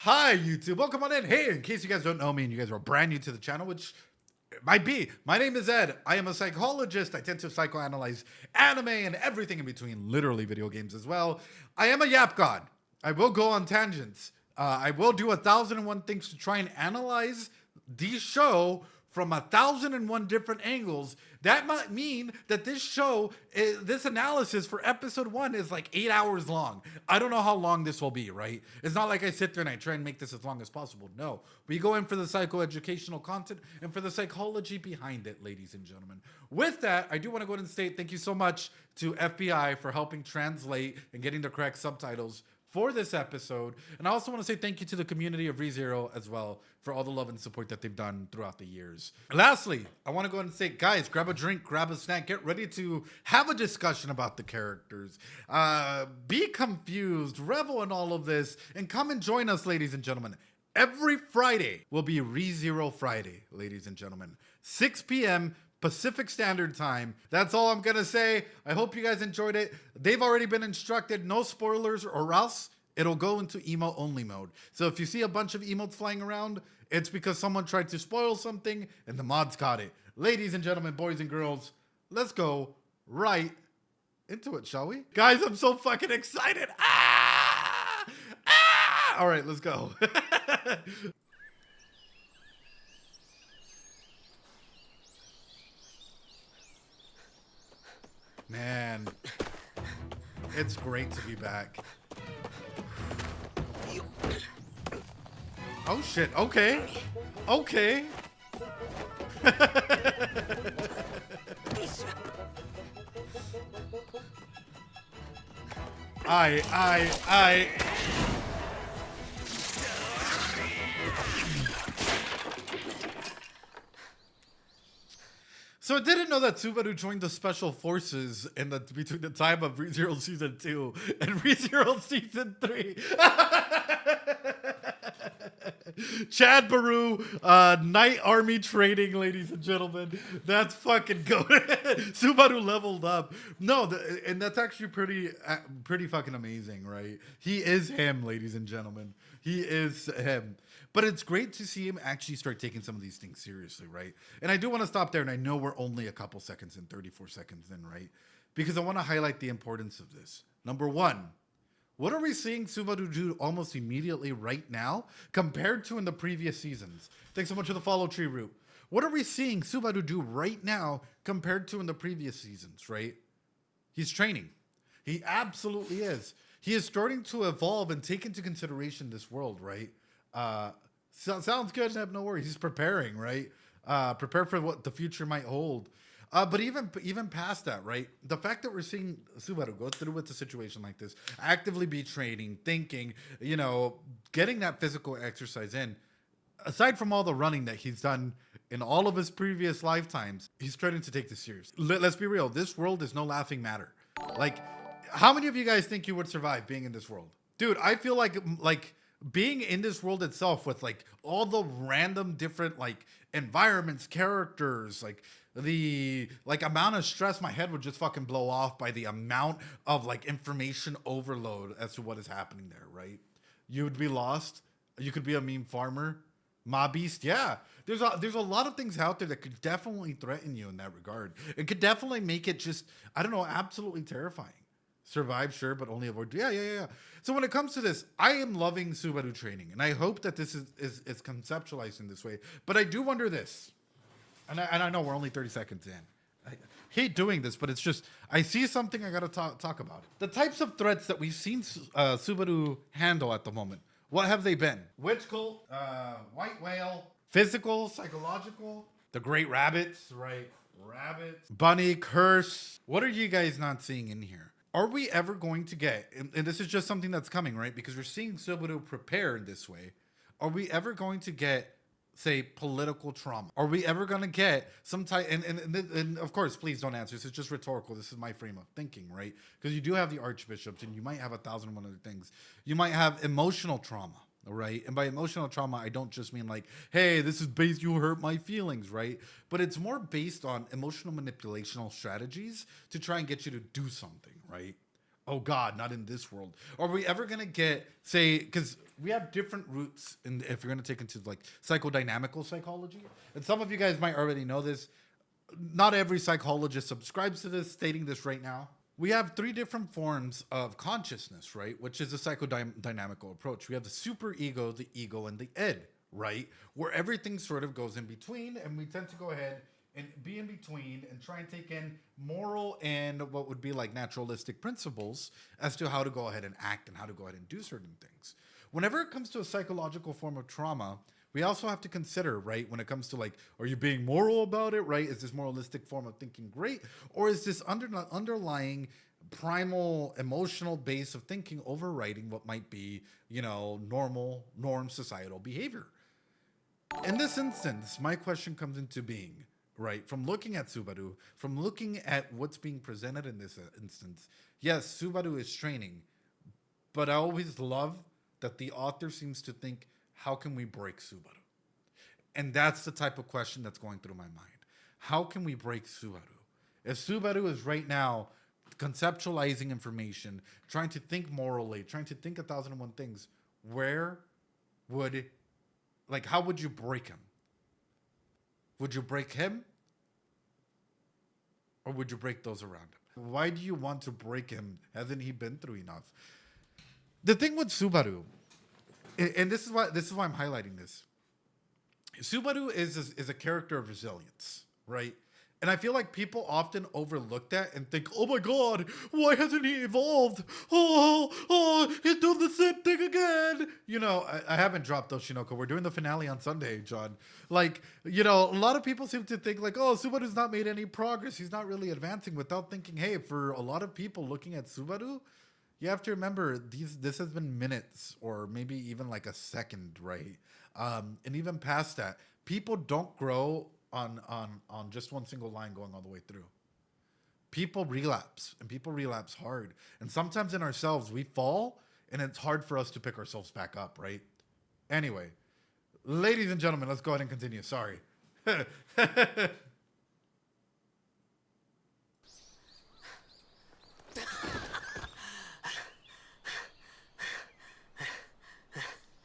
Hi, YouTube. Welcome on in. Hey, in case you guys don't know me and you guys are brand new to the channel, which it might be, my name is Ed. I am a psychologist. I tend to psychoanalyze anime and everything in between, literally video games as well. I am a yap god. I will go on tangents. I will do 1,001 things to try and analyze the show from 1,001 different angles. That might mean that this show, this analysis for episode 1 is like 8 hours long. I don't know how long this will be, right? It's not like I sit there and I try and make this as long as possible. No, we go in for the psychoeducational content and for the psychology behind it, ladies and gentlemen. With that, I do want to go ahead and state thank you so much to FBI for helping translate and getting the correct subtitles for this episode. And I also want to say thank you to the community of ReZero as well for all the love and support that they've done throughout the years. Lastly, I want to go ahead and say, guys, grab a drink, grab a snack, get ready to have a discussion about the characters. Be confused, revel in all of this, and come and join us, ladies and gentlemen. Every Friday will be ReZero Friday, ladies and gentlemen. 6 p.m. Pacific Standard Time. That's all I'm gonna say. I hope you guys enjoyed it. They've already been instructed, no spoilers or else it'll go into emote only mode. So if you see a bunch of emotes flying around, it's because someone tried to spoil something and the mods caught it. Ladies and gentlemen, boys and girls, let's go right into it, shall we? Guys, I'm so fucking excited. All right, let's go. Man, it's great to be back. Oh shit, okay. Okay. I. So I didn't know that Subaru joined the Special Forces in the between the time of ReZero Season 2 and ReZero Season 3. Chad Baru, Night Army training, ladies and gentlemen. That's fucking good. Subaru leveled up. No, and that's actually pretty fucking amazing, right? He is him, ladies and gentlemen. He is him. But it's great to see him actually start taking some of these things seriously, right? And I do want to stop there, and I know we're only a couple seconds in, 34 seconds in, right? Because I want to highlight the importance of this. Number one, what are we seeing Subaru do almost immediately right now compared to in the previous seasons? Thanks so much for the follow tree route. What are we seeing Subaru do right now compared to in the previous seasons, right? He's training. He absolutely is. He is starting to evolve and take into consideration this world, right? Sounds good. I have no worries. He's preparing, right? Prepare for what the future might hold. But even past that, right? The fact that we're seeing Subaru go through with a situation like this, actively be training, thinking, getting that physical exercise in, aside from all the running that he's done in all of his previous lifetimes, he's starting to take this serious. Let's be real. This world is no laughing matter. Like, how many of you guys think you would survive being in this world? Dude, I feel like being in this world itself with like all the random different like environments, characters, like the amount of stress, my head would just fucking blow off by the amount of like information overload as to what is happening there, right? You would be lost. You could be a meme farmer. Ma beast, yeah. There's a lot of things out there that could definitely threaten you in that regard. It could definitely make it just, I don't know, absolutely terrifying. Survive, sure, but only avoid. Yeah. So when it comes to this, I am loving Subaru training, and I hope that this is conceptualized in this way. But I do wonder this, and I know we're only 30 seconds in. I hate doing this, but it's just, I see something I got to talk about. The types of threats that we've seen Subaru handle at the moment. What have they been? Witch cult, white whale, physical, psychological, the great rabbits, right? Rabbits, bunny, curse. What are you guys not seeing in here? Are we ever going to get, and this is just something that's coming, right? Because we're seeing Subaru prepare in this way. Are we ever going to get, say, political trauma? Are we ever going to get some type, and of course, please don't answer. This is just rhetorical. This is my frame of thinking, right? Because you do have the archbishops, and you might have 1,001 other things. You might have emotional trauma. All right. And by emotional trauma, I don't just mean like, hey, this is based, you hurt my feelings, right? But it's more based on emotional manipulational strategies to try and get you to do something, right? oh God, not in this world. Are we ever gonna get, say, because we have different routes if you're gonna take into like psychodynamical psychology, and some of you guys might already know this. Not every psychologist subscribes to this, stating this right now. We have three different forms of consciousness, right? Which is a psychodynamical approach. We have the superego, the ego, and the id, right? Where everything sort of goes in between, and we tend to go ahead and be in between and try and take in moral and what would be like naturalistic principles as to how to go ahead and act and how to go ahead and do certain things. Whenever it comes to a psychological form of trauma, we also have to consider, right, when it comes to like, are you being moral about it, right? Is this moralistic form of thinking great? Or is this underlying primal emotional base of thinking overriding what might be, norm societal behavior? In this instance, my question comes into being, right? From looking at Subaru, from looking at what's being presented in this instance, yes, Subaru is training, but I always love that the author seems to think, how can we break Subaru? And that's the type of question that's going through my mind. How can we break Subaru? If Subaru is right now conceptualizing information, trying to think morally, trying to think 1,001 things, how would you break him? Would you break him? Or would you break those around him? Why do you want to break him? Hasn't he been through enough? The thing with Subaru, and this is why I'm highlighting this. Subaru is a character of resilience, right? And I feel like people often overlook that and think, oh my God, why hasn't he evolved? Oh, he's doing the same thing again. I haven't dropped Oshinoko. We're doing the finale on Sunday, John. A lot of people seem to think like, oh, Subaru's not made any progress. He's not really advancing, without thinking, hey, for a lot of people looking at Subaru, you have to remember this has been minutes or maybe even like a second, right? And even past that, people don't grow on just one single line going all the way through. People relapse, and people relapse hard. And sometimes in ourselves, we fall, and it's hard for us to pick ourselves back up, right? Anyway, ladies and gentlemen, let's go ahead and continue. Sorry.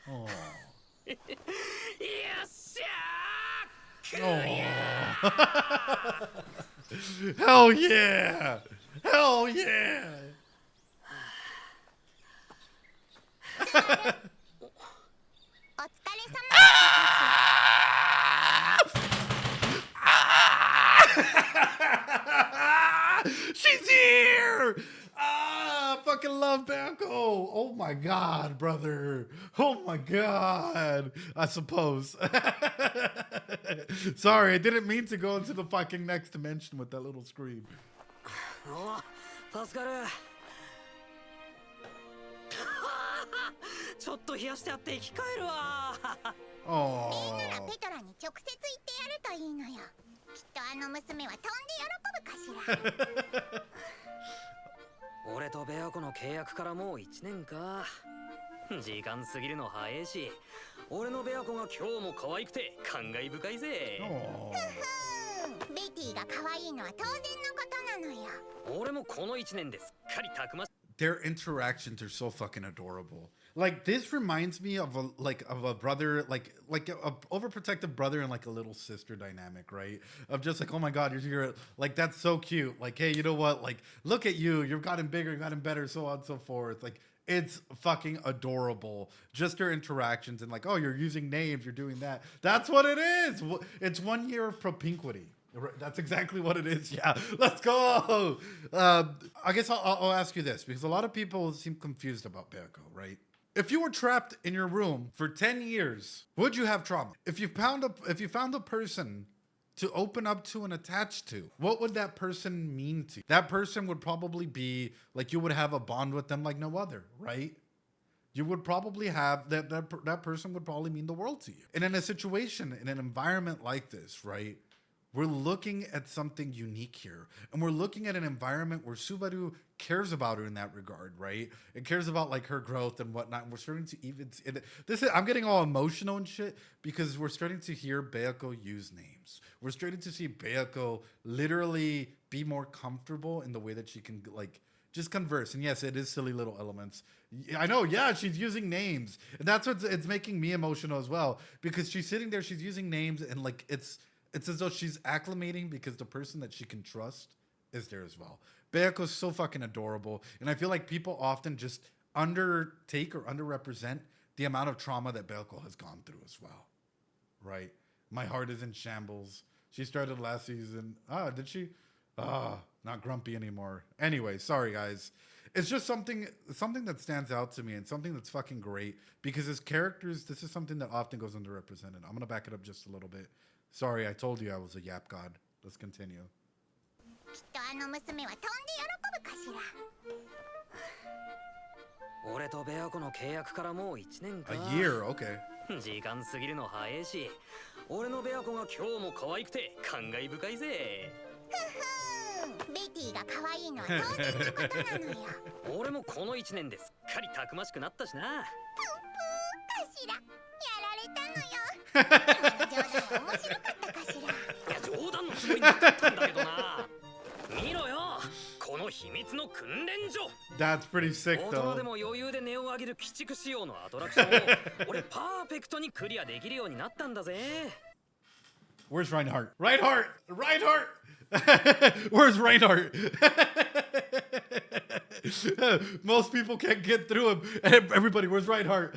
Oh. Hell yeah! Hell yeah! She's here! I fucking love Bako. Oh my God, brother. Oh my God. I suppose. Sorry, I didn't mean to go into the fucking next dimension with that little scream. Oh, Pascal. Oh. 俺とベアコの契約からもう1年か。時間過ぎるの早いし、俺のベアコが今日も可愛くて感慨深いぜ。ベティが可愛いのは当然のことなのよ。俺もこの1年ですっかりたくまし。Their interactions are so fucking adorable. Like, this reminds me of a brother, like a overprotective brother and like a little sister dynamic, right? Of just like, oh my God, you're like, that's so cute. Like, hey, you know what? Like, look at you. You've gotten bigger, you've gotten better, so on and so forth. Like, it's fucking adorable. Just their interactions and like, oh, you're using names, you're doing that. That's what it is. It's 1 year of propinquity. That's exactly what it is. Yeah, let's go. I guess I'll ask you this, because a lot of people seem confused about Beako, right? If you were trapped in your room for 10 years, would you have trauma? If you found a person to open up to and attach to, what would that person mean to you? That person would probably be like, you would have a bond with them like no other, right? You would probably have that person would probably mean the world to you. And in a situation, in an environment like this, right? We're looking at something unique here. And we're looking at an environment where Subaru cares about her in that regard, right? It cares about like her growth and whatnot. And we're starting to I'm getting all emotional and shit because we're starting to hear Beako use names. We're starting to see Beako literally be more comfortable in the way that she can like Just converse. And yes, it is silly little elements. I know, yeah, she's using names. And that's what it's making me emotional as well. Because she's sitting there, she's using names, and like it's as though she's acclimating because the person that she can trust is there as well. Beako's so fucking adorable. And I feel like people often just undertake or underrepresent the amount of trauma that Beako has gone through as well. Right? My heart is in shambles. She started last season. Did she? Not grumpy anymore. Anyway, sorry guys. It's just something that stands out to me and something that's fucking great because his characters, this is something that often goes underrepresented. I'm going to back it up just a little bit. Sorry, I told you I was a yap god. Let's continue. きっとあの娘は飛んで喜ぶかしら。俺とベアコの契約からもう1年か。A year, okay. 時間過ぎるの早いし、俺のベアコが今日も可愛くて感慨深いぜ。ベティが可愛いのは当然のことなのよ。俺もこの1年ですっかりたくましくなったしな。プープーかしら。やられたのよ。今の冗談は面白かったかしら。いや冗談のつもりなかったんだけどな。見ろよ。この秘密の訓練所。That's pretty sick 大 though. 人でも余裕で値を上げる鬼畜仕様のアトラクションを俺パーフェクトにクリアできるようになったんだぜ。Where's Reinhardt? Reinhardt! Reinhardt! Where's Reinhardt? Most people can't get through him. Everybody, where's Reinhardt?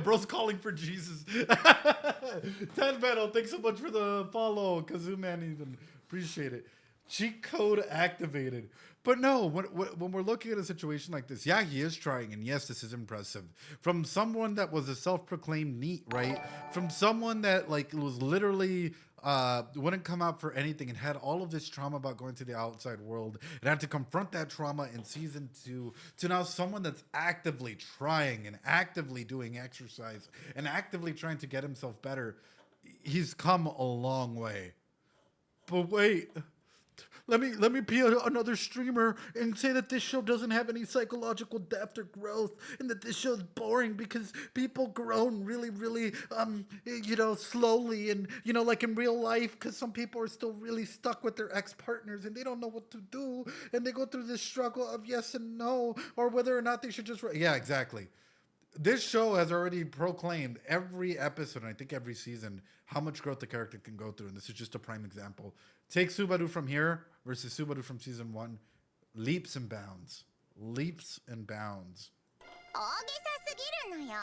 Bro's calling for Jesus. 10 Metal, thanks so much for the follow. Kazoo Man even appreciate it. Cheat code activated. But no, when we're looking at a situation like this, yeah, he is trying, and yes, this is impressive. From someone that was a self-proclaimed NEET, right? From someone that like was literally wouldn't come out for anything and had all of this trauma about going to the outside world and had to confront that trauma in season 2 to now someone that's actively trying and actively doing exercise and actively trying to get himself better. He's come a long way. But wait, let me be another streamer and say that this show doesn't have any psychological depth or growth, and that this show is boring because people grown really, really, slowly, and like in real life, because some people are still really stuck with their ex-partners and they don't know what to do, and they go through this struggle of yes and no, or whether or not they should just. Yeah, exactly. This show has already proclaimed every episode, and I think every season, how much growth the character can go through. And this is just a prime example. Take Subaru from here versus Subaru from season 1. Leaps and bounds. Leaps and bounds. 大げさすぎるのよ。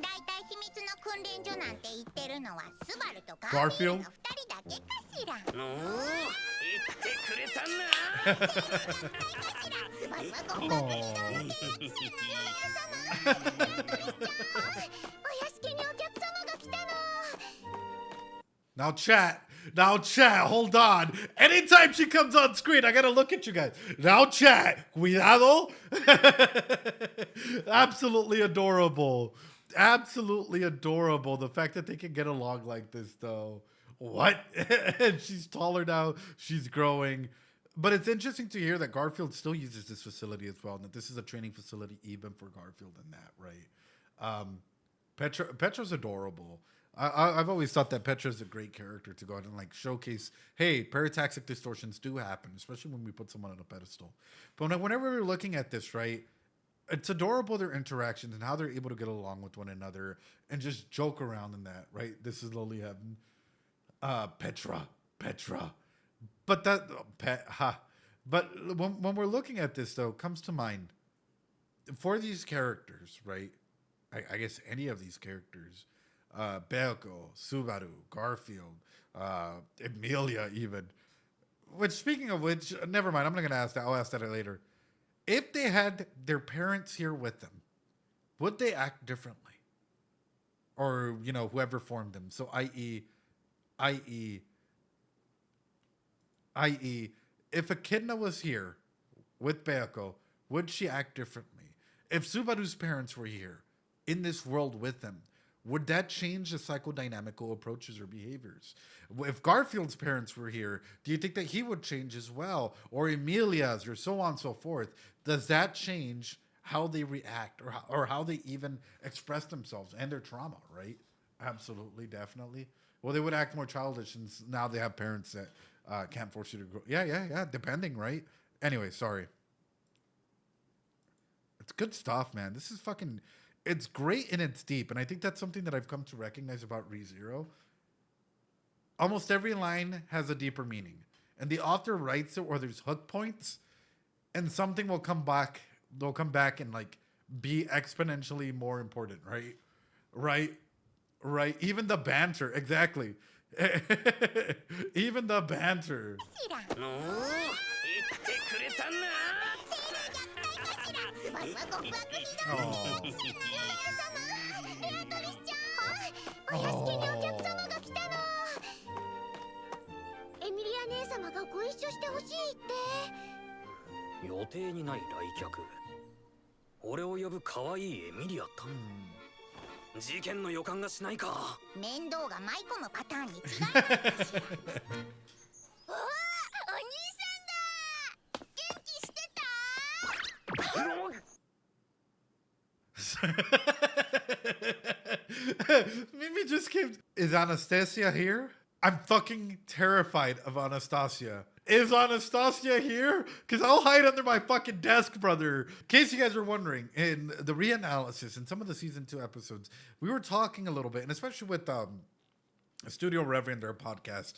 だいたい秘密の訓練所なんて言ってるのはスバルとガーフィールの2人だけかしら。おお、言ってくれたな。スバルはごめんなさい。お屋敷にお客様が来たの。Now chat, hold on. Anytime she comes on screen, I gotta look at you guys. Now chat, cuidado. Absolutely adorable. Absolutely adorable. The fact that they can get along like this, though. What? She's taller now. She's growing. But it's interesting to hear that Garfield still uses this facility as well, and that this is a training facility even for Garfield in that, right? Petra's adorable. I've always thought that Petra's a great character to go out and like showcase, hey, parataxic distortions do happen, especially when we put someone on a pedestal. But whenever we're looking at this, right, it's adorable, their interactions and how they're able to get along with one another and just joke around in that, right? This is Lowly Heaven. Petra. But But when we're looking at this, though, comes to mind, for these characters, right, I guess any of these characters, Beako, Subaru, Garfield, Emilia even, which, speaking of which, never mind, I'm not going to ask that. I'll ask that later. If they had their parents here with them, would they act differently? Or, whoever formed them. So, i.e., if Echidna was here with Beako, would she act differently? If Subaru's parents were here in this world with them, would that change the psychodynamical approaches or behaviors? If Garfield's parents were here, do you think that he would change as well? Or Emilia's, or so on and so forth? Does that change how they react or how they even express themselves and their trauma, right? Absolutely, definitely. Well, they would act more childish, and now they have parents that can't force you to grow. Yeah, depending, right? Anyway, sorry. It's good stuff, man. This is fucking... It's great and it's deep. And I think that's something that I've come to recognize about ReZero. Almost every line has a deeper meaning. And the author writes it where there's hook points. And something will come back. They'll come back and like be exponentially more important, right? Right. Even the banter. Exactly. Even the banter. Mimi just came. Is Anastasia here? I'm fucking terrified of Anastasia. Is Anastasia here? Because I'll hide under my fucking desk, brother. In case you guys are wondering, in the reanalysis, in some of the season 2 episodes, we were talking a little bit, and especially with Studio Reverend, their podcast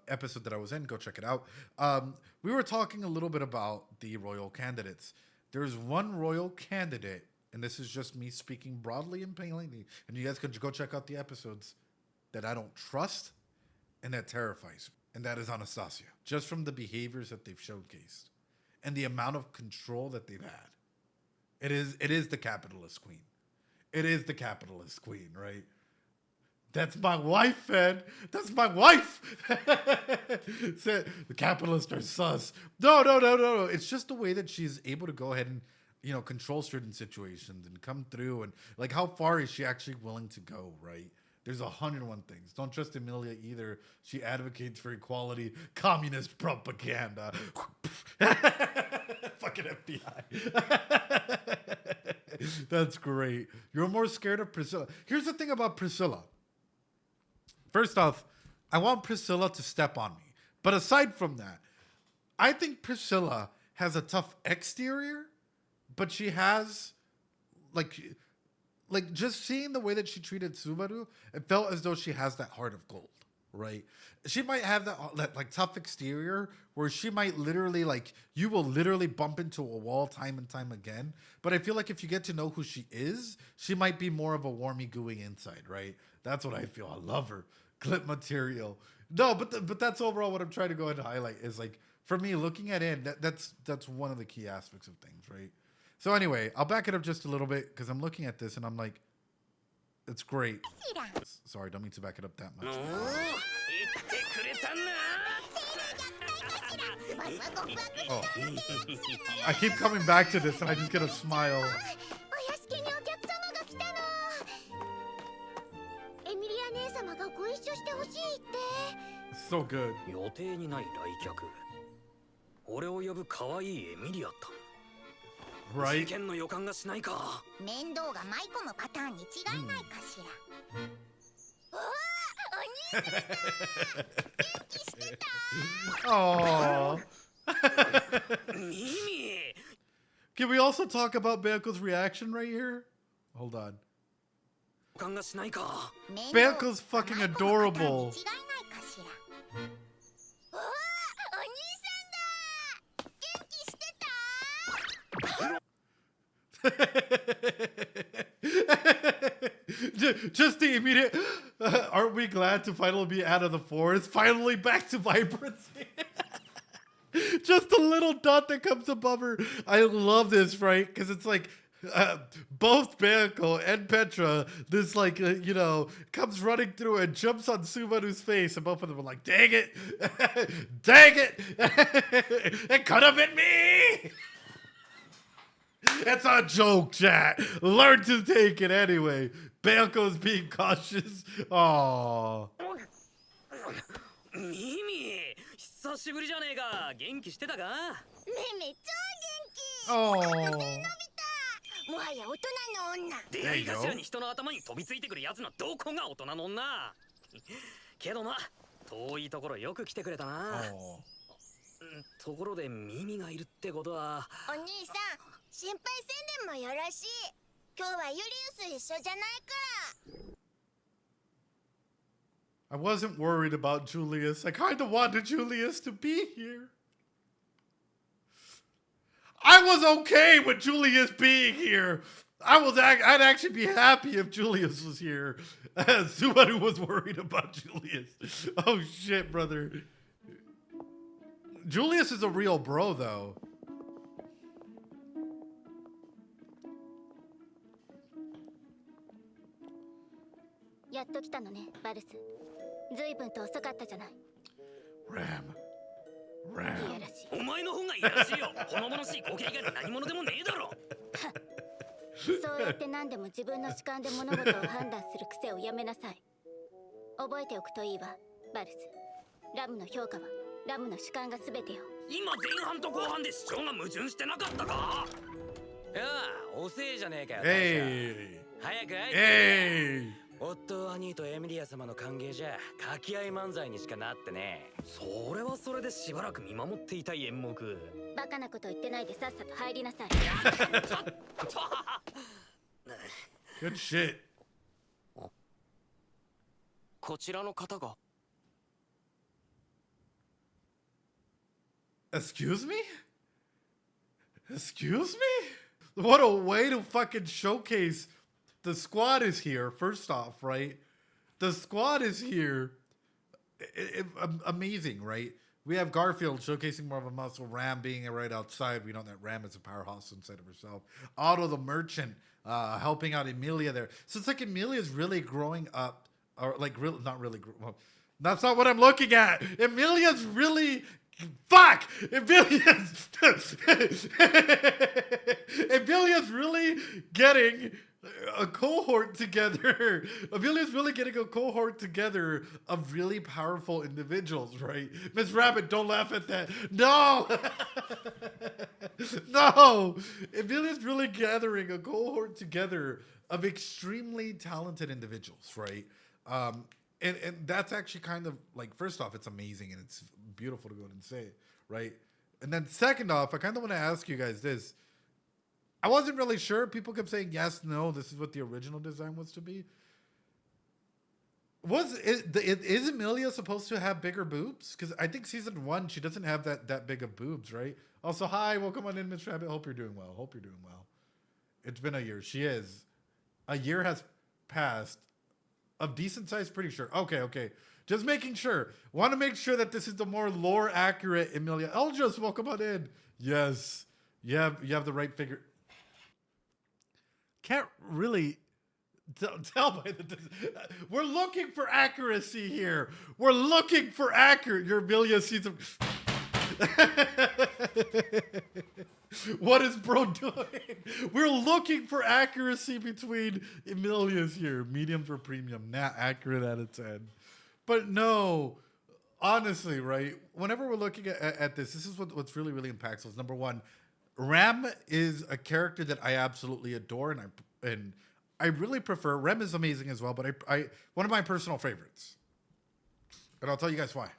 episode that I was in, go check it out. We were talking a little bit about the royal candidates. There's one royal candidate, and this is just me speaking broadly and plainly, and you guys could go check out the episodes, that I don't trust and that terrifies me. And that is Anastasia. Just from the behaviors that they've showcased and the amount of control that they've had. It is the capitalist queen. It is the capitalist queen, right? That's my wife, man. That's my wife. The capitalists are sus. No. It's just the way that she's able to go ahead and, you know, control certain situations and come through. And like, how far is she actually willing to go, right? There's 101 things. Don't trust Emilia either. She advocates for equality, communist propaganda. Fucking FBI. That's great. You're more scared of Priscilla. Here's the thing about Priscilla. First off, I want Priscilla to step on me. But aside from that, I think Priscilla has a tough exterior, but she has, like just seeing the way that she treated Subaru, it felt as though she has that heart of gold, right? She might have that like tough exterior where she might literally, like, you will literally bump into a wall time and time again. But I feel like if you get to know who she is, she might be more of a warmy, gooey inside, right? That's what I feel. I love her. Clip material. No, but that's overall what I'm trying to go ahead and highlight is, like, for me, looking at it, that's one of the key aspects of things, right? So anyway, I'll back it up just a little bit because I'm looking at this and I'm like, it's great. Sorry, don't mean to back it up that much. Oh. I keep coming back to this and I just get a smile. It's so good. Right? Oh. Can we also talk about Beoko's reaction right here? Hold on. Beoko's fucking adorable. Just the immediate, aren't we glad to finally be out of the forest? Finally back to vibrancy. Just a little dot that comes above her. I love this, right? Because it's like both Beoko and Petra, this like, you know, comes running through and jumps on Subaru's face. And both of them are like, dang it. Dang it. It could have been me. It's a joke, chat. Learn to take it anyway. Beoko's being cautious. Aww. Mimi, 久しぶりじゃねえか。元気してたか？め超元気。Oh. もはや大人の女。出会い頭に人の頭に飛びついてくるやつのどこが大人の女？けどな、遠いところよく来てくれたな。ところでミミがいるってことは。お兄さん、心配せんでもよろしい。今日はユリウス一緒じゃないから。I wasn't worried about Julius. I kind of wanted Julius to be here. I was okay with Julius being here. I'd actually be happy if Julius was here. Subaru was worried about Julius. Oh shit, brother. Julius is a real bro, though. Ram. お前の方がいやらしいよ。ほのぼのしい光景以外の何者でもねえだろ。そうやって何でも自分の主観で物事を判断する癖をやめなさい。覚えておくといいわ、バルス。ラムの評価はラムの主観が全てよ。今前半と後半で主張が矛盾してなかったか。いやあ、遅えじゃねえかよ。Hey. 早く会えい。夫兄とエミリア様の歓迎じゃ掛け合い漫才にしかなってね。それはそれでしばらく見守っていたい演目。バカなこと言ってないでさっさと入りなさい。Good shit. こちらの方が。Excuse me? Excuse me? What a way to fucking showcase. The squad is here, first off, right? The squad is here. Amazing, right? We have Garfield showcasing more of a muscle, Ram being right outside. We know that Ram is a powerhouse inside of herself. Otto the merchant helping out Emilia there. So it's like Emilia's really growing up, or like really, not really, well, that's not what I'm looking at. Emilia's really, fuck! Emilia's really getting a cohort together. Amelia's really getting a cohort together of really powerful individuals, right? Miss Rabbit, don't laugh at that. No! No! Amelia's really gathering a cohort together of extremely talented individuals, right? And that's actually kind of like, first off, it's amazing and it's beautiful to go and say, right? And then second off, I kind of want to ask you guys this. I wasn't really sure. People kept saying yes, no, this is what the original design was to be. Is Emilia supposed to have bigger boobs? Because I think season 1, she doesn't have that big of boobs, right? Also, hi, welcome on in, Miss Rabbit. Hope you're doing well. Hope you're doing well. It's been a year. She is. A year has passed. Of decent size, pretty sure. Okay. Just making sure. Want to make sure that this is the more lore accurate Emilia. Eldris, welcome on in. Yes. You have the right figure. Can't really tell by the. We're looking for accuracy here. We're looking for accurate. Your Emilia sees them. What is bro doing? We're looking for accuracy between Emilia's here. Medium for premium. Not accurate out of 10. But no, honestly, right? Whenever we're looking at this is what's really, really impactful. Number one, Ram is a character that I absolutely adore, and I really prefer. Rem is amazing as well, but I one of my personal favorites, and I'll tell you guys why.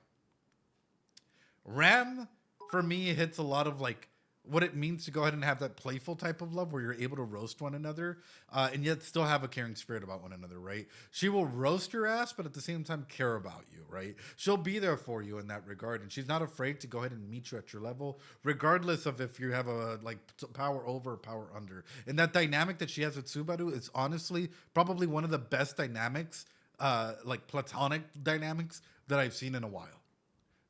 Ram, for me, hits a lot of like what it means to go ahead and have that playful type of love where you're able to roast one another and yet still have a caring spirit about one another, right? She will roast your ass, but at the same time care about you, right? She'll be there for you in that regard, and she's not afraid to go ahead and meet you at your level, regardless of if you have a like power over or power under. And that dynamic that she has with Subaru is honestly probably one of the best dynamics, like platonic dynamics that I've seen in a while.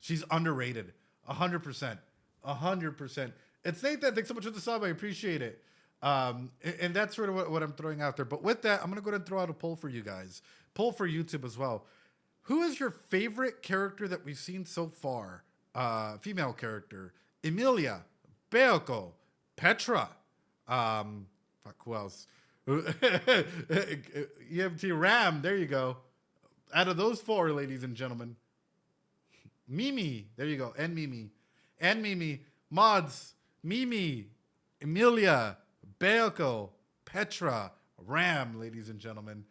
She's underrated, 100%, 100%. It's Nathan. Thanks so much for the sub. I appreciate it. And that's sort of what I'm throwing out there. But with that, I'm going to go ahead and throw out a poll for you guys. Poll for YouTube as well. Who is your favorite character that we've seen so far? Female character. Emilia, Beoko, Petra. Fuck, who else? EMT Ram. There you go. Out of those 4, ladies and gentlemen. Mimi. There you go. And Mimi. Mods. Mimi, Emilia, Beoko, Petra, Ram, ladies and gentlemen.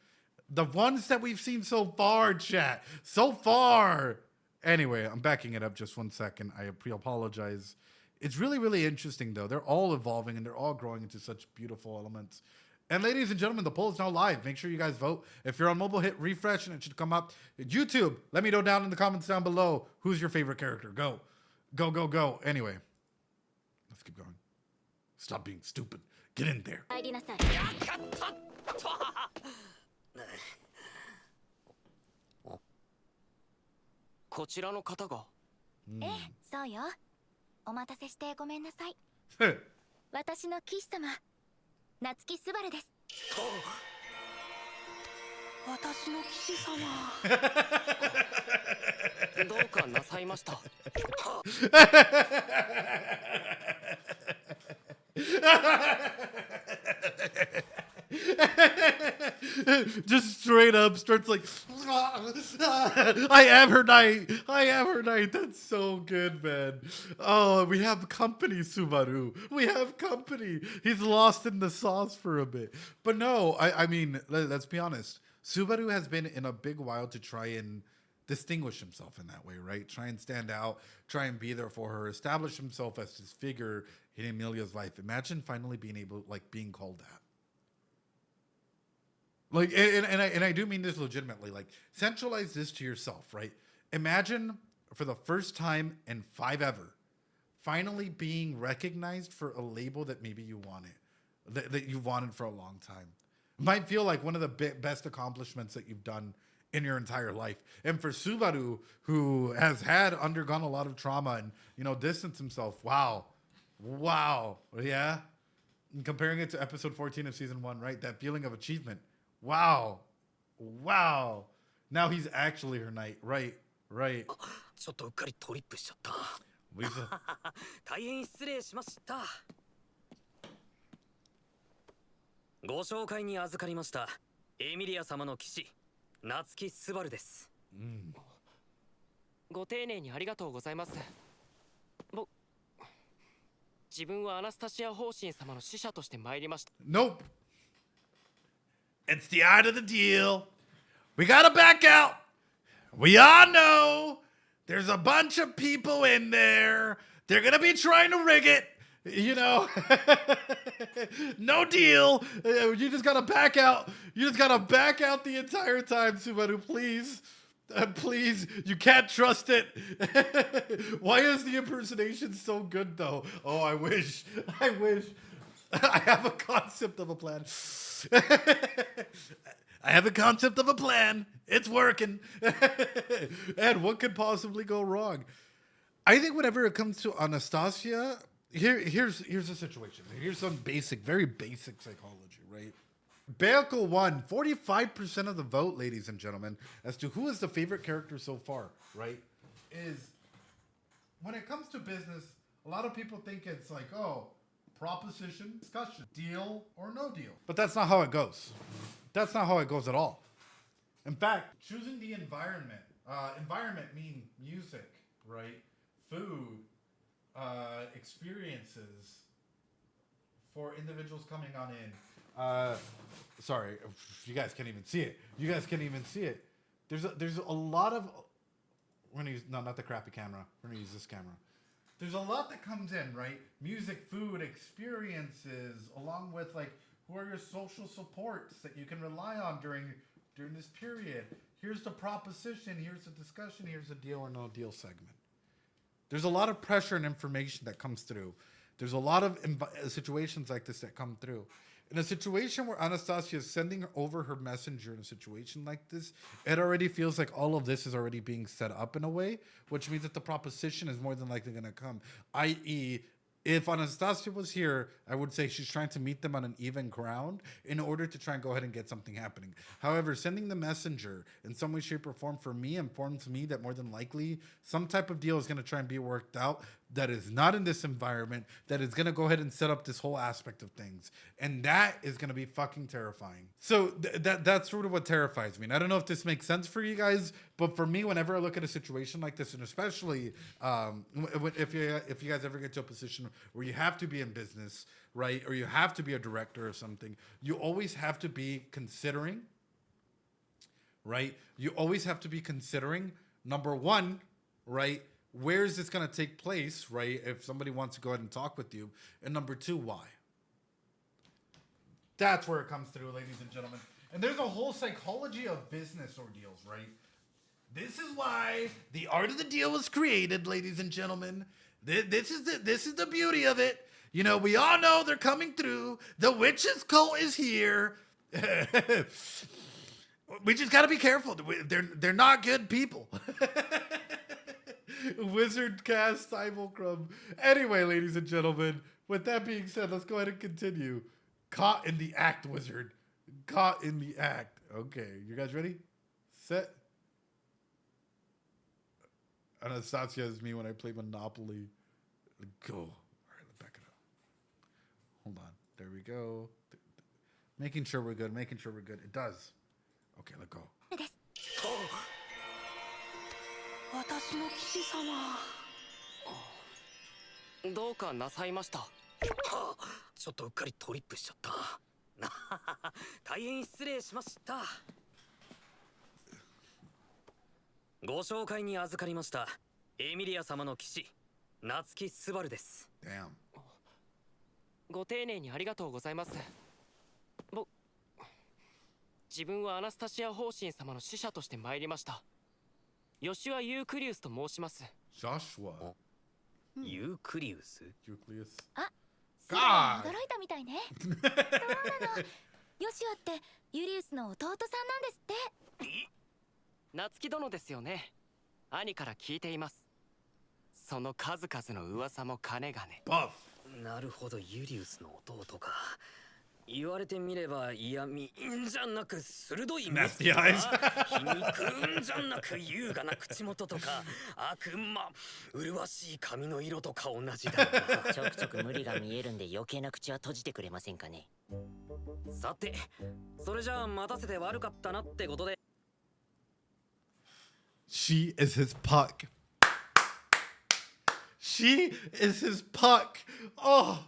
The ones that we've seen so far, chat. So far. Anyway, I'm backing it up just one second. I apologize It's really, really interesting, though. They're all evolving and they're all growing into such beautiful elements. And ladies and gentlemen, the poll is now live. Make sure you guys vote. If you're on mobile, hit refresh and it should come up. YouTube, let me know down in the comments down below who's your favorite character. Go. Go, go, go. Anyway, let's keep going. Stop being stupid. Get in there. 入りなさい。こちらの方が。ええ、そうよ。お待たせしてごめんなさい。私の騎士様、夏木スバルです。私の騎士様。どうかなさいました。Just straight up starts like, I am her knight. I am her knight. That's so good, man. Oh, we have company, Subaru. We have company. He's lost in the sauce for a bit. But no, I mean, let's be honest. Subaru has been in a big while to try and distinguish himself in that way, right? Try and stand out, try and be there for her, establish himself as this figure in Emilia's life. Imagine finally being able, like, being called that. Like, and I do mean this legitimately. Like, centralize this to yourself, right? Imagine for the first time in 5 ever, finally being recognized for a label that maybe you wanted, that you wanted for a long time. It might feel like one of the best accomplishments that you've done in your entire life. And for Subaru, who has undergone a lot of trauma and, you know, distanced himself, wow, yeah. And comparing it to episode 14 of season 1, right? That feeling of achievement. Wow. Now he's actually her knight. Right. ちょっとうっかりトリップしちゃった。 Lisa. 大変失礼しました。ご紹介に預かりました。エミリア様の騎士、夏木スバルです。ご丁寧にありがとうございます。自分はアナスタシア方針様の使者として参りました。 Nope. It's the art of the deal. We gotta back out. We all know there's a bunch of people in there. They're gonna be trying to rig it. You know, no deal. You just gotta back out. You just gotta back out the entire time, Subaru, please. Please, you can't trust it. Why is the impersonation so good, though? Oh, I wish. I have a concept of a plan. I have a concept of a plan. It's working. And what could possibly go wrong? I think whenever it comes to Anastasia, here's the situation. Here's some very basic psychology, right? Beoko won 45% of the vote, ladies and gentlemen, as to who is the favorite character so far, right? Is when it comes to business, a lot of people think it's like, oh, proposition, discussion, deal or no deal. But that's not how it goes. That's not how it goes at all. In fact, choosing the environment, environment mean music, right? Food, experiences for individuals coming on in. Sorry, you guys can't even see it. There's a lot of, we're gonna use, no, not the crappy camera. We're gonna use this camera. There's a lot that comes in, right? Music, food, experiences, along with like, who are your social supports that you can rely on during this period? Here's the proposition, here's the discussion, here's the deal or no deal segment. There's a lot of pressure and information that comes through. There's a lot of situations like this that come through. In a situation where Anastasia is sending over her messenger in a situation like this, it already feels like all of this is already being set up in a way, which means that the proposition is more than likely going to come. I.e., if Anastasia was here, I would say she's trying to meet them on an even ground in order to try and go ahead and get something happening. However, sending the messenger in some way, shape, or form for me informs me that more than likely some type of deal is going to try and be worked out that is not in this environment, that is going to go ahead and set up this whole aspect of things. And that is going to be fucking terrifying. So that's sort of what terrifies me. And I don't know if this makes sense for you guys, but for me, whenever I look at a situation like this, and especially if you guys ever get to a position where you have to be in business, right, or you have to be a director or something, you always have to be considering, right? You always have to be considering, number one, right, where is this going to take place, right? If somebody wants to go ahead and talk with you. And number two, why? That's where it comes through, ladies and gentlemen. And there's a whole psychology of business ordeals, right? This is why the art of the deal was created, ladies and gentlemen. This is the beauty of it. You know, we all know they're coming through. The witch's cult is here. We just got to be careful. They're not good people. Wizard cast simulcrum. Anyway, ladies and gentlemen, with that being said, let's go ahead and continue. Caught in the act, wizard. Caught in the act. Okay, you guys ready? Set. Anastasia is me when I play Monopoly. Go. All right, let's back it up. Hold on. There we go. Making sure we're good. Making sure we're good. It does. Okay, let's go. 私の騎士様。どうかなさいました。ちょっとうっかりトリップしちゃった。大変失礼しました。ご紹介に預かりました。エミリア様の騎士、夏木スバルです。Damn. ご丁寧にありがとうございます。自分はアナスタシア方針様の使者として参りました。ヨシュア・ユークリウスと申します。Joshua. ユークリウス？あ、すごい驚いたみたいね。そうなの。ヨシュアってユリウスの弟さんなんですって。夏木殿ですよね。兄から聞いています。その数々の噂も金がね。Buff. なるほど、ユリウスの弟か。言われてみれば嫌味じゃなく鋭い目とか、皮肉じゃなく優雅な口元とか、悪魔麗しい髪の色とか同じだな。ちょくちょく無理が見えるんで余計な口は閉じてくれませんかね。さて、それじゃあ待たせて悪かったなってことで。She is his puck. She is his puck. Oh,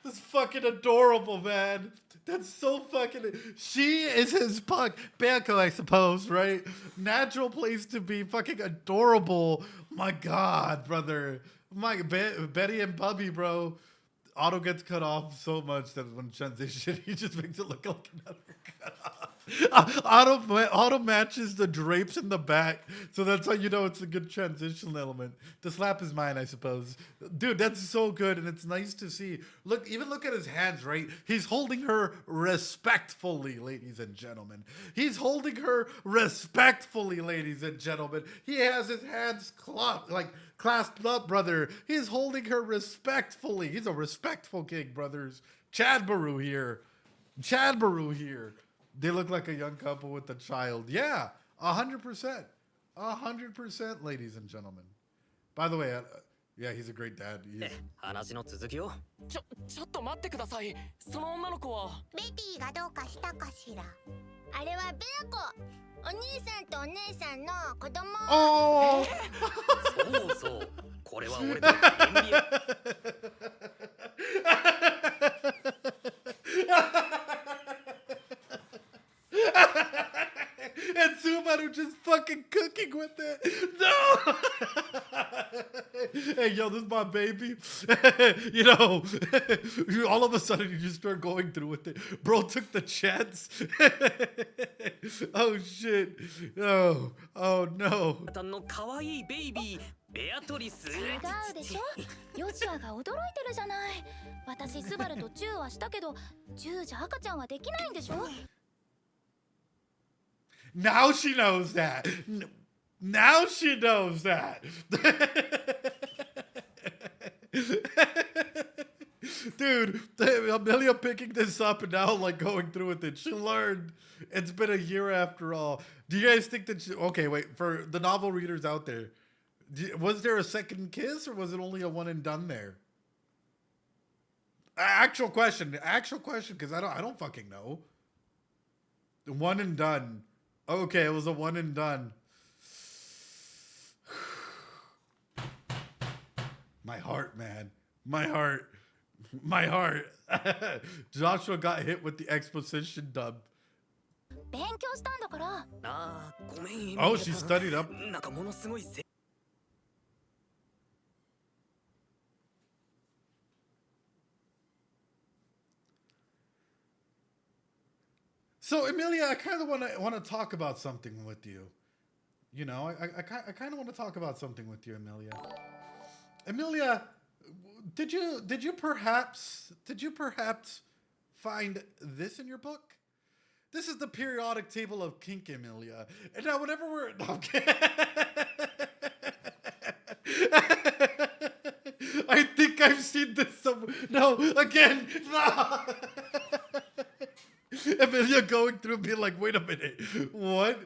that's fucking adorable, man. That's so fucking... She is his puck. Banco, I suppose, right? Natural place to be. Fucking adorable. My God, brother. Betty and Bubby, bro. Auto gets cut off so much that when transition, he just makes it look like another cut off. Auto matches the drapes in the back, so that's how you know it's a good transition element. The slap is mine, I suppose. Dude, that's so good, and it's nice to see. Look at his hands, right? He's holding her respectfully, ladies and gentlemen. He's holding her respectfully, ladies and gentlemen. He has his hands clasped up, brother. He's holding her respectfully. He's a respectful king, brothers. Chad Baru here. They look like a young couple with a child. Yeah, 100%. 100%, ladies and gentlemen. By the way, yeah, he's a great dad. 話の続きを。ちょっと待ってください。その女の子は。ベティがどうかしたかしら。あれはベアコ。お兄さんとお姉さんの子供。Oh! そうそう。これは俺だ。エミリア。And Subaru just fucking cooking with it. No! Hey, yo, this is my baby. You know, all of a sudden you just start going through with it. Bro took the chance. Oh, shit. Oh no. の可愛いベイビー、ベアトリス。違うでしょ。ヨシュアが驚いてるじゃない。私スバルとチューはしたけど、チューじゃ赤ちゃんはできないんでしょ。Now she knows that. Now she knows that. Dude, Amelia picking this up and now like going through with it. She learned. It's been a year after all. Do you guys think that okay, wait, for the novel readers out there, was there a second kiss or was it only a one and done there? Actual question, because I don't fucking know. One and done. Okay, it was a one and done. My heart, man. My heart. Joshua got hit with the exposition dub. 勉強したんだから。あー、ごめん。Oh, she studied up. なんかものすごい So Emilia, I kind of want to talk about something with you. You know, I kind of want to talk about something with you, Emilia. Emilia, did you perhaps find this in your book? This is the periodic table of kink, Emilia. And now whenever we're no, I'm kidding. I think I've seen this somewhere. No, again, no. Emilia going through being like, wait a minute, what?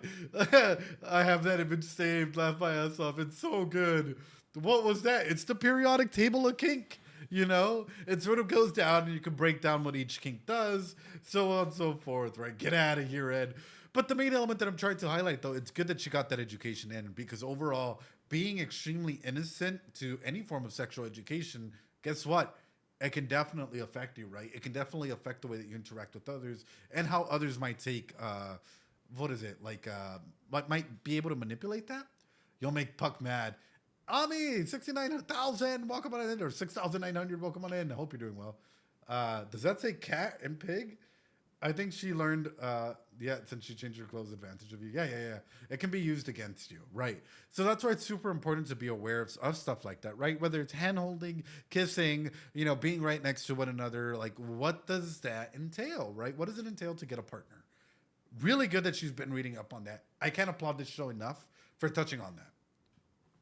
I have that image saved, laugh my ass off. It's so good. What was that? It's the periodic table of kink. You know, it sort of goes down and you can break down what each kink does, so on and so forth, right? Get out of here, Ed. But the main element that I'm trying to highlight, though, it's good that she got that education in, because overall, being extremely innocent to any form of sexual education, guess what? It can definitely affect you, right? It can definitely affect the way that you interact with others and how others might take, might be able to manipulate that. You'll make Puck mad. Ami, 69,000, welcome on in, or 6,900, welcome on in. I hope you're doing well. Does that say cat and pig? I think she learned, since she changed her clothes, advantage of you. Yeah. It can be used against you, right? So that's why it's super important to be aware of stuff like that, right? Whether it's hand-holding, kissing, you know, being right next to one another, like what does that entail, right? What does it entail to get a partner? Really good that she's been reading up on that. I can't applaud this show enough for touching on that.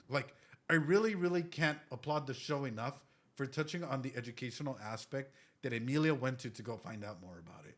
Like, I really, really can't applaud the show enough for touching on the educational aspect that Emilia went to go find out more about it.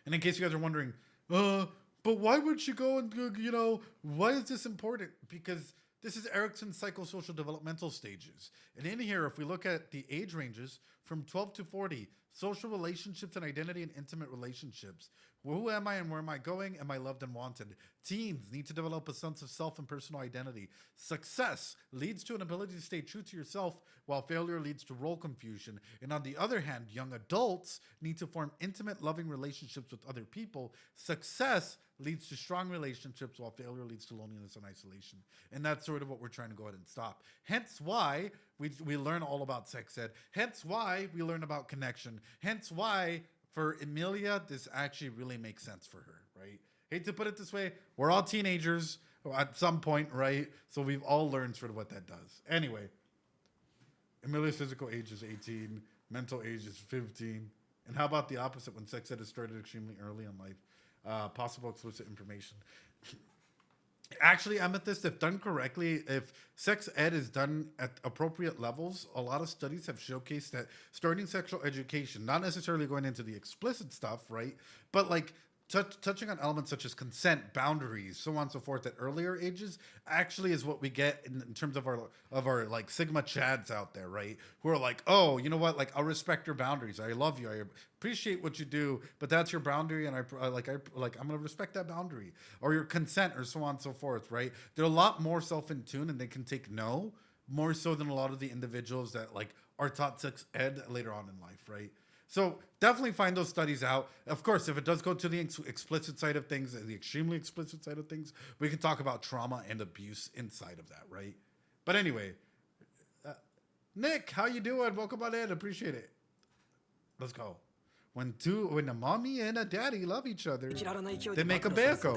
And in case you guys are wondering, but why would she go and, you know, why is this important? Because this is Erikson's psychosocial developmental stages. And in here, if we look at the age ranges from 12 to 40, social relationships and identity and intimate relationships. Who am I and where am I going? Am I loved and wanted? Teens need to develop a sense of self and personal identity. Success leads to an ability to stay true to yourself, while failure leads to role confusion. And on the other hand, young adults need to form intimate, loving relationships with other people. Success leads to strong relationships, while failure leads to loneliness and isolation. And that's sort of what we're trying to go ahead and stop. Hence why we learn all about sex ed. Hence why we learn about connection. Hence why, for Emilia, this actually really makes sense for her, right? Hate to put it this way, we're all teenagers at some point, right? So we've all learned sort of what that does. Anyway, Emilia's physical age is 18, mental age is 15. And how about the opposite when sex ed is started extremely early in life? Possible explicit information. Actually, Amethyst, if done correctly, if sex ed is done at appropriate levels, a lot of studies have showcased that starting sexual education, not necessarily going into the explicit stuff, right? But like touching on elements such as consent, boundaries, so on and so forth at earlier ages, actually is what we get in terms of our like Sigma Chads out there, right? Who are like, oh, you know what? Like, I'll respect your boundaries. I love you. I appreciate what you do, but that's your boundary, and I'm gonna respect that boundary, or your consent, or so on and so forth, right? They're a lot more self in tune, and they can take no more so than a lot of the individuals that like are taught sex ed later on in life, right? So definitely find those studies out. Of course, if it does go to the explicit side of things, the extremely explicit side of things, we can talk about trauma and abuse inside of that, right? But anyway, Nick, how you doing? Welcome on in. Appreciate it. Let's go. When a mommy and a daddy love each other, they make a bearco.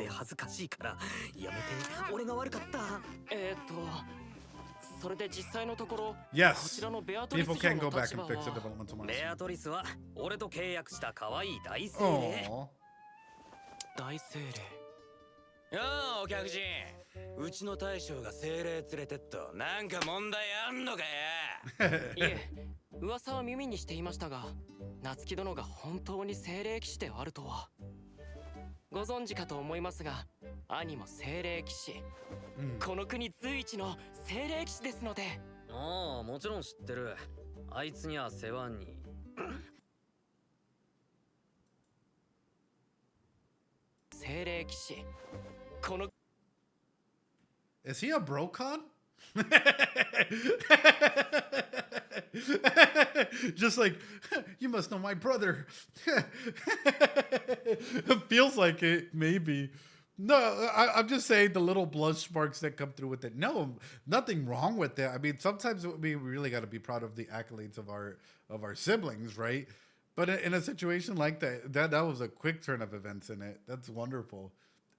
それで実際のところ、こ Yes, ちらのベアトリス people 嬢 can go の back 立 and 場 fix the は developmental ベア milestone. トリスは俺と契約した可愛い大精霊。 Aww. 大精霊。よーお客人、うちの大将が精霊連れてっとなんか問題あんのかよ。いえ、噂は耳にしていましたが、夏希殿が本当に精霊騎士であるとは。ご存知かと思いますが、兄も精霊騎士。この国随一の精霊騎士ですので。ああ、もちろん知ってる。あいつには世話に。精霊騎士。この Is he a brocon? Just like, you must know my brother. It feels like it, maybe. No, I'm just saying the little blush marks that come through with it. No, nothing wrong with that. I mean, sometimes we really got to be proud of the accolades of our siblings, right? But in a situation like that was a quick turn of events in it. That's wonderful.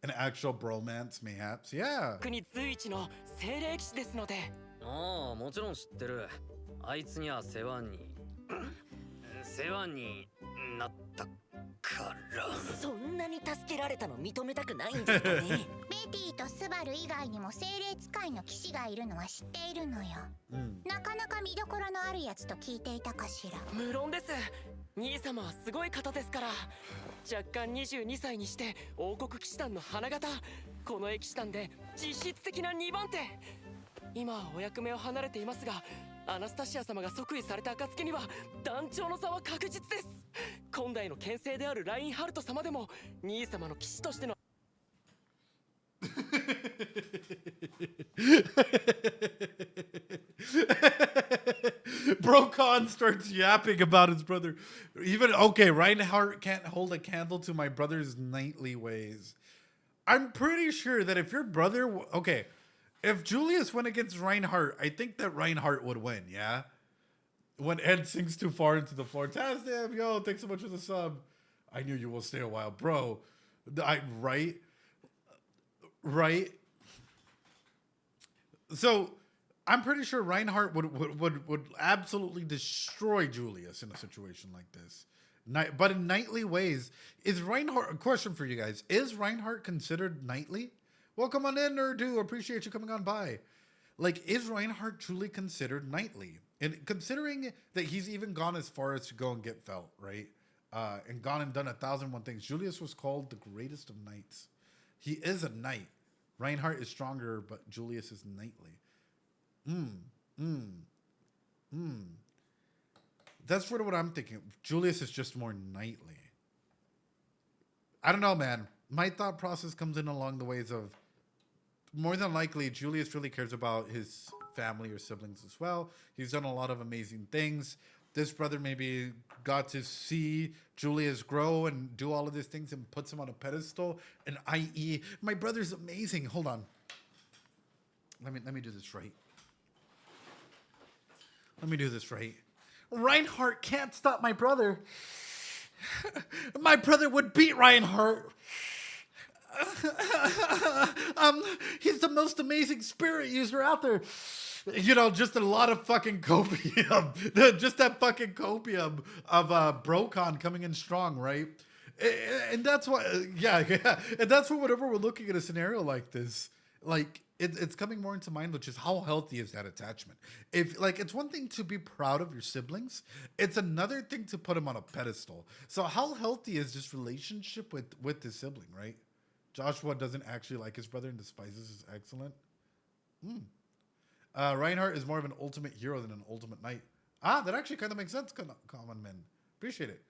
An actual bromance, mayhaps. Yeah. 国随一の精霊騎士ですので。ああ、もちろん知ってる。あいつには世話になったから。そんなに助けられたの認めたくないんですかね。ベティとスバル以外にも精霊使いの騎士がいるのは知っているのよ。なかなか見どころのあるやつと聞いていたかしら。無論です。兄様はすごい方ですから。若干22歳にして王国騎士団の花形。この騎士団で実質的な2番手。今はお役目を離れていますが、アナスタシア様が即位された暁には団長の座は確実です。今代の牽制であるラインハルト様でも兄様の騎士としてのBrokon starts yapping about his brother. Even, okay, Reinhardt can't hold a candle to my brother's knightly ways. I'm pretty sure that if your brother... Okay, if Julius went against Reinhardt, I think that Reinhardt would win, yeah? When Ed sinks too far into the floor. Tasdam, yo, thanks so much for the sub. I knew you will stay a while. Bro, right? So, I'm pretty sure Reinhardt would absolutely destroy Julius in a situation like this. But in knightly ways, is Reinhardt... A question for you guys. Is Reinhardt considered knightly? Welcome on in, Nerdu. Appreciate you coming on by. Like, is Reinhardt truly considered knightly? And considering that he's even gone as far as to go and get felt, right? And gone and done 1,001 things. Julius was called the greatest of knights. He is a knight. Reinhardt is stronger, but Julius is knightly. That's sort of what I'm thinking. Julius is just more knightly. I don't know, man. My thought process comes in along the ways of, more than likely, Julius really cares about his family or siblings as well. He's done a lot of amazing things. This brother maybe got to see Julius grow and do all of these things and puts him on a pedestal. And i.e., my brother's amazing. Hold on. Let me do this right. Reinhardt can't stop my brother. My brother would beat Reinhardt. He's the most amazing spirit user out there. You know, just a lot of fucking copium. Just that fucking copium of Brokon coming in strong, right? And that's why, yeah. And that's why whenever we're looking at a scenario like this, like, it's coming more into mind, which is how healthy is that attachment? If, like, it's one thing to be proud of your siblings, it's another thing to put them on a pedestal. So how healthy is this relationship with his sibling, right? Joshua doesn't actually like his brother and despises his excellent. Reinhardt is more of an ultimate hero than an ultimate knight. Ah, that actually kind of makes sense, Common Men. Appreciate it.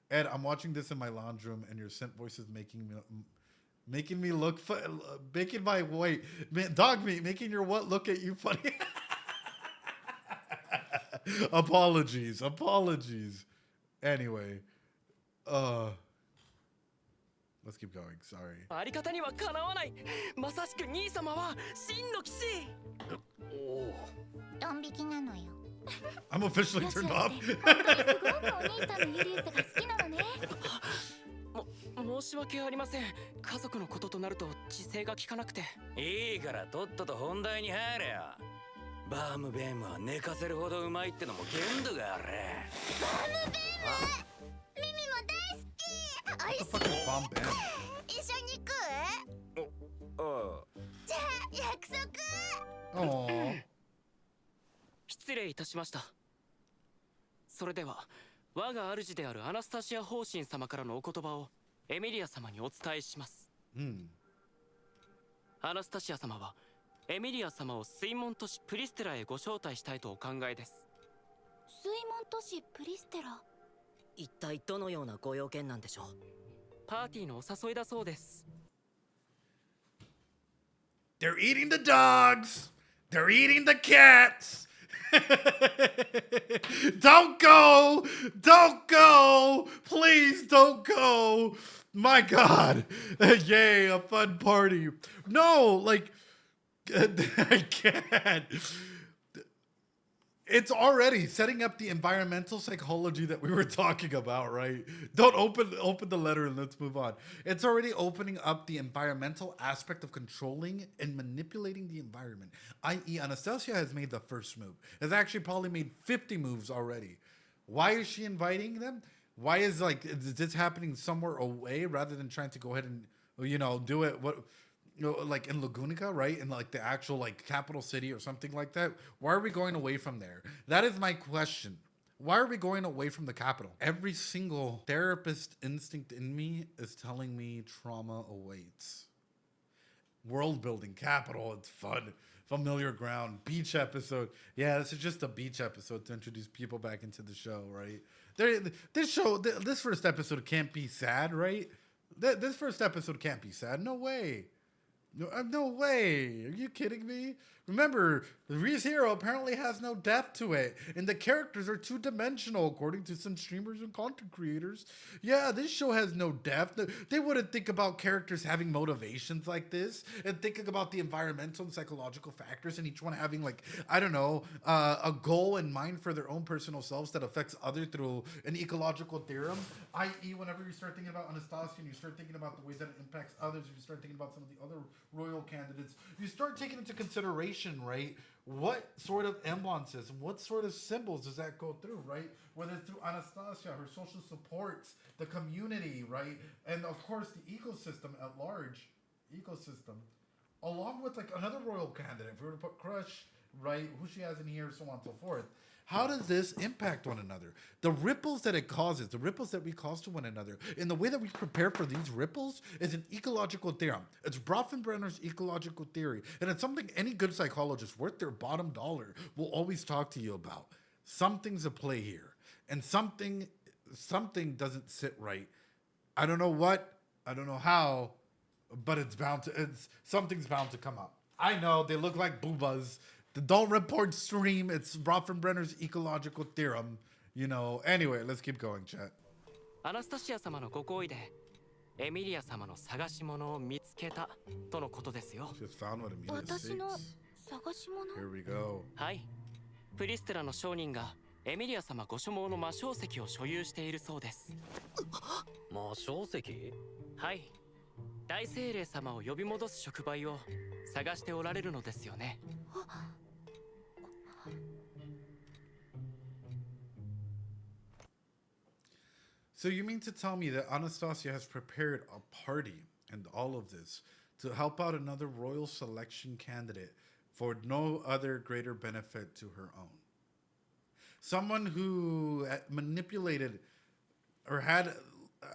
Ed, I'm watching this in my lounge room, and your scent voice is making me look making my wait, dog meat, making your what look at you funny. Apologies. Anyway, let's keep going. Sorry. あり方にはかなわない。まさしく兄様は真の騎士。ドン引きなのよ。I'm officially turned off. すごくお兄さんのユリウスが好きなのね。申し訳ありません。家族のこととなると自制が効かなくて。いいからとっとと本題に入れよ。バームベームは寝かせるほどうまいってのも限度がある。バームベーム、ミミも大好き。おいしい。 What the fuck is bomb band? 一緒に食う？じゃあ約束。Aww. 失礼いたしました。それでは我が主であるアナスタシア法神様からのお言葉をエミリア様にお伝えします。アナスタシア様はエミリア様を水門都市プリステラへご招待したいとお考えです。水門都市プリステラ。一体どのようなご用件なんでしょう。パーティーのお誘いだそうです。They're eating the dogs. They're eating the cats. Don't go. Don't go. Please don't go. My God. Yay, a fun party. No, like, I can't. It's already setting up the environmental psychology that we were talking about, right? Don't open the letter and let's move on. It's already opening up the environmental aspect of controlling and manipulating the environment. I.e., Anastasia has made the first move. Has actually probably made 50 moves already. Why is she inviting them? Why is this happening somewhere away rather than trying to go ahead and do it like in Lagunica, right? In like the actual like capital city or something like that. Why are we going away from there? That is my question. Why are we going away from the capital? Every single therapist instinct in me is telling me trauma awaits. World building, capital, it's fun. Familiar ground, beach episode. Yeah, this is just a beach episode to introduce people back into the show, right? This first episode can't be sad, right? This first episode can't be sad. No way. No way. Are you kidding me? Remember, the Reese Hero apparently has no depth to it, and the characters are two-dimensional, according to some streamers and content creators. Yeah, this show has no depth. They wouldn't think about characters having motivations like this, and thinking about the environmental and psychological factors, and each one having, like, I don't know, a goal in mind for their own personal selves that affects others through an ecological theorem, i.e. whenever you start thinking about Anastasia and you start thinking about the ways that it impacts others, you start thinking about some of the other royal candidates, you start taking into consideration, right, what sort of emblems, what sort of symbols does that go through, right? Whether it's through Anastasia, her social supports, the community, right? And of course the ecosystem at large, along with like another royal candidate, if we were to put Crush, right, who she has in here, so on and so forth. How does this impact one another? The ripples that it causes, the ripples that we cause to one another, and the way that we prepare for these ripples is an ecological theorem. It's Brofenbrenner's ecological theory, and it's something any good psychologist worth their bottom dollar will always talk to you about. Something's at play here, and something doesn't sit right. I don't know what, I don't know how, but something's bound to come up. I know they look like boobas. The Don't Report stream, it's Brofenbrenner's ecological theorem. Anyway, let's keep going, chat. アナスタシア様のご好意でエミリア様の探し物を見つけたとのことですよ。Just found what Emilia 私の seeks. 探し物 Here we go. はい。プリステラの商人がエミリア様ご所望の魔晶石を所有しているそうです。魔晶石？はい。大精霊様を呼び戻す触媒を探しておられるのですよね。So you mean to tell me that Anastasia has prepared a party and all of this to help out another royal selection candidate for no other greater benefit to her own? Someone who manipulated or had,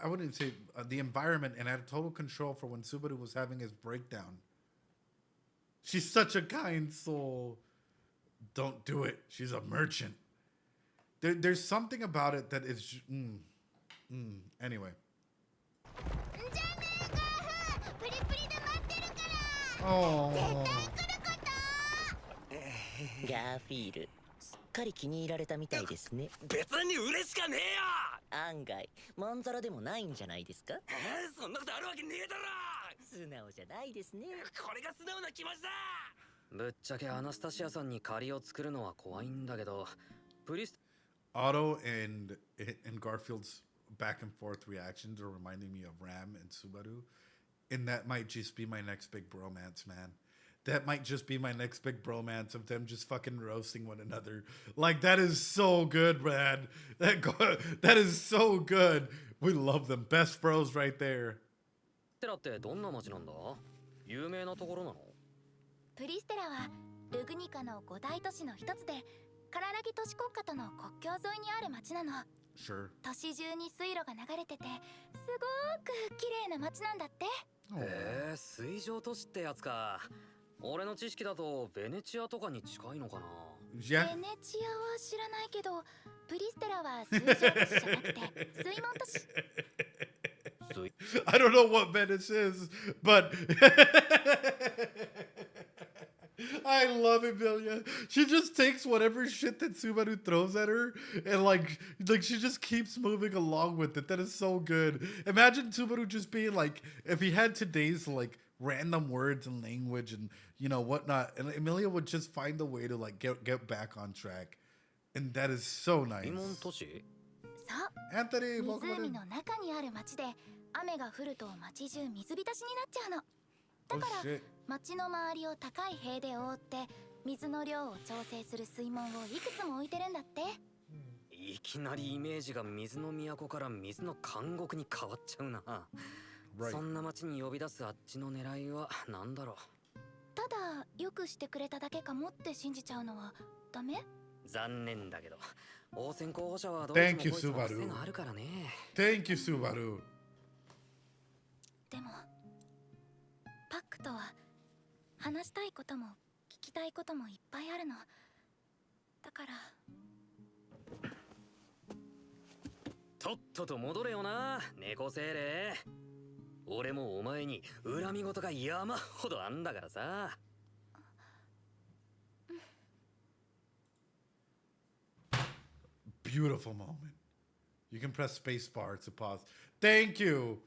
I wouldn't say the environment, and had total control for when Subaru was having his breakdown. She's such a kind soul. Don't do it. She's a merchant. There's something about it that is... Anyway. Oh. ガーフィール、すっかり気に入られたみたいですね。別に嬉しかねえよ。案外、まんざらでもないんじゃないですか。そんなことあるわけねえだろ。素直じゃないですね。これが素直な気持ちだ。ぶっちゃけアナスタシアさんに借りを作るのは怖いんだけど、プリス Otto and Garfield's back and forth reactions are reminding me of Ram and Subaru. And that might just be my next big bromance, man. That might just be my next big bromance of them just fucking roasting one another. Like, that is so good, man. That is so good. We love them. Best bros right there. テラってどんな町なんだ？有名なところなの？プリステラはルグニカの五大都市の一つで、カララギ都市国家との国境沿いにある町なの。 Sure. 都市中に水路が流れてて、すごく綺麗な町なんだって。へえ、水上都市ってやつか。俺の知識だとベネチアとかに近いのかな。Yeah. ベネチアは知らないけど、プリステラは水上都市じゃなくて水門都市。I don't know what Venice is, but I love Emilia. She just takes whatever shit that Subaru throws at her and like she just keeps moving along with it. That is so good. Imagine Subaru just being like, if he had today's like random words and language and whatnot, and Emilia would just find a way to like get back on track. And that is so nice. 水門都市そう Anthony, welcome 湖 in. の中にある町で雨が降ると町中水浸しになっちゃうのだ Oh から shit. 町の周りを高い塀で覆って水の量を調整する水門をいくつも置いてるんだって。いきなりイメージが水の都から水の監獄に変わっちゃうな。 Right. そんな町に呼び出すあっちの狙いは何だろただよくしてくれただけかもって信じちゃうのはダメ？う。残念だけど応戦候補者はどいつも Thank こ you, いつも Subaru. 癖があるからね。 Thank you, Subaru. でもパックとは話したいことも聞きたいこともいっぱいあるのだから。とっとと戻れよな猫精霊。俺もお前に恨み事が山ほどあんだからさ。 Beautiful moment. You can press spacebar to pause. Thank you.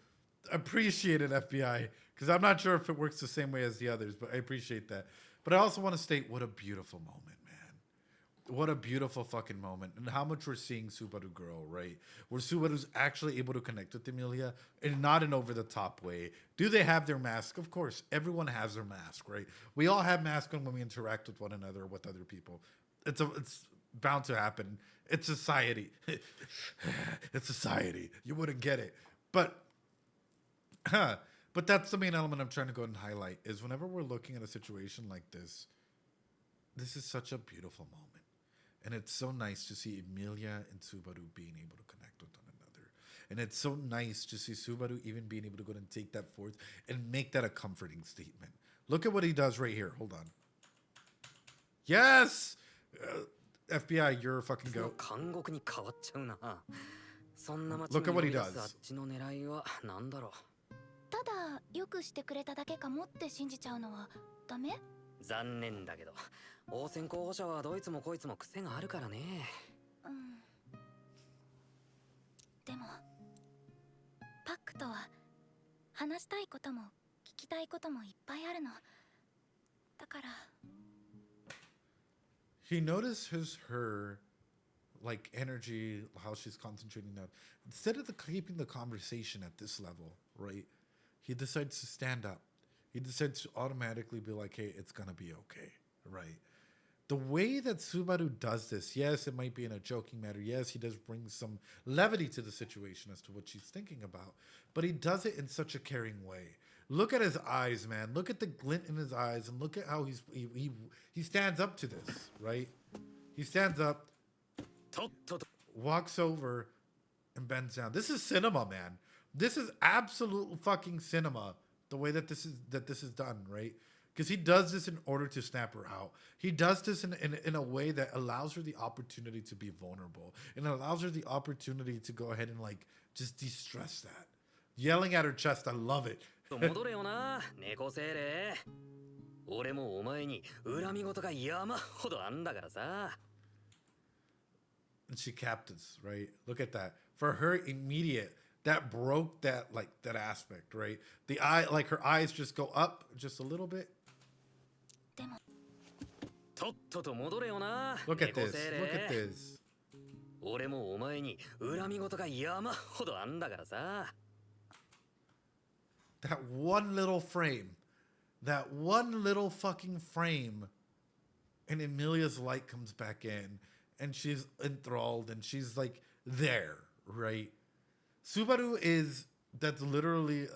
Appreciate it, FBI. Because I'm not sure if it works the same way as the others, but I appreciate that. But I also want to state what a beautiful moment, man. What a beautiful fucking moment. And how much we're seeing Subaru grow, right? Where Subaru's actually able to connect with Emilia and not an over-the-top way. Do they have their mask? Of course. Everyone has their mask, right? We all have masks on when we interact with one another or with other people. It's bound to happen. It's society. It's society. You wouldn't get it. But that's the main element I'm trying to go and highlight is whenever we're looking at a situation like this is such a beautiful moment. And it's so nice to see Emilia and Subaru being able to connect with one another. And it's so nice to see Subaru even being able to go and take that forth and make that a comforting statement. Look at what he does right here. Hold on. Yes! FBI, you're a fucking goat. 監獄に変わっちゃうな。そんな町 Look に at 呼 what び he 出すあっ does. ちの狙いは何だろただよくしてくれただけかもって信じちゃうのはダメ？う。残念だけど応戦候補者はどいつもこいつも癖があるからね。でもパックとは話したいことも聞きたいこともいっぱいあるのだから。 He notices her like energy, how she's concentrating now. Instead of keeping the conversation at this level, right? He decides to stand up. He decides to automatically be like, hey, it's gonna be okay, right? The way that Subaru does this, yes, it might be in a joking manner. Yes, he does bring some levity to the situation as to what she's thinking about, but he does it in such a caring way. Look at his eyes, man. Look at the glint in his eyes, and look at how he stands up to this, right? He stands up, walks over, and bends down. This is cinema, man. This is absolute fucking cinema. The way that this is done, right? Because he does this in order to snap her out. He does this in a way that allows her the opportunity to be vulnerable, and allows her the opportunity to go ahead and like just de-stress that. Yelling at her chest, I love it. 戻れよな猫精霊。俺もお前に恨み事が山ほどあんだからさ。 And she captains, right? Look at that. For her, immediate, that broke that aspect, right? The eye, like her eyes just go up just a little bit. でもとっとと戻れよな Look at 猫 this. 精 Look at 霊。 this. 俺もお前に恨み事が山ほどあんだからさ。 That one little frame. That one little fucking frame. And Emilia's light comes back in. And she's enthralled. And she's like there, right? Subaru is... That's literally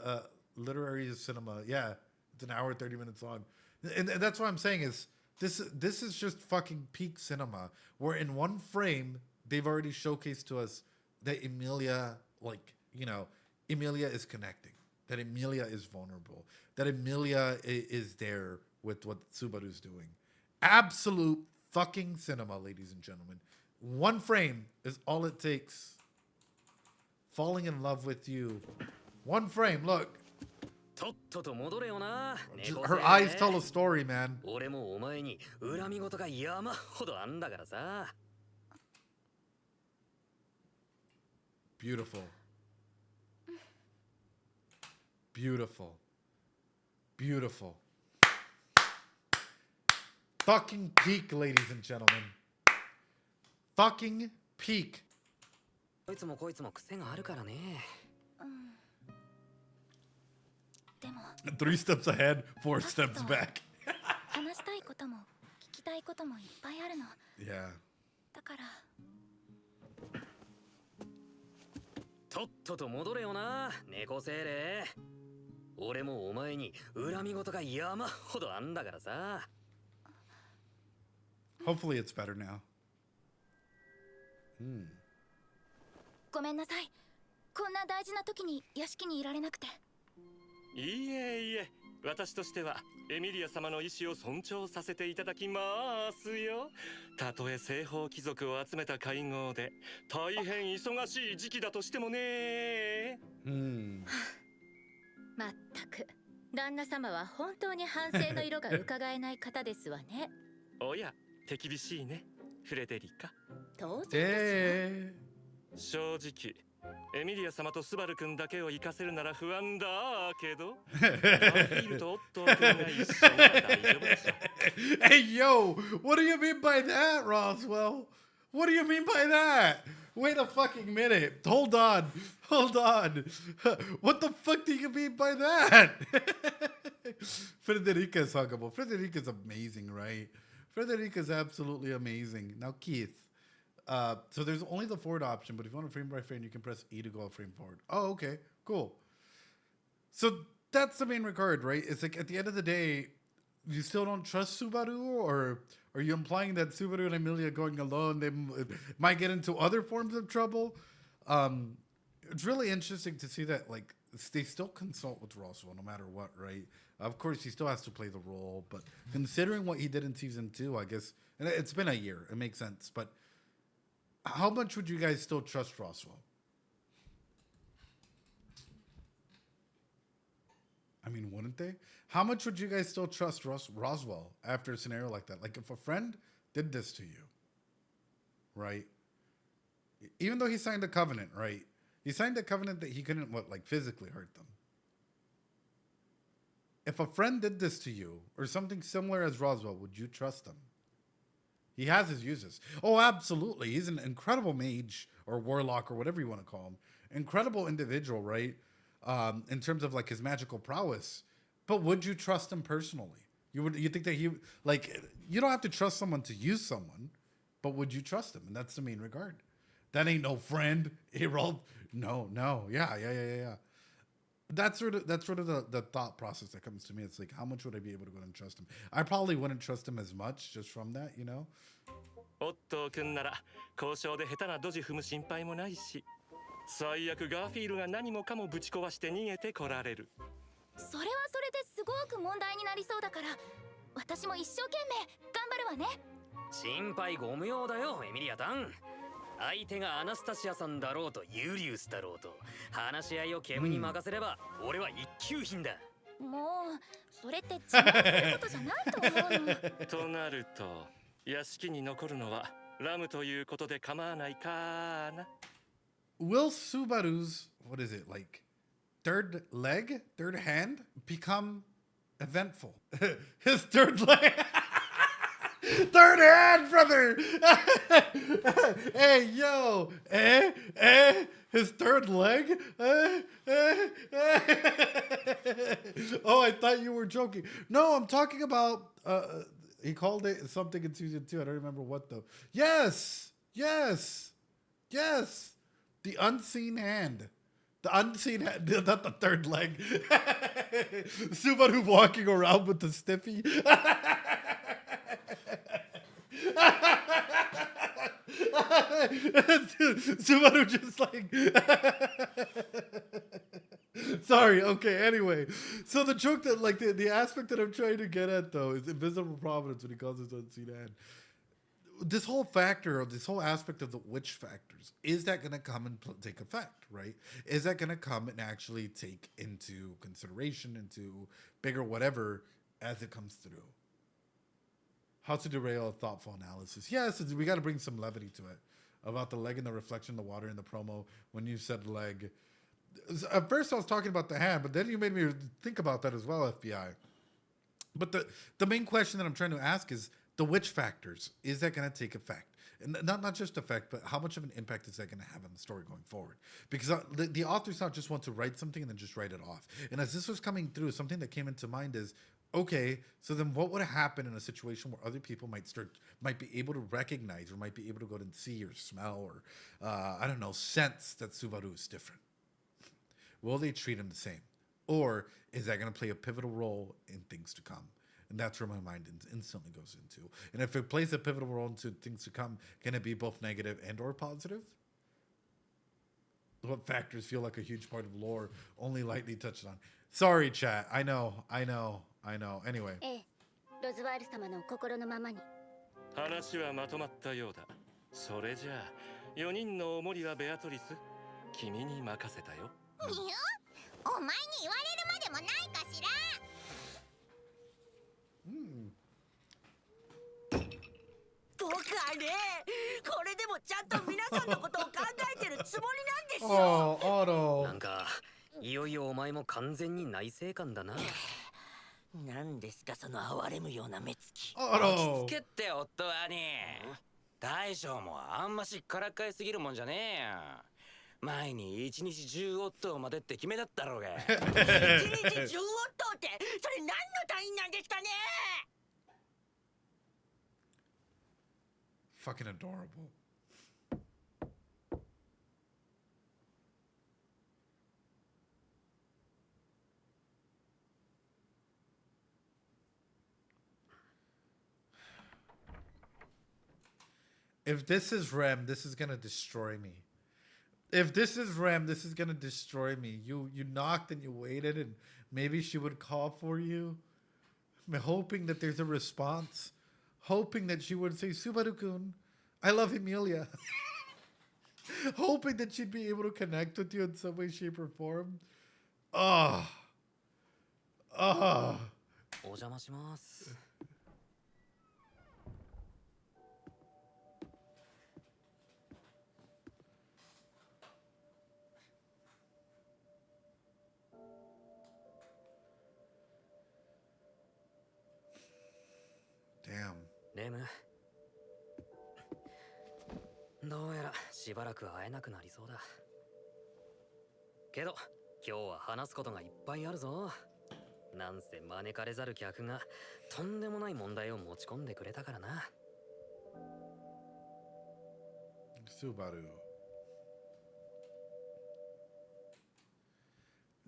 literary cinema. Yeah. It's an hour, 30 minutes long. And that's what I'm saying is... This is just fucking peak cinema. Where in one frame... They've already showcased to us that Emilia... Like, you know... Emilia is connecting. That Emilia is vulnerable. That Emilia is there with what Subaru's doing. Absolute fucking cinema, ladies and gentlemen. One frame is all it takes. Falling in love with you. One frame, look. とっとと戻れよな猫 Her 精 eyes 霊。 tell a story, man. 俺もお前に恨み事が山ほどあんだからさ。 Beautiful. Beautiful. Beautiful. Fucking peak, ladies and gentlemen. fucking peak. こいつもこいつも癖があるからね。でも 3 steps ahead, 4 steps back. 話したいことも聞きたいこともいっぱいあるの。 Yeah. だからとっとと戻れよな、猫精霊。俺もお前に恨み事が山ほどあんだからさ。Hopefully it's better now. ごめんなさい。こんな大事な時に屋敷にいられなくて。いえいえ、私としてはエミリア様の意志を尊重させていただきますよ。たとえ西方貴族を集めた会合で大変忙しい時期だとしてもね。まったく旦那様は本当に反省の色が伺えない方ですわね。おや、手厳しいね、フレデリカ。当然ですよ。正直エミリア様とスバル君だけを行かせるなら不安だけど、ガーフィールとオットー君が一緒なら大丈夫でしょ。Hey, yo, what do you mean by that, Roswell? What do you mean by that? Wait a fucking minute. Hold on. What the fuck do you mean by that? Frederica is huggable. Frederica is amazing, right? Frederica is absolutely amazing. Now, Keith. So there's only the forward option, but if you want to frame by frame, you can press E to go frame forward. Oh, okay, cool. So that's the main regard, right? It's like at the end of the day, you still don't trust Subaru, or are you implying that Subaru and Emilia going alone, they might get into other forms of trouble? It's really interesting to see that, like, they still consult with Roswell no matter what, right? Of course, he still has to play the role, but considering what he did in season 2, I guess, and it's been a year, it makes sense, but how much would you guys still trust Roswell? I mean, wouldn't they? How much would you guys still trust Roswell after a scenario like that? Like if a friend did this to you, right? Even though he signed a covenant, right? He signed a covenant that he couldn't, physically hurt them. If a friend did this to you or something similar as Roswell, would you trust them? He has his uses. Oh, absolutely. He's an incredible mage or warlock or whatever you want to call him. Incredible individual, right? In terms of like his magical prowess. But would you trust him personally? You think that he, like, you don't have to trust someone to use someone, but would you trust him? And that's the main regard. That ain't no friend. No. Yeah. That's sort of the thought process that comes to me. It's like, how much would I be able to go and trust him? I probably wouldn't trust him as much just from that, you know? オットー君なら交渉で下手なドジ踏む心配もないし、最悪ガーフィールが何もかもぶち壊して逃げてこられる。それはそれですごく問題になりそうだから、私も一生懸命頑張るわね。心配ご無用だよ、エミリアタン。相手がアナスタシアさんだろうとユリウスだろうと、話し合いをケムに任せれば、俺は一級品だ。もうそれって自慢することじゃないと思うの。となると、屋敷に残るのはラムということで構わないかな。Will Subaru's, what is it, like, third hand become eventful? His third leg. Third hand, brother. Hey, yo. His third leg? Oh, I thought you were joking. No, I'm talking about, he called it something in season 2. I don't remember what, though. Yes. The unseen hand. The unseen hand, not the third leg. Subaru walking around with the stiffy. Subaru just like sorry, okay, anyway. So the joke that, like, the aspect that I'm trying to get at, though, is invisible providence when he calls it unseen hand. This whole factor, of this whole aspect of the witch factors, is that going to come and take effect, right? Is that going to come and actually take into consideration, into bigger whatever, as it comes through? How to derail a thoughtful analysis. Yes, we got to bring some levity to it. About the leg and the reflection of the water in the promo, when you said leg. At first I was talking about the hand, but then you made me think about that as well, FBI. But the main question that I'm trying to ask is, The witch factors, is that going to take effect? And not just effect, but how much of an impact is that going to have on the story going forward? Because the authors not just want to write something and then just write it off. And as this was coming through, something that came into mind is, okay, so then what would happen in a situation where other people might be able to recognize or might be able to go and see or smell or, I don't know, sense that Subaru is different? Will they treat him the same? Or is that going to play a pivotal role in things to come? And that's where my mind instantly goes into. And if it plays a pivotal role into things to come, can it be both negative and or positive? What factors feel like a huge part of lore, only lightly touched on? Sorry, chat. I know. Anyway. ロズワール様の心のままに。話はまとまったようだ。それじゃあ、4人のお守りはベアトリス、君に任せたよ。いや、お前に言われるまでもないかしら。僕はね、これでもちゃんと皆さんのことを考えてるつもりなんですよ。なんかいよいよお前も完全に内省官だな。何ですかその哀れむような目つき。落ち着けって夫はね。大将もあんましからかいすぎるもんじゃねえよ。前に1日10オットーまでって決めだったろうが。1日10オットーってそれ何の単位なんですかね。Fucking adorable. If this is Rem, this is gonna destroy me. If this is Rem, this is gonna destroy me. You knocked and you waited, and maybe she would call for you. I'm hoping that there's a response. Hoping that she would say, Subaru-kun, I love Emilia. Hoping that she'd be able to connect with you in some way, shape, or form. お邪魔します。Damn. レム。どうやらしばらく会えなくなりそうだ。けど今日は話すことがいっぱいあるぞ。なんせ招かれざる客がとんでもない問題を持ち込んでくれたからな。Subaru.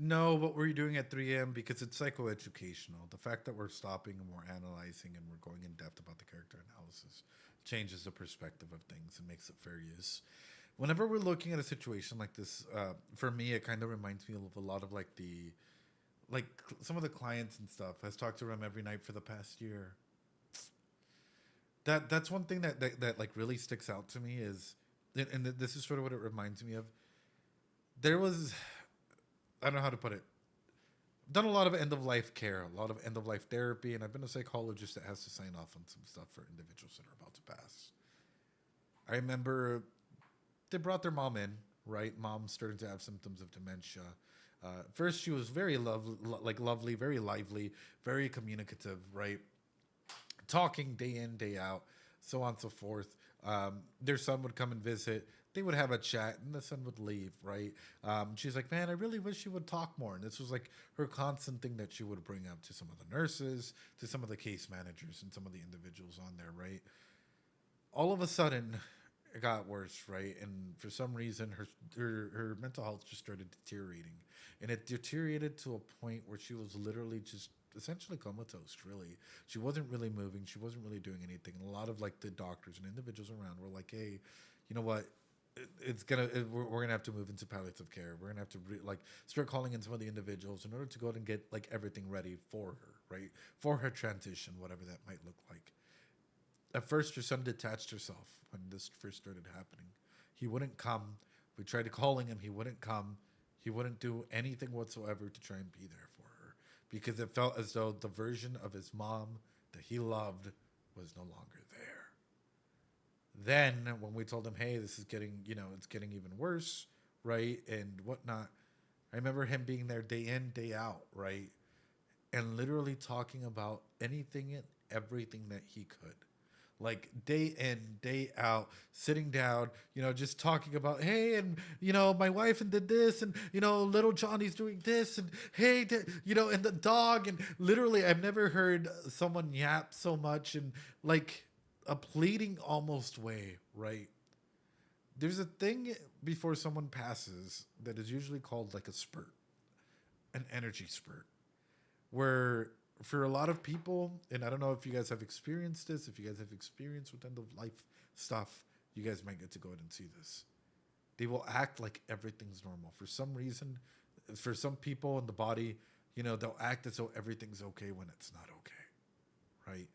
No, what we're doing at 3 a.m. because it's psychoeducational. The fact that we're stopping and we're analyzing and we're going in depth about the character analysis changes the perspective of things and makes it fair use. Whenever we're looking at a situation like this, for me, it kind of reminds me of a lot of some of the clients and stuff. I've talked to them every night for the past year. That's one thing that like really sticks out to me is, and this is sort of what it reminds me of. There was, I don't know how to put it. I've done a lot of end-of-life care, a lot of end-of-life therapy, and I've been a psychologist that has to sign off on some stuff for individuals that are about to pass. I remember they brought their mom in, right? Mom started to have symptoms of dementia. First, she was very lovely, very lively, very communicative, right? Talking day in, day out, so on and so forth. Their son would come and visit. They would have a chat, and the son would leave, right? She's like, man, I really wish you would talk more. And this was like her constant thing that she would bring up to some of the nurses, to some of the case managers, and some of the individuals on there, right? All of a sudden, it got worse, right? And for some reason, her mental health just started deteriorating. And it deteriorated to a point where she was literally just essentially comatose, really. She wasn't really moving. She wasn't really doing anything. And a lot of like the doctors and individuals around were like, hey, you know what? We're gonna have to move into palliative care. We're gonna have to start calling in some of the individuals in order to go out and get like everything ready for her, right? For her transition, whatever that might look like. At first, her son detached herself when this first started happening. He wouldn't come. We tried calling him. He wouldn't come. He wouldn't do anything whatsoever to try and be there for her because it felt as though the version of his mom that he loved was no longer there. Then when we told him, hey, this is getting, it's getting even worse, right, and whatnot, I remember him being there day in, day out, right, and literally talking about anything and everything that he could. like day in, day out, sitting down, just talking about, hey, and, my wife and did this, and, little Johnny's doing this, and hey, and the dog. And literally, I've never heard someone yap so much in like a pleading almost way, right? There's a thing before someone passes that is usually called like a spurt, an energy spurt, where for a lot of people, and I don't know if you guys have experienced this, if you guys have experience with end of life stuff, you guys might get to go ahead and see this. They will act like everything's normal. For some reason, for some people in the body, they'll act as though everything's okay when it's not okay, right?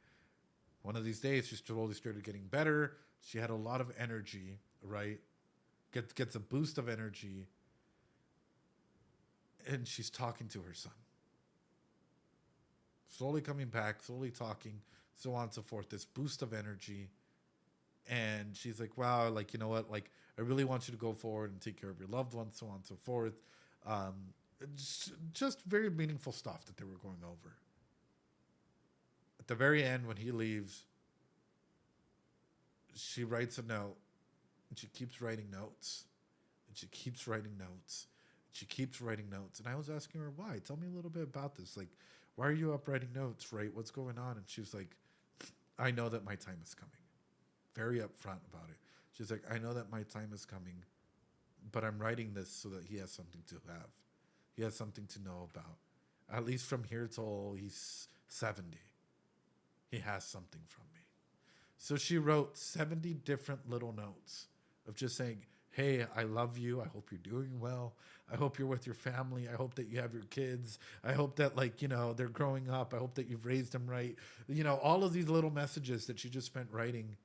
One of these days, she slowly started getting better. She had a lot of energy, right? Gets a boost of energy. And she's talking to her son. Slowly coming back, slowly talking, so on and so forth. This boost of energy. And she's like, wow, like, you know what? Like, I really want you to go forward and take care of your loved ones, so on and so forth. Just very meaningful stuff that they were going over. At the very end, when he leaves, she writes a note. And she keeps writing notes. And she keeps writing notes. And she keeps writing notes. And I was asking her, why? Tell me a little bit about this. Like, why are you up writing notes, right? What's going on? And she was like, I know that my time is coming. Very upfront about it. She's like, I know that my time is coming, but I'm writing this so that he has something to have. He has something to know about. At least from here till he's 70. He has something from me. So she wrote 70 different little notes of just saying, hey, I love you. I hope you're doing well. I hope you're with your family. I hope that you have your kids. I hope that, like, they're growing up. I hope that you've raised them right. All of these little messages that she just spent writing.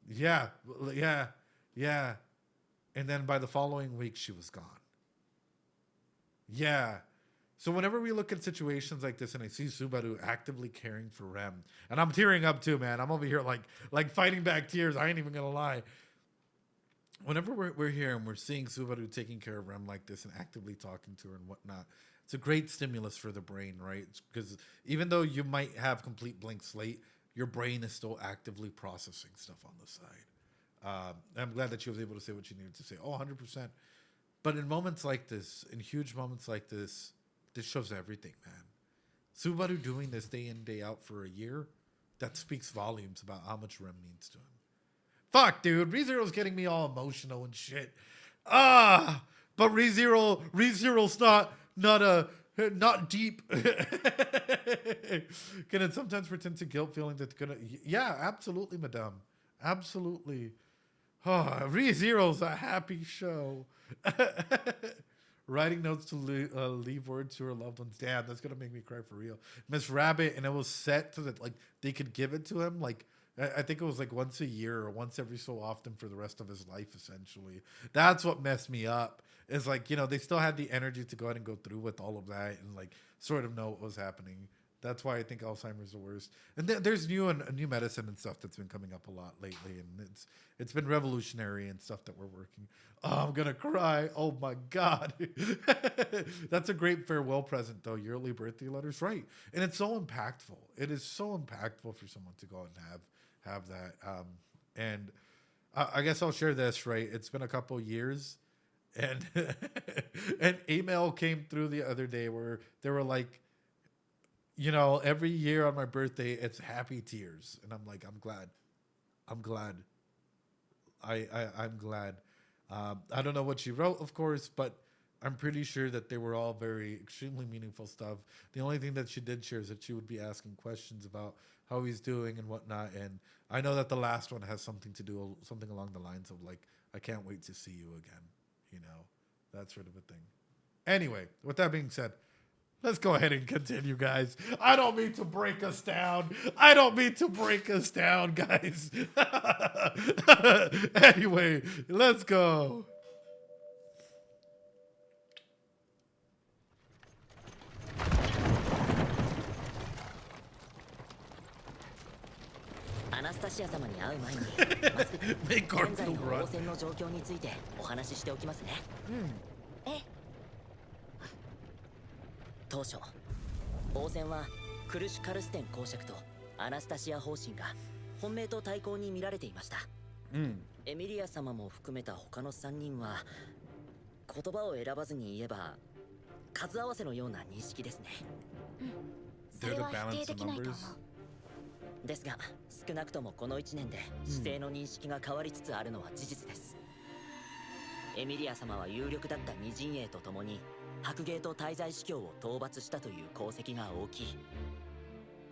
Yeah. And then by the following week, she was gone. Yeah. So whenever we look at situations like this and I see Subaru actively caring for Rem, and I'm tearing up too, man. I'm over here like fighting back tears. I ain't even going to lie. Whenever we're here and we're seeing Subaru taking care of Rem like this and actively talking to her and whatnot, it's a great stimulus for the brain, right? Because even though you might have complete blank slate, your brain is still actively processing stuff on the side. I'm glad that she was able to say what she needed to say. Oh, 100%. But in moments like this, in huge moments like this shows everything, man. Subaru doing this day in, day out for a year, that speaks volumes about how much Rem means to him. Fuck, dude. ReZero's getting me all emotional and shit. But ReZero's not deep. Can it sometimes pretend to guilt feeling that gonna? Yeah, absolutely, madame. Absolutely. ReZero's a happy show. Writing notes to leave words to her loved ones. Damn, that's gonna make me cry for real. Miss Rabbit, and it was set so that like they could give it to him like. I think it was like once a year or once every so often for the rest of his life, essentially. That's what messed me up. Is like, they still had the energy to go ahead and go through with all of that and like sort of know what was happening. That's why I think Alzheimer's the worst. And there's new medicine and stuff that's been coming up a lot lately, and it's been revolutionary and stuff that we're working. Oh, I'm gonna cry. Oh my God. That's a great farewell present though. Yearly birthday letters, right? And it's so impactful. It is so impactful for someone to go out and have that. And I guess I'll share this, right? It's been a couple years, and an email came through the other day where they were like, every year on my birthday, it's happy tears. And I'm like, I'm glad. I'm glad. I don't know what she wrote, of course, but I'm pretty sure that they were all very extremely meaningful stuff. The only thing that she did share is that she would be asking questions about how he's doing and whatnot. And I know that the last one has something along the lines of like, I can't wait to see you again, that sort of a thing. Anyway, with that being said, let's go ahead and continue, guys. I don't mean to break us down, guys. Anyway, let's go. Anastasia 様に会う前に、まず現在の応戦の状況についてお話ししておきますね。当初、応戦はクルシュ・カルステン公爵とアナスタシア方針が本命と対抗に見られていました。エミリア様も含めた他の3人は言葉を選ばずに言えば数合わせのような認識ですね。それは否定できないと思う。ですが少なくともこの1年で姿勢の認識が変わりつつあるのは事実です。エミリア様は有力だった二陣営と共に白芸と滞在司教を討伐したという功績が大きい。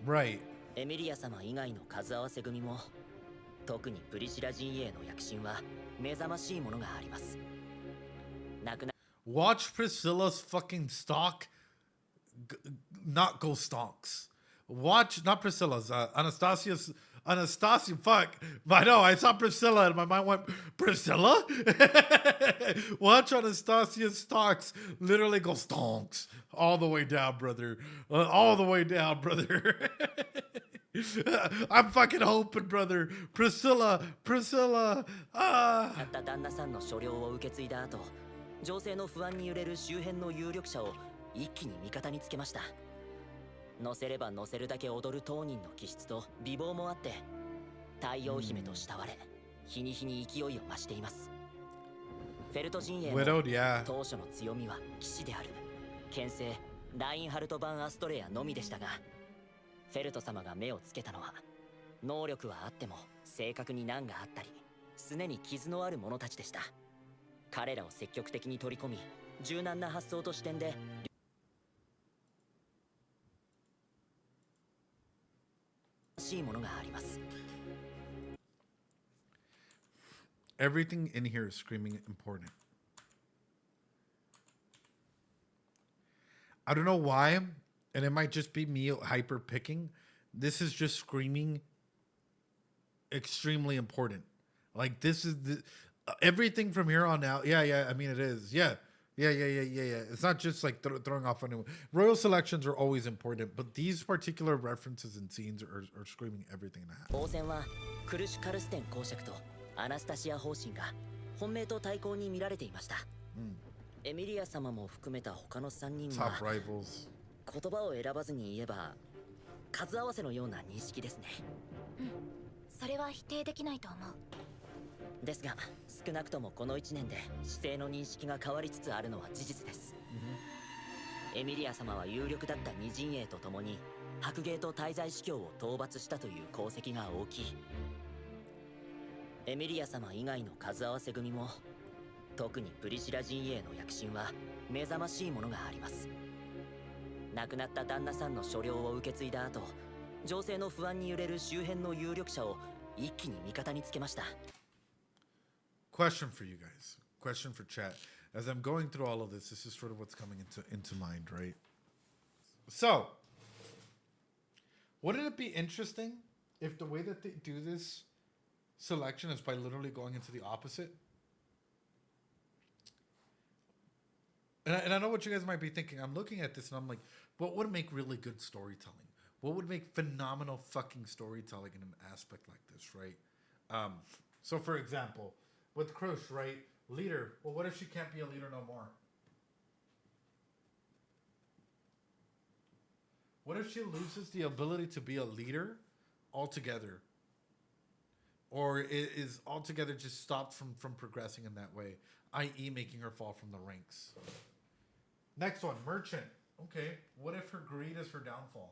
Right. エミリア様以外の数合わせ組も特にプリシラ陣営の躍進は目覚ましいものがあります。Watch Priscilla's fucking stock not go stonks. Watch, not Priscilla's, Anastasia, fuck. I know, I saw Priscilla and my mind went, Priscilla? Watch Anastasia's stocks literally go stonks. All the way down, brother. All the way down, brother. I'm fucking hoping, brother. Priscilla. たった旦那さんの所領を受け継いだ後、情勢の不安に揺れる周辺の有力者を一気に味方につけました。乗せれば乗せるだけ踊る当人の気質と美貌もあって太陽姫と慕われ、日に日に勢いを増しています。フェルト陣営の当初の強みは騎士である剣聖ラインハルト・バン・アストレアのみでしたが、フェルト様が目をつけたのは能力はあっても性格に難があったりすねに傷のある者たちでした。彼らを積極的に取り込み、柔軟な発想と視点でしいものがあります。Everything in here is screaming important. I don't know why, and it might just be me hyper picking. This is just screaming extremely important. Like this is everything from here on out. Yeah. I mean, it is. Yeah. It's not just like throwing off anyone. Royal selections are always important, but these particular references and scenes are screaming everything in a hat. 王戦はクルシュ・カルステン公爵とアナスタシア方針が本命と対抗に見られていました。エミリア様も含めた他の3人は言葉を選ばずに言えば数合わせのような認識ですね。それは否定できないと思う。ですが少なくともこの1年で姿勢の認識が変わりつつあるのは事実です。エミリア様は有力だった二陣営と共に白芸と滞在司教を討伐したという功績が大きい。エミリア様以外の数合わせ組も特にプリシラ陣営の躍進は目覚ましいものがあります。亡くなった旦那さんの所領を受け継いだ後、情勢の不安に揺れる周辺の有力者を一気に味方につけました。Question for you guys. Question for chat. As I'm going through all of this, this is sort of what's coming into mind, right? So, wouldn't it be interesting if the way that they do this selection is by literally going into the opposite? And I know what you guys might be thinking. I'm looking at this and I'm like, what would make really good storytelling? What would make phenomenal fucking storytelling in an aspect like this, right? So, for example, with Krush, right? Leader. Well, what if she can't be a leader no more? What if she loses the ability to be a leader altogether? Or is altogether just stopped from progressing in that way, i.e. making her fall from the ranks? Next one, merchant. Okay, what if her greed is her downfall?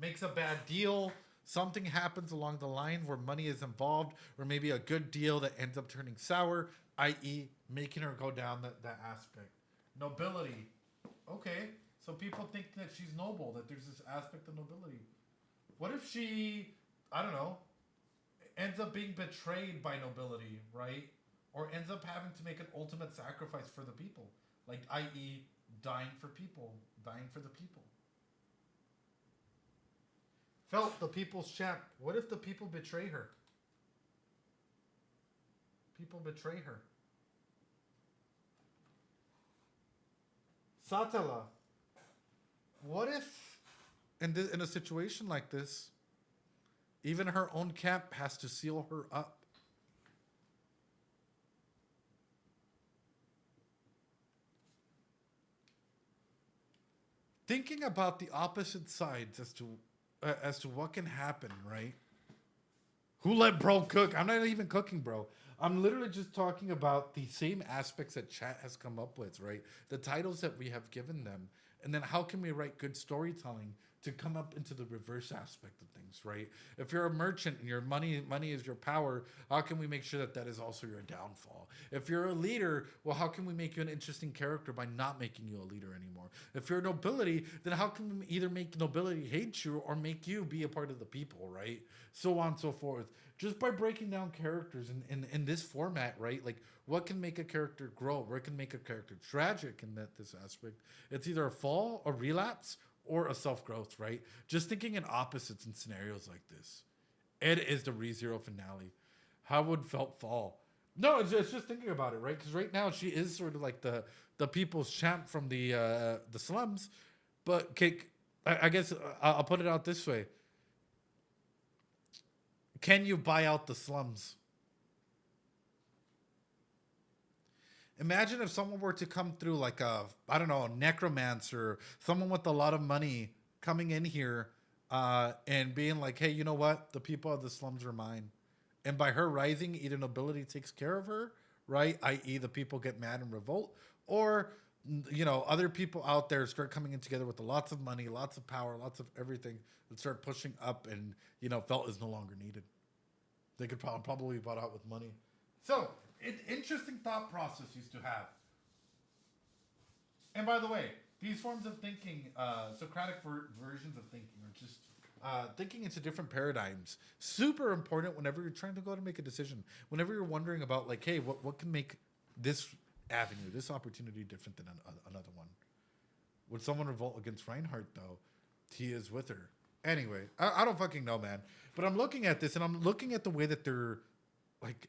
Makes a bad deal. Something happens along the line where money is involved, or maybe a good deal that ends up turning sour, i.e. making her go down that aspect. Nobility. Okay, so people think that she's noble, that there's this aspect of nobility. What if she, I don't know, ends up being betrayed by nobility, right? Or ends up having to make an ultimate sacrifice for the people, like i.e. dying for people, dying for the people. Felt the people's champ. What if the people betray her? People betray her. Satala. What if, in a situation like this, even her own camp has to seal her up? thinking about the opposite sides as to what can happen, right? Who let bro cook? I'm not even cooking, bro. I'm literally just talking about the same aspects that chat has come up with, right? The titles that we have given them. And then how can we write good storytelling to come up into the reverse aspect of things, right? If you're a merchant and your money is your power, how can we make sure that that is also your downfall? If you're a leader, well, how can we make you an interesting character by not making you a leader anymore? If you're nobility, then how can we either make nobility hate you or make you be a part of the people, right? So on and so forth. Just by breaking down characters in this format, right? Like, what can make a character grow? What can make a character tragic in this aspect? It's either a fall, a relapse, or a self-growth, right? Just thinking in opposites in scenarios like this. Ed is the ReZero finale. How would Felt fall? No, it's just thinking about it, right? Because right now she is sort of like the people's champ from the slums. But I guess I'll put it out this way. Can you buy out the slums? Imagine if someone were to come through like a necromancer, someone with a lot of money coming in here and being like, hey, you know what? The people of the slums are mine. And by her rising, either nobility takes care of her, right? I.e. the people get mad and revolt, or, other people out there start coming in together with lots of money, lots of power, lots of everything, and start pushing up and, Felt is no longer needed. They could probably be bought out with money. So, interesting thought process used to have. And by the way, these forms of thinking, Socratic versions of thinking, are just thinking into different paradigms. Super important whenever you're trying to go out and make a decision. Whenever you're wondering about, like, hey, what can make this avenue, this opportunity different than another one? Would someone revolt against Reinhardt, though? He is with her. Anyway, I don't fucking know, man. But I'm looking at this, and I'm looking at the way that they're, like,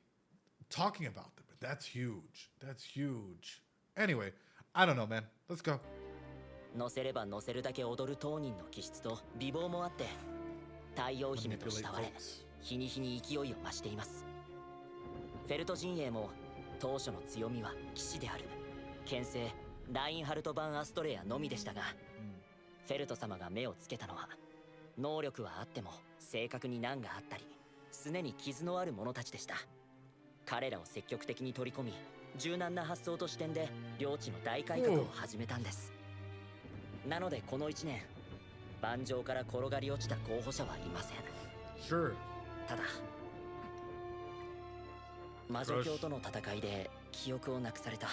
talking about them. That's huge. That's huge. Anyway, I don't know, man. Let's go. 乗せれば乗せるだけ踊る当人の気質と美貌もあって太陽姫と慕われ日に日に勢いを増しています。フェルト陣営も当初の強みは騎士である剣聖ラインハルト・バン・アストレアのみでしたが、フェルト様が目をつけたのは能力はあっても性格に難があったりすねに傷のある者たちでした。彼らを積極的に取り込み柔軟な発想と視点で領地の大改革を始めたんです。なのでこの1年盤上から転がり落ちた候補者はいません。Sure. ただ魔女教との戦いで記憶をなくされた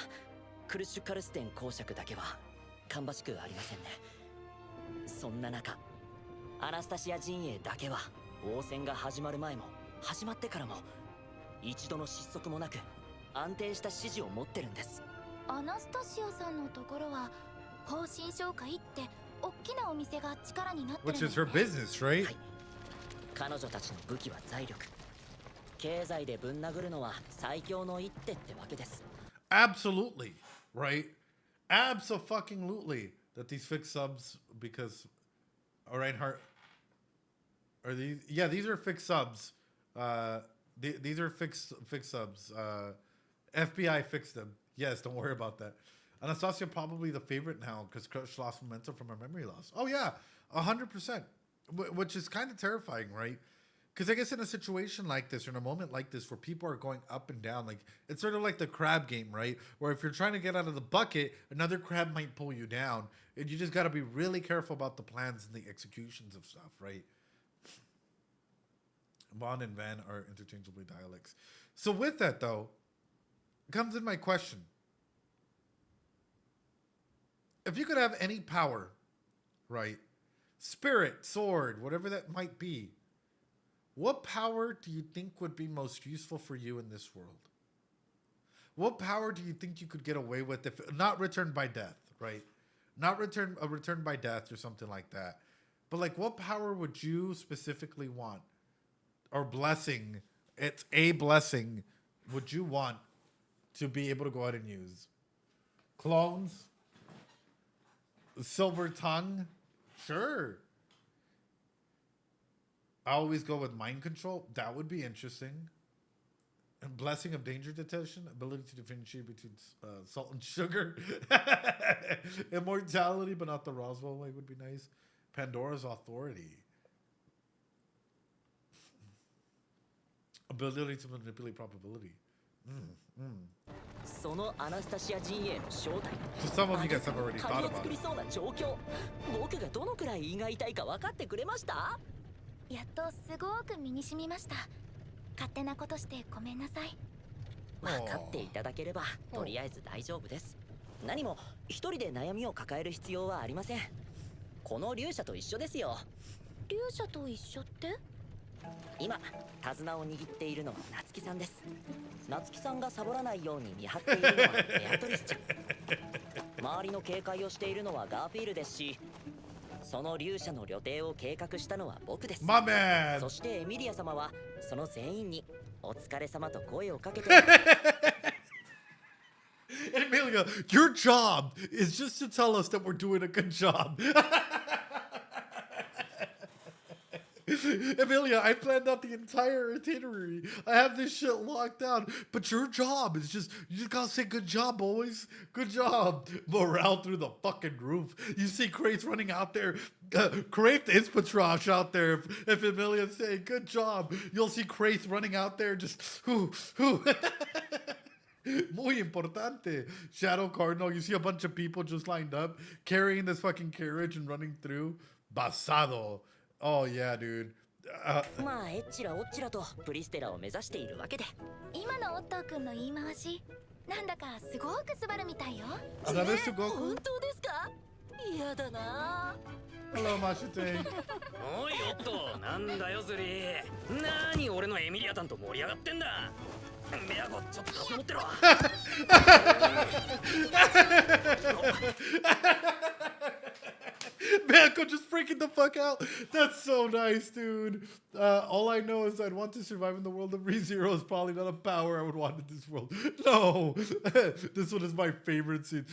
クルシュカルステン公爵だけは芳しくありませんね。そんな中アナスタシア陣営だけは応戦が始まる前も始まってからも一度の失速もなく安定した支持を持ってるんです。アナスタシアさんのところは方針紹介って大きなお店が力になってるの。 Which is her business, right? はい。彼女たちの武器は財力。経済でぶん殴るのは最強の一手ってわけです。Absolutely, right? Abso-fucking-lutely that these fixed subs, because Reinhardt, are these? Yeah, these are fixed subs. These are fixed subs. FBI fixed them. Yes, don't worry about that. Anastasia probably the favorite now because Crush lost momentum from her memory loss. Oh yeah, 100%. Which is kind of terrifying, right? Because I guess in a situation like this, or in a moment like this, where people are going up and down, like it's sort of like the crab game, right? Where if you're trying to get out of the bucket, another crab might pull you down, and you just got to be really careful about the plans and the executions of stuff, right? Bond and Van are interchangeably dialects. So with that, though, comes in my question. If you could have any power, right? Spirit, sword, whatever that might be, what power do you think would be most useful for you in this world? What power do you think you could get away with if not returned by death, right? Not returned by death or something like that. But like, what power would you specifically want? Or blessing, it's a blessing, would you want to be able to go ahead and use? Clones? Silver tongue? Sure. I always go with mind control. That would be interesting. And blessing of danger detection, ability to differentiate between salt and sugar. Immortality, but not the Roswell way would be nice. Pandora's authority. Ability to manipulate probability. So some of you guys have already thought about it. 僕がどのくらい胃が痛いか分かってくれました？やっとすごく身に染みました。勝手なことしてごめんなさい。分かっていただければとりあえず大丈夫です。何も一人で悩みを抱える必要はありません。この龍舎と一緒ですよ。龍舎と一緒って？今手綱を握っているのは夏希さんです。夏希さんがサボらないように見張っているのはベアトリスちゃん。周りの警戒をしているのはガーフィールですし、その龍舎の旅程を計画したのは僕です。そしてエミリア様はその全員にお疲れ様と声をかけて。Emilia, your job is just to tell us that we're doing a good job. Emilia, I planned out the entire itinerary. I have this shit locked down. But your job is just, you just gotta say good job, boys. Good job. Morale through the fucking roof. You see Kraith running out there. Kraith is Patrosh out there. If Emilia's saying good job, you'll see Kraith running out there just, Muy importante. Shadow Cardinal, you see a bunch of people just lined up, carrying this fucking carriage and running through. Basado. Oh yeah, dude. まあえっちらおっちらとプリステラを目指しているわけで。今のオットー君の言い回し、なんだかすごくスバルみたいよ。本当ですか？嫌だな。Hello, Mashite. おいおっと、なんだよズリー。何俺のエミリアタンと盛り上がってんだ。メアゴちょっと立ち直ってろ。Mako just freaking the fuck out. That's so nice, dude. All I know is I'd want to survive in the world of ReZero is probably not a power I would want in this world. No. This one is my favorite scene.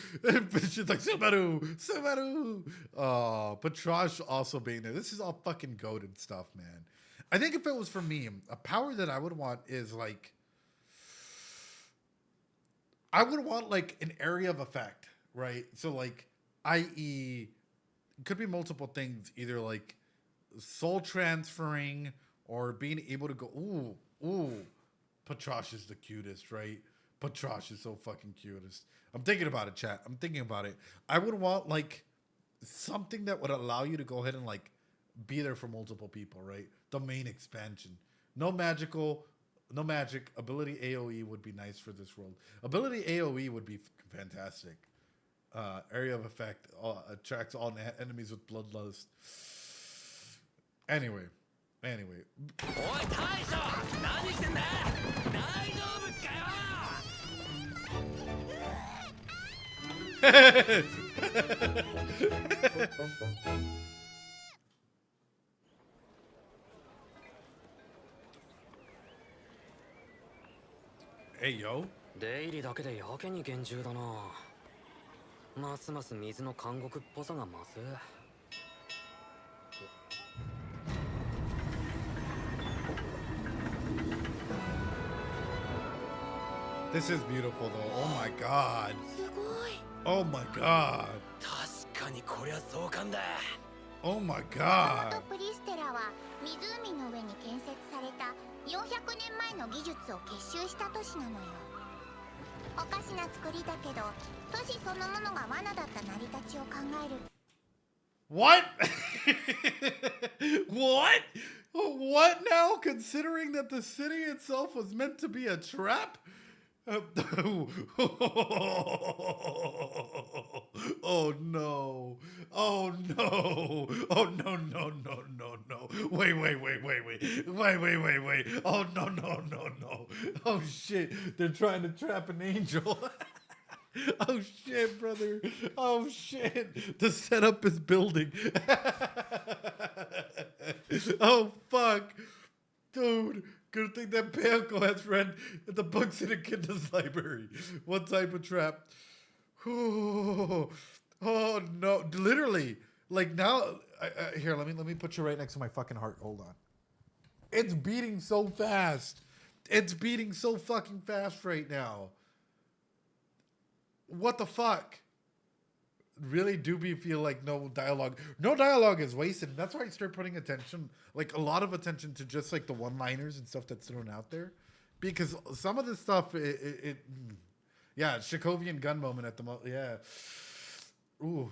She's like, Subaru. Oh, Patrosh also being there. This is all fucking goated stuff, man. I think if it was for me, a power that I would want is like, I would want like an area of effect, right? So like, i.e., it could be multiple things, either like soul transferring or being able to go, ooh, Patrosh is the cutest, right? Patrosh is so fucking cutest. I'm thinking about it, chat. I'm thinking about it. I would want like something that would allow you to go ahead and like be there for multiple people, right? The main expansion. No magic. Ability AoE would be nice for this world. Ability AoE would be fantastic. Area of effect attracts all enemies with bloodlust. Anyway. おい大将、何してんだ。大丈夫かよ。Hey, yo. 出入りだけでやけに厳重だな。ますます水の監獄っぽさが増す。This is beautiful though. Oh my god. すごい。Oh my god. 確かにこりゃ壮観だ。Oh my god. プリステラは湖の上に建設された400年前の技術を結集した都市なのよ。おかしな作りだけど、都市そのものが罠だった成り立ちを考える。What? What? What now? Considering that the city itself was meant to be a trap? Oh no. Oh no. Oh no. Wait. Oh no. Oh shit. They're trying to trap an angel. Oh shit, brother. Oh shit. The setup is building. Oh fuck. Dude. Good thing that Peoko has read the books in a Kindle's library. What type of trap? Oh no. Literally. Like now, here, let me put you right next to my fucking heart. Hold on. It's beating so fast. It's beating so fucking fast right now. What the fuck? Really do be feel like no dialogue. No dialogue is wasted. That's why I start putting attention, like a lot of attention to just like the one-liners and stuff that's thrown out there. Because some of this stuff, yeah, Chekhovian gun moment at the moment. Yeah. Ooh.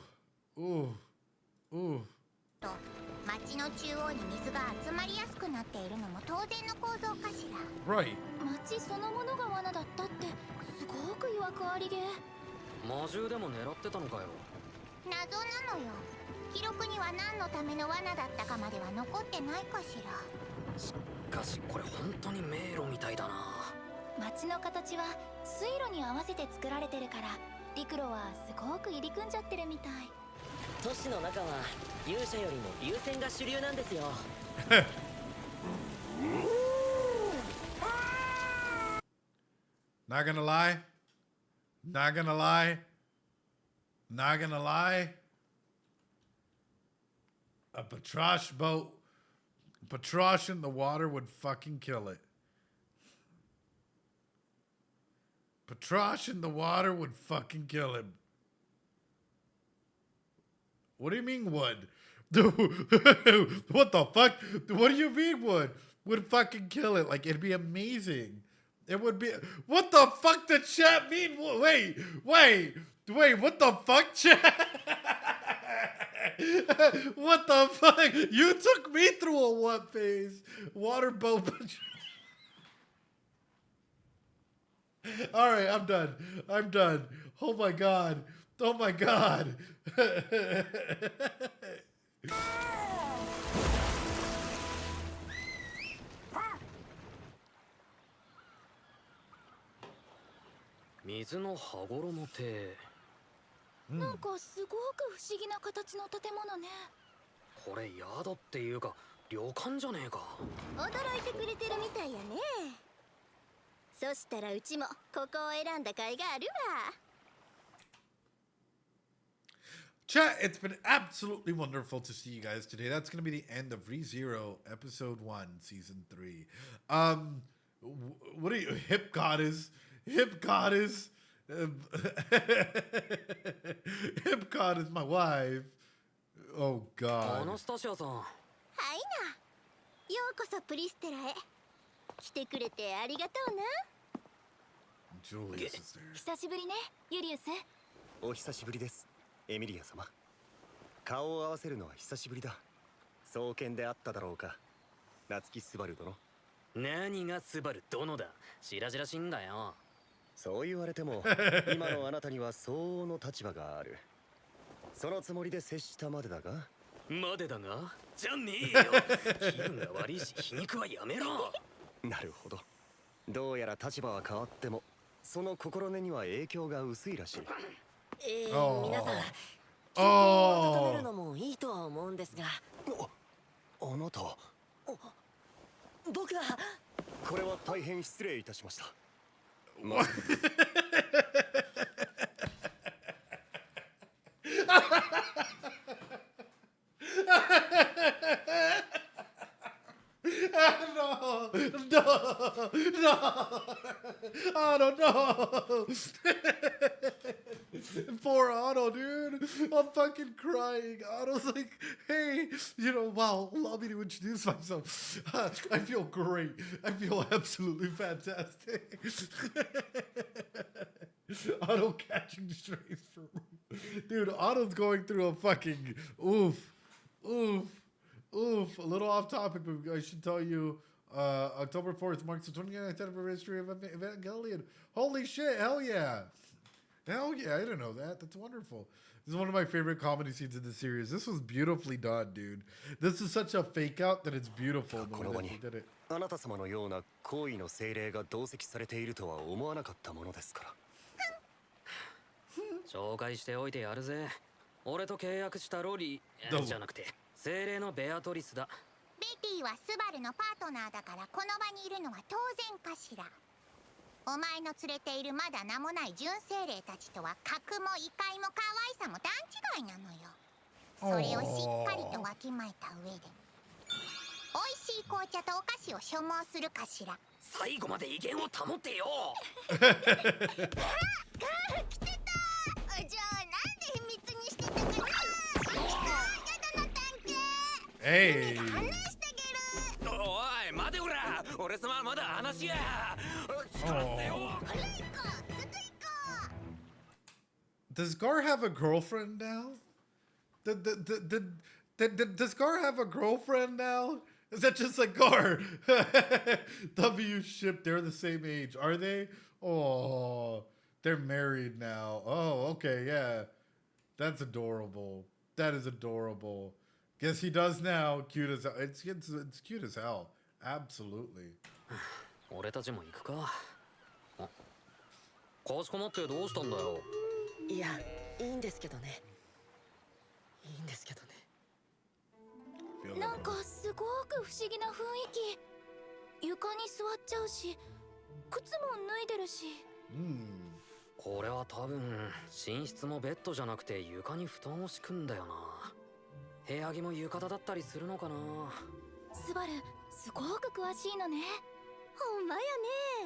町の中央に水が集まりやすくなっているのも当然の構造かしら。Right. 町そのものが罠だったってすごく曰くありげ。魔獣でも狙ってたのかよ。謎なのよ。記録には何のための罠だったかまでは残ってないかしら。しかしこれ本当に迷路みたいだな。町の形は水路に合わせて作られてるから陸路はすごく入り組んじゃってるみたい。都市の中は勇者よりも流線が主流なんですよ。Not gonna lie. Not gonna lie. Not gonna lie. A Patrosh boat. Patrosh in the water would fucking kill it. Patrosh in the water would fucking kill him. What do you mean would? What the fuck? What do you mean would? Would fucking kill it. Like, it'd be amazing. It would be... What the fuck did chat mean? Wait, what the fuck, chat? What the fuck? You took me through a what phase? Water boat... Alright, I'm done. Oh my god.水の羽衣ってなんかすごく不思議な形の建物ね。これ宿っていうか旅館じゃねえか。驚いてくれてるみたいやね。そしたらうちもここを選んだ甲斐があるわ。Chat, it's been absolutely wonderful to see you guys today. That's going to be the end of ReZero Episode 1, Season 3. What are you, Hip Goddess? Hip Goddess, my wife. Oh, God. アナスタシアさん。はいな。ようこそプリステラへ。来てくれてありがとうな。Julius is there. 久しぶりね、ユリウス。お久しぶりです、エミリア様。顔を合わせるのは久しぶりだ。双剣であっただろうか、夏木スバル殿。何がスバル殿だ。白々しいんだよ。そう言われても今のあなたには相応の立場がある。そのつもりで接したまでだが。までだがじゃねえよ。気分が悪いし皮肉はやめろ。なるほど。どうやら立場は変わってもその心根には影響が薄いらしい。皆さん、気候を温めるのもいいとは思うんですが。あなた。僕は。これは大変失礼いたしました。No! Otto, no! Poor Otto, dude. I'm fucking crying. Otto's like, hey, wow, allow me to introduce myself. I feel great. I feel absolutely fantastic. Otto catching strays from... Dude, Otto's going through a fucking oof. A little off topic, but I should tell you, October 4th marks the 29th anniversary of Evangelion. Holy shit, hell yeah. Hell yeah, I didn't know that. That's wonderful. This is one of my favorite comedy scenes in the series. This was beautifully done, dude. This is such a fake out that it's beautiful the way that he did it. あなた様のような行為の精霊が同席されているとは思わなかったものですから。紹介しておいてやるぜ。俺と契約したロリじゃなくて精霊のベアトリスだ。ベティはスバルのパートナーだからこの場にいるのは当然かしら。お前の連れているまだ名もない純精霊たちとは格も異界も可愛さも段違いなのよ。それをしっかりとわきまえた上で。美味しい紅茶とお菓子を所望するかしら。最後まで威厳を保ってよ。ガール来てた。じゃあなんで秘密にしてたかな。やだな探検。Hey. 話してあげる。おい待ておら、俺様はまだ話や。ちょっと待ってよ。ほら行こう、すぐ行こう。 Does Gar have a girlfriend now? Does Gar have a girlfriend now? Is that just like Gar? W ship, they're the same age. Are they? Oh, they're married now. Oh, okay, yeah. That's adorable. That is adorable. Guess he does now. Cute as hell. It's cute as hell. Absolutely. 俺たちも行くか。あ、かしこまってどうしたんだよ。いや、いいんですけどね。いいんですけどね。なんかすごく不思議な雰囲気。床に座っちゃうし、靴も脱いでるし。これは多分寝室もベッドじゃなくて床に布団を敷くんだよな。部屋着も浴衣だったりするのかな。スバル、すごく詳しいのね。ほんまや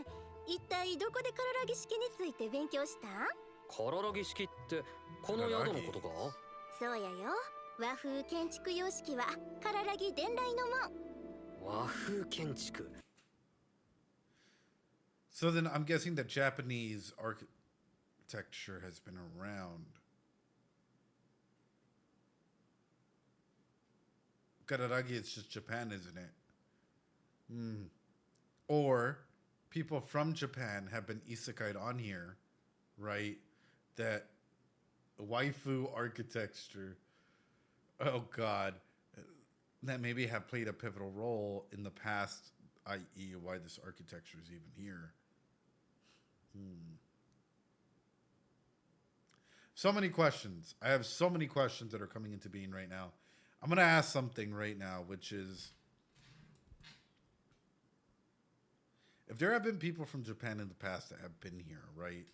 ね。一体どこでカララギ式について勉強した？カララギ式ってこの宿のことか？そうやよ。和風建築様式はカララギ伝来のもん。和風建築。So then I'm guessing that Japanese architecture has been around. Kararagi, it's just Japan, isn't it? Or people from Japan have been isekai'd on here, right? That waifu architecture, oh god, that maybe have played a pivotal role in the past, i.e. why this architecture is even here. So many questions. I have so many questions that are coming into being right now. I'm going to ask something right now, which is, if there have been people from Japan in the past that have been here, right?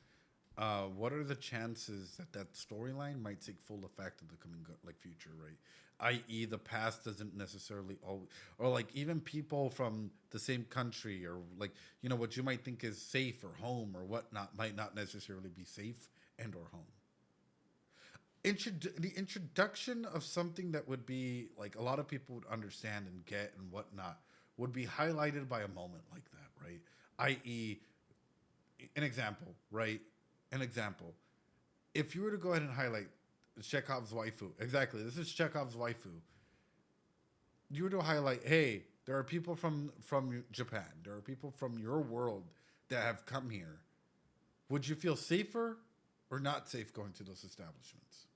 What are the chances that that storyline might take full effect in the coming future, right? I.e., the past doesn't necessarily always, or like even people from the same country, or like, you know, what you might think is safe or home or whatnot might not necessarily be safe and or home. The introduction of something that would be like a lot of people would understand and get and whatnot would be highlighted by a moment like that, right? I.e., an example, right? An example. If you were to go ahead and highlight Chekhov's waifu, exactly, this is Chekhov's waifu. You were to highlight, hey, there are people from Japan, there are people from your world that have come here. Would you feel safer or not safe going to those establishments?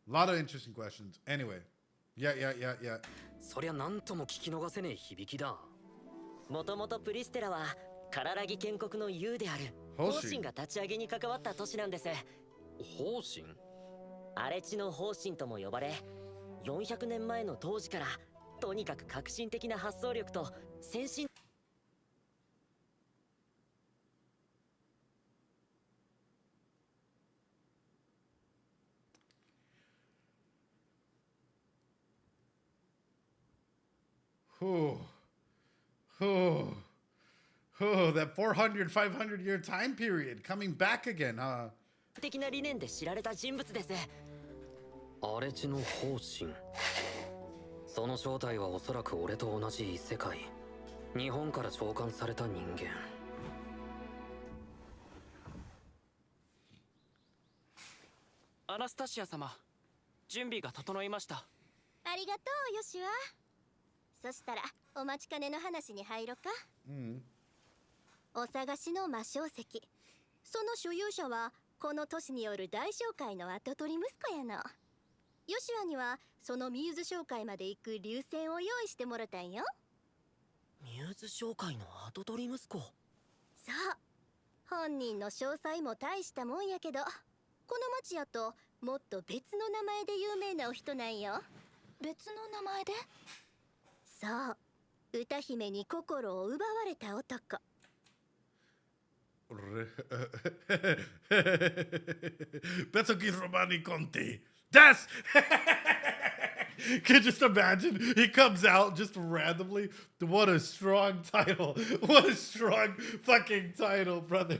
A lot of interesting questions. Anyway, yeah. そりゃ何とも聞き逃せねえ響きだ。もともとプリステラはカララギ建国の雄である方針が立ち上げに関わった都市なんです。方針？荒れ地の方針とも呼ばれ、400年前の当時からとにかく革新的な発想力と先進。That 400, 500 year time period coming back again, huh? 的な理念で知られた人物です。荒れ地の方針。その正体はおそらく俺と同じ異世界。日本から召喚された人間。アナスタシア様、準備が整いました。ありがとう、ヨシュア。そしたらお待ちかねの話に入ろか。お探しの魔晶石、その所有者はこの都市による大商会の跡取り息子やの。ヨシュアにはそのミューズ商会まで行く流線を用意してもらったんよ。ミューズ商会の跡取り息子。そう、本人の詳細も大したもんやけど、この町やともっと別の名前で有名なお人なんよ。別の名前で？そう、歌姫に心を奪われた男。Penso che i romani conti. Das! Can just imagine he comes out just randomly. What a strong title. What a strong fucking title, brother.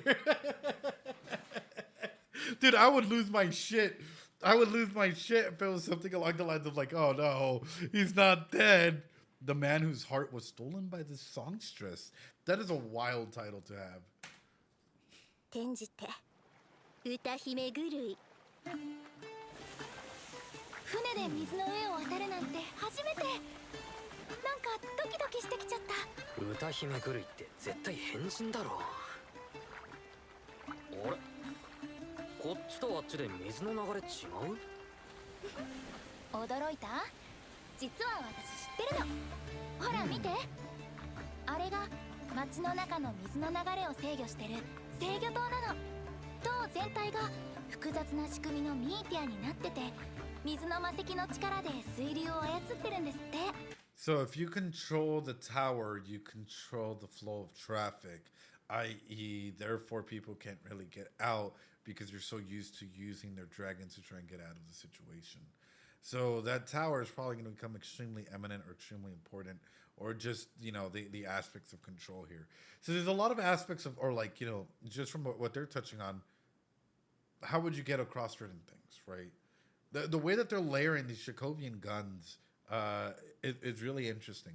Dude, I would lose my shit. I would lose my shit if it was something along the lines of like, oh no, he's not dead. The man whose heart was stolen by the songstress. That is a wild title to have. 転じて歌姫狂い。船で水の上を渡るなんて初めて。なんかドキドキしてきちゃった。歌姫狂いって絶対変人だろ。あれ、こっちとあっちで水の流れ違う？驚いた？実は私知ってるの。ほら見て。あれが街の中の水の流れを制御してる制御塔なの。塔全体が複雑な仕組みのミーティアになってて、水の魔石の力で水流を操ってるんですって。So if you control the tower, you control the flow of traffic, i.e., therefore people can't really get out because you're so used to using their dragons to try and get out of the situation. So that tower is probably going to become extremely eminent or extremely important, or just, you know, the aspects of control here. So there's a lot of aspects of, or like, you know, just from what they're touching on, how would you get across certain things, right? The way that they're layering these Shakovian guns is really interesting.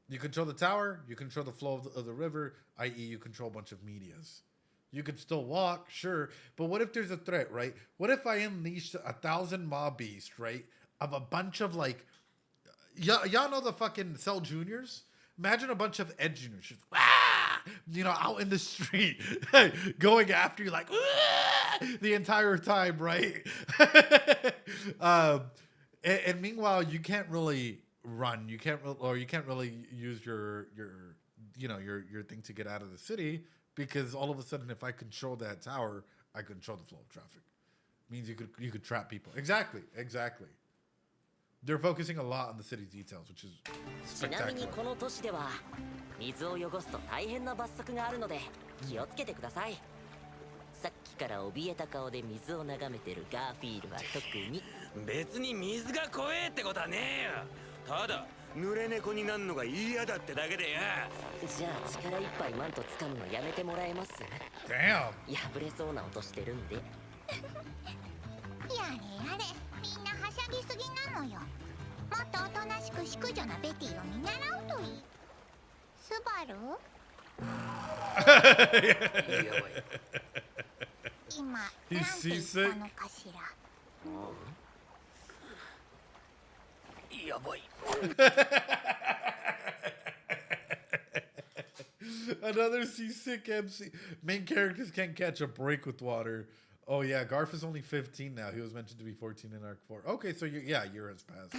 You control the tower, you control the flow of the river, i.e. you control a bunch of medias. You could still walk, sure, but what if there's a threat, right? What if I unleashed 1,000 mob beasts, right, of a bunch of like, y'all know the fucking Cell Juniors? Imagine a bunch of Ed Juniors, just, you know, out in the street, going after you like the entire time, right? And meanwhile, you can't really run. You can't really use your thing to get out of the city, because all of a sudden, if I control that tower, I control the flow of traffic. Means you could trap people. Exactly. They're focusing a lot on the city's details, which is ちなみに spectacular. この都市では水を汚すと大変な罰則があるので気をつけてください。さっきから怯えた顔で水を眺めてるガーフィールは特に。別に水が怖えってことはねえよ。ただ濡れ猫になんのが嫌だってだけでや。じゃあ力いっぱいマント掴むのやめてもらえます？ Damn. 破れそうな音してるんで。やれやれ、みんなはしゃぎすぎなのよ。もっとおとなしく淑女なベティを見習うといい。スバル？今、なんて言ったのかしら。やばい。Another seasick MC. Main characters can't catch a break with water. Oh yeah, Garf is only 15 now. He was mentioned to be 14 in Arc 4. Okay, so yeah, year has passed.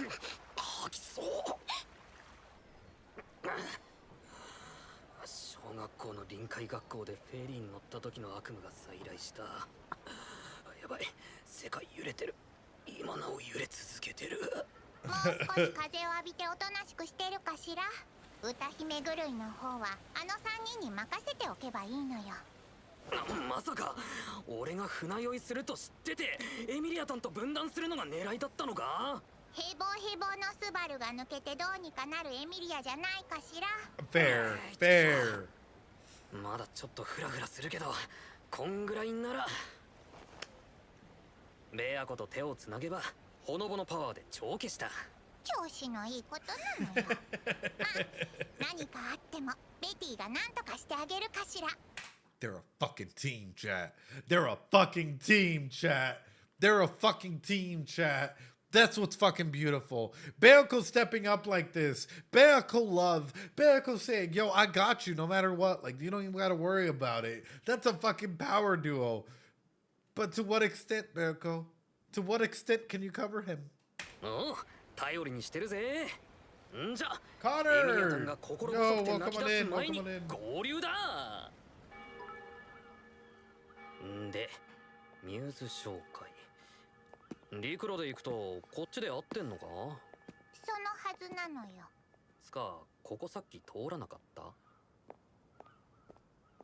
小学校の臨海学校でフェリーに乗った時の悪夢が再来した。やばい、世界揺れてる。今なお揺れ続けてる。もう少し風を浴びておとなしくしてるかしら。歌姫狂いの方はあの3人に任せておけばいいのよ。まさか俺が船酔いすると知っててエミリアタンと分断するのが狙いだったのか？ヘボヘボのスバルが抜けてどうにかなるエミリアじゃないかしら。Fair. まだちょっとフラフラするけど、こんぐらいなら。ベアコと手をつなげばほのぼのパワーで帳消した。調子のいいことなのよ。まあ、何かあってもベティが何とかしてあげるかしら。They're a fucking team, chat. They're a fucking team, chat. They're a fucking team, chat. That's what's fucking beautiful. Beako stepping up like this. Beako love. Beako saying, yo, I got you no matter what. Like, you don't even gotta worry about it. That's a fucking power duo. But to what extent, Beako? To what extent can you cover him? おう、頼りにしてるぜ。んじゃ、Connor! エミリアタンが心細くて泣き出す前に Welcome in. 合流だ。んで、ミューズ紹介。陸路で行くとこっちで合ってんのか？そのはずなのよ。つか、ここさっき通らなかった？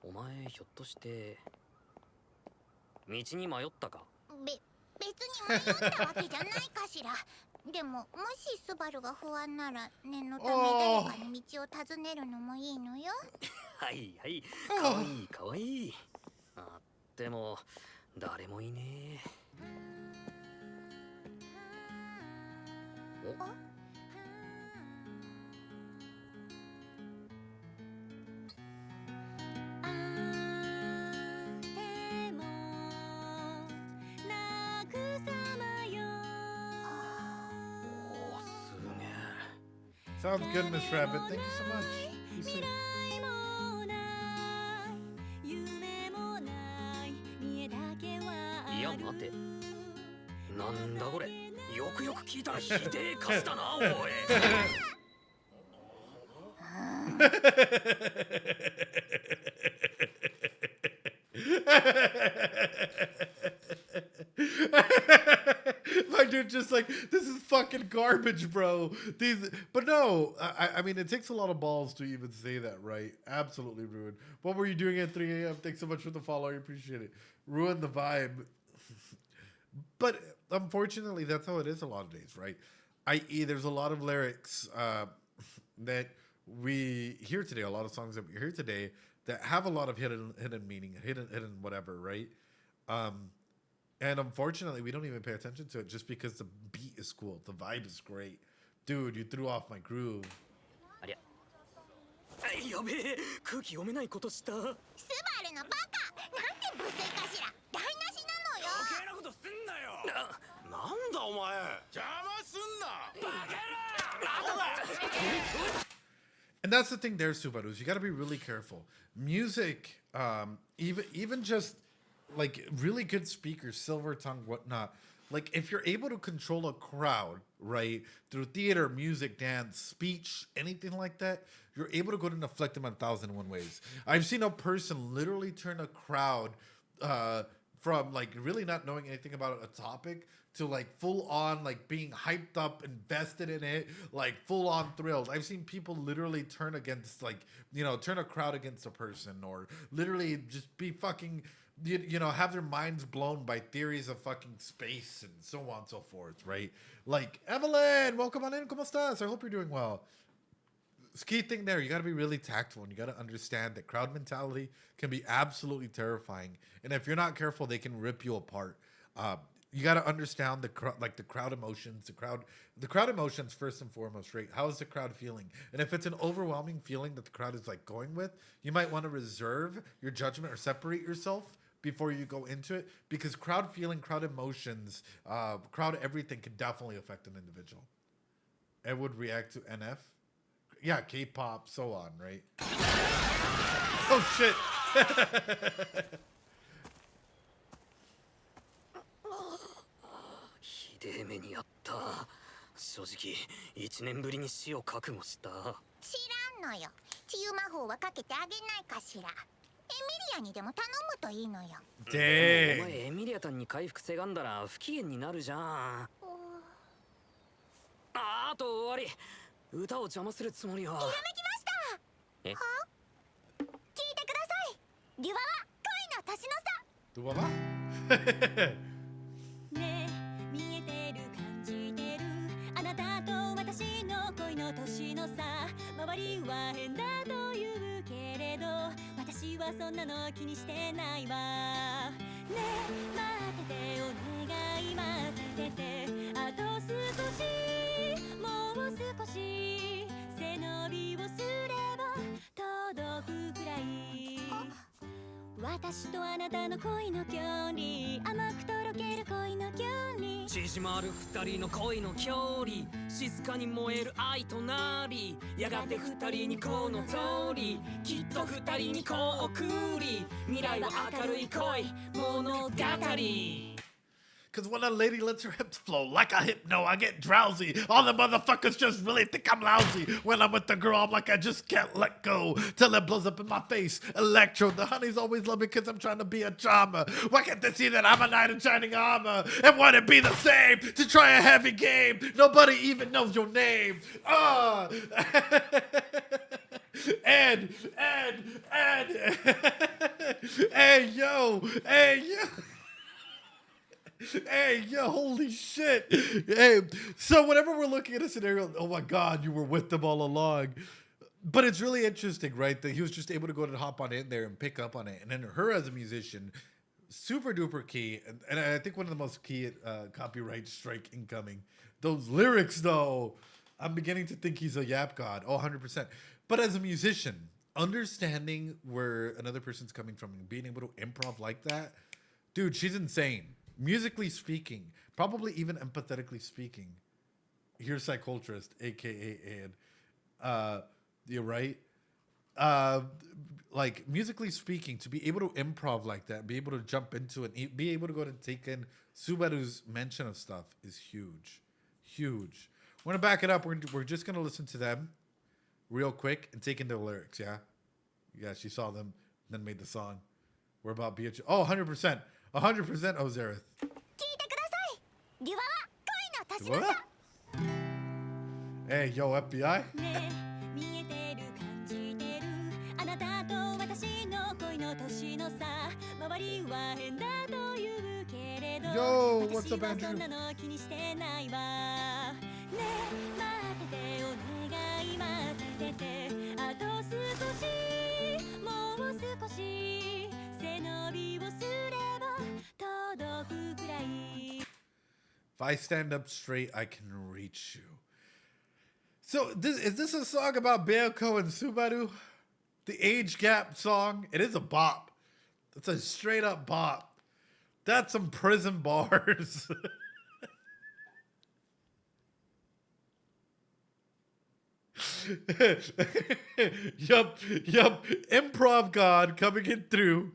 お前ひょっとして道に迷ったか？別に迷ったわけじゃないかしら。ででももしスバルが不安なら念のため誰かに道を尋ねるのもいいのよ。はいはい、かわいいかわいい。あ、でも誰もいねえ。お、Sounds good, Miss Rabbit. Thank you so much. You say- いや待て、なんだこれ。よくよく聞いたらひでえ歌詞だなおい。My dude just like, this is fucking garbage, bro. But no, I mean, it takes a lot of balls to even say that, right? Absolutely ruined. What were you doing at 3 a.m.? Thanks so much for the follow. I appreciate it. Ruined the vibe. But unfortunately, that's how it is a lot of days, right? I.e., there's a lot of lyrics that we hear today, a lot of songs that we hear today that have a lot of hidden meaning, hidden whatever, right? And unfortunately, we don't even pay attention to it just because the beat is cool, the vibe is great. Dude, you threw off my groove. ありゃ。やべえ、空気読めないことした。スバルのバカ、なんて無粋かしら。台無しなのよ。余計なことすんなよ。なんだお前。邪魔すんな。バカら。 And that's the thing there, Subarus. You got to be really careful. Music, even just like really good speakers, silver tongue, whatnot. Like if you're able to control a crowd, right, through theater, music, dance, speech, anything like that, you're able to go to affect them in 1,001 ways. I've seen a person literally turn a crowd from like really not knowing anything about a topic to like full on like being hyped up, invested in it, like full on thrilled. I've seen people literally turn against like, you know, turn a crowd against a person, or literally just be fucking, you know, have their minds blown by theories of fucking space and so on and so forth, right? Like, Evelyn, welcome on in, ¿cómo estás? I hope you're doing well. This key thing there, you got to be really tactful, and you got to understand that crowd mentality can be absolutely terrifying. And if you're not careful, they can rip you apart. You got to understand the crowd emotions, the crowd emotions first and foremost, right? How is the crowd feeling? And if it's an overwhelming feeling that the crowd is like going with, you might want to reserve your judgment or separate yourself before you go into it, because crowd feeling, crowd emotions, crowd everything can definitely affect an individual. It would react to NF. Yeah, K-pop, so on, right? Oh, shit. ひでえ目にあった。正直1年ぶりに死を覚悟した。知らんのよ。治癒魔法はかけてあげないかしら。エミリアにでも頼むといいのよ。で、お前エミリアタンに回復せがんだら不機嫌になるじゃん。あと終わり。歌を邪魔するつもりは。ひらめきました。え？は？聞いてください。デュワは恋の年の差。ドゥワワ？ねえ見えてる感じてるあなたと私の恋の年の差周りは変だと言うけれど私はそんなの気にしてないわねえ待っててお願い待っててあと少しもう少し背伸びをすれば届くくらい私とあなたの恋の距離甘くとろける恋の距離縮まる二人の恋の距離静かに燃える愛となりやがて二人にこの通りきっと二人にこう送り未来は明るい恋物語 Cause when a lady lets her hips flow like a hypno, I get drowsy. All the motherfuckers just really think I'm lousy. When I'm with the girl, I'm like I just can't let go. Till it blows up in my face. Electro, the honeys always love me cause I'm trying to be a charmer. Why can't they see that I'm a knight in shining armor? And would it be the same to try a heavy game? Nobody even knows your name. And hey yo. Hey, yo, holy shit. Hey, so whenever we're looking at a scenario, oh my God, you were with them all along. But it's really interesting, right? That he was just able to go and hop on in there and pick up on it. And then her as a musician, super duper key. And I think one of the most key copyright strike incoming. Those lyrics, though, I'm beginning to think he's a yap god. Oh, 100%. But as a musician, understanding where another person's coming from and being able to improv like that, dude, she's insane. Musically speaking, probably even empathetically speaking. Here's Psychologist, aka Ed. You're right. Like musically speaking, to be able to improv like that, be able to jump into it, be able to go and take in Subaru's mention of stuff is huge. Huge. We're gonna back it up. We're just gonna listen to them real quick and take in their lyrics, yeah? Yeah, she saw them, then made the song. We're about Beatrice. Oh, 100%. 100% Ozerith. What? Hey, yo, FBI. Yo, what's up, Andrew? If I stand up straight, I can reach you. So, is this a song about Beoko and Subaru? The age gap song? It is a bop. It's a straight up bop. That's some prison bars. Yup. Improv God coming in through.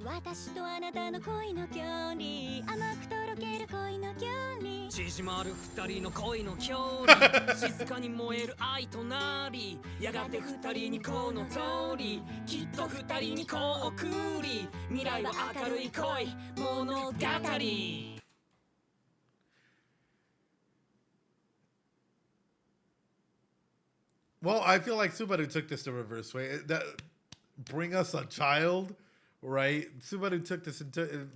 私とあなたの恋の距離甘くとろける恋の距離縮まる二人の恋の距離静かに燃える愛となりやがて二人にこの通りきっと二人にこう送り未来は明るい恋物語 Well, I feel like Subaru took this the reverse way. That bring us a child, right? Subaru took this and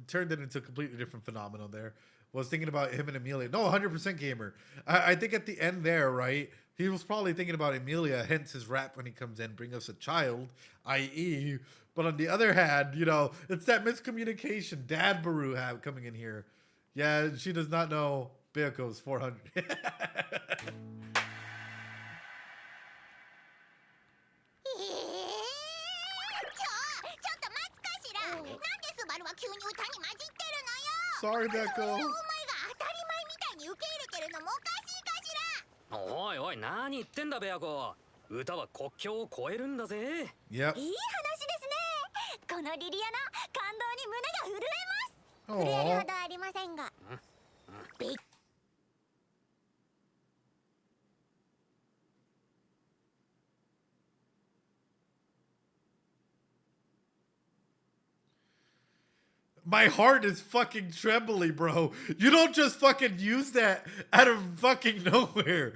turned it into a completely different phenomenon there. Was thinking about him and Emilia. No, 100% gamer. I think at the end there, right? He was probably thinking about Emilia, hence his rap when he comes in, bring us a child, i.e. But on the other hand, you know, it's that miscommunication Dad Baru have coming in here. Yeah, she does not know Beoko's 400. Sorry, Beoko. おいおい何言ってんだベアコ歌は国境を越えるんだぜ Yep. いい話ですねこのリリアの感動に胸が震えます震えるほどありませんが My heart is fucking trembling, bro. You don't just fucking use that out of fucking nowhere.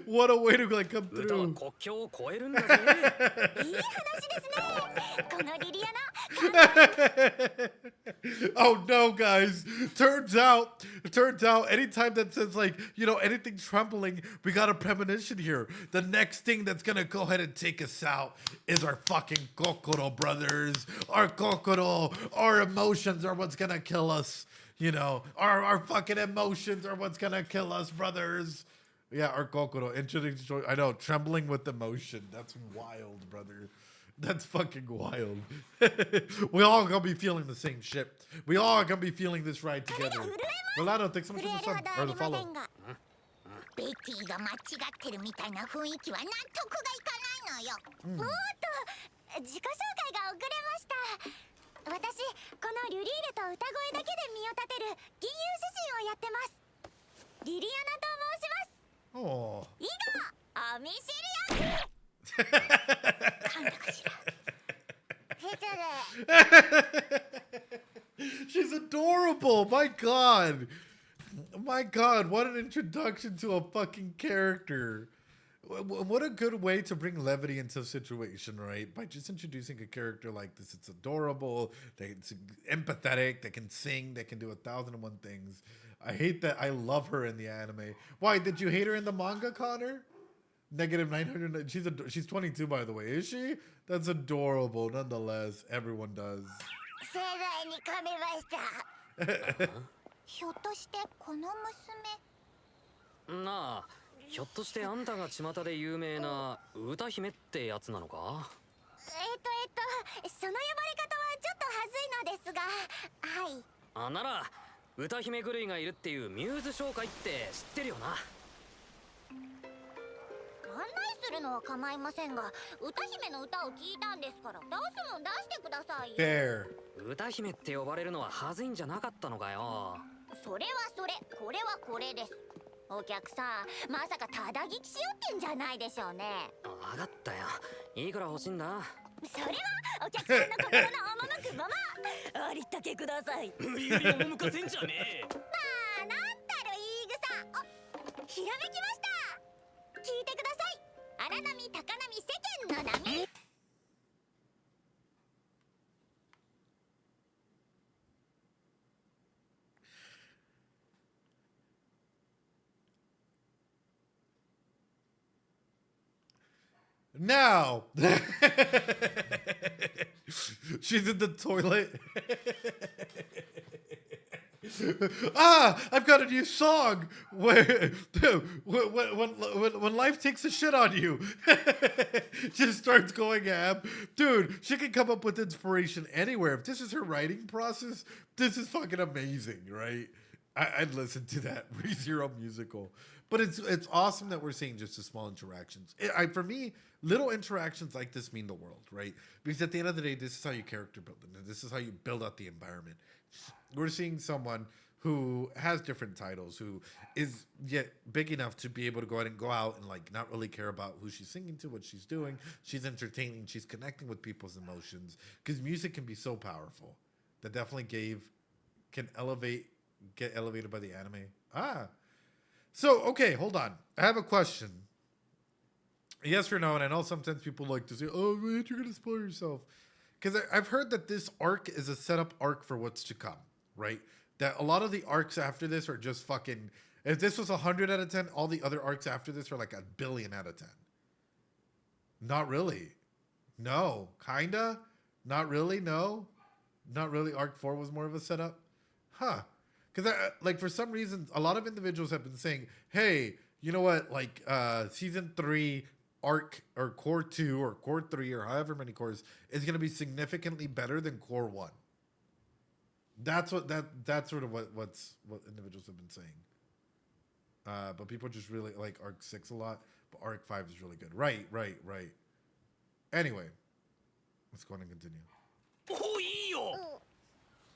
What a way to like come through. 歌は国境を越えるんだぜいい話ですねこのリリアの Oh no, guys. Turns out, anytime that says like, you know, anything trembling, we got a premonition here. The next thing that's gonna go ahead and take us out is our fucking kokoro, brothers. Our kokoro, our emotions are what's gonna kill us. You know, our fucking emotions are what's gonna kill us, brothers. Yeah, our kokoro. Interesting. I know, trembling with emotion. That's wild, brother. That's fucking wild. We all gonna be feeling the same shit. We all gonna be feeling this ride together. Rolando, thanks so much for the sub or the follow. ベティが間違ってるみたいな雰囲気は納得がいかないのよ。もっと自己紹介が遅れました私このリュリーレと歌声だけで身を立てる吟遊詩人をやってますリリアナと申します Oh. 以後お見知りおき噛んだかしら She's adorable. My God. My God. What an introduction to a fucking character. What a good way to bring levity into a situation, right? By just introducing a character like this. It's adorable, it's empathetic, they can sing, they can do 1,001 things. I hate that. I love her in the anime. Why, did you hate her in the manga, Connor? -900. She's 22, by the way. Is she? That's adorable. Nonetheless, everyone does. 盛大に噛みました。ひょっとしてこの娘。なあ、ひょっとしてあんたが巷で有名な歌姫ってやつなのか？その呼ばれ方はちょっとはずいのですが、はい。あ、なら歌姫狂いがいるっていうミューズ紹介って知ってるよな。案内するのは構いませんが、歌姫の歌を聞いたんですから、出すもん出してくださいよ。Fair。歌姫って呼ばれるのははずいんじゃなかったのかよ。それはそれ、これはこれです。お客さん、まさかただ聞きしよってんじゃないでしょうね。わかったよ。いくら欲しいんだ？それはお客さんの心の赴くまま。ありったけください。無理やり赴かせんじゃねえ。まあ、なんたる言い草。あ、ひらめきました。聞いてください。荒波高波世間の波。Now, she's in the toilet. I've got a new song where when life takes a shit on you, just starts going ab. Dude, she can come up with inspiration anywhere. If this is her writing process, this is fucking amazing, right? I'd listen to that ReZero musical. But it's awesome that we're seeing just the small interactions. For me, little interactions like this mean the world, right? Because at the end of the day, this is how you character build, and this is how you build out the environment. We're seeing someone who has different titles, who is yet big enough to be able to go out and like not really care about who she's singing to, what she's doing. She's entertaining. She's connecting with people's emotions, because music can be so powerful. That definitely get elevated by the anime. So, okay, hold on. I have a question. Yes or no? And I know sometimes people like to say, oh, man, you're going to spoil yourself. Because I've heard that this arc is a setup arc for what's to come, right? That a lot of the arcs after this are just fucking... If this was 100 out of 10, all the other arcs after this are like 1 billion out of 10. Not really. No. Kinda? Not really? No? Not really. Arc 4 was more of a setup? Huh. Because, like, for some reason, a lot of individuals have been saying, hey, you know what, like, Season 3, Arc, or Core 2, or Core 3, or however many cores, is going to be significantly better than Core 1. That's sort of what individuals have been saying. But people just really like Arc 6 a lot, but Arc 5 is really good. Right. Anyway, let's go on and continue. おいいよ。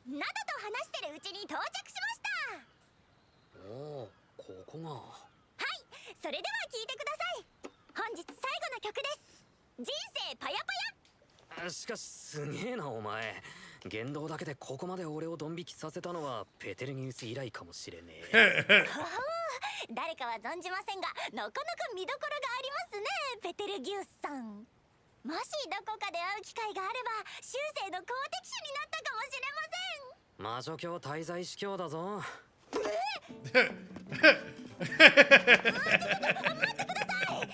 などと話してるうちに到着しました。おお、ここが。はい、それでは聞いてください。本日最後の曲です。人生パヤパヤ。しかしすげえなお前。言動だけでここまで俺をドン引きさせたのはペテルギウス以来かもしれねえ。誰かは存じませんが、なかなか見どころがありますね、ペテルギウスさん。もしどこかで会う機会があれば、終生の公敵手になったかもしれません。魔女教滞在司教だぞ。待ってください。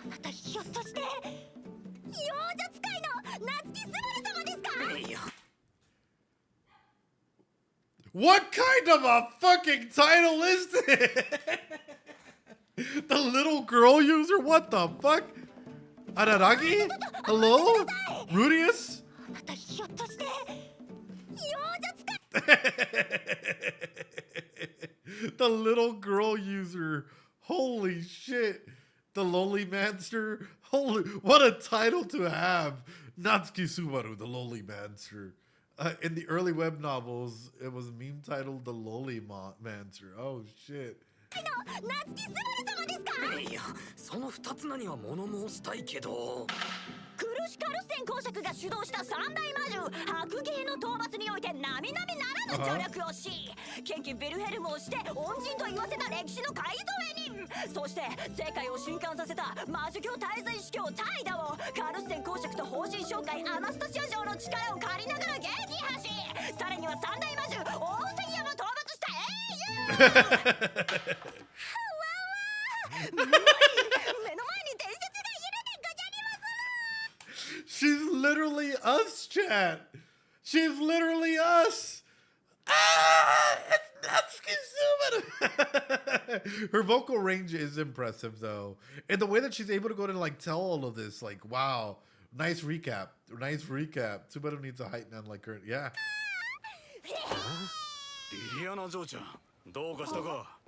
あなたひょっとして幼女使いの夏木すばる様ですか？いや。What kind of a fucking title is this? The little girl user? What the fuck? Araragi? Hello? Rudius? あなたひょっとして幼女使い The little girl user. Holy shit. The Lowly Manster. Holy, what a title to have. Natsuki Subaru, the Lowly Manster. In the early web novels, it was meme titled The Lowly Mancer. Oh, shit. 夏木すばる様ですか？いや、その2つ何は物申したいけど。クルシカルステン公爵が主導した三大魔獣白芸の討伐において並々ならぬ助力をし、ケンキベルヘルムをして恩人と言わせた歴史の海添えにそして世界を震撼させた魔女教滞在司教タイダをカルステン公爵と法神商会アナスタシア城の力を借りながら撃破し、さらには三大魔獣大関山討伐した英雄目の前に伝説がいるでござります。 She's literally us, chat. She's literally us. Ah, it's Natsuki Subaru. Her vocal range is impressive, though, and the way that she's able to go to like tell all of this, like, wow, nice recap, nice recap. Subaru needs a height man like her, yeah. リリアナ嬢ちゃん、どうかしたか。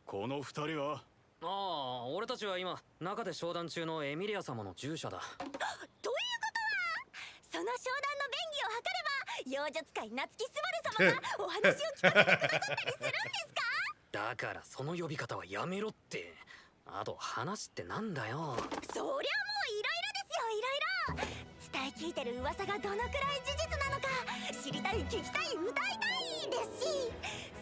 この二人は。ああ、俺たちは今中で商談中のエミリア様の従者だ。ということは、その商談の便宜を図れば、妖術界夏木すばる様がお話を聞かせてくださったりするんですか？だからその呼び方はやめろって。あと話ってなんだよ。そりゃもういろいろですよ、いろいろ。伝え聞いてる噂がどのくらい事実なのか知りたい、聞きたい、歌いたいですし、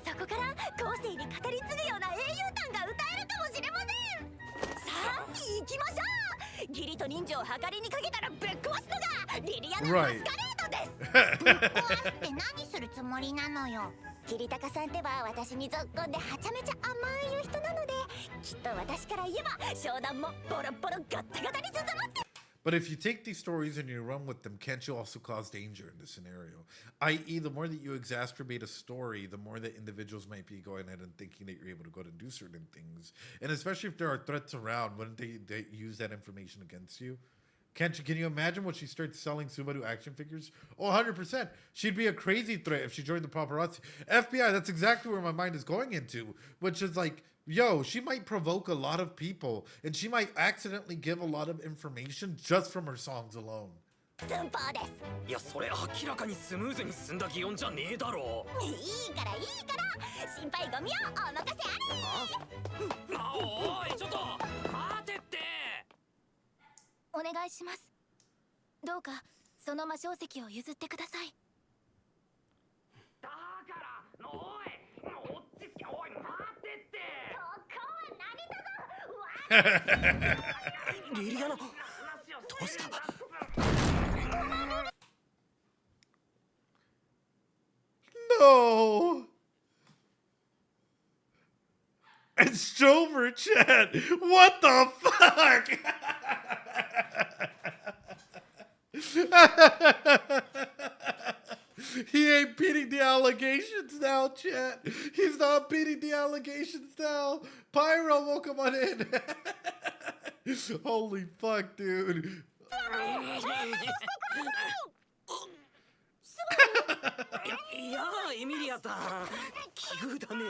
そこから後世に語り継ぐような英雄譚が歌えるかもしれません。さあ行きましょう。義理と人情を計りにかけたらぶっ壊すのがリリアナ・マスカレードです。ぶっ壊すって何するつもりなのよ。桐高さんってば私にぞっこんではちゃめちゃ甘い人なので、きっと私から言えば商談もボロボロガッタガタに進まって。 But if you take these stories and you run with them, can't you also cause danger in this scenario? I.e., the more that you exacerbate a story, the more that individuals might be going ahead and thinking that you're able to go ahead and do certain things. And especially if there are threats around, wouldn't they use that information against you? Can you imagine when she starts selling Subaru action figures? Oh, 100%. She'd be a crazy threat if she joined the paparazzi. FBI, that's exactly where my mind is going into, which is like, yo, she might provoke a lot of people, and she might accidentally give a lot of information just from her songs alone. 寸法です。いや、それ明らかにスムーズに進んだ擬音じゃねえだろ。いいからいいから、心配ごみはお任せあれ。あ、おい、ちょっと待てって。お願いします。どうかその魔晶石を譲ってください。だからおい、落ち着け。おい、待てって。ここは何だぞ。リリアナ、どうした？ No! It's Jover, chat! What the fuck? He ain't beating the allegations now, chat. He's not beating the allegations now. Pyro, welcome on in. Holy fuck, dude. いやエミリアさん、奇遇だね。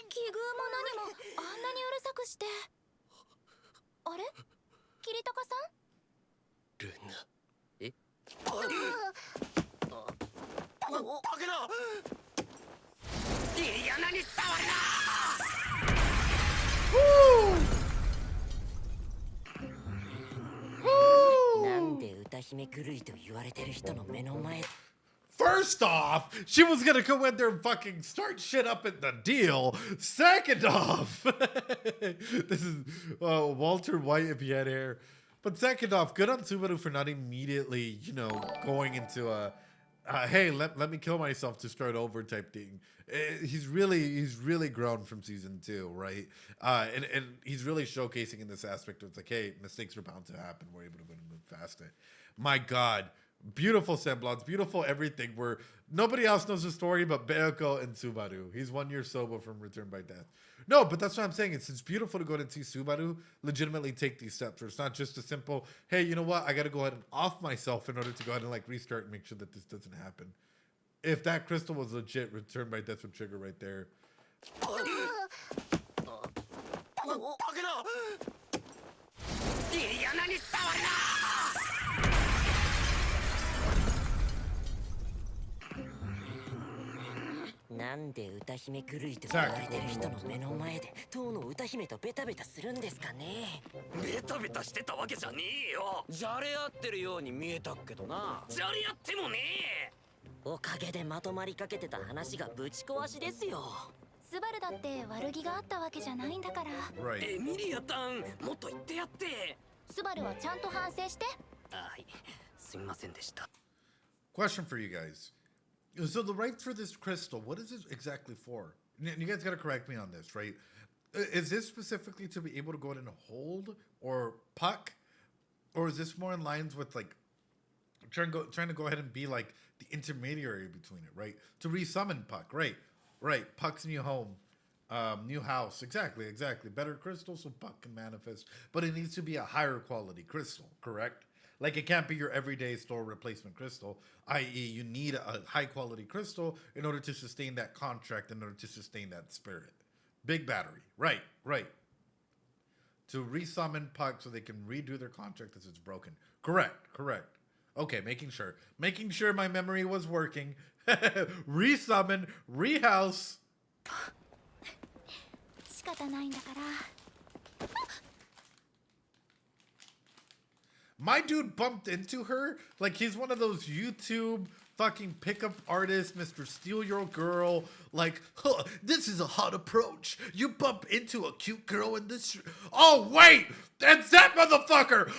奇遇も何もあんなにうるさくして。あれ？桐高さん？ルナ。え？バケな！リリアナに触るな！なんで歌姫狂いと言われてる人の目の前。 First off, she was gonna come in there and fucking start shit up at the deal. Second off, this is Walter White if he had hair. But second off, good on Subaru for not immediately, you know, going into a, hey, let me kill myself to start over type thing. He's really grown from season 2, right? And he's really showcasing in this aspect of it's like, hey, mistakes are bound to happen. We're able to move past it. My God. Beautiful semblance, beautiful everything where nobody else knows the story but Beoko and Subaru. He's 1 year sober from Return by Death. No, but that's what I'm saying. It's beautiful to go ahead and see Subaru legitimately take these steps where it's not just a simple, hey, you know what? I got to go ahead and off myself in order to go ahead and like restart and make sure that this doesn't happen. If that crystal was legit, Return by Death would trigger right there. Exactly. なんで歌姫狂いと言われてる人の目の前で当の歌姫とベタベタするんですかね。ベタベタしてたわけじゃねえよ。じゃれ合ってるように見えたけどな。じゃれ合ってもねえ。おかげでまとまりかけてた話がぶち壊しですよ。スバルだって悪気があったわけじゃないんだから。Right. エミリアタン、もっと言ってやって。スバルはちゃんと反省して。はい、すみませんでした。Question for you guys. So the rights for this crystal, what is it exactly for? You guys gotta correct me on this, right? Is this specifically to be able to go in and hold or puck? Or is this more in lines with like trying to go ahead and be like the intermediary between it, right? To resummon Puck, right? Right. Puck's new home, new house. Exactly. Better crystal so Puck can manifest, but it needs to be a higher quality crystal, correct? Like it can't be your everyday store replacement crystal, i.e. you need a high quality crystal in order to sustain that contract, in order to sustain that spirit. Big battery. Right. To resummon Puck so they can redo their contract as it's broken. Correct. Okay, making sure my memory was working. Resummon, rehouse. 仕方ないんだから。My dude bumped into her like he's one of those YouTube fucking pickup artists, Mr. Steal Your Girl. Like, huh, this is a hot approach. You bump into a cute girl in this. Oh, wait! That's that motherfucker!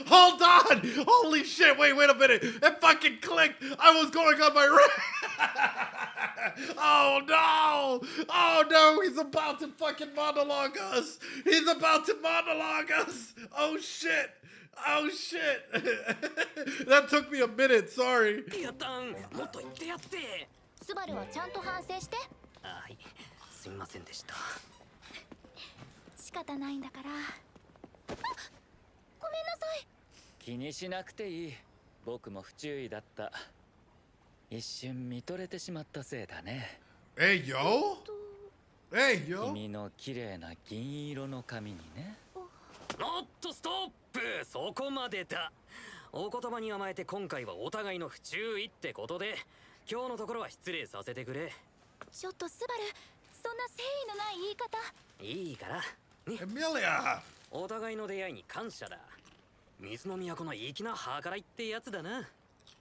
Hold on! Holy shit, wait a minute. It fucking clicked. I was going on my right. Oh no! He's about to fucking monologue us. Oh shit! That took me a minute, sorry. リアタン、もっと言ってやって。スバルはちゃんと反省して。はい、すみませんでした。仕方ないんだから。ごめんなさい。気にしなくていい。僕も不注意だった。一瞬見とれてしまったせいだね。Hey yo! 君の綺麗な銀色の髪にね。おっとストップ、そこまでだ。お言葉に甘えて今回はお互いの不注意ってことで、今日のところは失礼させてくれ。ちょっとスバル、そんな誠意のない言い方。いいからね。エミリア、お互いの出会いに感謝だ。水の都の粋な計らいってやつだな。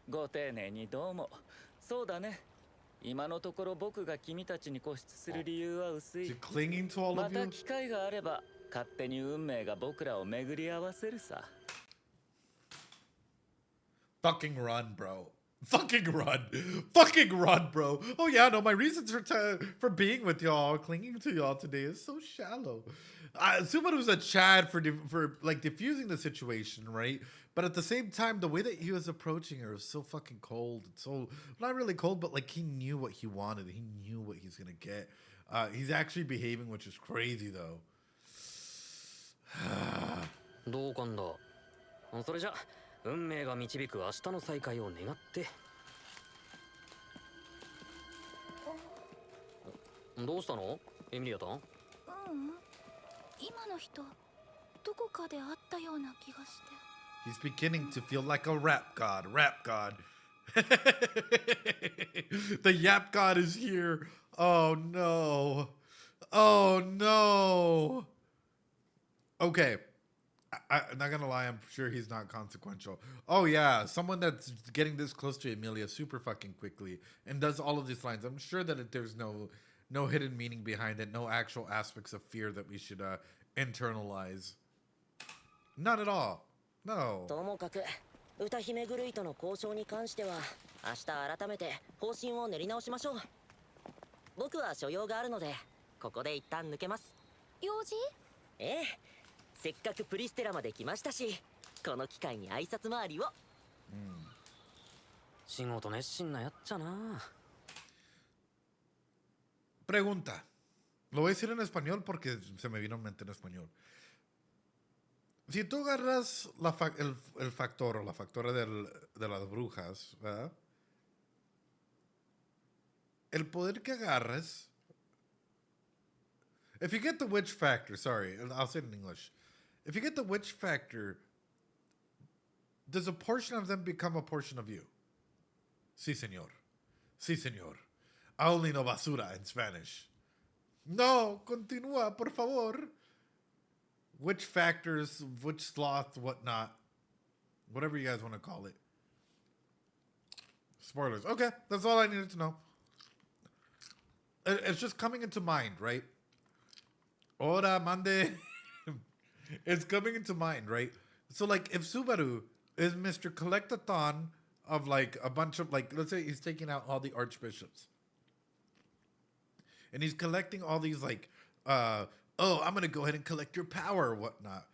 ご丁寧にどうも。そうだね。今のところ僕が君たちに固執する理由は薄い。また機会があれば勝手に運命が僕らを巡り合わせるさ。Fucking run, bro. Fucking run, bro. Oh yeah, no, my reasons for being with y'all, clinging to y'all today is so shallow. Subaru's a Chad for like diffusing the situation, right? But at the same time, the way that he was approaching her was so fucking cold. So not really cold, but like he knew what he wanted. He knew what he's gonna get. He's actually behaving, which is crazy though. どうかんだ。それじゃ運命が導く明日の再会を願って。どうしたの、エミリアタン？今の人どこかで会ったような気がして。He's beginning to feel like a rap god. The yap god is here. Oh no. Okay. I'm not gonna lie, I'm sure he's not consequential. Oh yeah, someone that's getting this close to Emilia super fucking quickly and does all of these lines. I'm sure that there's no hidden meaning behind it, no actual aspects of fear that we should internalize. Not at all. No. ともかく歌姫グルイとの交渉に関しては明日改めて方針を練り直しましょう。僕は所用があるのでここで一旦抜けます。用事？ええ、せっかくプリステラまで来ましたし、この機会に挨拶回りを。仕事熱心なやっちゃな。Pregunta. Lo voy a decir en español porque se me vino en mente en español. Si tú agarras el factor o la factora de las brujas, ¿verdad? El poder que agarras. If you get the witch factor, sorry, I'll say it in English. If you get the witch factor, does a portion of them become a portion of you? Sí, señor. Sí, señor. I only know basura in Spanish. No, continúa, por favor. Witch factors, witch sloth, whatnot. Whatever you guys want to call it. Spoilers. Okay, that's all I needed to know. it's just coming into mind, right? Ora mande. It's coming into mind, right? So like if Subaru is Mr. Collectathon of like a bunch of like, let's say he's taking out all the archbishops. And he's collecting all these like, I'm gonna go ahead and collect your power or whatnot.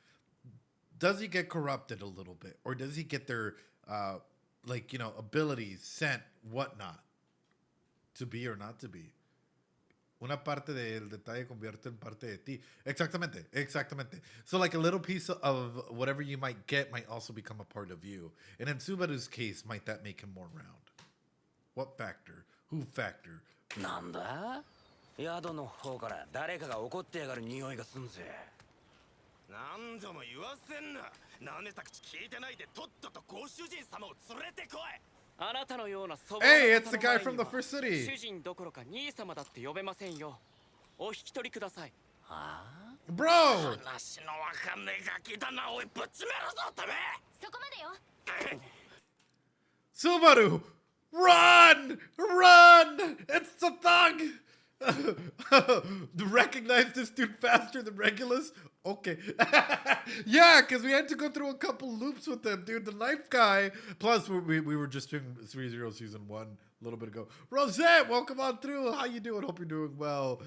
Does he get corrupted a little bit? Or does he get their abilities sent, whatnot, to be or not to be? Una parte del detalle convierte en parte de ti. Exactamente. So like a little piece of whatever you might get might also become a part of you. And in Subaru's case, might that make him more round? What factor? Who factor? なんだ? 宿の方から誰かが怒ってやがる匂いがすんぜ。何度も言わせんな。舐めた口聞いてないでとっととご主人様を連れてこい。あなたのようなそば Hey, it's the guy from the first city. 主人どころか兄様だって呼べませんよ。お引き取りください。はあ Bro! 話のわかんねえガキだな、おいぶっちめるぞてめえ。そこまでよ。 Subaru! Run! Run! It's the thug! Recognize this dude faster than Regulus? Okay. Yeah, because we had to go through a couple loops with them, dude. The knife guy. Plus, we were just doing 3-0 season 1 a little bit ago. Rosette, welcome on through. How you doing? Hope you're doing well.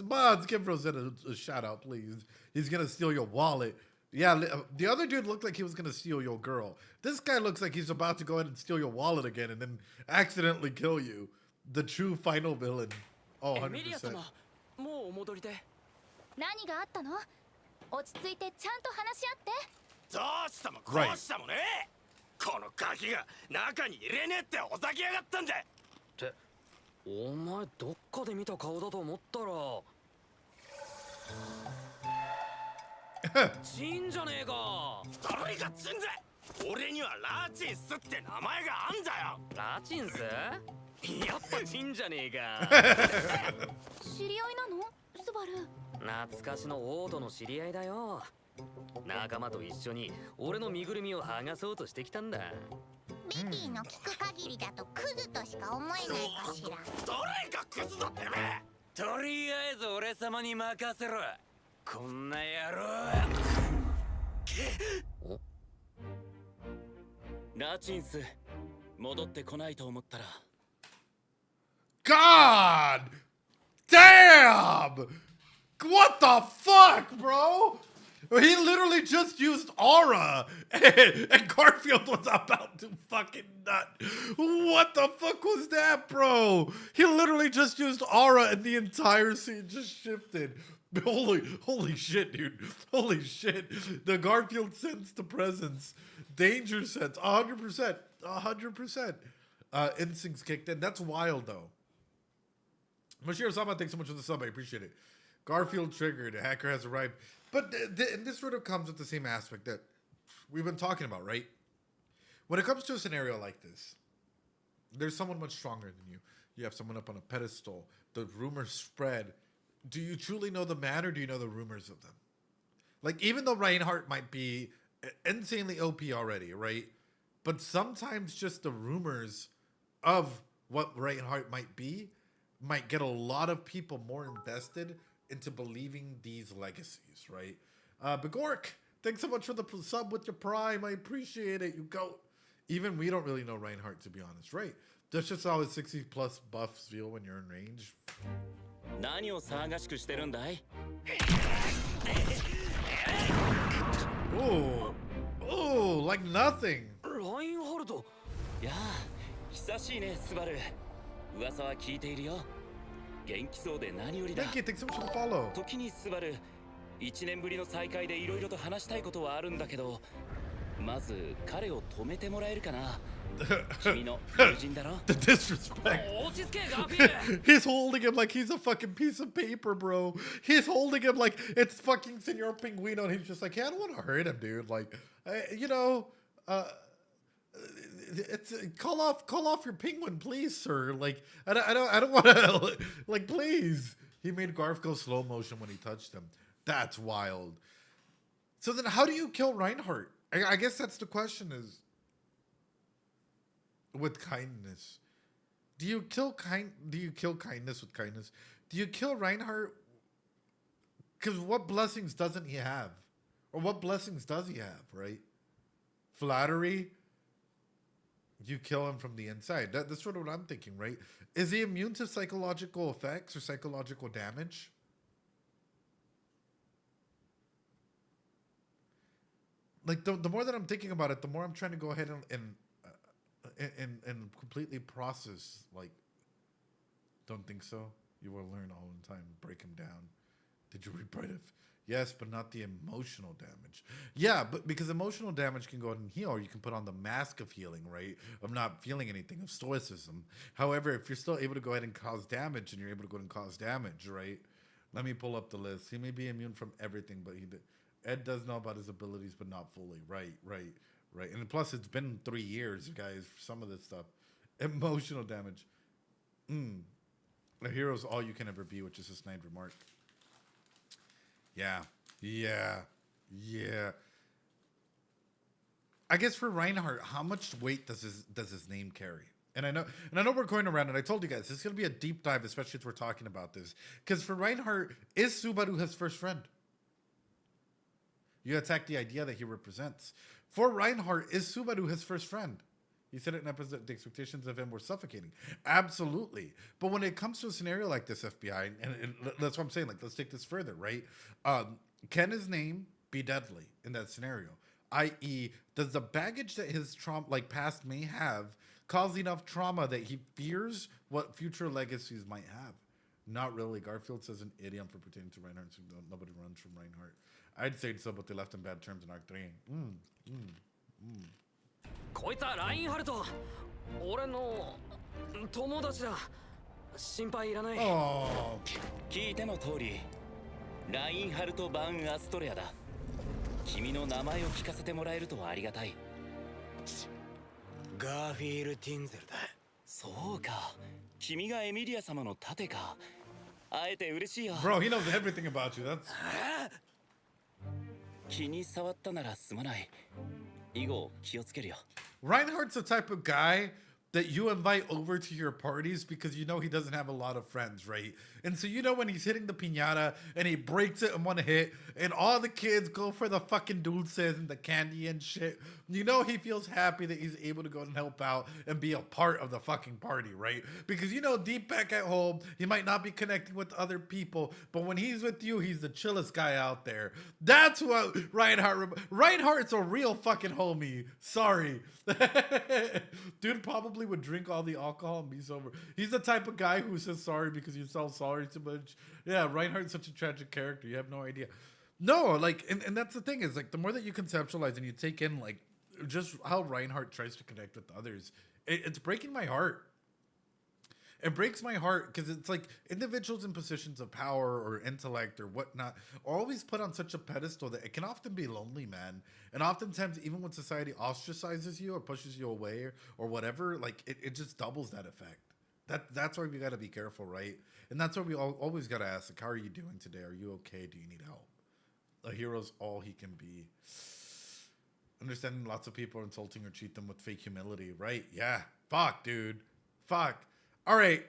Mods, give Rosette a shout out, please. He's going to steal your wallet. Yeah, the other dude looked like he was going to steal your girl. This guy looks like he's about to go ahead and steal your wallet again and then accidentally kill you. The true final villain. Oh, 100%. エミリア様、もうお戻りで。何があったの？落ち着いてちゃんと話し合って。どうしたもこうしたもね。このガキが中に入れねえっておざきやがったんだ。って、お前どっかで見た顔だと思ったら。チンじゃねえか。誰がチンだ。俺にはラーチンスって名前があんだよ。ラチンス？やっぱチンじゃねえか。知り合いなの？スバル。懐かしの王都の知り合いだよ。仲間と一緒に俺の身ぐるみを剥がそうとしてきたんだ。ビティの聞く限りだとクズとしか思えないかしら。誰がクズだってめえ。とりあえず俺様に任せろ。こんな野郎。ラチンス、戻ってこないと思ったら。God damn! What the fuck, bro? He literally just used aura and Garfield was about to fucking nut. What the fuck was that, bro? He literally just used aura and the entire scene just shifted. Holy shit, dude. Holy shit. The Garfield sense the presence. Danger sense. 100%. 100%. Instincts kicked in. That's wild, though. Mashir Sama, thanks so much for the sub. I appreciate it. Garfield triggered. A hacker has arrived. But and this sort of comes with the same aspect that we've been talking about, right? When it comes to a scenario like this, there's someone much stronger than you. You have someone up on a pedestal. The rumors spread. Do you truly know the man, or do you know the rumors of them? Like, even though Reinhardt might be insanely OP already, right? But sometimes just the rumors of what Reinhardt might be might get a lot of people more invested into believing these legacies, right? Begork, thanks so much for the sub with your prime. I appreciate it, you goat. Even we don't really know Reinhardt, to be honest, right? That's just how his 60 plus buffs feel when you're in range. 何を騒がしくしてるんだい? Oh, like nothing. ラインハルト。やあ、久しいね、スバル。噂は聞いているよ。元気そうで何よりだ。Thank you, thanks so much for the follow. 時にスバル、1年ぶりの再会でいろいろと話したいことはあるんだけど、まず彼を止めてもらえるかな。君の友人だろ。The disrespect. He's holding him like he's a fucking piece of paper, bro. He's holding him like it's fucking Senor Pinguino, and he's just like, hey, I don't want to hurt him, dude. Like, it's call off your penguin, please, sir. Like, I don't want to, like, please. He made Garf go slow motion when he touched him. That's wild. So then, how do you kill Reinhardt? I guess that's the question. Is with kindness. Do you kill kindness with kindness? Do you kill Reinhardt? Because what blessings doesn't he have? Or what blessings does he have, right? Flattery. You kill him from the inside. That's sort of what I'm thinking, right? Is he immune to psychological effects or psychological damage? Like, the more that I'm thinking about it, the more I'm trying to go ahead and completely process, like, don't think so? You will learn all the time. Break him down. Did you read part of? Yes, but not the emotional damage. Yeah, but because emotional damage can go ahead and heal, or you can put on the mask of healing, right? Of not feeling anything, of stoicism. However, if you're still able to go ahead and cause damage, and you're able to go ahead and cause damage, right? Let me pull up the list. He may be immune from everything, but Ed does know about his abilities, but not fully. Right. And plus, it's been 3 years, guys, for some of this stuff. Emotional damage. A hero's all you can ever be, which is a snide remark. Yeah. I guess for Reinhardt, how much weight does his name carry? And I know we're going around, and I told you guys, this is going to be a deep dive, especially as we're talking about this. Because for Reinhardt, is Subaru his first friend? You attack the idea that he represents. For Reinhardt, is Subaru his first friend? He said it in episode, the expectations of him were suffocating. Absolutely. But when it comes to a scenario like this, FBI, and that's what I'm saying, like, let's take this further, right? Can his name be deadly in that scenario? I.e., does the baggage that his trauma, like past may have, cause enough trauma that he fears what future legacies might have? Not really. Garfield says an idiom for pertaining to Reinhardt. So nobody runs from Reinhardt. I'd say so, but they left in bad terms in Arc 3. こいつはラインハルト。俺の友達だ。心配いらない。聞いての通り、ラインハルト・バン・アストレアだ。君の名前を聞かせてもらえるとはありがたい。ガーフィール・ティンゼルだ。そうか。君がエミリア様の盾か。会えて嬉しいよ。Bro, he knows everything about you. That's... 気に障ったならすまない。以後気をつけるよ。Reinhardt's the type of guy that you invite over to your parties because you know he doesn't have a lot of friends, right? And so you know when he's hitting the piñata and he breaks it in one hit and all the kids go for the fucking dulces and the candy and shit, you know he feels happy that he's able to go and help out and be a part of the fucking party, right? Because you know deep back at home, he might not be connecting with other people, but when he's with you, he's the chillest guy out there. That's what Reinhardt's a real fucking homie. Sorry. Dude probably would drink all the alcohol and be sober. He's the type of guy who says sorry because you felt sorry too much. Yeah, Reinhardt's such a tragic character. You have no idea. No, like, and that's the thing is, like, the more that you conceptualize and you take in, like, just how Reinhardt tries to connect with others, it's breaking my heart. It breaks my heart because it's like individuals in positions of power or intellect or whatnot are always put on such a pedestal that it can often be lonely, man. And oftentimes, even when society ostracizes you or pushes you away or whatever, like it just doubles that effect. That's why we got to be careful, right? And that's why we always got to ask, like, how are you doing today? Are you okay? Do you need help? A hero's all he can be. Understanding lots of people are insulting or treat them with fake humility, right? Yeah. Fuck, dude. Fuck. All right,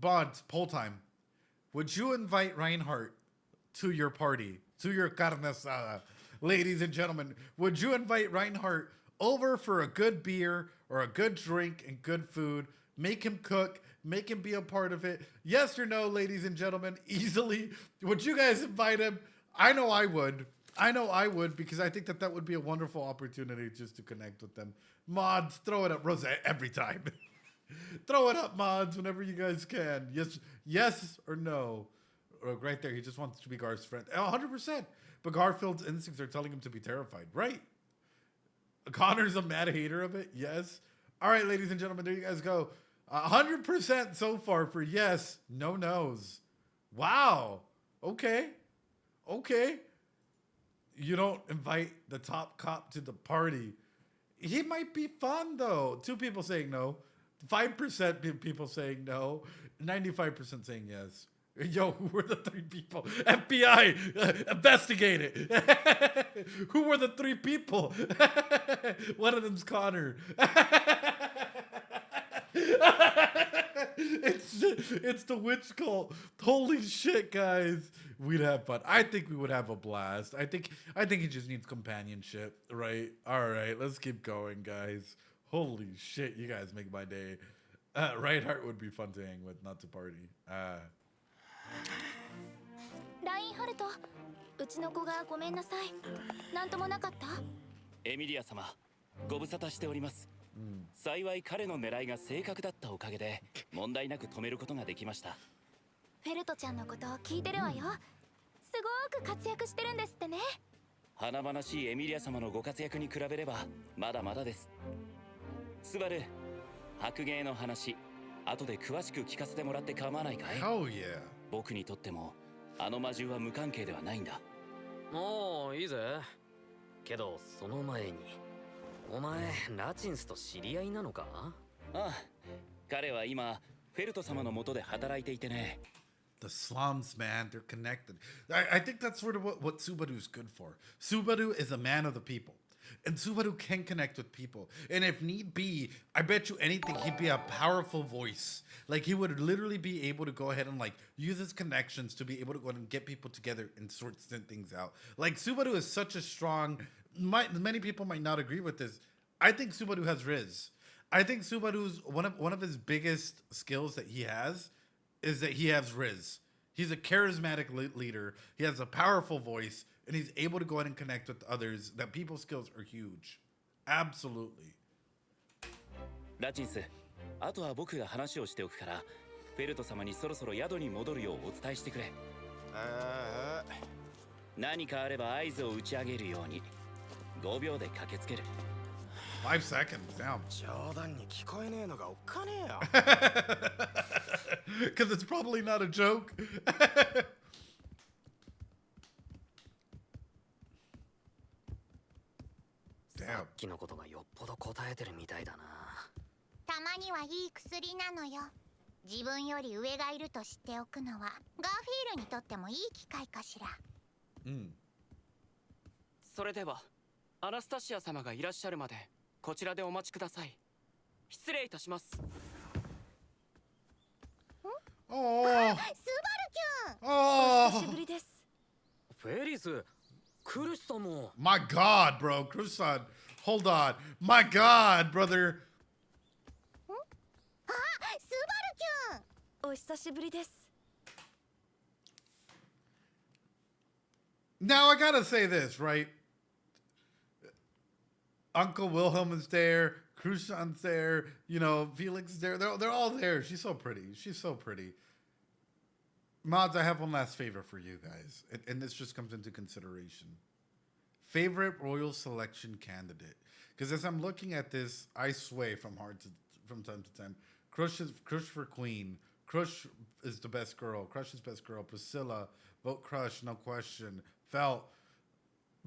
Vods, poll time. Would you invite Reinhardt to your party, to your carne asada? Ladies and gentlemen, would you invite Reinhardt over for a good beer or a good drink and good food? Make him cook, make him be a part of it. Yes or no, ladies and gentlemen, easily. Would you guys invite him? I know I would. I know I would because I think that would be a wonderful opportunity just to connect with them. Mods, throw it up. Rose, every time. Throw it up, mods, whenever you guys can. Yes or no. Right there, he just wants to be Gar's friend. 100%. But Garfield's instincts are telling him to be terrified. Right. Connor's a mad hater of it. Yes. All right, ladies and gentlemen, there you guys go. 100% so far for yes, no nos. Wow. Okay. You don't invite the top cop to the party. He might be fun, though. 2 people saying no. 5% people saying no, 95% saying yes. Yo, who were the 3 people? FBI, investigate it. Who were the 3 people? One of them's Connor. it's the witch cult. Holy shit, guys. We'd have fun. I think we would have a blast. I think he just needs companionship, right? All right, let's keep going, guys. Holy shit, you guys make my day. Reinhardt would be fun to hang with, not to party. ラインハルト、うちの子がごめんなさい。なんともなかった？エミリア様、ご無沙汰しております。幸い彼の狙いが正確だったおかげで問題なく止めることができました。フェルトちゃんのことを聞いてるわよ。すごく活躍してるんですってね。華々しいエミリア様のご活躍に比べればまだまだです。スバル、白芸の話、後で詳しく聞かせてもらって構わないかい？ Oh yeah. 僕にとってもあの魔獣は無関係ではないんだ。もういいぜ。けどその前に、お前ラチンスと知り合いなのか？ああ、彼は今フェルト様の下で働いていてね。The slums, man, they're connected. I think that's sort of what Subaru's good for. Subaru is a man of the people. And Subaru can connect with people. And if need be, I bet you anything, he'd be a powerful voice. Like, he would literally be able to go ahead and, like, use his connections to be able to go ahead and get people together and sort things out. Like, Subaru is such a strong... Many people might not agree with this. I think Subaru has Riz. I think Subaru's... One of his biggest skills that he has is that he has Riz. He's a charismatic leader. He has a powerful voice. And he's able to go ahead and connect with others. That people's skills are huge. Absolutely. ラチンス、あとは僕が話をしておくから、フェルト様にそろそろ宿に戻るようお伝えしてくれ。何かあれば合図を打ち上げるように。5秒で駆けつける。5 seconds, damn. 冗談に聞こえねえのがおっかねえよ。Because it's probably not a joke. さっきのことがよっぽど答えてるみたいだな。たまにはいい薬なのよ。自分より上がいると知っておくのはガーフィールにとってもいい機会かしら。それではアナスタシア様がいらっしゃるまでこちらでお待ちください。失礼いたします。スバルキュン。お久しぶりです。フェリス、クルシさんも。My God, bro, Cruz-san. Hold on. My God, brother. あ、スバルキュン。お久しぶりです。Now I gotta say this, right? Uncle Wilhelm is there. Cruz-san's there. You know, Felix is there. They're all there. She's so pretty. She's so pretty. Mods, I have one last favor for you guys. And this just comes into consideration. Favorite royal selection candidate. Because as I'm looking at this, I sway from time to time. Crush for queen. Crush is the best girl. Crush is best girl. Priscilla. Vote Crush, no question. Felt.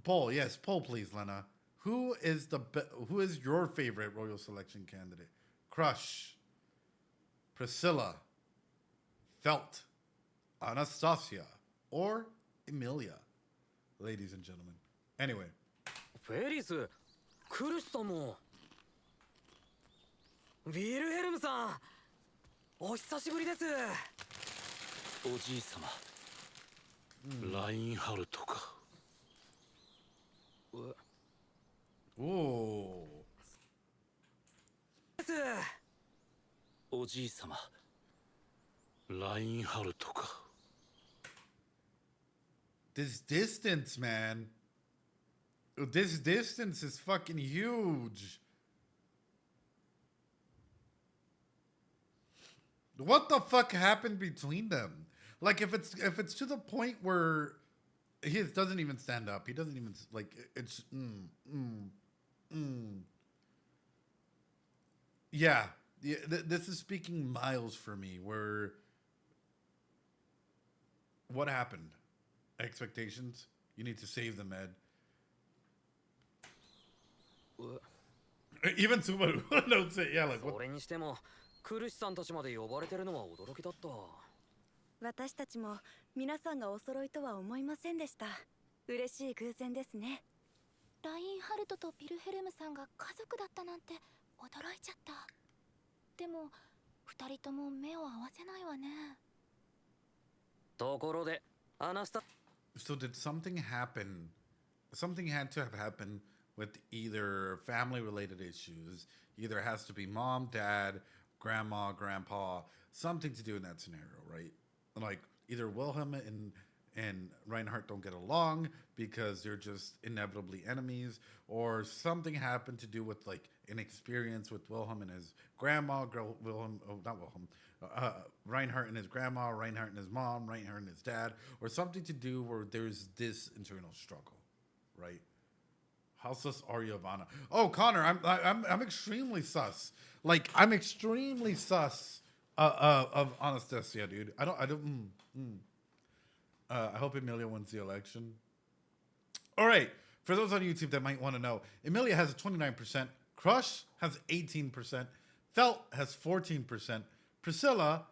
Poll, yes, poll please, Lena. Who is your favorite royal selection candidate? Crush. Priscilla. Felt. Anastasia. Or Emilia. Ladies and gentlemen. Anyway. フェリス、クルシさんも。ヴィルヘルムさん、お久しぶりです。おじい様、ラインハルトか。おお。おじい様、ラインハルトか。This distance, man. This distance is fucking huge. What the fuck happened between them? Like, if it's to the point where he doesn't even stand up, he doesn't even, like, it's yeah, this is speaking miles for me. Where what happened? Expectations? You need to save them, Ed. Even Subaru notes it. Yeah, like what? それにしてもクルシさんたちまで呼ばれてるのは驚きだった。私たちも皆さんがお揃いとは思いませんでした。嬉しい偶然ですね。ラインハルトとビルヘルムさんが家族だったなんて驚いちゃった。でも二人とも目を合わせないわね。ところで、アナスタ。So did something happen? Something had to have happened with either family-related issues. Either it has to be mom, dad, grandma, grandpa, something to do in that scenario, right? Like either Wilhelm and Reinhardt don't get along because they're just inevitably enemies, or something happened to do with like an experience with Wilhelm and his grandma, Reinhardt and his grandma, Reinhardt and his mom, Reinhardt and his dad, or something to do where there's this internal struggle, right? How sus are you of Anna? Oh, Connor, I'm extremely sus. Like I'm extremely sus of Anastasia, dude. I hope Emilia wins the election. All right, for those on YouTube that might want to know, Emilia has a 29%, Crush has 18%, Felt has 14%, Priscilla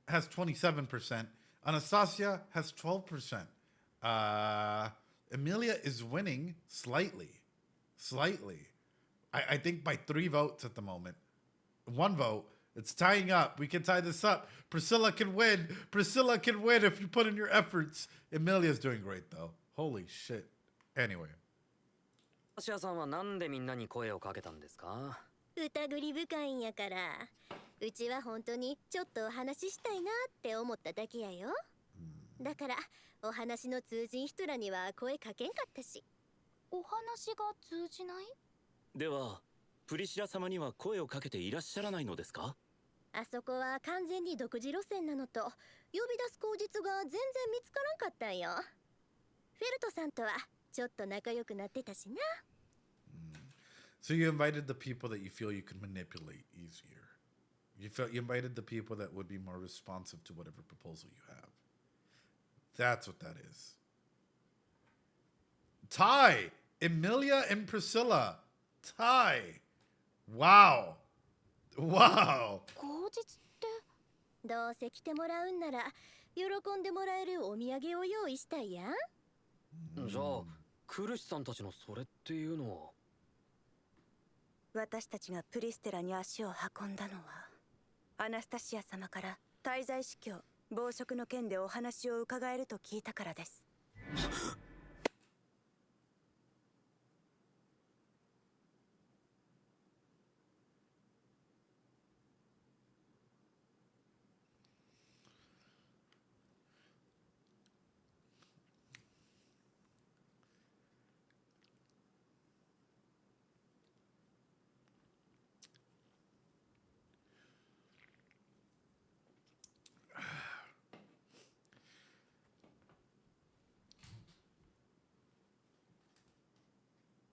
has 27%, Anastasia has 12%. Emilia is winning slightly. I think by 3 votes at the moment. 1 vote. It's tying up. We can tie this up. Priscilla can win. Priscilla can win if you put in your efforts. Emilia's doing great though. Holy shit. Anyway. アシアさんはなんでみんなに声をかけたんですか？疑り深いんやから。うちは本当にちょっとお話ししたいなって思っただけやよ。だからお話の通じん人らには声かけんかったし。お話が通じない？では、プリシラ様には声をかけていらっしゃらないのですか？あそこは完全に独自路線なのと、呼び出す口実が全然見つからんかったんよ。フェルトさんとはちょっと仲良くなってたしな。So you invited the people that you feel you could manipulate easier. You invited the people that would be more responsive to whatever proposal you have. That's what that is. Tie! Emilia and Priscilla. Tie! Wow. Wow. 口実って？どうせ来てもらうんなら喜んでもらえるお土産を用意したいやん。じゃあ、クルシさんたちのそれっていうのは？私たちがプリステラに足を運んだのは、アナスタシア様から滞在司教、暴食の件でお話を伺えると聞いたからです。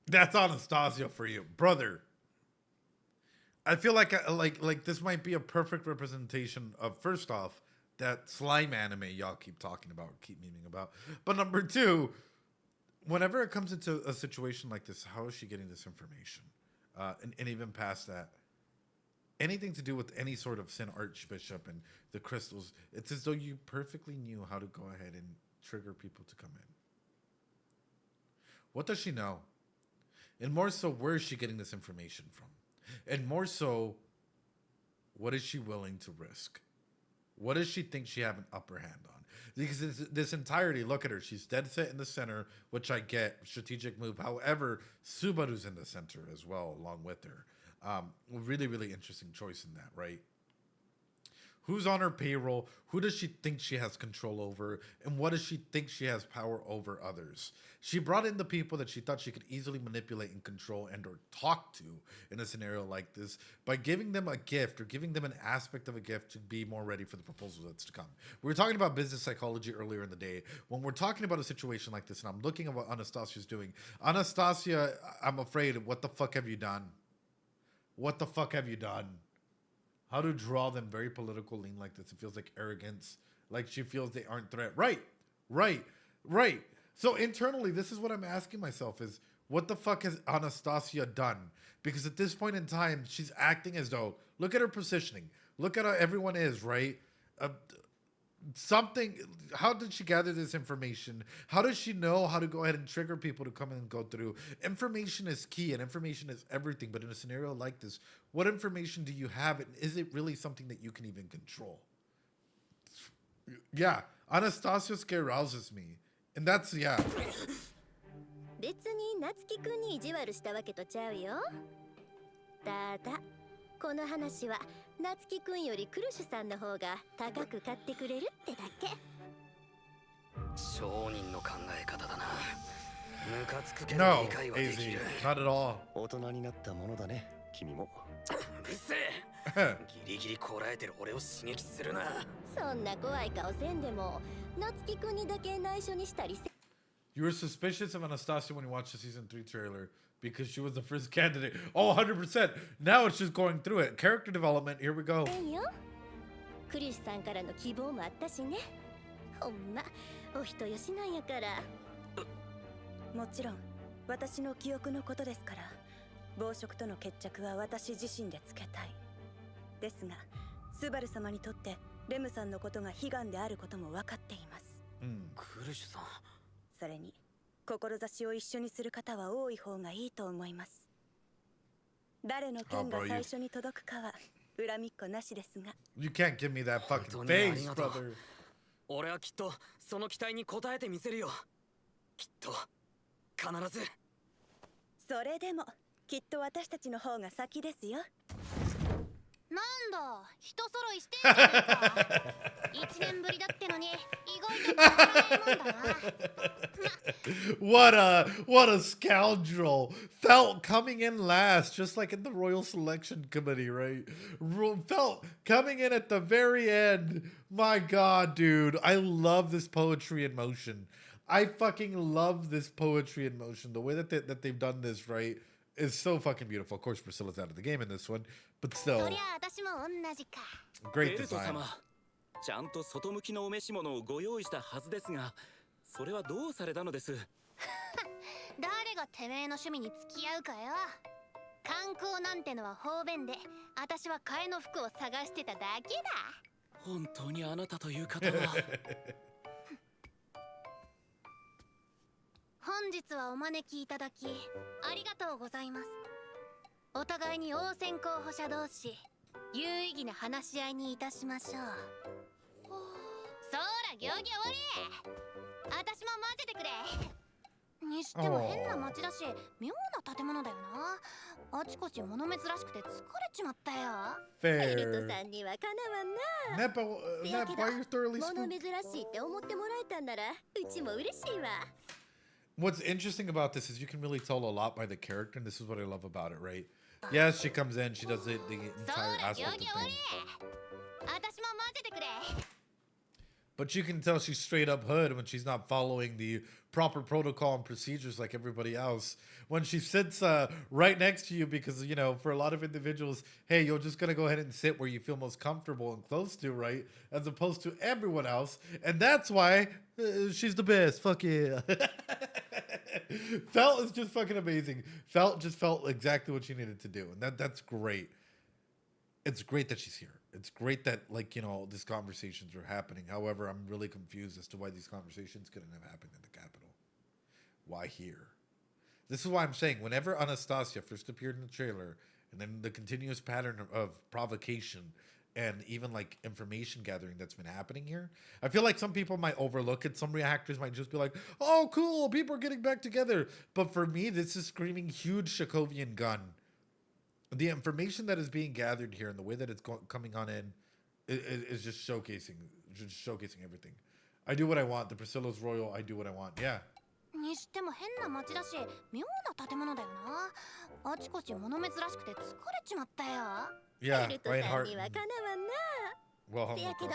That's Anastasia for you, brother. I feel like this might be a perfect representation of, first off, that slime anime y'all keep talking about, keep memeing about. But number 2, whenever it comes into a situation like this, how is she getting this information? And even past that, anything to do with any sort of Sin Archbishop and the crystals, it's as though you perfectly knew how to go ahead and trigger people to come in. What does she know? And more so, where is she getting this information from? And more so, what is she willing to risk? What does she think she have an upper hand on? Because this entirety, look at her. She's dead set in the center, which I get, strategic move. However, Subaru's in the center as well, along with her. Really, really interesting choice in that, right? Who's on her payroll? Who does she think she has control over? And what does she think she has power over others? She brought in the people that she thought she could easily manipulate and control and or talk to in a scenario like this by giving them a gift or giving them an aspect of a gift to be more ready for the proposal that's to come. We were talking about business psychology earlier in the day. When we're talking about a situation like this, and I'm looking at what Anastasia's doing, Anastasia, I'm afraid, what the fuck have you done? What the fuck have you done? How to draw them very political lean like this. It feels like arrogance, like she feels they aren't threat. Right. So internally, this is what I'm asking myself is, what the fuck has Anastasia done? Because at this point in time, she's acting as though, look at her positioning. Look at how everyone is, right? something. How did she gather this information? How does she know how to go ahead and trigger people to come in and go through? Information is key, and information is everything. But in a scenario like this, what information do you have, and is it really something that you can even control? Yeah, Anastasia rouses me, and that's yeah. 別に夏希くんに意地悪したわけとちゃうよ。ただこの話は夏希くんよりクルシュさんの方が高く買ってくれるってだけ。商人の考え方だな。ムカつくけど No, 理解はできる。 AZ, not at all. 大人になったものだね、君も。うるせえ。ギリギリこらえてる俺を刺激するな。そんな怖い顔せんでも夏希くんにだけ内緒にしたりせ。You were suspicious of Anastasia when you watched the season 3 trailer because she was the first candidate. Oh, 100%. Now it's just going through it. Character development. Here we go. クリシュさんからの希望もあったしね。ほんまお人よしなんやから。もちろん私の記憶のことですから、暴食との決着は私自身でつけたい。ですが、スバル様にとってレムさんのことが悲願であることも分かっています。クルシュさん。それに志を一緒にする方は多い方がいいと思います。誰の剣が最初に届くかは恨みっこなしですが。You can't give me that fucking face, brother. 俺はきっとその期待に応えてみせるよ。きっと必ず。それでもきっと私たちの方が先ですよ。なんだ、人揃いしてんじゃねえか。1年ぶりだってのに意外と変わらないもんだな。What a scoundrel. Felt coming in last, just like in the Royal Selection Committee, right? Felt coming in at the very end. My God, dude. I love this poetry in motion. I fucking love this poetry in motion. The way that they've done this, right, is so fucking beautiful. Of course, Priscilla's out of the game in this one, but still. Great design. ちゃんと外向きのお召し物をご用意したはずですが、それはどうされたのです？誰がてめえの趣味に付き合うかよ。観光なんてのは方便で、私は替えの服を探してただけだ。本当にあなたという方は。本日はお招きいただきありがとうございます。お互いに応戦候補者同士有意義な話し合いにいたしましょう。そら行儀終わり。私も混ぜてくれ。にしても変な街だし妙な建物だよな。あちこち物珍しくて疲れちまったよ。エルトさんにはかなわんな。せやけど物珍しいって思ってもらえたんならうちも嬉しいわ。What's interesting about this is you can really tell a lot by the character, and this is what I love about it, right? Yes, she comes in, she does the entire aspect of things. But you can tell she's straight up hood when she's not following the proper protocol and procedures like everybody else. When she sits right next to you, because, you know, for a lot of individuals, hey, you're just going to go ahead and sit where you feel most comfortable and close to, right? As opposed to everyone else. And that's why she's the best. Fuck yeah. Felt is just fucking amazing. Felt just felt exactly what she needed to do. And that's great. It's great that she's here. It's great that, like, you know, these conversations are happening. However, I'm really confused as to why these conversations couldn't have happened in the capital. Why here? This is why I'm saying whenever Anastasia first appeared in the trailer, and then the continuous pattern of provocation and even like information gathering that's been happening here, I feel like some people might overlook it. Some reactors might just be like, oh, cool, people are getting back together. But for me, this is screaming huge Sokovian gun. The information that is being gathered here and the way that it's coming on in is just showcasing everything. I do what I want. The Priscilla's royal. I do what I want. Yeah. にしても変な街だし妙な建物だよな。あちこち物珍しくて疲れちまったよ。Yeah, エルトさんにはかなわんな。 Well, せやけど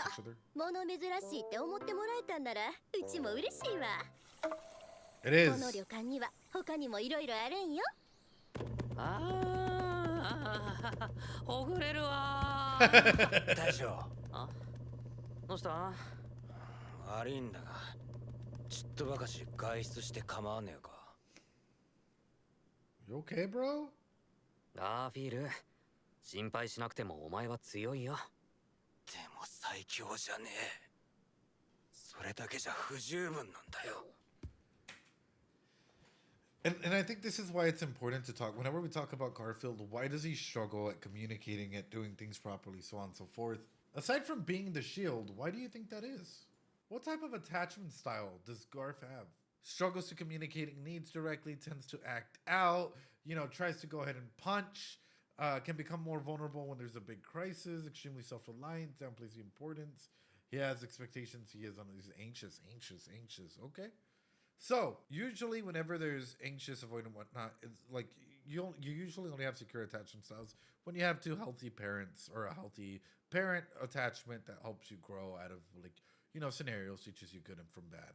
物珍しいって思ってもらえたんならうちも嬉しいわ。 It is. この旅館には他にもいろいろあるんよ。ほぐれるわ。大将。あ、どうした？悪いんだが、ちっとばかし外出して構わねえか。You okay, bro? フィール、心配しなくてもお前は強いよ。でも最強じゃねそれだけじゃ不十分なんだよ。 And I think this is why it's important to talk. Whenever we talk about Garfield, why does he struggle at communicating, at doing things properly, so on and so forth? Aside from being the shield, why do you think that is? What type of attachment style does Garf have? Struggles to communicating needs directly, tends to act out, you know, tries to go ahead and punch, can become more vulnerable when there's a big crisis, extremely self-reliant, downplays the importance. He has expectations, he is anxious. Okay. So, usually whenever there's anxious, avoidant, whatnot, it's like you usually only have secure attachment styles when you have two healthy parents or a healthy parent attachment that helps you grow out of, like, you know, scenarios, teaches you good and from bad.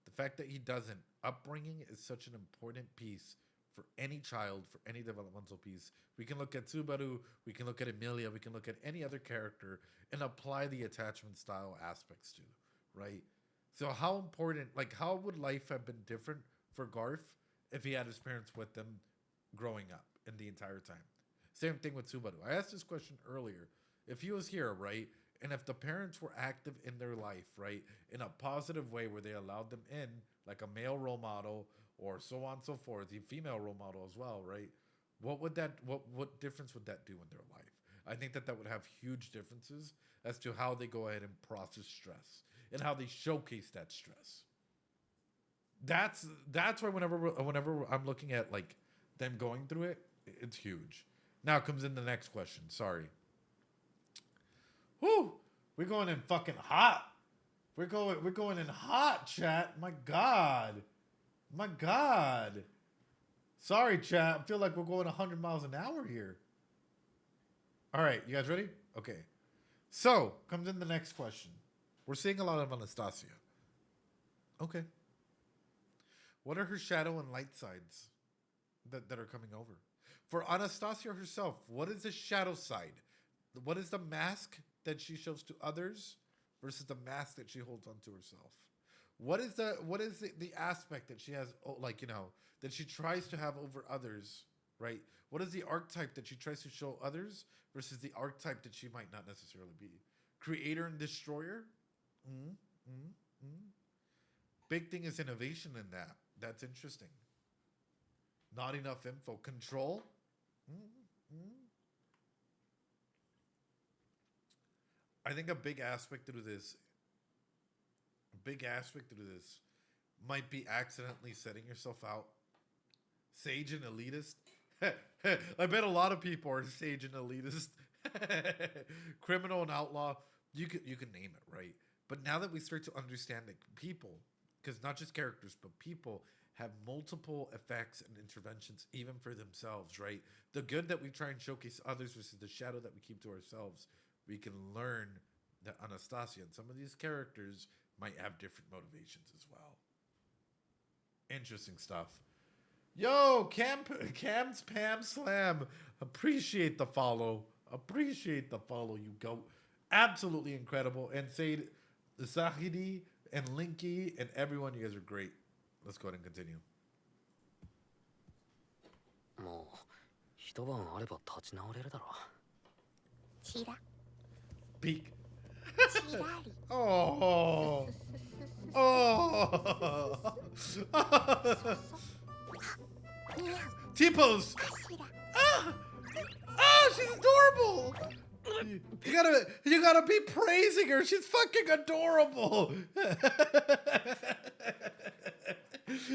The fact that he doesn't, upbringing is such an important piece for any child, for any developmental piece. We can look at Subaru, we can look at Emilia, we can look at any other character and apply the attachment style aspects to, right? So how important, like, how would life have been different for Garf if he had his parents with him growing up in the entire time? Same thing with Subaru. I asked this question earlier. If he was here, right, and if the parents were active in their life, right, in a positive way where they allowed them in, like a male role model or so on and so forth, a female role model as well, right, what difference would that do in their life? I think that would have huge differences as to how they go ahead and process stress and how they showcase that stress. That's why whenever I'm looking at, like, them going through it, it's huge. Now comes in the next question. Sorry. Whoo! We're going in fucking hot. We're going in hot, chat. My God. Sorry, chat. I feel like we're going 100 miles an hour here. All right, you guys ready? Okay. So, comes in the next question. We're seeing a lot of Anastasia. Okay. What are her shadow and light sides that are coming over? For Anastasia herself, what is the shadow side? What is the mask that she shows to others versus the mask that she holds onto herself? What is the aspect that she has, like, you know, that she tries to have over others, right? What is the archetype that she tries to show others versus the archetype that she might not necessarily be? Creator and destroyer? Big thing is innovation in that. That's interesting. Not enough info. Control? I think a big aspect to this might be accidentally setting yourself out. Sage and elitist. I bet a lot of people are sage and elitist. Criminal and outlaw. You can name it, right? But now that we start to understand that people, because not just characters, but people have multiple effects and interventions even for themselves, right? The good that we try and showcase others versus the shadow that we keep to ourselves, we can learn that Anastasia and some of these characters might have different motivations as well. Interesting stuff. Yo, Cam's Pam Slam. Appreciate the follow. You goat. Absolutely incredible. And Said Zahidi and Linky and everyone, you guys are great. Let's go ahead and continue. もう一晩あれば立ち直れるだろう。チラ。 Peek. チラリ。 Oh. T-pose. She's adorable. You gotta be praising her. She's fucking adorable.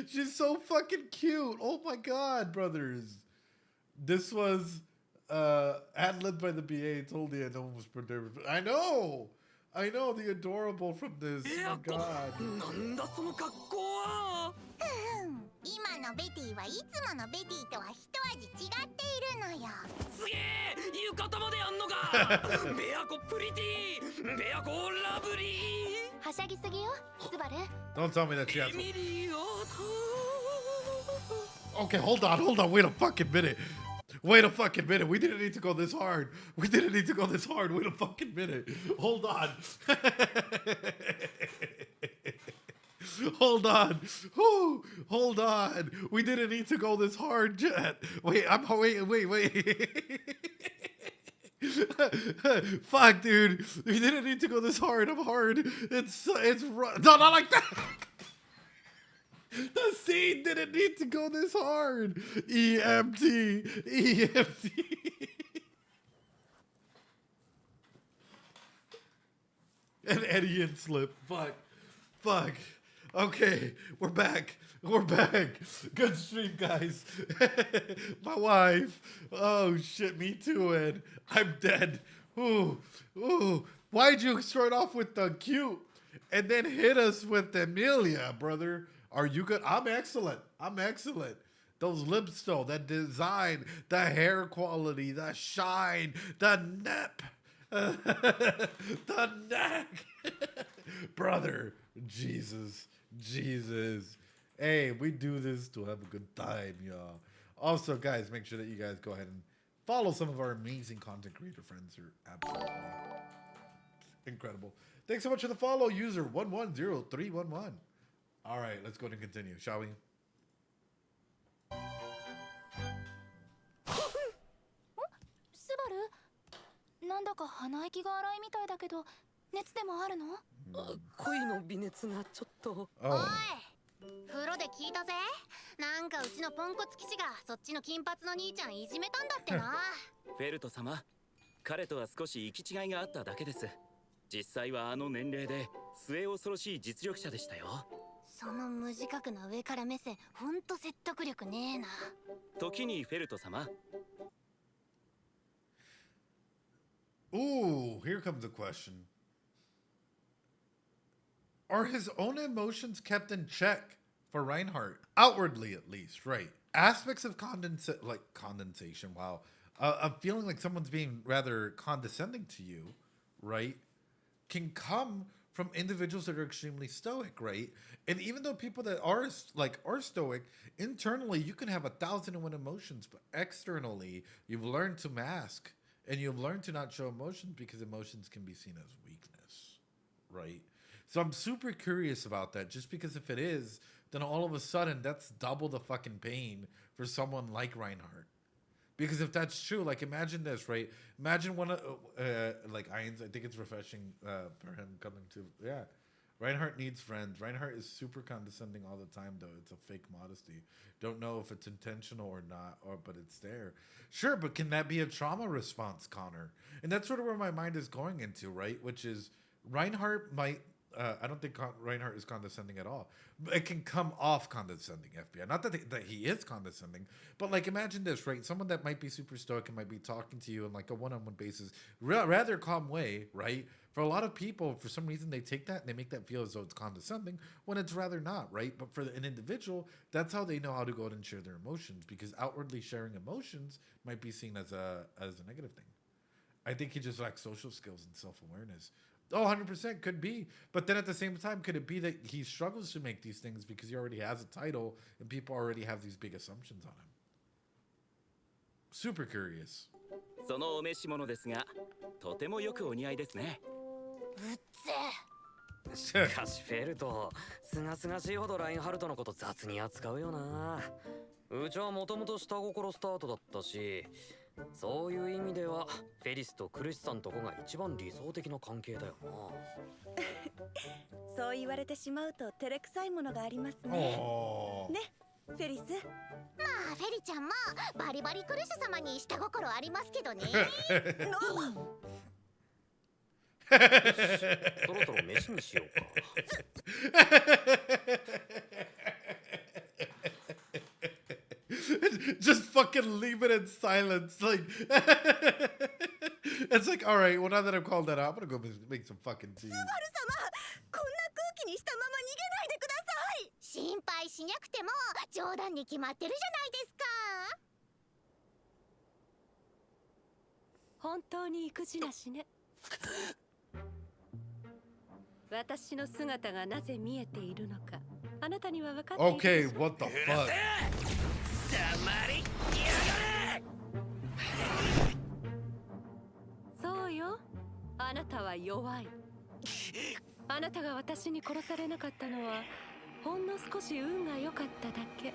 She's so fucking cute. Oh my God, brothers. This was ad-libbed by the BA. Told you no one was perturbed. I know the adorable from this. Oh my God. 今のベティはいつものベティとは一味違っているのよ。すげえ浴衣までやんのかベアコプリティベアコラブリーはしゃぎすぎよスバル Don't tell me that she has. エミリオ Okay, hold on. Wait a fucking minute. We didn't need to go this hard. Wait a fucking minute. Hold on. Hold on. Whew. Hold on. We didn't need to go this hard, Jet. Wait. Fuck, dude. We didn't need to go this hard. I'm hard. It's no, not like that. The scene didn't need to go this hard. EMT. An Eddie slip. Fuck. Okay, we're back. Good stream, guys. My wife. Oh shit, me too, Ed. I'm dead. Ooh. Why'd you start off with the cute and then hit us with Emilia, brother? Are you good? I'm excellent. Those lips though, that design, the hair quality, the shine, the nep. The neck. Brother, Jesus. Hey, we do this to have a good time, y'all. Also, guys, make sure that you guys go ahead and follow some of our amazing content creator friends who are absolutely incredible. Thanks so much for the follow, user 110311. All right, let's go ahead and continue, shall we? なんだか鼻息が荒いみたいだけど熱でもあるの？恋の微熱がちょっと。おい、風呂で聞いたぜ。なんかうちのポンコツ騎士がそっちの金髪の兄ちゃんいじめたんだってな。フェルト様、彼とは少し行き違いがあっただけです。実際はあの年齢で末恐ろしい実力者でしたよ。その無自覚な上から目線、ほんと説得力ねえな。時にフェルト様。Ooh, here comes a question. Are his own emotions kept in check for Reinhardt? Outwardly, at least, right? Aspects of condensation, wow. Of feeling like someone's being rather condescending to you, right? Can come from individuals that are extremely stoic, right? And even though people that are stoic, internally you can have 1,001 emotions, but externally you've learned to mask. And you've learned to not show emotions because emotions can be seen as weakness, right? So I'm super curious about that, just because if it is, then all of a sudden that's double the fucking pain for someone like Reinhardt. Because if that's true, like imagine this, right? Imagine one of, like Ainz, I think it's refreshing for him coming to, yeah. Reinhardt needs friends. Reinhardt is super condescending all the time, though. It's a fake modesty. Don't know if it's intentional or not, but it's there. Sure, but can that be a trauma response, Connor? And that's sort of where my mind is going into, right? Which is Reinhardt might... I don't think Reinhardt is condescending at all. It can come off condescending, FBI. Not that he is condescending, but like imagine this, right? Someone that might be super stoic and might be talking to you on like a one-on-one basis, rather calm way, right? For a lot of people, for some reason, they take that and they make that feel as though it's condescending when it's rather not, right? But for an individual, that's how they know how to go out and share their emotions, because outwardly sharing emotions might be seen as a negative thing. I think he just lacks social skills and self-awareness. Oh, 100% could be. But then at the same time, could it be that he struggles to make these things because he already has a title and people already have these big assumptions on him? Super curious. そのお召し物ですが、とてもよくお似合いですね。うっぜ。しかしフェルト、すがすがしいほどラインハルトのこと雑に扱うよな。うちはもともと下心スタートだったし、そういう意味ではフェリスとクリスさんとこが一番理想的な関係だよな。そう言われてしまうと照れくさいものがありますね。ね、フェリス。まあフェリちゃんもバリバリクリス様に下心ありますけどね。そろそろ飯にしようか。Just fucking leave it in silence. Like, it's like, all right, well, now that I've called that out, I'm gonna go make some fucking tea. スバル様、こんな空気にしたまま逃げないでください。心配しなくても冗談に決まってるじゃないですか。本当に育児なしね。私の姿がなぜ見えているのか、あなたには分かっているでしょ。Okay, what the fuck? そうよ、あなたは弱い。あなたが私に殺されなかったのはほんの少し運が良かっただけ。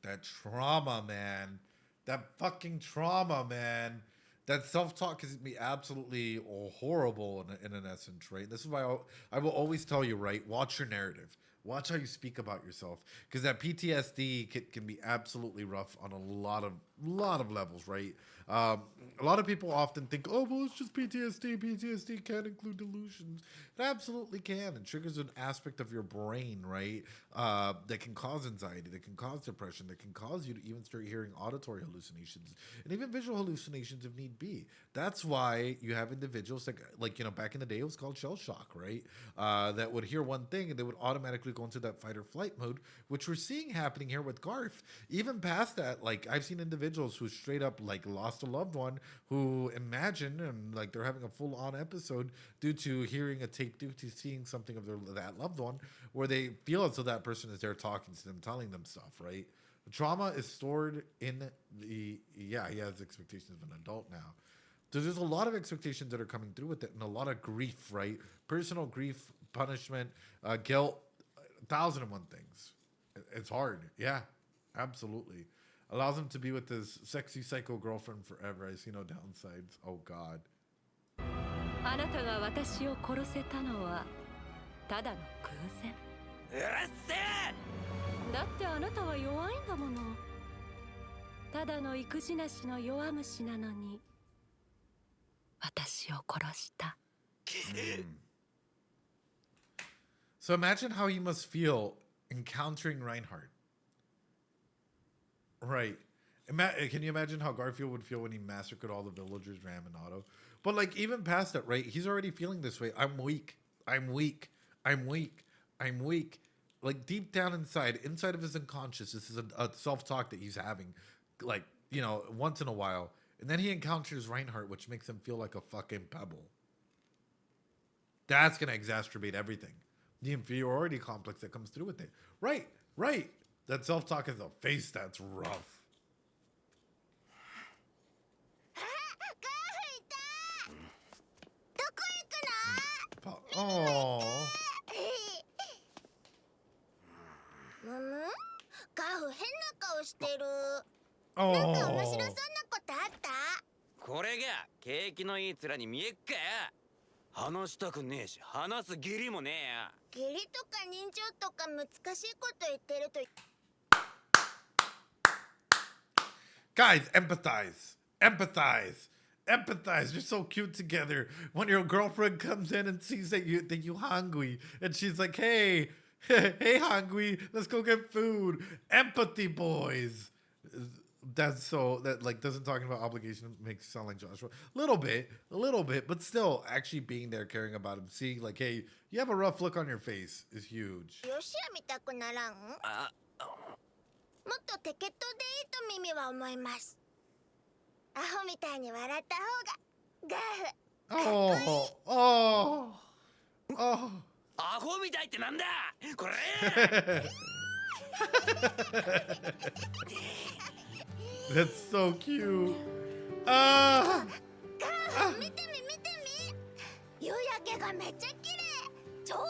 That trauma, man. That fucking trauma, man. that self-talk can be absolutely horrible in an essence, right? This is why I will always tell you, right? Watch your narrative. Watch how you speak about yourself, because that PTSD can be absolutely rough on a lot of levels, right? A lot of people often think, oh, well, it's just PTSD. PTSD can include delusions. It absolutely can. It triggers an aspect of your brain, right? That can cause anxiety, that can cause depression, that can cause you to even start hearing auditory hallucinations and even visual hallucinations if need be. That's why you have individuals like back in the day, it was called shell shock, right? That would hear one thing and they would automatically go into that fight or flight mode, which we're seeing happening here with Garth. Even past that, like I've seen individuals who straight up like lost a loved one, who imagine and like they're having a full-on episode due to hearing a tape, due to seeing something of that loved one, where they feel as though that person is there talking to them, telling them stuff, right? Trauma is stored in he has expectations of an adult now. There's a lot of expectations that are coming through with it, and a lot of grief, right? Personal grief, punishment, guilt, 1,001 things. It's hard. Yeah, absolutely. Allows him to be with his sexy psycho girlfriend forever. I see no downsides. Oh, God. あなたが私を殺せたのはただの偶然。うるせえ！だってあなたは弱いんだもの。ただの育児なしの弱虫なのに私を殺した。So imagine how he must feel encountering Reinhardt. Right. Can you imagine how Garfield would feel when he massacred all the villagers, Ram and Otto? But like even past that, right? He's already feeling this way. I'm weak. I'm weak. I'm weak. I'm weak. Like deep down inside of his unconscious, this is a self-talk that he's having, like, once in a while. And then he encounters Reinhardt, which makes him feel like a fucking pebble. That's going to exacerbate everything. The inferiority complex that comes through with it. Right. That self-talk is a face that's rough. Oh. ガフ変な顔してる。なんか面白そうなことあった？これが景気のいい面に見えっかよ。話したくねえし、話す義理もねえよ。義理とか人情とか難しいこと言ってると。Guys, empathize. Empathize. You're so cute together. When your girlfriend comes in and sees that you hungry, and she's like, "Hey, hungry, let's go get food." Empathy, boys. That like doesn't talking about obligation makes you sound like Joshua. A little bit, but still actually being there, caring about him, seeing like, hey, you have a rough look on your face is huge. よしやみたくならん？もっとテケットでいいと耳は思います。アホみたいに笑った方がガフ。アホみたいってなんだこれ。That's so cute. 見てみ。夕焼けがめっちゃ綺麗。超赤い。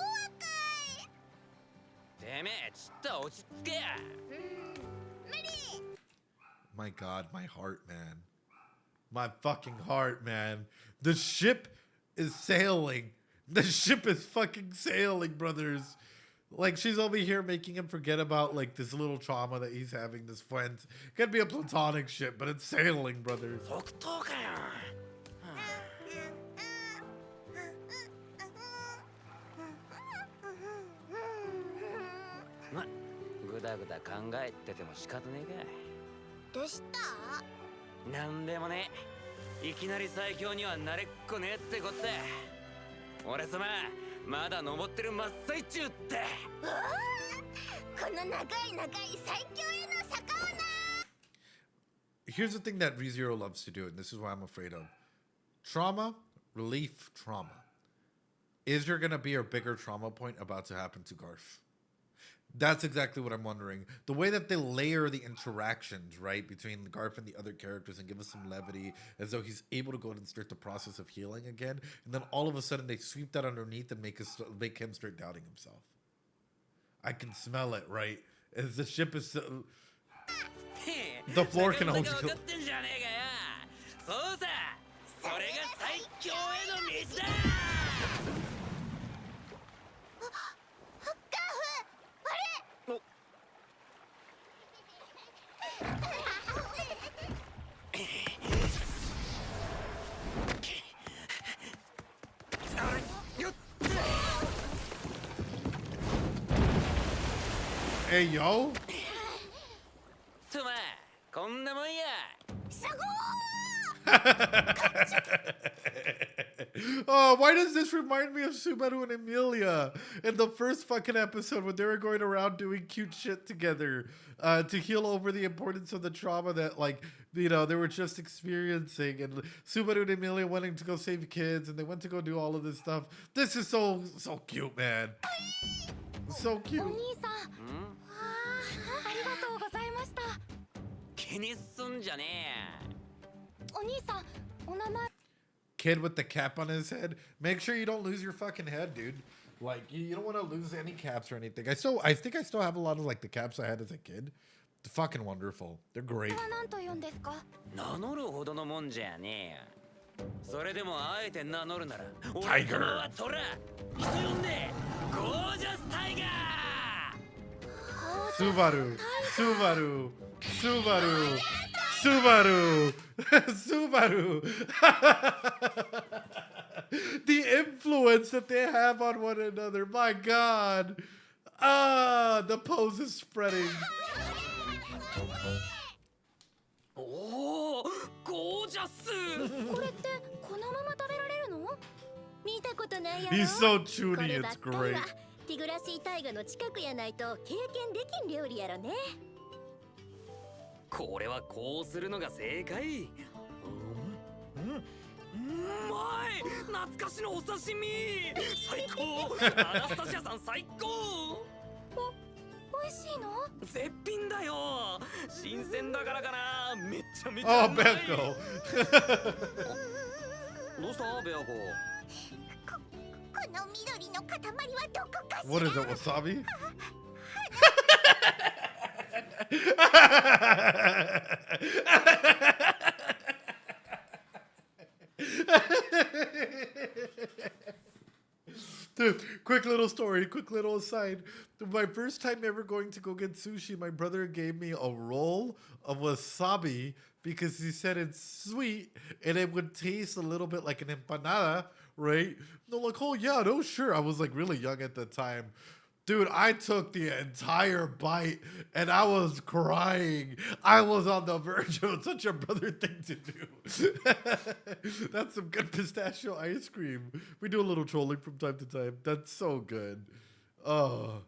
てめえちっと落ち着けや。無理。My God, my heart, man. My fucking heart, man. The ship is sailing. The ship is fucking sailing, brothers. Like, she's over here making him forget about, like, this little trauma that he's having, this friend. It could be a platonic ship, but it's sailing, brothers. 即答かよ。ま、ぐだぐだ考えてても仕方ねえか。どうした？なんでもね。いきなり最強にはなれっこねえってこって。俺様、まだ登ってる真っ最中って。この長い最強への坂をな。Here's the thing that ReZero loves to do, and this is what I'm afraid of. Trauma, relief trauma. Is there going to be a bigger trauma point about to happen to Garth? That's exactly what I'm wondering. The way that they layer the interactions, right, between Garth and the other characters and give us some levity, as though he's able to go and start the process of healing again, and then all of a sudden they sweep that underneath and make him start doubting himself. I can smell it, right? As the ship is... the floor can hold you. Hey, yo. Oh, why does this remind me of Subaru and Emilia in the first fucking episode when they were going around doing cute shit together to heal over the importance of the trauma that, like, you know, they were just experiencing, and Subaru and Emilia wanting to go save kids, and they went to go do all of this stuff. This is so cute, man. So cute. Kid with the cap on his head. Make sure you don't lose your fucking head, dude. Like, you don't want to lose any caps or anything. I think I still have a lot of, like, the caps I had as a kid. They're fucking wonderful. They're great. Tiger. Subaru. Subaru. Subaru. Subaru. Subaru. The influence that they have on one another. My God. Ah, the pose is spreading. Oh, gorgeous. He's so chuny, it's great. ティグラシー大河の近くやないと経験できん料理やろね。これはこうするのが正解。うまい。懐かしのお刺身。最高。アナスタシアさん最高。美味しいの？絶品だよ。新鮮だからかな。めっちゃめちゃうまい。Oh, Beko. どうしたベアコ？この緑の塊はどこかしら。 What is it, wasabi? Dude, quick little story, quick little aside. My first time ever going to go get sushi, my brother gave me a roll of wasabi because he said it's sweet and it would taste a little bit like an empanada, right? No, like, oh yeah, no, sure. I was like really young at the time. Dude, I took the entire bite and I was crying. I was on the verge of such a brother thing to do. That's some good pistachio ice cream. We do a little trolling from time to time. That's so good. Oh.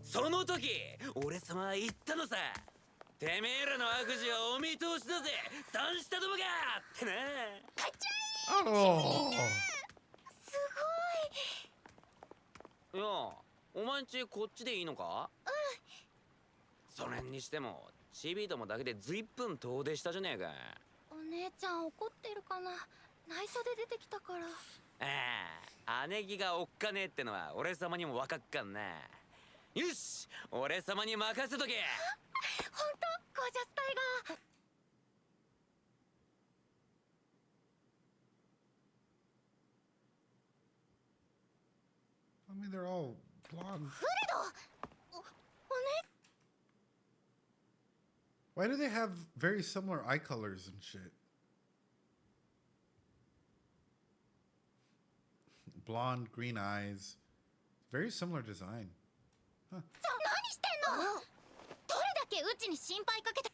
その時、俺様は言ったのさ。てめえらの悪事はお見通しだぜ。三下どもがってな。Oh. いや、お前んちこっちでいいのか？それにしても、チビどもだけでずいぶん遠出したじゃねえか。お姉ちゃん怒ってるかな。内緒で出てきたから。ああ、姉貴がおっかねえってのは俺様にもわかっかんな。よし、俺様に任せとけ。ほんと、ゴージャスタイガー。I mean, they're all blonde. フレド。お姉。Why do they have very similar eye colors and shit? Blonde, green eyes. Very similar design. Huh. 何してんの？どれだけうちに心配かけて。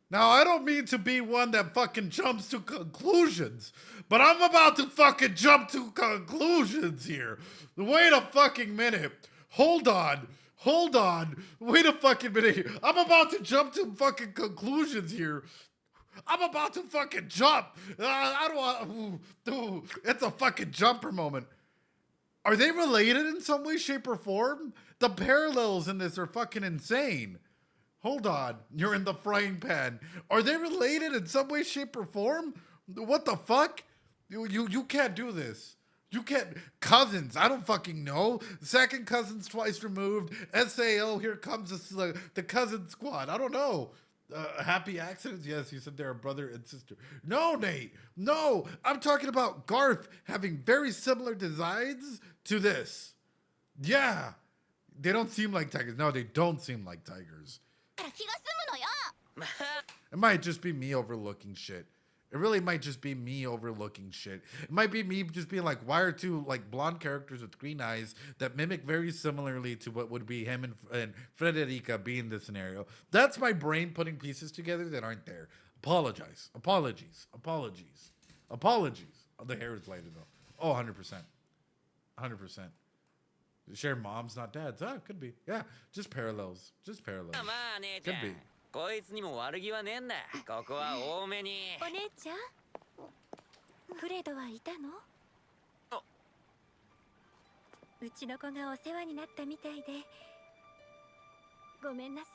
Now, I don't mean to be one that fucking jumps to conclusions, but I'm about to fucking jump to conclusions here. Wait a fucking minute. Hold on. Hold on. Wait a fucking minute here. I'm about to jump to fucking conclusions here. I'm about to fucking jump. I don't want... It's a fucking jumper moment. Are they related in some way, shape, or form? The parallels in this are fucking insane. Hold on, you're in the frying pan. Are they related in some way, shape, or form? What the fuck? You can't do this. You can't. Cousins, I don't fucking know. Second cousins twice removed. SAO, here comes the cousin squad. I don't know. Happy accidents? Yes, you said they're a brother and sister. No, Nate. No, I'm talking about Garth having very similar designs to this. Yeah. They don't seem like tigers. No, they don't seem like tigers. ったら気が済むのよ。 It might just be me overlooking shit. It really might just be me overlooking shit. It might be me just being like, why are two like blonde characters with green eyes that mimic very similarly to what would be him and Frederica being the scenario? That's my brain putting pieces together that aren't there. Apologies. Oh, the hair is lighter though. Oh, 100%. 100%. Share moms, not dads. Ah, could be. Yeah, just parallels. Just parallels. まあ姉ちゃ Could ん be. こいつにも悪気はねえんだ。ここは多めに。お姉ちゃんフレドはいたの？うちの子がお世話になったみたいでごめんなさい。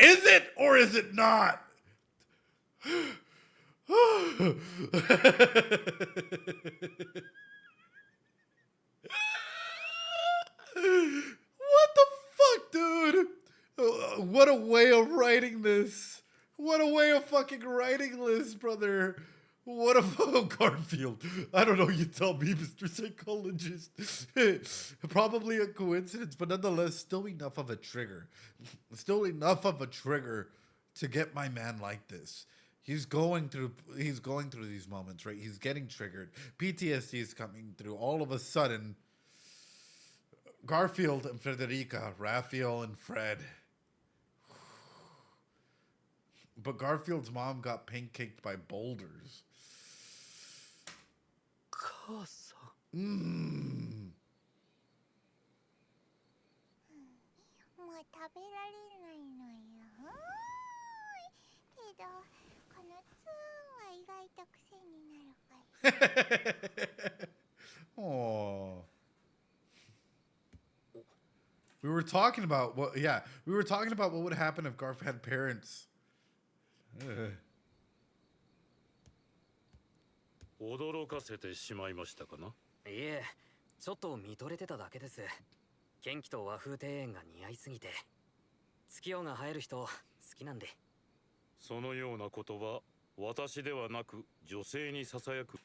Is it or is it not? What the fuck, dude? What a way of writing this. What a way of fucking writing this, brother. What a Garfield. I don't know, you tell me, Mr. Psychologist. Probably a coincidence, but nonetheless, still enough of a trigger. Still enough of a trigger to get my man like this. He's going through these moments, right? He's getting triggered. PTSD is coming through. All of a sudden, Garfield and Frederica, Raphael and Fred. But Garfield's mom got pancaked by boulders. 母さん。もう食べられないのよ。けどこのツーンは意外と癖になるから。Oh. We were talking about what would happen if Garf had parents. 驚かせてしまいましたかな。いえ、ちょっと見とれてただけです。剣気と和風庭園が似合いすぎて。月夜が生える人好きなんで。そのような言葉、私ではなく女性にささやく。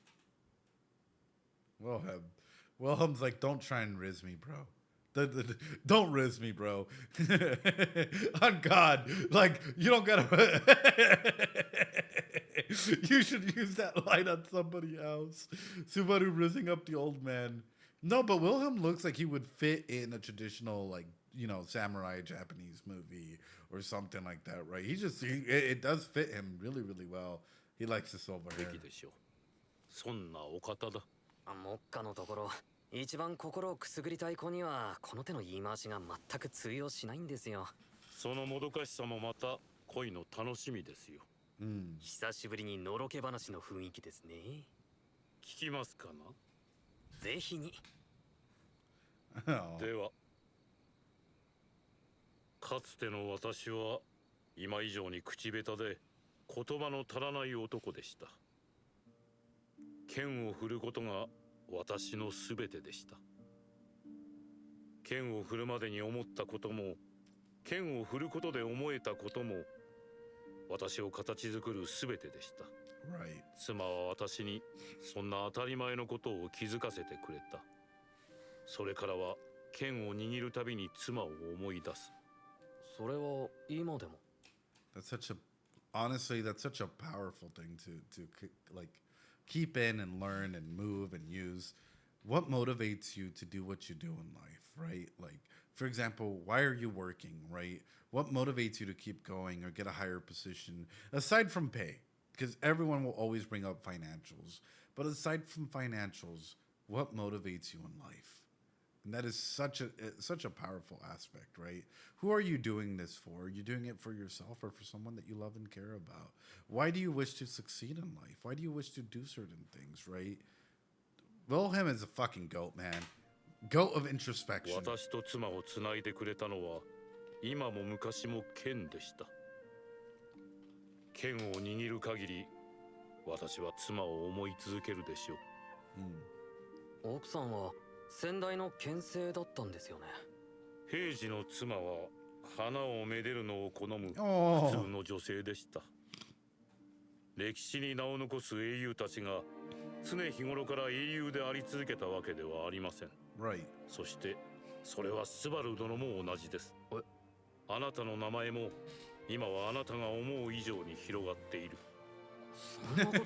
Wilhelm's like, don't try and riz me, bro. Don't riz me, bro. On God, like you don't gotta. You should use that line on somebody else. Subaru rizzing up the old man. No, but Wilhelm looks like he would fit in a traditional, like, you know, samurai Japanese movie or something like that, right? It does fit him really, really well. He likes the silver hair. そんなお方だ。目下のところ、一番心をくすぐりたい子にはこの手の言い回しが全く通用しないんですよ。そのもどかしさもまた恋の楽しみですよ。久しぶりにのろけ話の雰囲気ですね。聞きますかな。ぜひに。では、かつての私は今以上に口下手で言葉の足らない男でした。剣を振ることが私のすべてでした。剣を振るまでに思ったことも、剣を振ることで思えたことも、私を形作るすべてでした。妻は私にそんな当たり前のことを気づかせてくれた。それからは剣を握るたびに妻を思い出す。それは今でも。Honestly, that's such a powerful thing to like keep in and learn and move and use. What motivates you to do what you do in life, right? Like, for example, why are you working, right? What motivates you to keep going or get a higher position aside from pay? Because everyone will always bring up financials. But aside from financials, what motivates you in life? And that is such a powerful aspect, right? Who are you doing this for? Are you doing it for yourself or for someone that you love and care about? Why do you wish to succeed in life? Why do you wish to do certain things, right? Wilhelm is a fucking goat, man. Goat of introspection. 私と妻をつないでくれたのは今も昔も剣でした。剣を握る限り私は妻を思い続けるでしょう。奥さんは先代の剣聖だったんですよね。平次の妻は花をめでるのを好むおー普通の女性でした。歴史に名を残す英雄たちが常日頃から英雄であり続けたわけではありません。Right. そしてそれはスバル殿も同じです。あなたの名前も今はあなたが思う以上に広がっている。そんなこ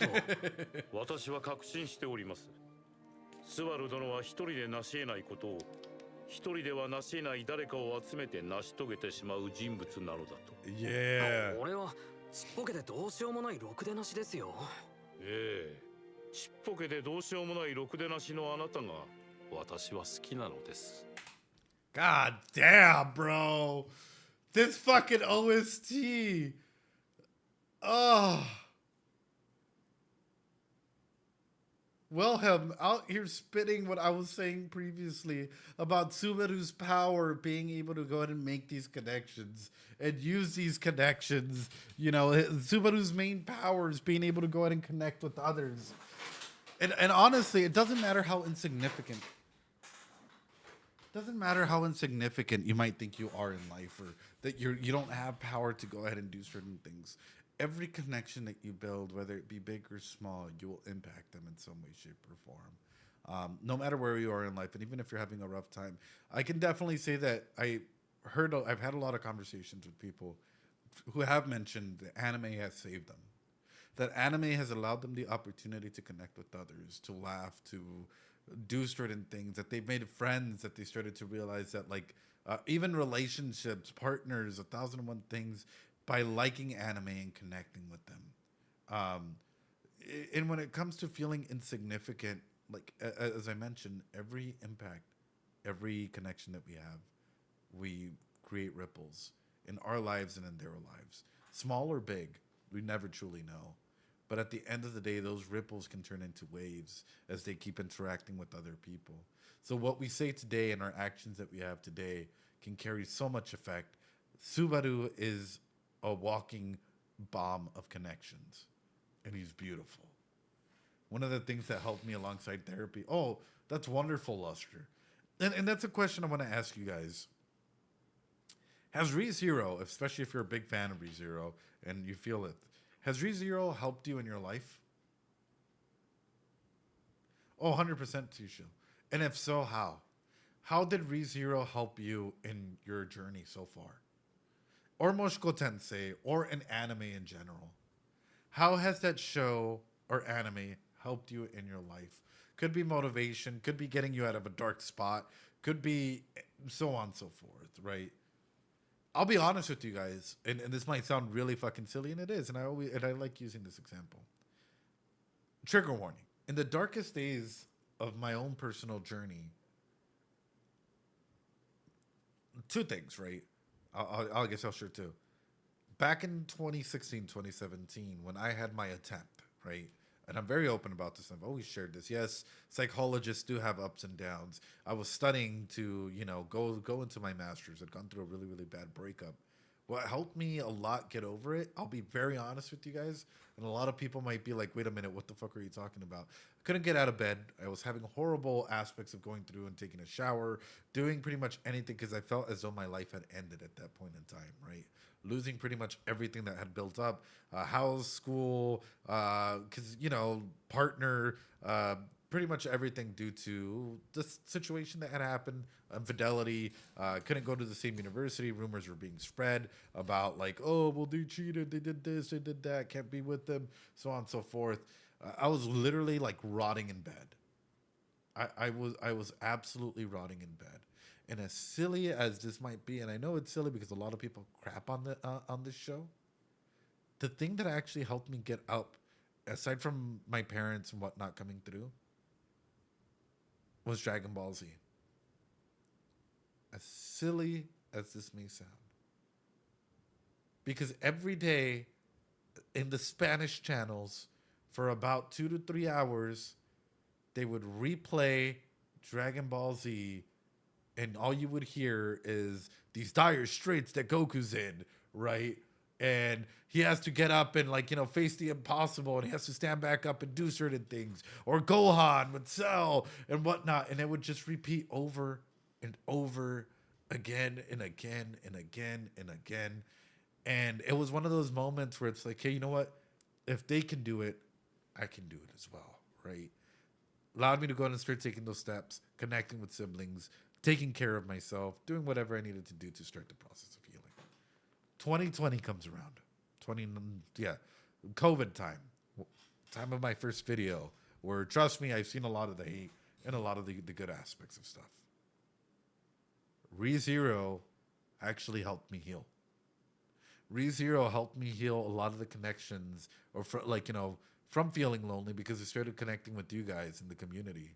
と私は確信しております。スバル殿は一人で成し得ないことを一人では成し得ない誰かを集めて成し遂げてしまう人物なのだと。Yeah. 俺はちっぽけでどうしようもないろくでなしですよ。ええ、ちっぽけでどうしようもないろくでなしのあなたが私は好きなのです。God damn, bro. This fucking OST. Oh. Wilhelm out here spitting what I was saying previously about Subaru's power being able to go ahead and make these connections and use these connections. You know, Subaru's main power is being able to go ahead and connect with others. And honestly, it doesn't matter how insignificant. Doesn't matter how insignificant you might think you are in life, or that you don't have power to go ahead and do certain things. Every connection that you build, whether it be big or small, you will impact them in some way, shape, or form. No matter where you are in life, and even if you're having a rough time, I can definitely say that I've had a lot of conversations with people who have mentioned that anime has saved them. That anime has allowed them the opportunity to connect with others, to laugh, to do certain things, that they've made friends, that they started to realize that even relationships, partners, 1,001 things, by liking anime and connecting with them. And when it comes to feeling insignificant, like as I mentioned, every impact, every connection that we have, we create ripples in our lives and in their lives. Small or big, we never truly know. But at the end of the day, those ripples can turn into waves as they keep interacting with other people. So what we say today and our actions that we have today can carry so much effect. Subaru is a walking bomb of connections, and he's beautiful. One of the things that helped me alongside therapy. Oh, that's wonderful, Luster. And that's a question I want to ask you guys. Has ReZero, especially if you're a big fan of ReZero and you feel it, has ReZero helped you in your life? Oh, 100% Tushu. And if so, how? How did ReZero help you in your journey so far? Or Moshiko Tensei, or an anime in general? How has that show or anime helped you in your life? Could be motivation, could be getting you out of a dark spot, could be so on and so forth, right? I'll be honest with you guys, and this might sound really fucking silly, and it is, and I like using this example. Trigger warning. In the darkest days of my own personal journey, two things, right? I guess I'll share two. Back in 2016, 2017, when I had my attempt, right? And I'm very open about this. I've always shared this. Yes, psychologists do have ups and downs. I was studying to, go into my master's. I'd gone through a really, really bad breakup. What helped me a lot get over it, I'll be very honest with you guys, and a lot of people might be like, wait a minute, what the fuck are you talking about? I couldn't get out of bed. I was having horrible aspects of going through and taking a shower, doing pretty much anything because I felt as though my life had ended at that point in time, right? Losing pretty much everything that had built up, house, school, because, partner, pretty much everything due to the situation that had happened, infidelity, couldn't go to the same university, rumors were being spread about they cheated, they did this, they did that, can't be with them, so on and so forth. I was literally rotting in bed. I was absolutely rotting in bed. And as silly as this might be, and I know it's silly because a lot of people crap on this show, the thing that actually helped me get up, aside from my parents and whatnot coming through, was Dragon Ball Z. As silly as this may sound. Because every day in the Spanish channels, for about 2 to 3 hours, they would replay Dragon Ball Z, and all you would hear is these dire straits that Goku's in, right? and he has to get up and like, you know, face the impossible, and he has to stand back up and do certain things, or Gohan with Cell and whatnot, and it would just repeat over and over again and again and again and again. And it was one of those moments where it's like, hey, you know what? If they can do it, I can do it as well, right? Allowed me to go out and start taking those steps, connecting with siblings, taking care of myself, doing whatever I needed to do to start the process of healing. 2020 comes around. COVID time of my first video, where, trust me, I've seen a lot of the hate and a lot of the good aspects of stuff. ReZero actually helped me heal. ReZero helped me heal a lot of the connections, or from feeling lonely, because I started connecting with you guys in the community.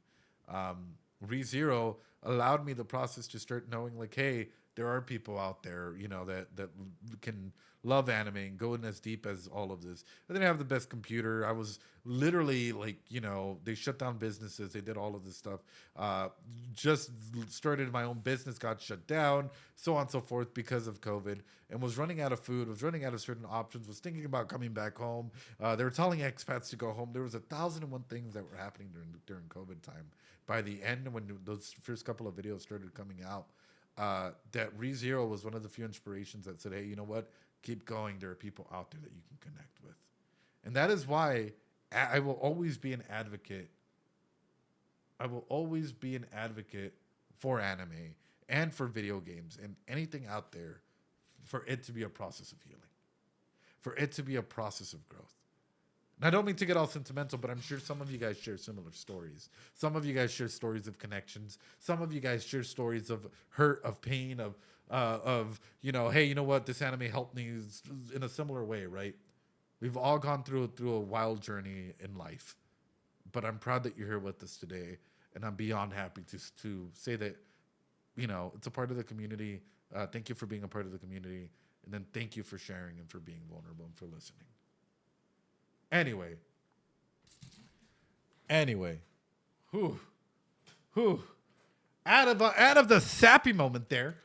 ReZero allowed me the process to start knowing, like, hey, there are people out there, you know, that can love anime and go in as deep as all of this. I didn't have the best computer. I was literally like, you know, they shut down businesses. They did all of this stuff. Just started my own business, got shut down, so on and so forth because of COVID, and was running out of food, was running out of certain options, was thinking about coming back home. They were telling expats to go home. There was 1,001 things that were happening during COVID time. By the end, when those first couple of videos started coming out, that ReZero was one of the few inspirations that said, hey, you know what? Keep going. There are people out there that you can connect with. And that is why I will always be an advocate. I will always be an advocate for anime and for video games and anything out there, for it to be a process of healing, for it to be a process of growth. And I don't mean to get all sentimental, but I'm sure some of you guys share similar stories. Some of you guys share stories of connections. Some of you guys share stories of hurt, of pain, of you know, hey, you know what? This anime helped me in a similar way, right? We've all gone through a wild journey in life, but I'm proud that you're here with us today, and I'm beyond happy to say that, you know, it's a part of the community. Thank you for being a part of the community, and then thank you for sharing and for being vulnerable and for listening. Anyway, out of the sappy moment there.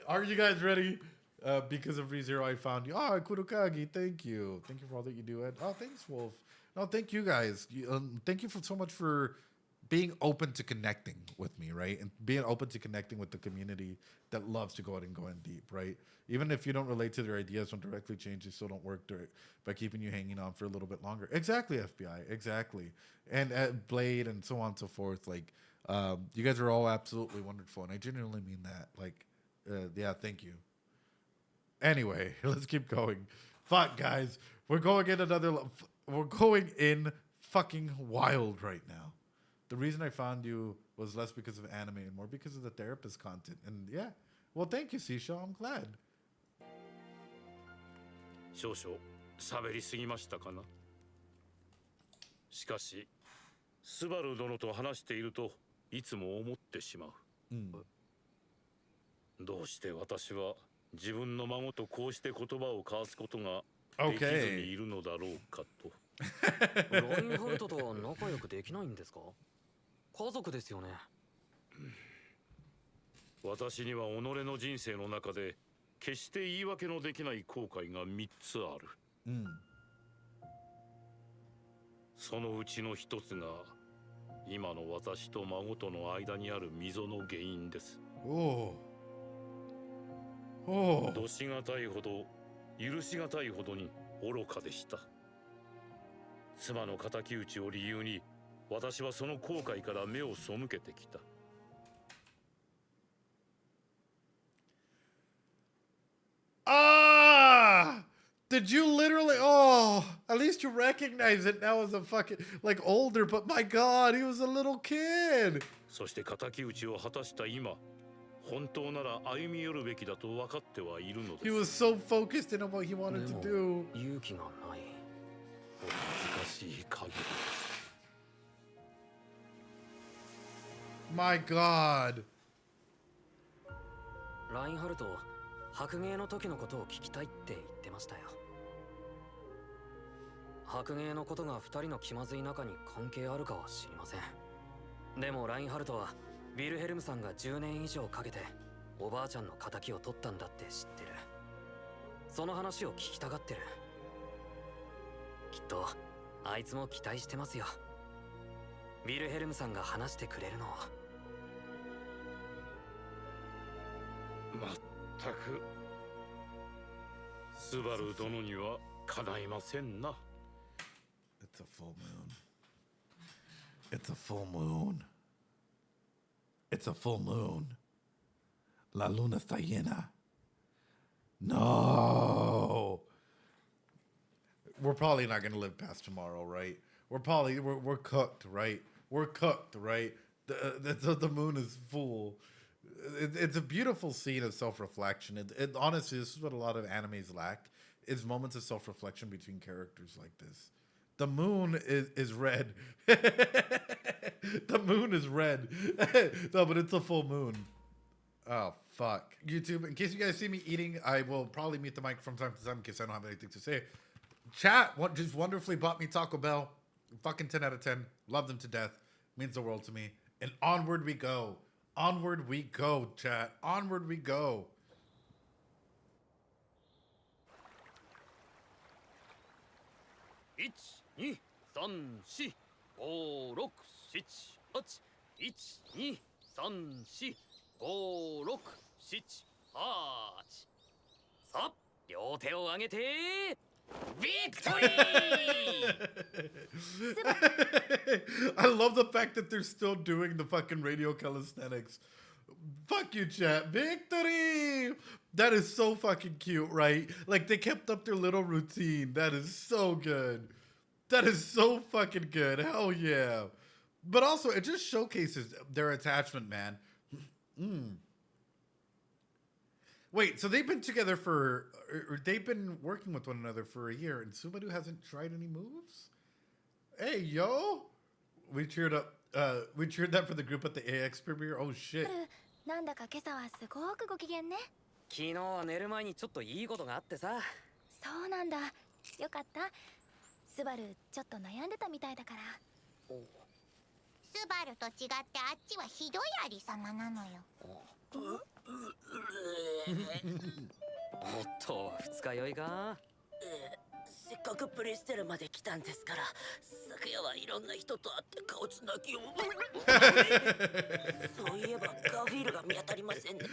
Are you guys ready? Because of ReZero, I found you. Oh, Kurokagi, thank you for all that you do. Oh, thanks, Wolf. No, thank you guys. Thank you so much for being open to connecting with me, right? And being open to connecting with the community that loves to go out and go in deep, right? Even if you don't relate to their ideas, don't directly change, they still don't work by keeping you hanging on for a little bit longer. Exactly, FBI, exactly. And Blade and so on and so forth. Like, you guys are all absolutely wonderful, and I genuinely mean that. Like, yeah, thank you. Anyway, let's keep going. Fuck, guys. We're going in fucking wild right now. The reason I found you was less because of anime and more because of the therapist content. And yeah, well, thank you, Sisho. I'm glad. 少々喋りすぎましたかな。しかし、スバル殿と話しているといつも思ってしまう。どうして私は自分の孫とこうして言葉を交わすことができずにいるのだろうかと。ラインハルトとは仲良くできないんですか？家族ですよね。私には己の人生の中で決して言い訳のできない後悔が3つある。そのうちの1つが今の私と孫との間にある溝の原因です。どしがたいほど許しがたいほどに愚かでした。妻の敵討ちを理由に私はその後悔から目を背けてきた。Did you literally? At least you recognize it now as a fucking like older. But my God, he was a little kid. そして敵討ちを果たした今、本当なら歩み寄るべきだと分かってはいるのです。He was so focused in on what he wanted to do. 勇気がない。お恥ずかしい限りです。My God. ラインハルト、白芸の時のことを聞きたいって言ってましたよ。白芸のことが2人の気まずい仲に関係あるかは知りません。でもラインハルトはヴィルヘルムさんが10年以上かけておばあちゃんの仇を取ったんだって知ってる。その話を聞きたがってる。きっとあいつも期待してますよ。ヴィルヘルムさんが話してくれるのを。まったくスバル殿にはかないませんな。 It's a full moon. It's a full moon. It's a full moon. La luna está llena. No. We're probably not going to live past tomorrow, right? We're cooked, right? We're cooked, right? The moon is full. It's a beautiful scene of self-reflection. It honestly, this is what a lot of animes lack, is moments of self-reflection between characters like this. The moon is red. The moon is red. No, but it's a full moon. Oh, fuck. YouTube, in case you guys see me eating, I will probably mute the mic from time to time in case I don't have anything to say. Chat just wonderfully bought me Taco Bell. Fucking 10 out of 10. Love them to death. Means the world to me. And onward we go. Onward we go, chat. Onward we go. It's 2, 3, 4, 5, 6, 7, 8. 1, 2, 3, 4, 5, 6, 7, 8. さあ、両手を上げて、Victory! I love the fact that they're still doing the fucking radio calisthenics. Fuck you, chat. Victory! That is so fucking cute, right? Like, they kept up their little routine. That is so good. That is so fucking good. Hell yeah. But also, it just showcases their attachment, man. Wait, so they've been together or they've been working with one another for a year, and Subaru hasn't tried any moves? Hey, yo! We cheered that for the group at the AX premiere. Oh, shit. なんだか今朝はすごくご機嫌ね。昨日は寝る前にちょっといいことがあってさ。そうなんだ。よかった。スバルちょっと悩んでたみたいだから。スバルと違ってあっちはひどいありさまなのよ。もっと二日酔いか。せっかくプレステルまで来たんですから、昨夜はいろんな人と会って顔つなぎを。そういえばガフィールが見当たりませんね。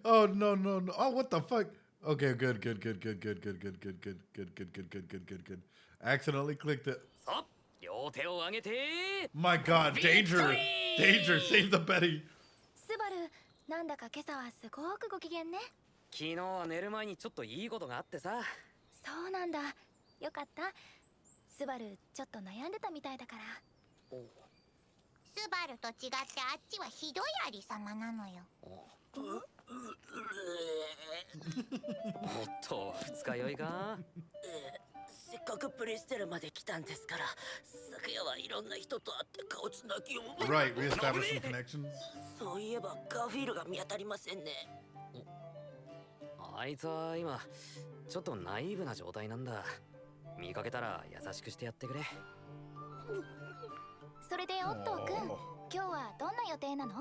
Oh, no. Oh, what the fuck? Okay, good. I accidentally clicked it. さあ、両手を上げて。My God, danger! Danger! Save the Betty! スバル、なんだか今朝はすごくご機嫌ね。昨日は寝る前にちょっといいことがあってさ。そうなんだ。よかった。スバルちょっと悩んでたみたいだから。スバルと違ってあっちはひどいありさまなのよ。もっと二日酔いか。せっかくプレステルまで来たんですから、昨夜はいろんな人と会って顔つなぎを。Right, reestablishing connections. そういえばガフィールが見当たりませんね。あいつは今ちょっとナイーブな状態なんだ。見かけたら優しくしてやってくれ。それでオットーくん、今日はどんな予定なの？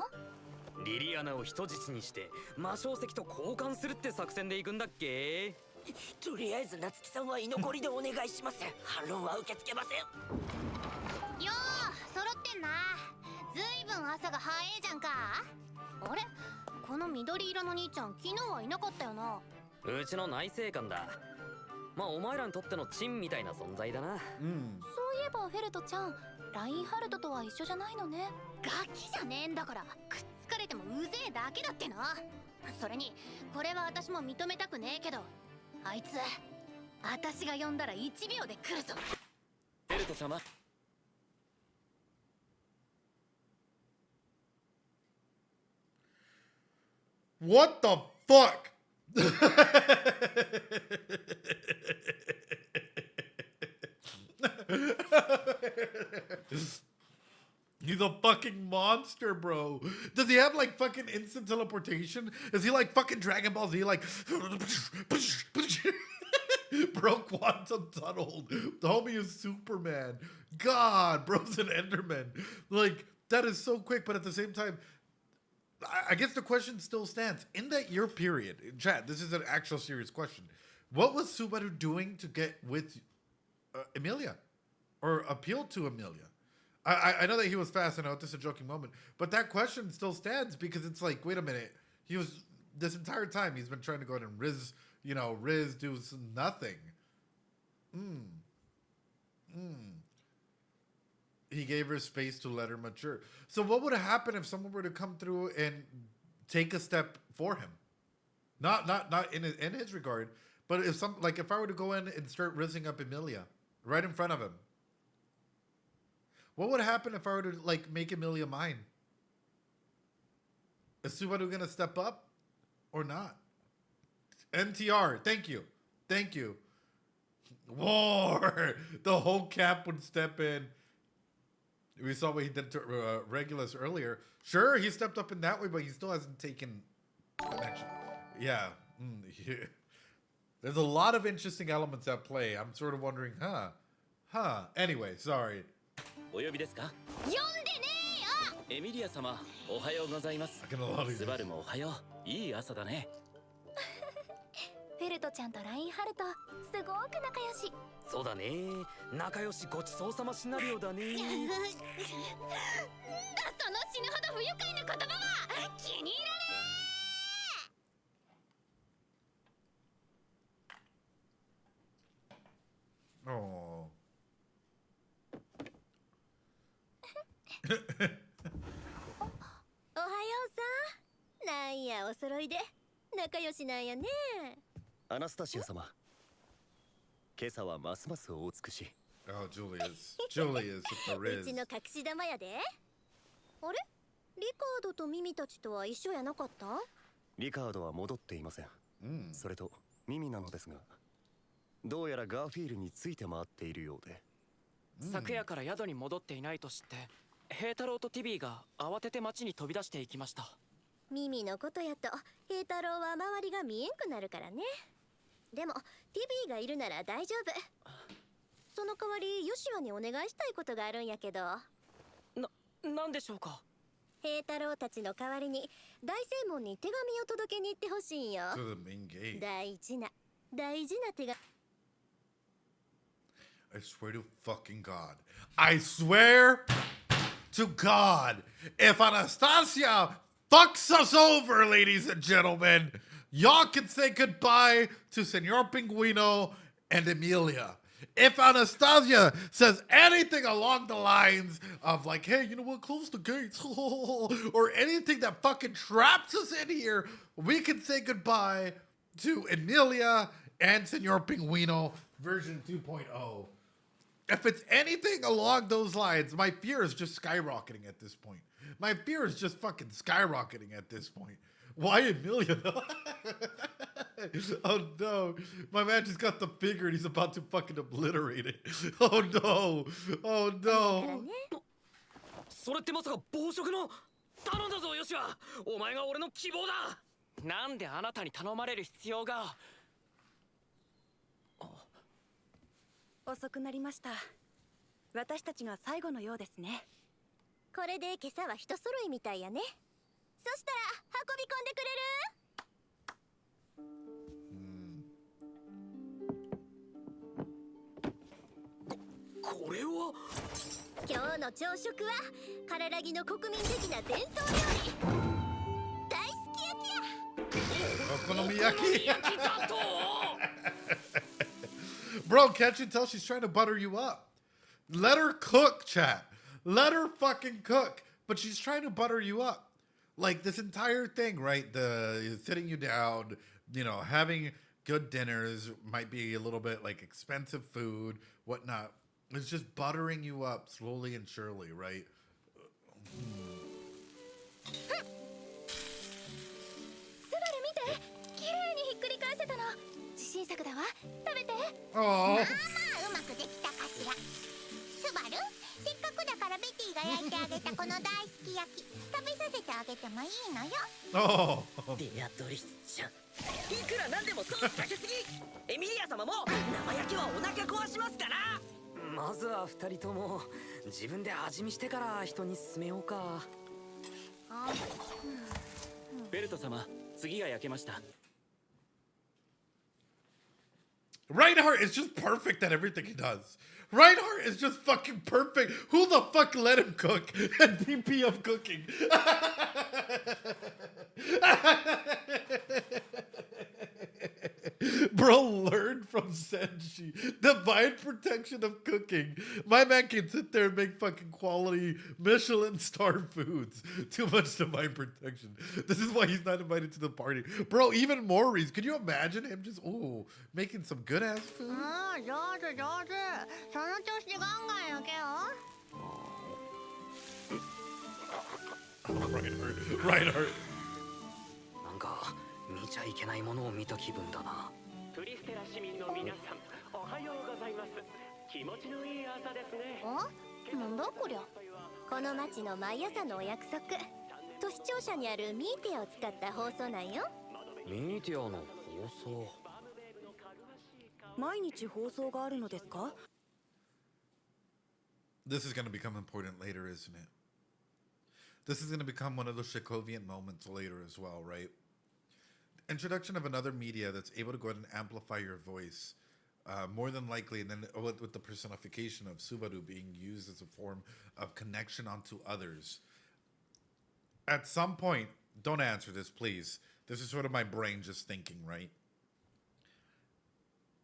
リリアナを人質にして魔性石と交換するって作戦で行くんだっけ？とりあえず夏希さんは居残りでお願いします。反論は受け付けません。よー、揃ってんな。ずいぶん朝が早いじゃんか。あれ、この緑色の兄ちゃん昨日はいなかったよな。うちの内政官だ。まあお前らにとってのチンみたいな存在だな。そういえばフェルトちゃん、ラインハルトとは一緒じゃないのね。ガキじゃねえんだから、くっつかれてもうぜえだけだってな。それにこれは私も認めたくねえけど、あいつ私が呼んだら1秒で来るぞ。フェルト様。What the fuck? He's a fucking monster, bro. Does he have like fucking instant teleportation? Is he like fucking Dragon Ball Z, like bro, quantum tunneled? The homie is Superman. God, bro's an Enderman. Like, that is so quick, but at the same time, I guess the question still stands. In that year period, chat, this is an actual serious question. What was Subaru doing to get with Emilia? Or appeal to Emilia? I know that he was fast, and I know this is a joking moment, but that question still stands because it's like, wait a minute. He was, this entire time, he's been trying to go out and Riz do nothing. He gave her space to let her mature. So what would happen if someone were to come through and take a step for him? Not in his regard, but if if I were to go in and start rizzing up Emilia right in front of him, what would happen if I were to like make Emilia mine? Is Subaru gonna step up or not? NTR, thank you. War. The whole camp would step in. We saw what he did to Regulus earlier. Sure, he stepped up in that way, but he still hasn't taken action. Yeah. There's a lot of interesting elements at play. I'm sort of wondering, Anyway, sorry. お呼びですか? 呼んでねえよ。エミリア様、おはようございます。スバルもおはよう。いい朝だね。フェルトちゃんとラインハルト、すごく仲良し。そうだね。仲良しごちそうさまシナリオだね。その死ぬほど不愉快な言葉は気に入らねえ。おおはようさ。なんやお揃いで仲良しなんやね。アナスタシア様、今朝はますますお美しい。Oh, Julius with the うちの隠し玉やで。あれ？リカードとミミたちとは一緒やなかった？リカードは戻っていません。それとミミなのですが、どうやらガーフィールについて回っているようで。昨夜から宿に戻っていないと知って、平太郎とティビーが慌てて町に飛び出していきました。ミミのことやと平太郎は周りが見えんくなるからね。でもティビーがいるなら大丈夫。その代わりヨシュアにお願いしたいことがあるんやけど。なんでしょうか？平太郎たちの代わりに大正門に手紙を届けに行ってほしいんよ。大事な手紙。I swear to fucking God. I swear to God. If Anastasia fucks us over, ladies and gentlemen, y'all can say goodbye to Senor Pinguino and Emilia. If Anastasia says anything along the lines of like, hey, you know what, close the gates, or anything that fucking traps us in here, we can say goodbye to Emilia and Senor Pinguino version 2.0. If it's anything along those lines, my fear is just skyrocketing at this point. My fear is just fucking skyrocketing at this point. Why Emilia though? Oh no. My man just got the figure and he's about to fucking obliterate it. Oh no. Oh no. それってまさか暴食の？頼んだぞヨシュア。お前が俺の希望だ。なんであなたに頼まれる必要が？遅くなりました。私たちが最後のようですね。これで今朝は人揃いみたいやね。そしたら運び込んでくれる？これは？今日の朝食はカララギの国民的な伝統料理。大好き焼きや。お好み焼きだと。Bro, can't you tell she's trying to butter you up? Let her cook, chat. Let her fucking cook. But she's trying to butter you up. Like this entire thing, right? The sitting you down, you know, having good dinners, might be a little bit like expensive food, whatnot. It's just buttering you up slowly and surely, right? スバル見て、綺麗にひっくり返せたの。自信作だわ。食べて。まあまあうまくできたかしら。スバル、せっかくだからベティが焼いてあげたこの大好き焼き食べさせてあげてもいいのよ。ベアトリスちゃん、いくらなんでもソースかけすぎ。エミリア様も生焼きはお腹壊しますから。まずは二人とも自分で味見してから人に勧めようか。ベルト様、次が焼けました。Reinhardt is just perfect at everything he does. Reinhardt is just fucking perfect. Who the fuck let him cook at VP of cooking? Bro learned from Senshi. Divine protection of cooking. My man can sit there and make fucking quality Michelin star foods. Too much divine protection. This is why he's not invited to the party. Bro, even more reason. Could you imagine him just, making some good ass food? 上手上手。その調子でガンガン焼けよ。Reinhardt. なんか見ちゃいけないものを見た気分だな。プリステラ市民の皆さん、おはようございます。気持ちのいい朝ですね。なんだこりゃ。この町の毎朝のお約束。都市庁舎にあるミーティアを使った放送なんよ。ミーティアの放送。毎日放送があるのですか? This is going to become important later, isn't it? This is going to become one of those Chekhovian moments later as well, right? Introduction of another media that's able to go ahead and amplify your voice, more than likely, and then with the personification of Subaru being used as a form of connection onto others. At some point, don't answer this, please. This is sort of my brain just thinking, right?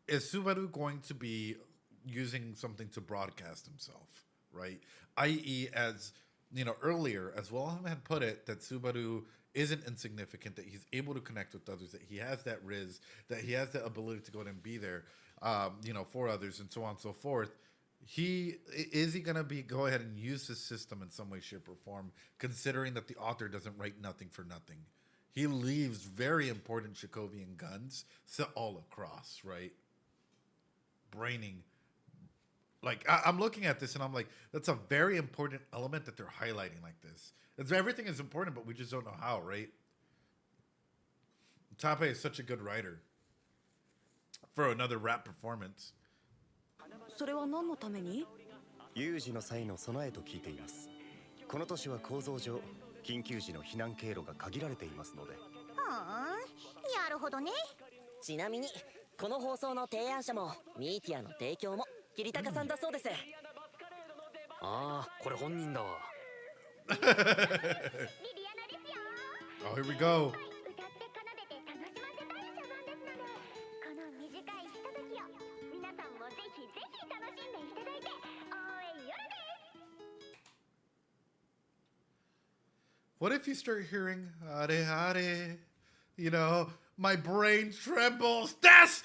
Is Subaru going to be using something to broadcast himself, right? I.e., as you know, earlier, as Wilhelm had put it, that Subaru isn't insignificant, that he's able to connect with others, that he has that riz, that he has the ability to go ahead and be there, for others, and so on and so forth. Is he going to go ahead and use this system in some way, shape, or form, considering that the author doesn't write nothing for nothing? He leaves very important Chekhovian guns all across, right? Braining. Like, I'm looking at this and I'm like, that's a very important element that they're highlighting like this. Everything is important, but we just don't know how, right? Tape is such a good writer for another rap performance. それは何のために? 有事の際の備えと聞いています。この都市は構造上、緊急時の避難経路が限られていますので。なるほどね。ちなみにこの放送の提案者もミーティアの提供も桐高さんだそうです。ああ、これ本人だわ。Oh, here we go. この短いひとときを皆さんもぜひぜひ楽しんでいただいて応援よろです。 What if you start hearing "Hare Hare"? You know, my brain trembles. That's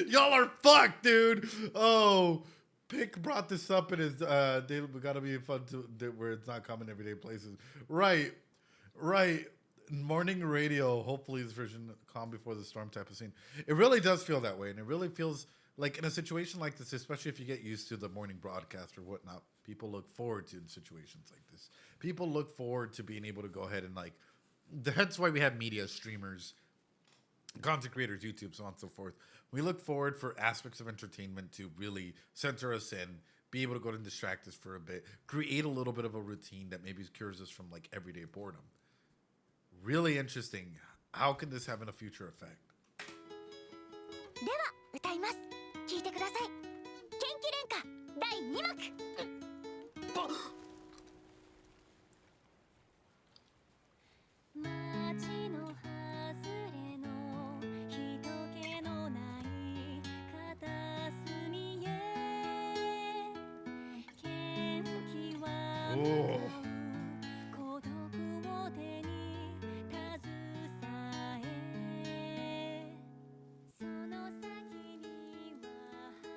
y'all are fucked, dude. Oh, Pick brought this up in his daily. We gotta be fun to where it's not common everyday places. Right. Morning radio. Hopefully, this version calm before the storm type of scene. It really does feel that way, and it really feels like in a situation like this, especially if you get used to the morning broadcast or whatnot, people look forward to situations like this. People look forward to being able to go ahead and that's why we have media, streamers, content creators, YouTube, so on and so forth. We look forward for aspects of entertainment to really center us in, be able to go and distract us for a bit, create a little bit of a routine that maybe cures us from everyday boredom. Really interesting. How can this have a future effect? では歌います。聞いてください。元気連歌第2幕。街の外れの人気のない片隅へ元気は向かう孤独を手に携えその先には花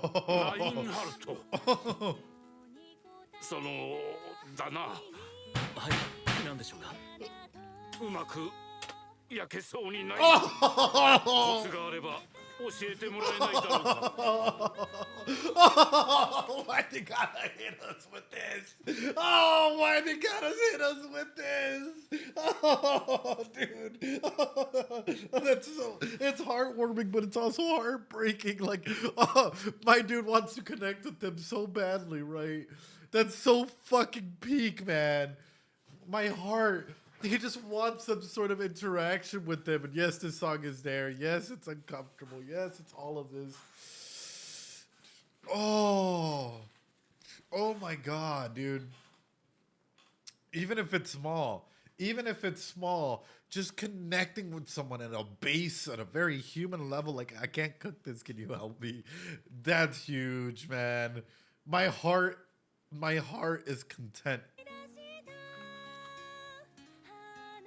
畑ラインハルトだな。はい、なんでしょうか。うまく焼けそうにない。コツがあれば教えてもらえないだろうか。Oh, why they gotta hit us with this? Oh, why they gotta hit us with this? Oh, dude. That's so, it's heartwarming, but it's also heartbreaking. Like, oh, my dude wants to connect with them so badly, right? That's so fucking peak, man. My heart. He just wants some sort of interaction with them. And yes, this song is there. Yes, it's uncomfortable. Yes, it's all of this. Oh. Oh my God, dude. Even if it's small, just connecting with someone at a base, at a very human level, like, I can't cook this, can you help me? That's huge, man. My heart is content.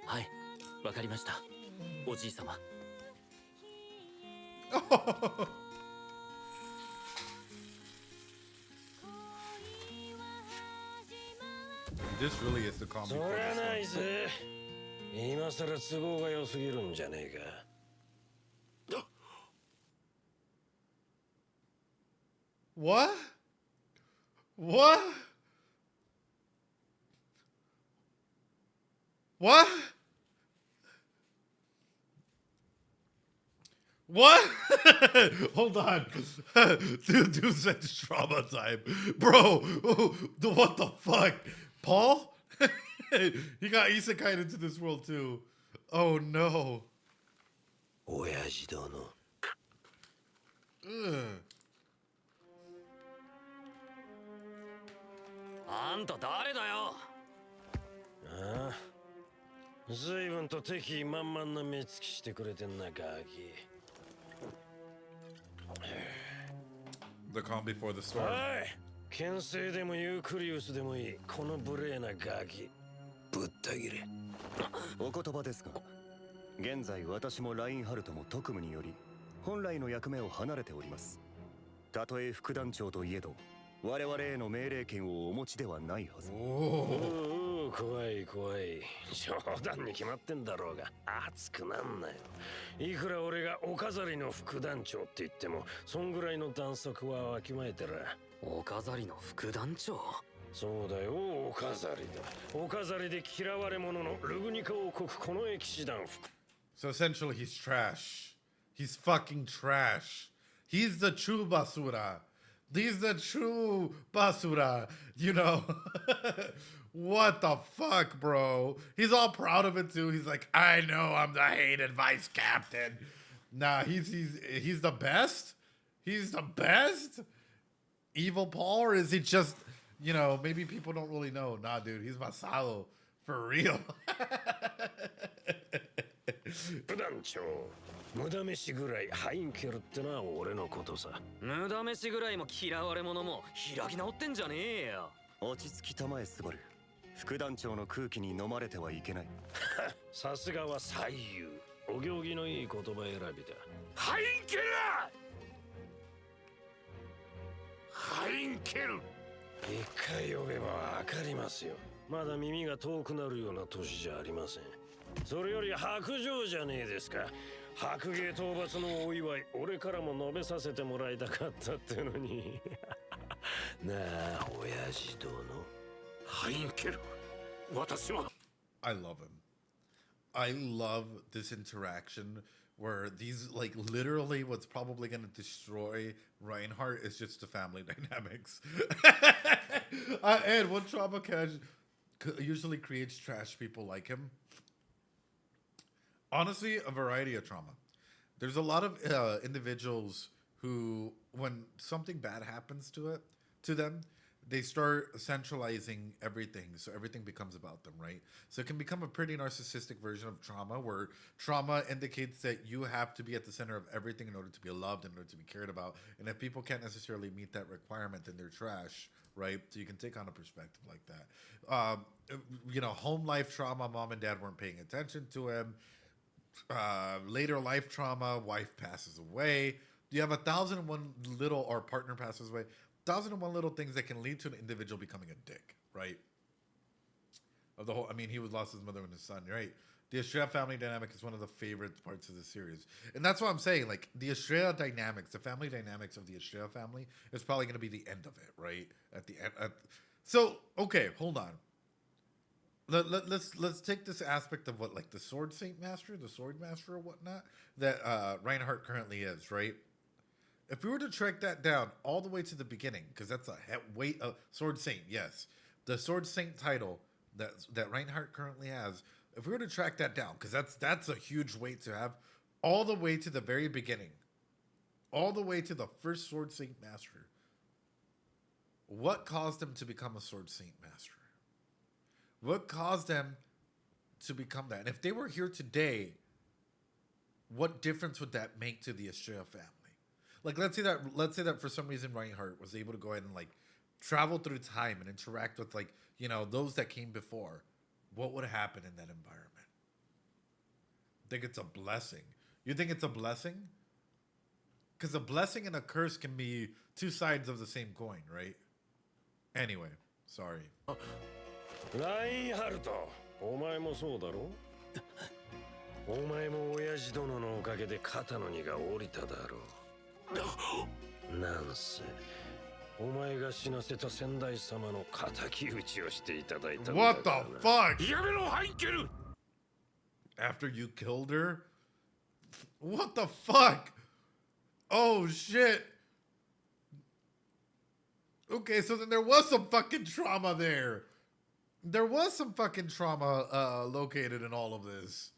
はい、わかりました。おじい様。This really is the comedy. そりゃないぜ。今さら都合が良すぎるんじゃねえか。What? What? What? What? Hold on. Dude said trauma time. Bro, what the fuck? Paul? He got isekai into this world too. Oh no. 親父殿。あんた誰だよ。ああ、随分と敵意満々な目つきしてくれてんな、ガキ。The calm before the storm. はい、牽制でもユークリウスでもいい、この無礼なガキ、ぶった切れ。お言葉ですが、現在私もラインハルトも特務により本来の役目を離れております。たとえ副団長といえど、我々への命令権をお持ちではないはず。おお、怖い怖い。冗談に決まってんだろうが、熱くなんなよ。いくら俺がお飾りの副団長って言っても、そんぐらいの弾足はわきまえてら。お飾りの副団長？そうだよ、お飾りだ。お飾りで嫌われ者のルグニカ王国この騎士団副。So essentially, he's trash. He's fucking trash. He's the true basura. He's the true basura. You know? What the fuck, bro? He's all proud of it too. He's like, I know I'm the hated vice captain. Nah, he's the best. He's the best. Evil Paul, or is he just, you know, maybe people don't really know. Nah, dude, he's Masalo for real. 副団長、無駄飯ぐらいハインケルってのは俺のことさ。無駄飯ぐらいも嫌われ者も開き直ってんじゃねえよ。落ち着きたまえスバル。副団長の空気に飲まれてはいけない。さすがは最優。お行儀のいい言葉選びだ。ハインケル！ハインケル！一回呼べばわかりますよ。まだ耳が遠くなるような年じゃありません。それより白状じゃねえですか。白芸討伐のお祝い、俺からも述べさせてもらいたかったってのに。なあ、親父殿。ハインケル、私は。I love him. I love this interaction where these, like, literally what's probably going to destroy Reinhardt is just the family dynamics. And what trauma usually creates trash people like him? Honestly, a variety of trauma. There's a lot of individuals who, when something bad happens to them, they start centralizing everything, so everything becomes about them, right? So it can become a pretty narcissistic version of trauma, where trauma indicates that you have to be at the center of everything in order to be loved, in order to be cared about. And if people can't necessarily meet that requirement, then they're trash, right? So you can take on a perspective like that. You know, home life trauma, mom and dad weren't paying attention to him. Later life trauma, wife passes away. You have 1,001 little, or partner passes away. 1,001 little things that can lead to an individual becoming a dick, right? Of the whole, I mean, he lost his mother and his son, right? The Estrella family dynamic is one of the favorite parts of the series. And that's what I'm saying. Like, the Estrella dynamics, the family dynamics of the Estrella family is probably going to be the end of it, right? At the end. So, okay, hold on. Let's take this aspect of what, like, the Sword Saint Master, the Sword Master or whatnot, that Reinhardt currently is, right? If we were to track that down all the way to the beginning, because that's a weight of Sword Saint, yes. The Sword Saint title that Reinhardt currently has, if we were to track that down, because that's a huge weight to have, all the way to the very beginning, all the way to the first Sword Saint Master, what caused him to become a Sword Saint Master? What caused them to become that? And if they were here today, what difference would that make to the Estrella family? Like, let's say that for some reason Reinhardt was able to go ahead and, like, travel through time and interact with, like, you know, those that came before. What would happen in that environment? I think it's a blessing. You think it's a blessing? Because a blessing and a curse can be two sides of the same coin, right? Anyway, sorry. ラインハルト、お前もそうだろ？お前も親父殿のおかげで肩の荷が下りただろう。なんせ、お前が死なせた先代様の敵討ちをしていただいたんだからな。What the fuck? やめろ、ハインケル! After you killed her? What the fuck? Oh shit. Okay, so then there was some fucking trauma there. There was some fucking trauma located in all of this.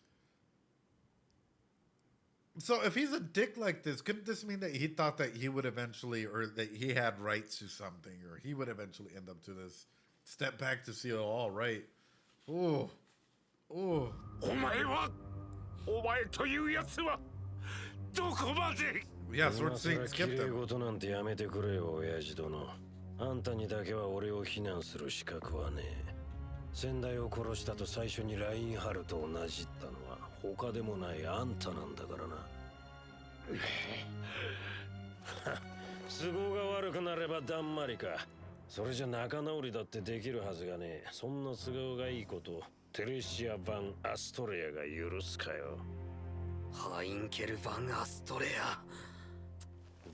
So if he's a dick like this, couldn't this mean that he thought that he would eventually, or that he had rights to something, or he would eventually end up to this? Step back to see it all, right? Ooh. Ooh. お前は、お前というやつは、どこまで? Yeah, Sword Saint skipped him. 事なんてやめてくれよ、親父殿。あんたにだけは俺を非難する資格はねえ。先代を殺したと最初にラインハルトをなじったのは他でもないあんたなんだからな。都合が悪くなればだんまりか。それじゃ仲直りだってできるはずがねえ。そんな都合がいいことテレシア・ヴァン・アストレアが許すかよ。ハインケル・ヴァン・アストレア。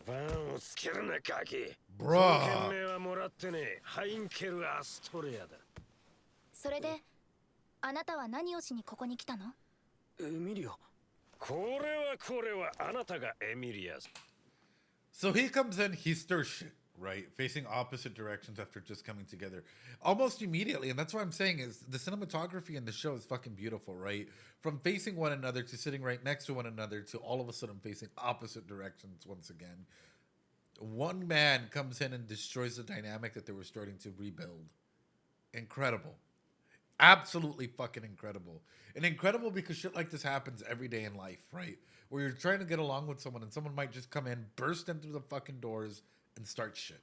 ヴァンをつけるな、ガキ。ブラー。その件名はもらってねえ。ハインケル・アストレアだ。それであなたは何をしにここに来たの？エミリア。これはあなたがエミリア。 So he comes in, he stirs shit, right? Facing opposite directions after just coming together almost immediately. And that's what I'm saying is the cinematography in the show is fucking beautiful, right? From facing one another to sitting right next to one another to all of a sudden facing opposite directions once again. One man comes in and destroys the dynamic that they were starting to rebuild. Incredible. Absolutely fucking incredible. And incredible because shit like this happens every day in life, right? Where you're trying to get along with someone and someone might just come in, burst in through the fucking doors and start shit.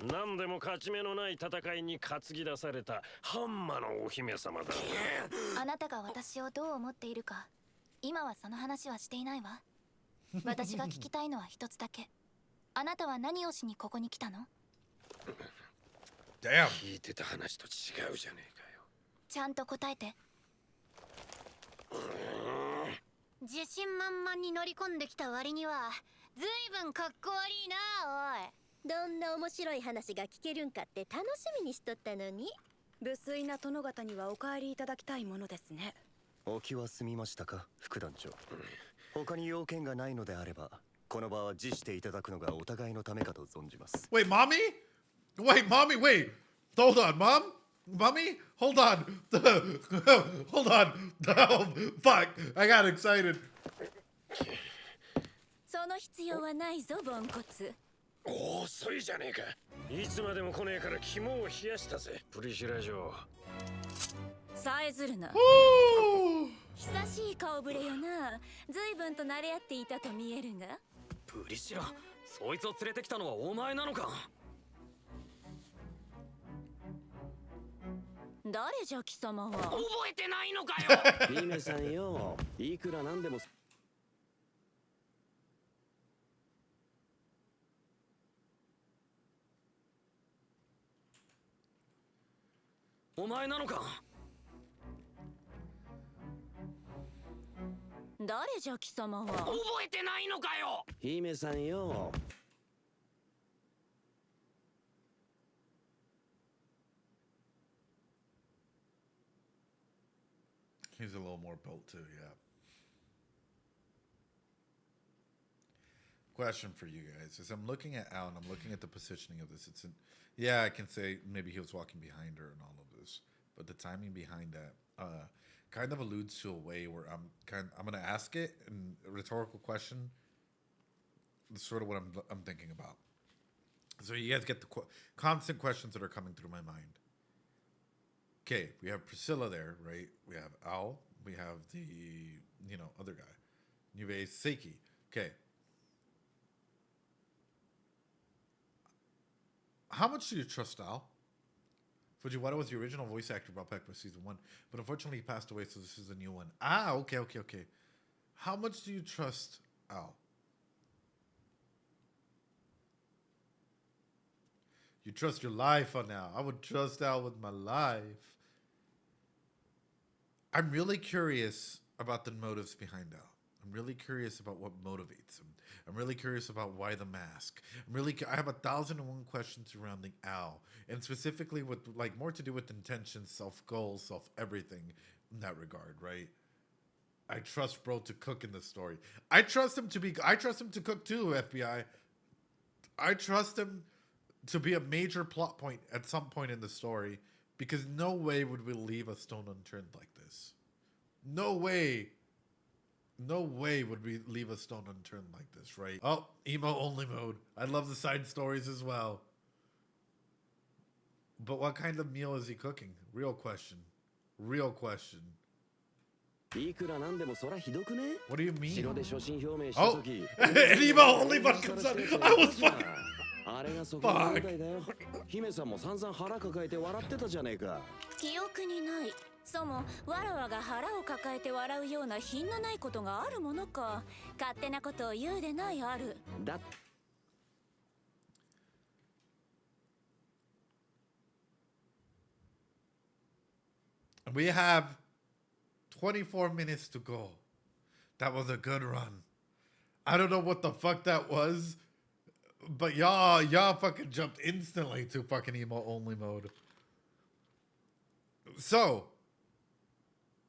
何でも勝ち目のない戦いに担ぎ出されたハンマのお姫様だ。あなたが私をどう思っているか、今はその話はしていないわ。私が聞きたいのは一つだけ。あなたは何をしにここに来たの？ Damn. 聞いてた話と違うじゃねえかよ。ちゃんと答えて。自信満々に乗り込んできた割にはずいぶんかっこ悪いな、おい。どんな面白い話が聞けるんかって楽しみにしとったのに。無粋な殿方にはお帰りいただきたいものですね。お気は済みましたか、副団長。他に要件がないのであれば、この場は辞していただくのがお互いのためかと存じます。Wait, mommy? Wait, mommy, wait. Hold on, mom? Mommy? Hold on. Hold on. Oh, fuck. I got excited. その必要はないぞ、ボンコツ。遅いじゃねえか。いつまでも来ねえから肝を冷やしたぜ、プリシラ城。さえずるな。久しい顔ぶれよな。随分と慣れ合っていたと見えるが。プリシラ、そいつを連れてきたのはお前なのか？誰じゃ貴様は。覚えてないのかよ。姫さんよ、いくらなんでも。お前なのか？誰じゃ貴様は。覚えてないのかよ。姫さんよ。He's a little more built too, yeah. Question for you guys. As I'm looking at Al and I'm looking at the positioning of this, yeah, I can say maybe he was walking behind her and all of this, but the timing behind that kind of alludes to a way where I'm gonna ask it in a rhetorical question. That's sort of what I'm thinking about. So you guys get the constant questions that are coming through my mind. Okay, we have Priscilla there, right? We have Al. We have the, other guy. Nuve Seiki. Okay. How much do you trust Al? Fujiwara was the original voice actor brought back for season 1, but unfortunately he passed away, so this is a new one. Okay. How much do you trust Al? You trust your life on Al. I would trust Al with my life. I'm really curious about the motives behind Al. I'm really curious about what motivates him. I'm really curious about why the mask. I have 1,001 questions surrounding Al, and specifically with more to do with intentions, self-goals, self-everything in that regard, right? I trust bro to cook in the story. I trust him to cook too, FBI. I trust him to be a major plot point at some point in the story, because no way would we leave a stone unturned like this. No way would we leave a stone unturned like this, right? Oh, emo only mode. I love the side stories as well. But what kind of meal is he cooking? Real question. What do you mean? Oh, an emo only mode comes out. I was fucking... あれがそこの問題だよ。姫さんも散々腹抱えて笑ってたじゃねえか。記憶にない。そもわらわが腹を抱えて笑うような品のないことがあるものか。勝手なことを言うでないある。だ。We have 24 minutes to go. That was a good run. I don't know what the fuck that was. But y'all fucking jumped instantly to fucking emo only mode. So,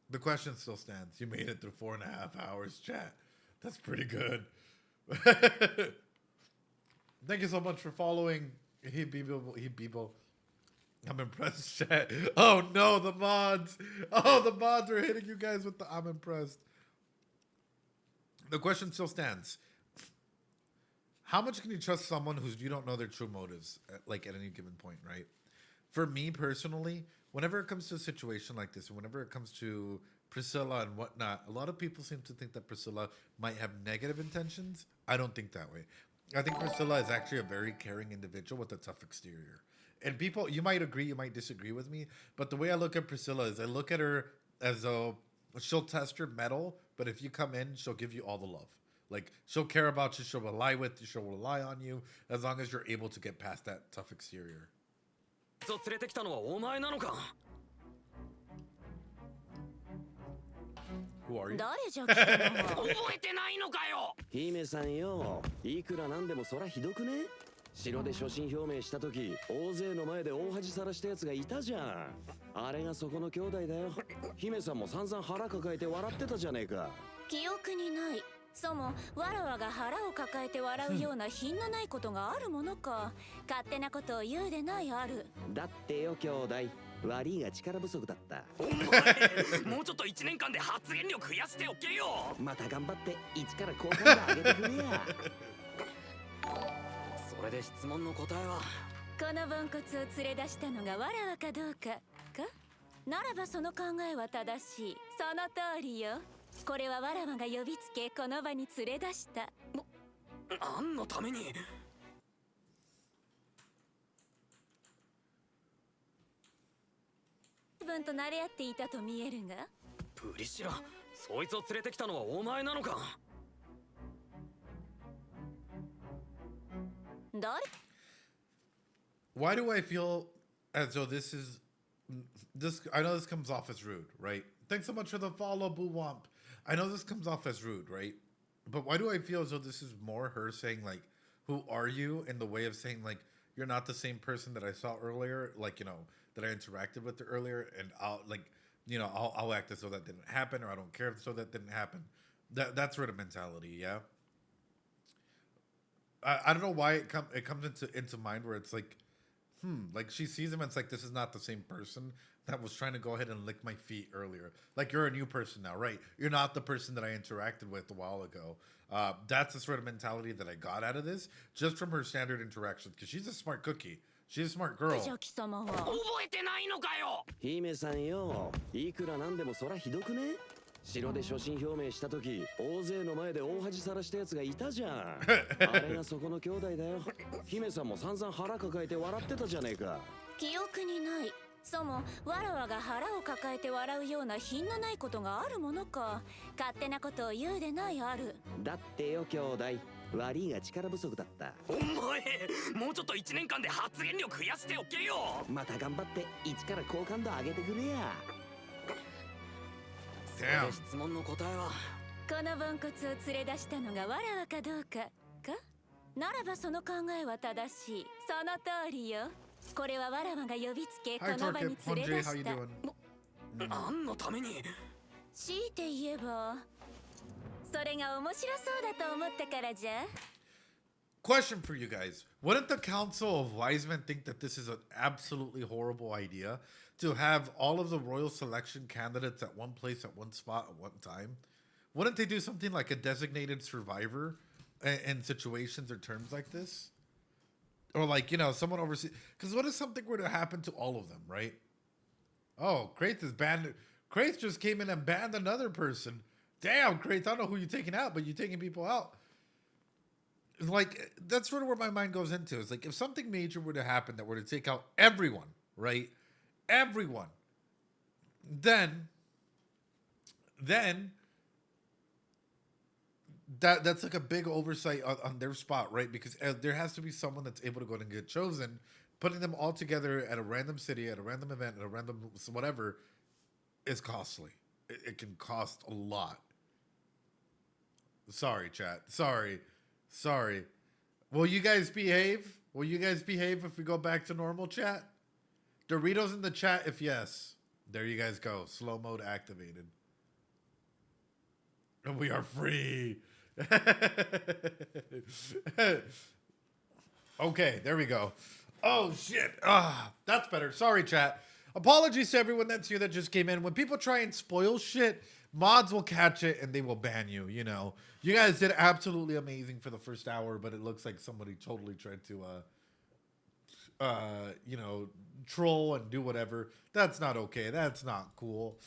the question still stands. You made it through 4.5 hours, chat. That's pretty good. Thank you so much for following. Hey, Bibo. I'm impressed, chat. Oh no, the mods. Oh, the mods are hitting you guys with the I'm impressed. The question still stands. How much can you trust someone who you don't know their true motives at any given point, right? For me personally, whenever it comes to a situation like this, whenever it comes to Priscilla and whatnot, a lot of people seem to think that Priscilla might have negative intentions. I don't think that way. I think Priscilla is actually a very caring individual with a tough exterior. And people, you might agree, you might disagree with me, but the way I look at Priscilla is I look at her as though she'll test your mettle, but if you come in, she'll give you all the love. Like, she'll care about you, she'll rely with you, she'll rely on you, as long as you're able to get past that tough exterior. Who are you? 覚えてないのかよ。姫さんよ、いくらなんでもそらひどくね。城で初心表明した時、大勢の前で大恥さらしたやつがいたじゃん。あれがそこの兄弟だよ。姫さんも散々腹抱えて笑ってたじゃねえか。記憶にない。そもわらわが腹を抱えて笑うような品のないことがあるものか。勝手なことを言うでないある。だってよ兄弟、悪いが力不足だった。お前、もうちょっと1年間で発言力増やしておけよ。また頑張って1から好感度上げてくれや。それで質問の答えは、このポンコツを連れ出したのがわらわかどうかならばその考えは正しい。その通りよ。これはわらわが呼びつけこの場に連れ出した。何のために。自分と慣れ合っていたと見えるが。プリシラ、そいつを連れてきたのはお前なのか。誰？ Why do I feel as though this? I know this comes off as rude, right? Thanks so much for the follow, Boo Womp. I know this comes off as rude, right? But why do I feel as though this is more her saying like, "Who are you?" in the way of saying like, "You're not the same person that I saw earlier," like, you know, that I interacted with earlier, and I'll like, you know, I'll act as though that didn't happen, or I don't care as though that didn't happen. That sort of mentality, yeah. I don't know why it comes into mind where it's like, like she sees him and it's like, this is not the same person that was trying to go ahead and lick my feet earlier. Like, you're a new person now, right? You're not the person that I interacted with a while ago. That's the sort of mentality that I got out of this, just from her standard interactions, because she's a smart cookie. She's a smart girl. 覚えてないのかよ。姫さんよ、いくらなんでもそらひどくね。城で初心表明した時、大勢の前で大恥さらしたやつがいたじゃん。あれがそこの兄弟だよ。姫さんも散々腹抱えて笑ってたじゃねえか。記憶にない。そうもわらわが腹を抱えて笑うような品のないことがあるものか。勝手なことを言うでないある。だってよ兄弟、悪いが力不足だった。お前、もうちょっと1年間で発言力増やしておけよ。また頑張って一から好感度上げてくれや。質問の答えはこのポンコツを連れ出したのがわらわかどうかならばその考えは正しい。その通りよ。これはわらわが呼びつけこの場に連れ出した。何のために？強いて言えばそれが面白そうだと思ったからじゃ。Question for you guys. Wouldn't the Council of Wise Men think that this is an absolutely horrible idea? To have all of the royal selection candidates at one place, at one spot, at one time? Wouldn't they do something like a designated survivor in situations or terms like this? Or like, you know, someone overseas? Because what if something were to happen to all of them, right? Oh, Kraith is banned. Kraith just came in and banned another person. Damn, Kraith, I don't know who you're taking out, but you're taking people out. Like, that's sort of where my mind goes into. It's like, if something major were to happen that were to take out everyone, right? Everyone. Then that's like a big oversight on their spot, right? Because there has to be someone that's able to go and get chosen. Putting them all together at a random city, at a random event, at a random whatever, is costly. It can cost a lot. Sorry, chat. Sorry. Will you guys behave? Will you guys behave if we go back to normal, chat? Doritos in the chat if yes. There you guys go. Slow mode activated. And we are free. Okay, there we go. Oh, shit. That's better. Sorry, chat. Apologies to everyone that's here that just came in. When people try and spoil shit, mods will catch it and they will ban you, you know. You guys did absolutely amazing for the first hour, but it looks like somebody totally tried to, you know, troll and do whatever. That's not okay. That's not cool.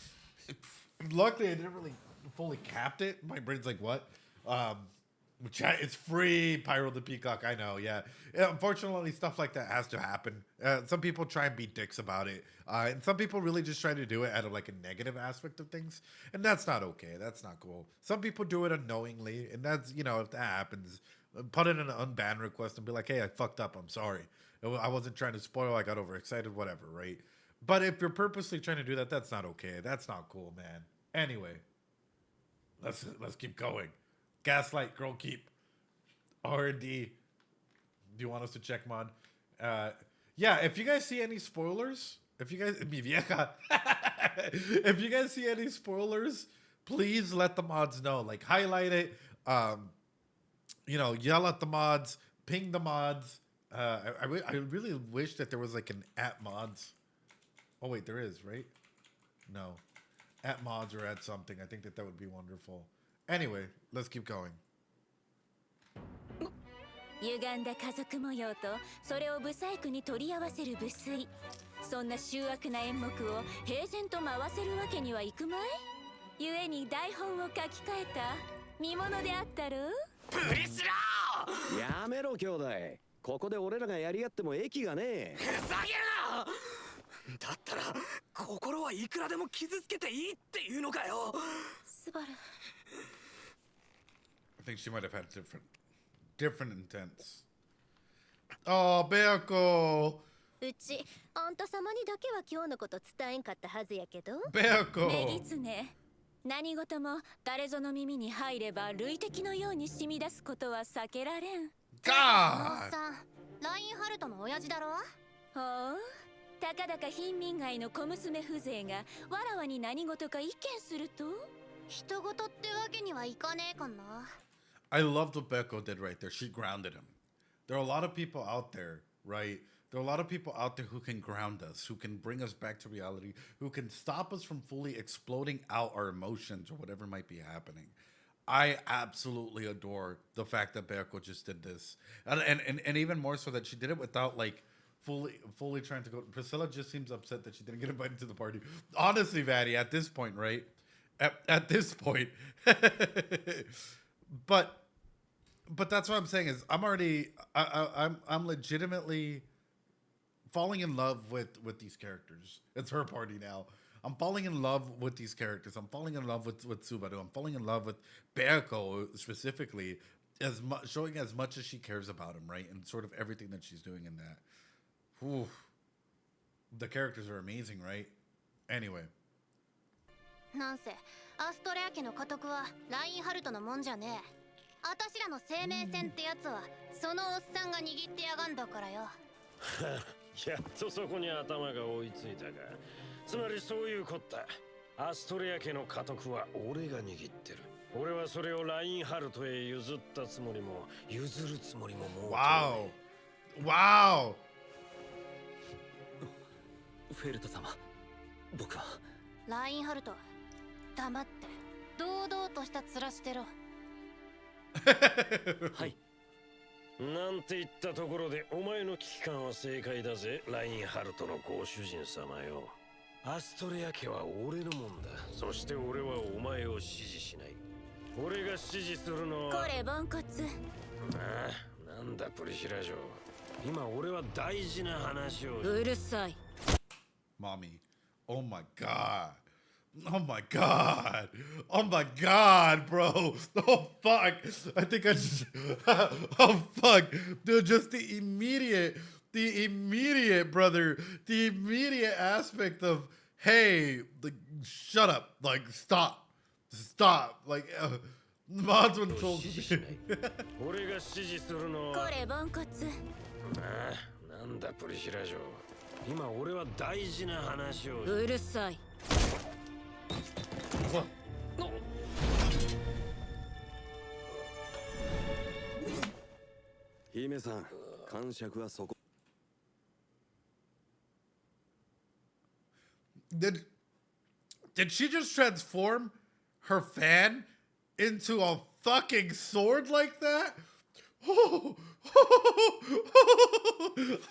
Luckily, I didn't really fully capped it. My brain's like, what? Chat, it's free. Pyro the Peacock. I know. Yeah. Unfortunately, stuff like that has to happen. Some people try and be dicks about it. And some people really just try to do it out of like a negative aspect of things. And that's not okay. That's not cool. Some people do it unknowingly. And that's, you know, if that happens, put in an unban request and be like, hey, I fucked up. I'm sorry. I wasn't trying to spoil. I got overexcited, whatever, right? But if you're purposely trying to do that, that's not okay. That's not cool, man. Anyway, let's keep going. Gaslight, girl, keep. R&D. Do you want us to check mod? Yeah, if you guys see any spoilers, if you guys see any spoilers, please let the mods know. Like, highlight it. You know, yell at the mods, ping the mods. I really wish that there was like an @mods. Oh wait, there is, right? No, @mods or @something. I think that would be wonderful. Anyway, let's keep going. 歪んだ家族模様とそれをブサイクに取り合わせる無粋。そんな醜悪な演目を平然と回せるわけにはいくまい。故に台本を書き換えた見物であったろ。プリスラー！やめろ兄弟。ここで俺らがやり合っても益がねえ。ふざけるな！だったら心はいくらでも傷つけていいっていうのかよ。スバル。I think she might have had different intents. Oh, Beako. うちあんた様にだけは今日のこと伝えんかったはずやけど。Beako. ネギツネ。何事も誰ぞの耳に入れば類敵のように染み出すことは避けられん。おっさん、ラインハルトの親父だろ。ほう、たかだか貧民街の小娘風情がわらわに何事か意見すると人事ってわけにはいかねえかな。I loved what Becco did right there. She grounded him. There are a lot of people out there, right? There are a lot of people out there who can ground us, who can bring us back to reality, who can stop us from fully exploding out our emotions or whatever might be happening. I absolutely adore the fact that Becco just did this. And even more so that she did it without like fully trying to go. Priscilla just seems upset that she didn't get invited to the party. Honestly, Vaddie, at this point, right? At this point. But that's what I'm saying is I'm legitimately falling in love with these characters. It's her party now. I'm falling in love with these characters. I'm falling in love with Subaru. I'm falling in love with Beako specifically, showing as much as she cares about him, right? And sort of everything that she's doing in that. Whew. The characters are amazing, right? Anyway. なんせアストレア家の家督はラインハルトのもんじゃねえ。私らの生命線ってやつはそのおっさんが握ってやがんだからよ。やっとそこに頭が追いついたか。つまりそういうこった。アストレア家の家督は俺が握ってる。俺はそれをラインハルトへ譲ったつもりも譲るつもりももう。Wow. Wow. フェルト様、僕はラインハルト、黙って堂々とした面してろ。はい。なんて言ったところでお前の危機感は正解だぜ、ラインハルトのご主人様よ。アストレア家は俺のもんだ。そして俺はお前を支持しない。俺が支持するのは。これポンコツ。ああ、なんだプリシラ嬢。今俺は大事な話を。うるさい。Mommy, oh my god. Oh my god. Oh my god, bro. Oh fuck. I think I just oh fuck. Dude, just the immediate brother, the immediate aspect of hey, like shut up, like stop. Like Mods when told me. 俺が指示するのは。これポンコツ。ああ、なんだプリシラ嬢。今俺は大事な話を。うるさい。姫さん、感触はそこ。Did she just transform her fan into a fucking sword like that?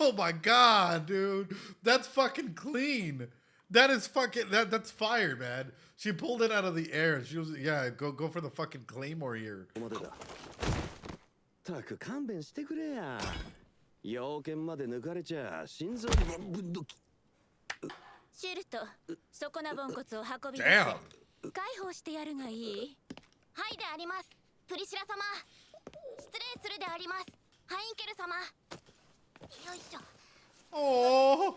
Oh my god, dude. That's fucking clean. That is fucking that's fire, man. She pulled it out of the air. She was go for the fucking claymore here. たく勘弁してくれや。妖剣まで抜かれちゃ心臓にぶっどき。シルト、そこなポンコツを運び出せ。解放してやるがいい。はいであります。プリシラ様。失礼するであります。ハインケル様。よいしょ。Oh.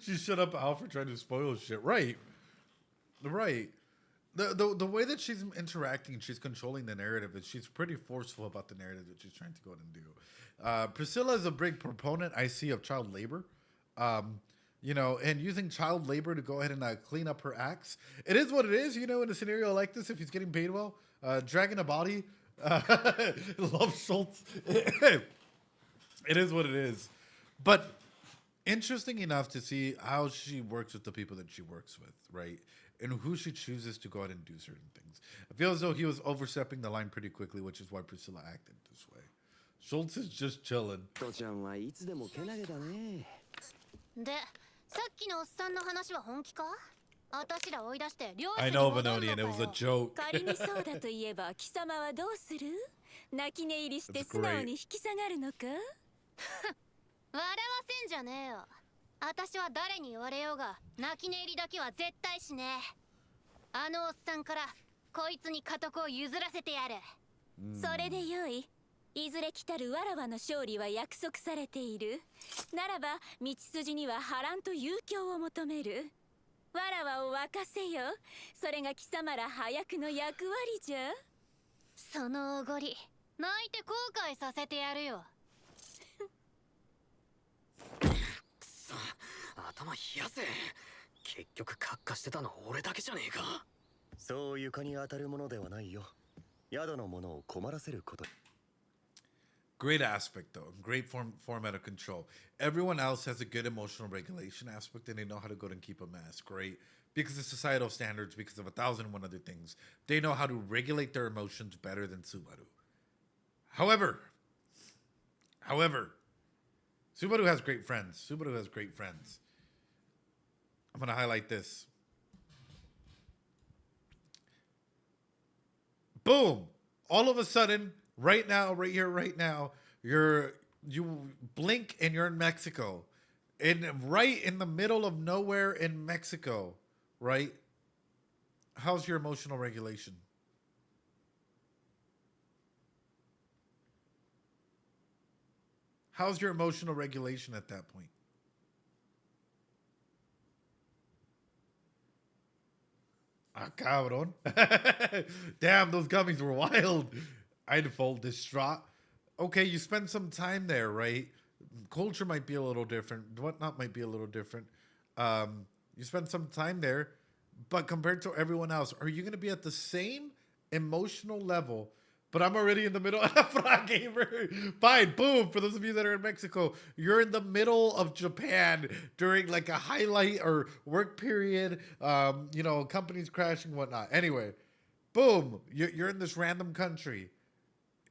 She shut up Al for trying to spoil shit. Right. The way that she's interacting, she's controlling the narrative, and she's pretty forceful about the narrative that she's trying to go ahead and do. Priscilla is a big proponent, I see, of child labor. You know, and using child labor to go ahead and clean up her acts. It is what it is, you know, in a scenario like this, if he's getting paid well. Dragging a body. Love Schultz. It is what it is. But interesting enough to see how she works with the people that she works with, right? And who she chooses to go ahead and do certain things. I feel as though he was overstepping the line pretty quickly, which is why Priscilla acted this way. Schultz is just chilling. で、さっきのおっさんの話は本気か？私ら追い出して漁師 I に know, 戻んのか Vanonian, よ。 it was a joke. 仮にそうだと言えば貴様はどうする？泣き寝入りして素直に引き下がるのか？笑わせんじゃねえよ。私は誰に言われようが泣き寝入りだけは絶対しねえ。あのおっさんからこいつに家督を譲らせてやる。それでよい。いずれ来たるわらわの勝利は約束されている。ならば道筋には波乱と勇況を求める。わらわを沸かせよ。それが貴様ら早くの役割じゃ。そのおごり泣いて後悔させてやるよ。くそ、頭冷やせ。結局カッカしてたの俺だけじゃねえか。そう床に当たるものではないよ。宿のものを困らせること。Great aspect, though. Great format of control. Everyone else has a good emotional regulation aspect, and they know how to go and keep a mask, right? Because of societal standards, because of 1,001 other things. They know how to regulate their emotions better than Subaru. However, Subaru has great friends. Subaru has great friends. I'm going to highlight this. Boom! All of a sudden, right now, right here, right now, you blink and you're in Mexico. And right in the middle of nowhere in Mexico, right? How's your emotional regulation? How's your emotional regulation at that point? Ah, cabrón. Damn, those gummies were wild. I'd fall distraught. Okay, you spend some time there, right? Culture might be a little different. Whatnot might be a little different. You spend some time there, but compared to everyone else, are you going to be at the same emotional level? But I'm already in the middle. Fine, boom. For those of you that are in Mexico, you're in the middle of Japan during like a highlight or work period. Companies crashing, whatnot. Anyway, boom. You're in this random country.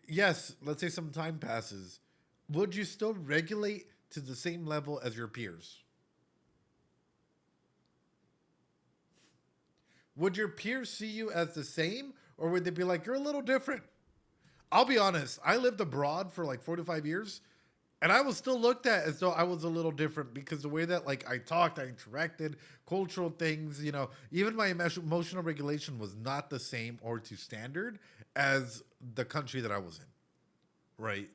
Yes, let's say some time passes. Would you still regulate to the same level as your peers? Would your peers see you as the same, or would they be like, you're a little different? I'll be honest, I lived abroad for like 4 to 5 years, and I was still looked at as though I was a little different because the way that like I talked, I interacted, cultural things, even my emotional regulation was not the same or to standard as the country that I was in, right?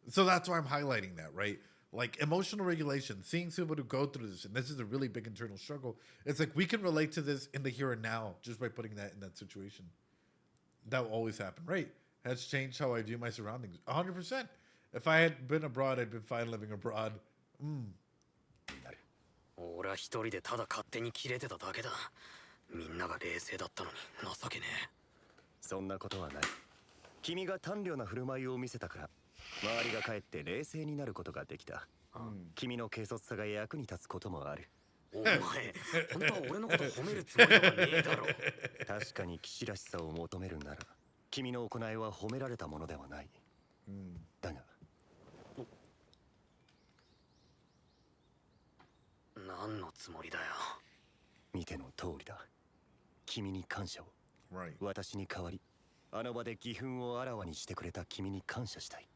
So that's why I'm highlighting that, right? Like emotional regulation, seeing Subaru go through this, and this is a really big internal struggle. It's like we can relate to this in the here and now just by putting that in that situation. That will always happen, right? Has changed how I view my surroundings. 100%. If I had been abroad, I'd been fine living abroad. 俺は一人でただ勝手にキレてただけだ。みんなが冷静だったのに情けねえ。そんなことはない。君が短慮な振る舞いを見せたから、周りがかえって冷静になることができた。君の軽率さが役に立つこともある。お前、本当は俺のこと褒めるつもりとかねえだろ。確かに騎士らしさを求めるなら、君の行いは褒められたものではない。だが、何のつもりだよ。見ての通りだ。君に感謝を。私に代わり、あの場で義憤をあらわにしてくれた君に感謝したい。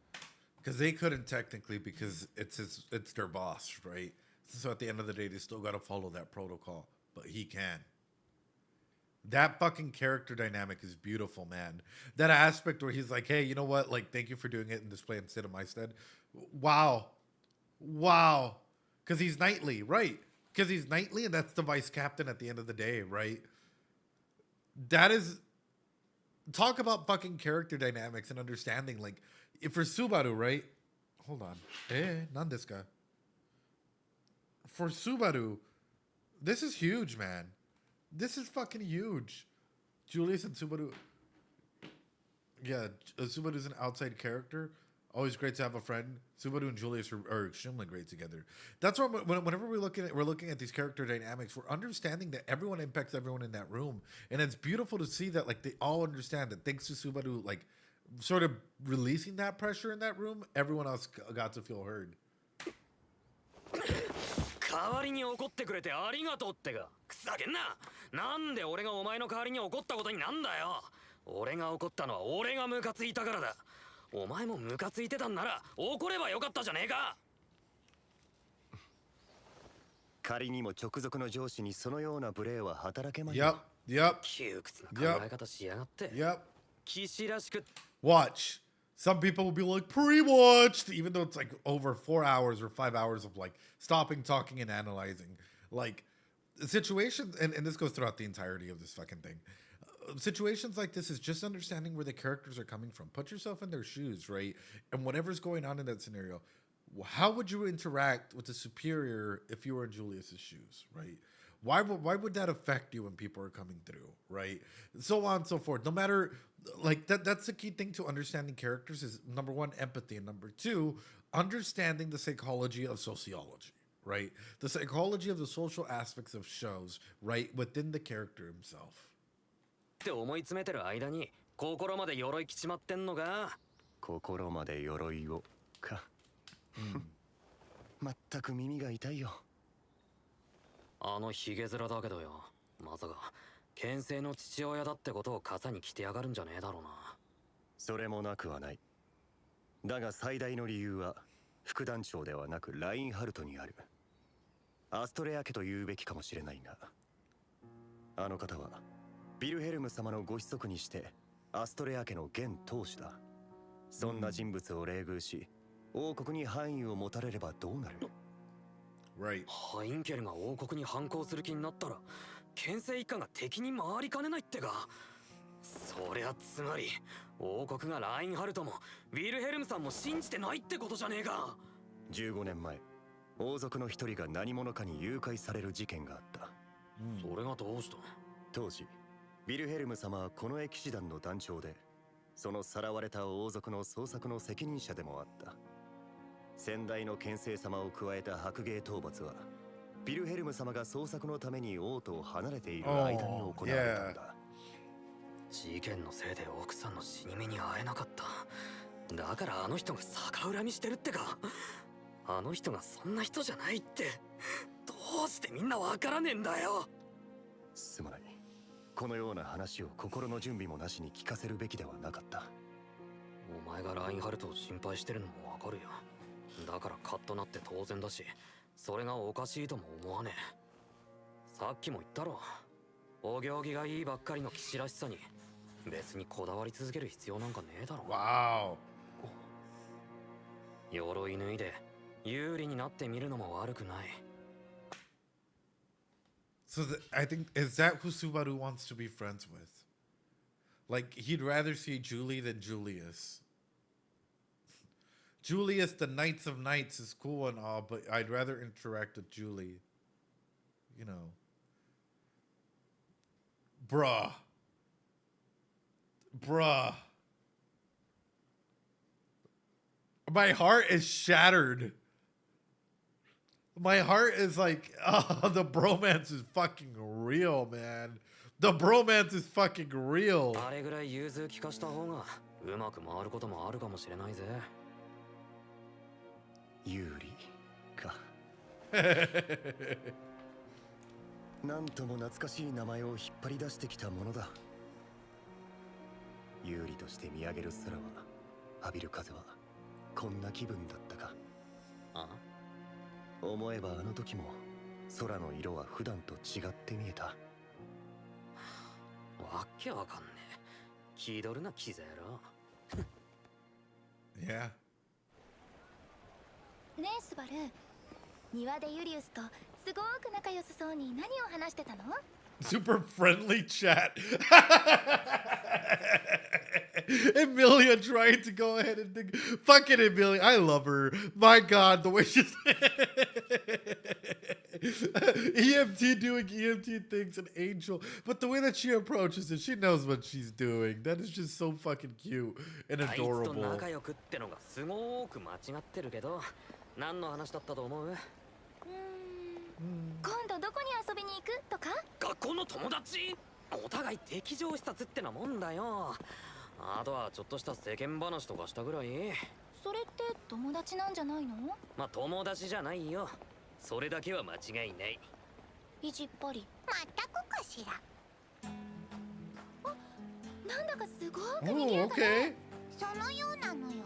Because they couldn't technically, because it's their boss, right? So at the end of the day, they still got to follow that protocol, but he can. That fucking character dynamic is beautiful, man. That aspect where he's like, hey, you know what? Like, thank you for doing it in this play instead of my stead. Wow. Because he's knightly, right? Because he's knightly, and that's the vice captain at the end of the day, right? That is... Talk about fucking character dynamics and understanding. Like, if for Subaru, right? Hold on. Nandesu ka? For Subaru, this is huge, man. This is fucking huge. Julius and Subaru. Yeah, Subaru's an outside character. Always great to have a friend. Subaru and Julius are extremely great together. That's why whenever we're looking at these character dynamics, we're understanding that everyone impacts everyone in that room. And it's beautiful to see that like they all understand that thanks to Subaru like sort of releasing that pressure in that room, everyone else got to feel heard. 代わりに怒ってくれてありがとうってか。くさげんな。なんで俺がお前の代わりに怒ったことになんだよ。俺が怒ったのは俺がムカついたからだ。お前もムカついてたんなら怒ればよかったじゃねえか。仮にも直属の上司にそのような無礼は働けまい。Yep. 窮屈な考え方しやがって。Yep. 騎士らしく。Watch. Some people will be like, pre-watched, even though it's like over 4 hours or 5 hours of like stopping, talking, and analyzing. Like, situations, and this goes throughout the entirety of this fucking thing. Situations like this is just understanding where the characters are coming from. Put yourself in their shoes, right? And whatever's going on in that scenario, how would you interact with the superior if you were in Julius's shoes, right? Why would that affect you when people are coming through, right? So on and so forth. No matter, like, that's the key thing to understanding characters is, number one, empathy, and number two, understanding the psychology of sociology, right? The psychology of the social aspects of shows, right, within the character himself. って思い詰めてる間に心まで鎧着ちまってんのか。心まで鎧をか。まったく耳が痛いよ。あのヒゲ面だけどよ。まさか牽制の父親だってことを傘に着てやがるんじゃねえだろうな。それもなくはない。だが最大の理由は副団長ではなくラインハルトにある。アストレア家と言うべきかもしれないが、あの方はビルヘルム様のご子息にしてアストレア家の現当主だ。そんな人物を冷遇し、王国に範囲を持たれればどうなる？ Right. ハインケルが王国に反抗する気になったら、牽制一家が敵に回りかねないってか。そりゃつまり王国がラインハルトもウィルヘルムさんも信じてないってことじゃねえか。15年前、王族の一人が何者かに誘拐される事件があった。それがどうした？当時、ビルヘルム様はこの騎士団の団長で、そのさらわれた王族の捜索の責任者でもあった。先代の牽制様を加えた白芸討伐は、ビルヘルム様が捜索のために王都を離れている間に行われたんだ。事件のせいで奥さんの死に目に会えなかった。だからあの人が逆恨みしてるってか。あの人がそんな人じゃないって、どうしてみんなわからねえんだよ。すまない。このような話を心の準備もなしに聞かせるべきではなかった。お前がラインハルトを心配してるのもわかるよ。だからカッとなって当然だし、それがおかしいとも思わねえ。さっきも言ったろ、お行儀がいいばっかりの騎士らしさに別にこだわり続ける必要なんかねえだろ。わお。鎧脱いで有利になってみるのも悪くない。So I think, is that who Subaru wants to be friends with? Like, he'd rather see Julie than Julius. Julius, the Knights of Knights, is cool and all, but I'd rather interact with Julie. You know. Bruh. My heart is shattered. My heart is like, oh, the bromance is fucking real, man. The bromance is fucking real. あれぐらい融通聞かした方がうまく回ることもあるかもしれないぜ。有利か。なんとも懐かしい名前を引っ張り出してきたものだ。有利として見上げる空は、浴びる風はこんな気分だったか。あ？思えばあの時も空の色は普段と違って見えた。わけわかんねえ。気取るなキゼロ。Yeah. ねえスバル、庭でユリウスとすごく仲良さそうに何を話してたの？ Super friendly chat. Emilia trying to go ahead and think. Fucking Emilia. I love her. My God, the way she's EMT doing EMT things, an angel. But the way that she approaches it, she knows what she's doing. That is just so fucking cute and adorable. あいつと仲良くってのがすごく間違ってるけど、何の話だったと思う？今度どこに遊びに行くとか？学校の友達？お互い敵情視察ってなもんだよ。あとはちょっとした世間話とかしたぐらい。それって友達なんじゃないの？まあ友達じゃないよ。それだけは間違いない。意地っぽり。まったくかしら。あ、なんだかすごく賑やかね。そのようなのよ。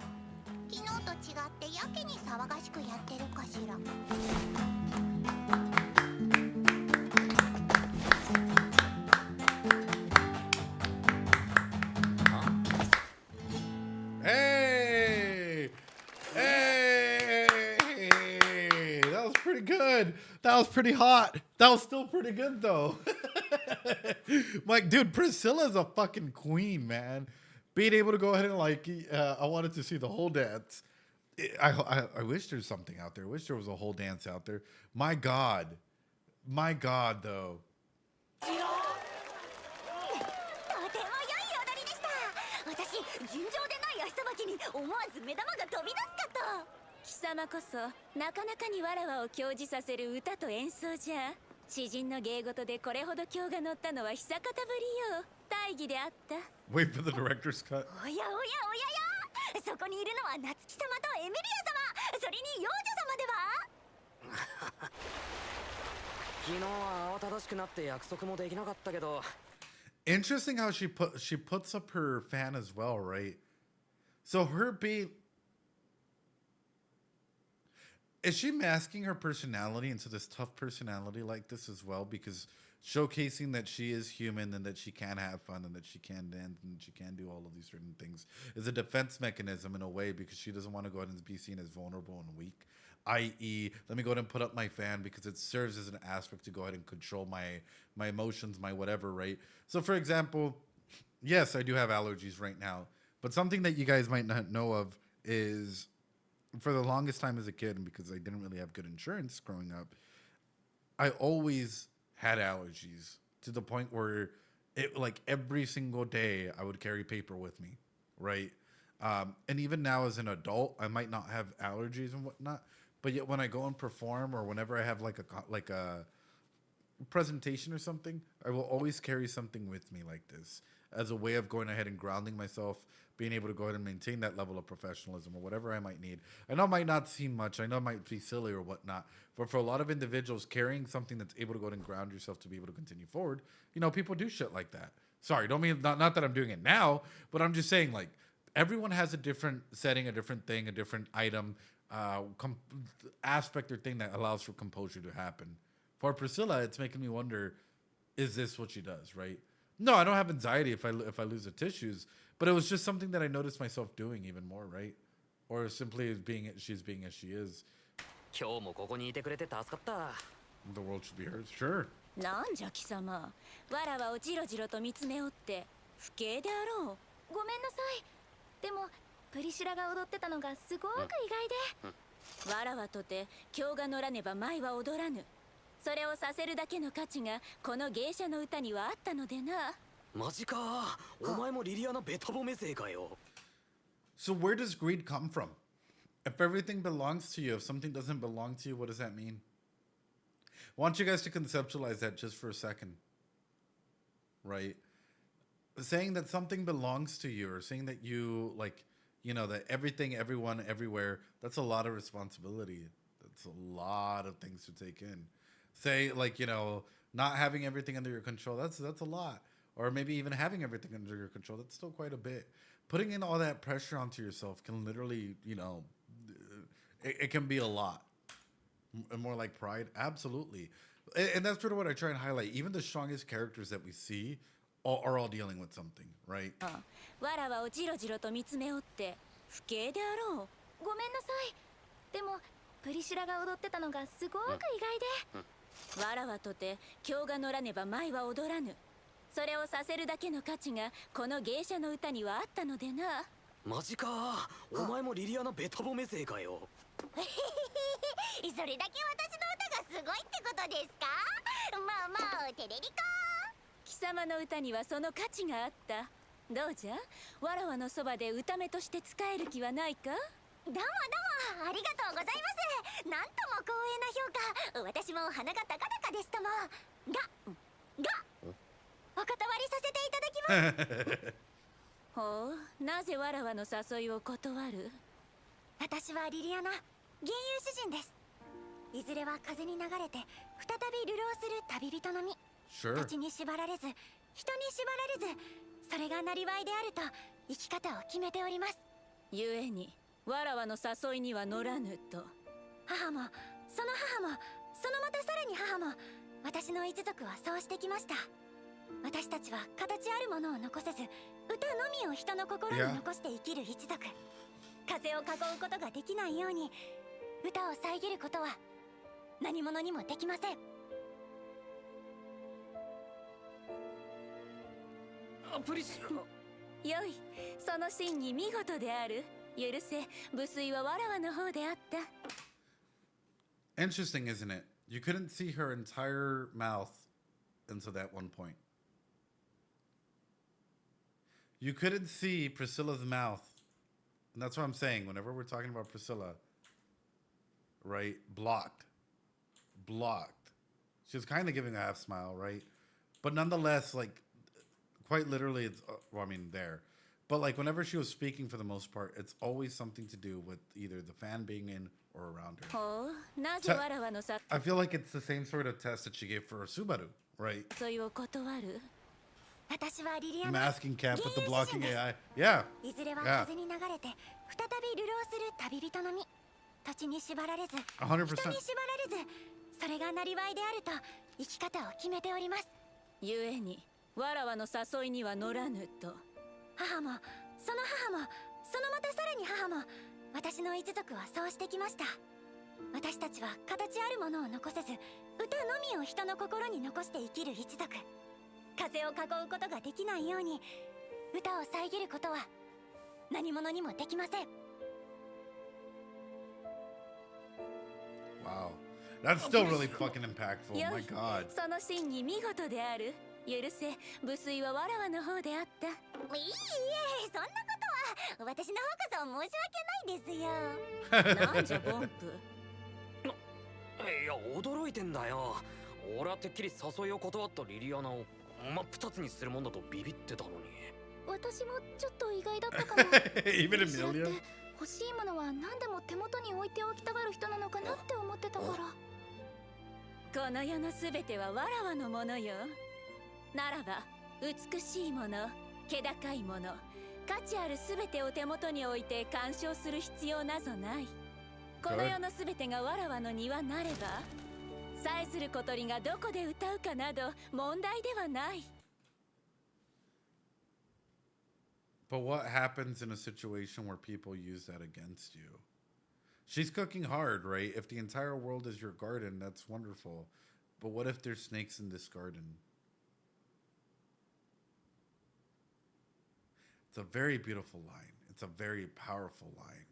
昨日と違ってやけに騒がしくやってるかしら。Hey! That was pretty hot. That was still pretty good though. Like, dude, Priscilla's a fucking queen, man. Being able to go ahead and like, I wanted to see the whole dance. I wish there's something out there. I wish there was a whole dance out there. My God, though. 貴様こそなかなかにわらわを興じさせる歌と演奏じゃ。詩人の芸事でこれほど興が乗ったのは久方ぶりよ。大義であった。 Wait for the director's cut. おやおやおやや、そこにいるのは夏木様とエミリア様、それに幼女様では。昨日は慌ただしくなって約束もできなかったけど。 Interesting how she puts up her fan as well, right? So her being, is she masking her personality into this tough personality like this as well? Because showcasing that she is human and that she can have fun and that she can dance and she can do all of these certain things is a defense mechanism in a way, because she doesn't want to go ahead and be seen as vulnerable and weak. I.e., let me go ahead and put up my fan because it serves as an aspect to go ahead and control my emotions, my whatever, right? So for example, yes, I do have allergies right now, but something that you guys might not know of is, for the longest time as a kid, and because I didn't really have good insurance growing up, I always had allergies to the point where it, like, every single day I would carry paper with me, right? And even now as an adult, I might not have allergies and whatnot, but yet when I go and perform, or whenever I have like a presentation or something, I will always carry something with me like this as a way of going ahead and grounding myself, being able to go ahead and maintain that level of professionalism or whatever I might need. I know it might not seem much, I know it might be silly or whatnot, but for a lot of individuals, carrying something that's able to go ahead and ground yourself to be able to continue forward, you know, people do shit like that. Sorry, don't mean, not that I'm doing it now, but I'm just saying, like, everyone has a different setting, a different thing, a different item, aspect or thing that allows for composure to happen. For Priscilla, it's making me wonder, is this what she does, right? No, I don't have anxiety if I lose the tissues, but it was just something that I noticed myself doing even more, right? Or simply she's being as she is. 今日もここにいてくれて助かった。 The world should be hers, sure. なんじゃ貴様、わらわをじろじろと見つめおって不敬であろう。ごめんなさい。でもプリシラが踊ってたのがすごく意外で、わらわとて興が乗らねば舞は踊らぬ。それをさせるだけの価値がこの芸者の歌にはあったのでな。マジか。お前もリリアのベタ褒め勢かよ。 So where does greed come from? If everything belongs to you, if something doesn't belong to you, what does that mean? I want you guys to conceptualize that just for a second. Right? Saying that something belongs to you, or saying that you, like, you know, that everything, everyone, everywhere, that's a lot of responsibility. That's a lot of things to take in. Say, like, you know, not having everything under your control, that's a lot. Or maybe even having everything under your control, that's still quite a bit. Putting in all that pressure onto yourself can literally, you know, it can be a lot. More like pride, absolutely. And that's sort of what I try and highlight. Even the strongest characters that we see are all dealing with something, right? わらわをじろじろと見つめおって不敬であろう。ごめんなさい。でもプリシラが踊ってたのがすごく意外で、わらわとて興が乗らねば舞は踊らぬ。それをさせるだけの価値がこの芸者の歌にはあったのでな。マジか。お前もリリアのベタ褒め勢かよ。それだけ私の歌がすごいってことですか？まあまあテレリか。貴様の歌にはその価値があった。どうじゃ、わらわのそばで歌目として使える気はないか？どうもどうもありがとうございます。なんとも光栄な評価。私も鼻が高々ですとも。お断りさせていただきます。ほう、なぜわらわの誘いを断る？私はリリアナ、吟遊詩人です。いずれは風に流れて再び流浪する旅人の身。土地に縛られず、人に縛られず、それがなりわいであると生き方を決めております。ゆえにわらわの誘いには乗らぬと。母もその母もそのまたさらに母も私の一族はそうしてきました。私たちは形あるものを残せず、歌のみを人の心に残して生きる一族。風を囲うことができないように、歌を遮ることは何者にもできません。プリシよい、その真に見事である。許せ、無粋はわらわの方であった。Interesting, isn't it? You couldn't see her entire mouth until that one point. You couldn't see Priscilla's mouth. And that's what I'm saying. Whenever we're talking about Priscilla, right? Blocked. She was kind of giving a half smile, right? But nonetheless, like, quite literally, it's, well, I mean, there. But, like, whenever she was speaking, for the most part, it's always something to do with either the fan being in or around her. I feel like it's the same sort of test that she gave for Subaru, right? Masking camp with the blocking AI. Yeah. いずれは風に流れて再び流浪する旅人の身。土地に縛られず、人に縛られず、それがなりわいであると生き方を決めております。ゆえに、わらわの誘いには乗らぬと。母も、その母も、そのまたさらに母も、私の一族はそうしてきました。私たちは形あるものを残せず、歌のみを人の心に残して生きる一族。風を囲うことができないように、歌を遮ることは何者にもできません。Wow. That's still really fucking impactful. Oh my god. その真に見事である。許せ、無粋はわらわの方であった。いいえ、そんなことは私の方こそ申し訳ないですよ。なんじゃボンプ。いや、驚いてんだよ。俺はてっきり誘いを断ったリリアナを真っ二つにするもんだとビビってたのに。私もちょっと意外だったかも。Even Amelia? 欲しいものは何でも手元に置いておきたがる人なのかなって思ってたから。この世のすべてはわらわのものよ。ならば、美しいもの、気高いもの、価値あるすべてを手元に置いて鑑賞する必要なぞない。この世のすべてがわらわの庭なれば、さえずる小鳥がどこで歌うかなど問題ではない。But what happens in a situation where people use that against you? She's cooking hard, right? If the entire world is your garden, that's wonderful. But what if there's snakes in this garden? It's a very beautiful line. It's a very powerful line.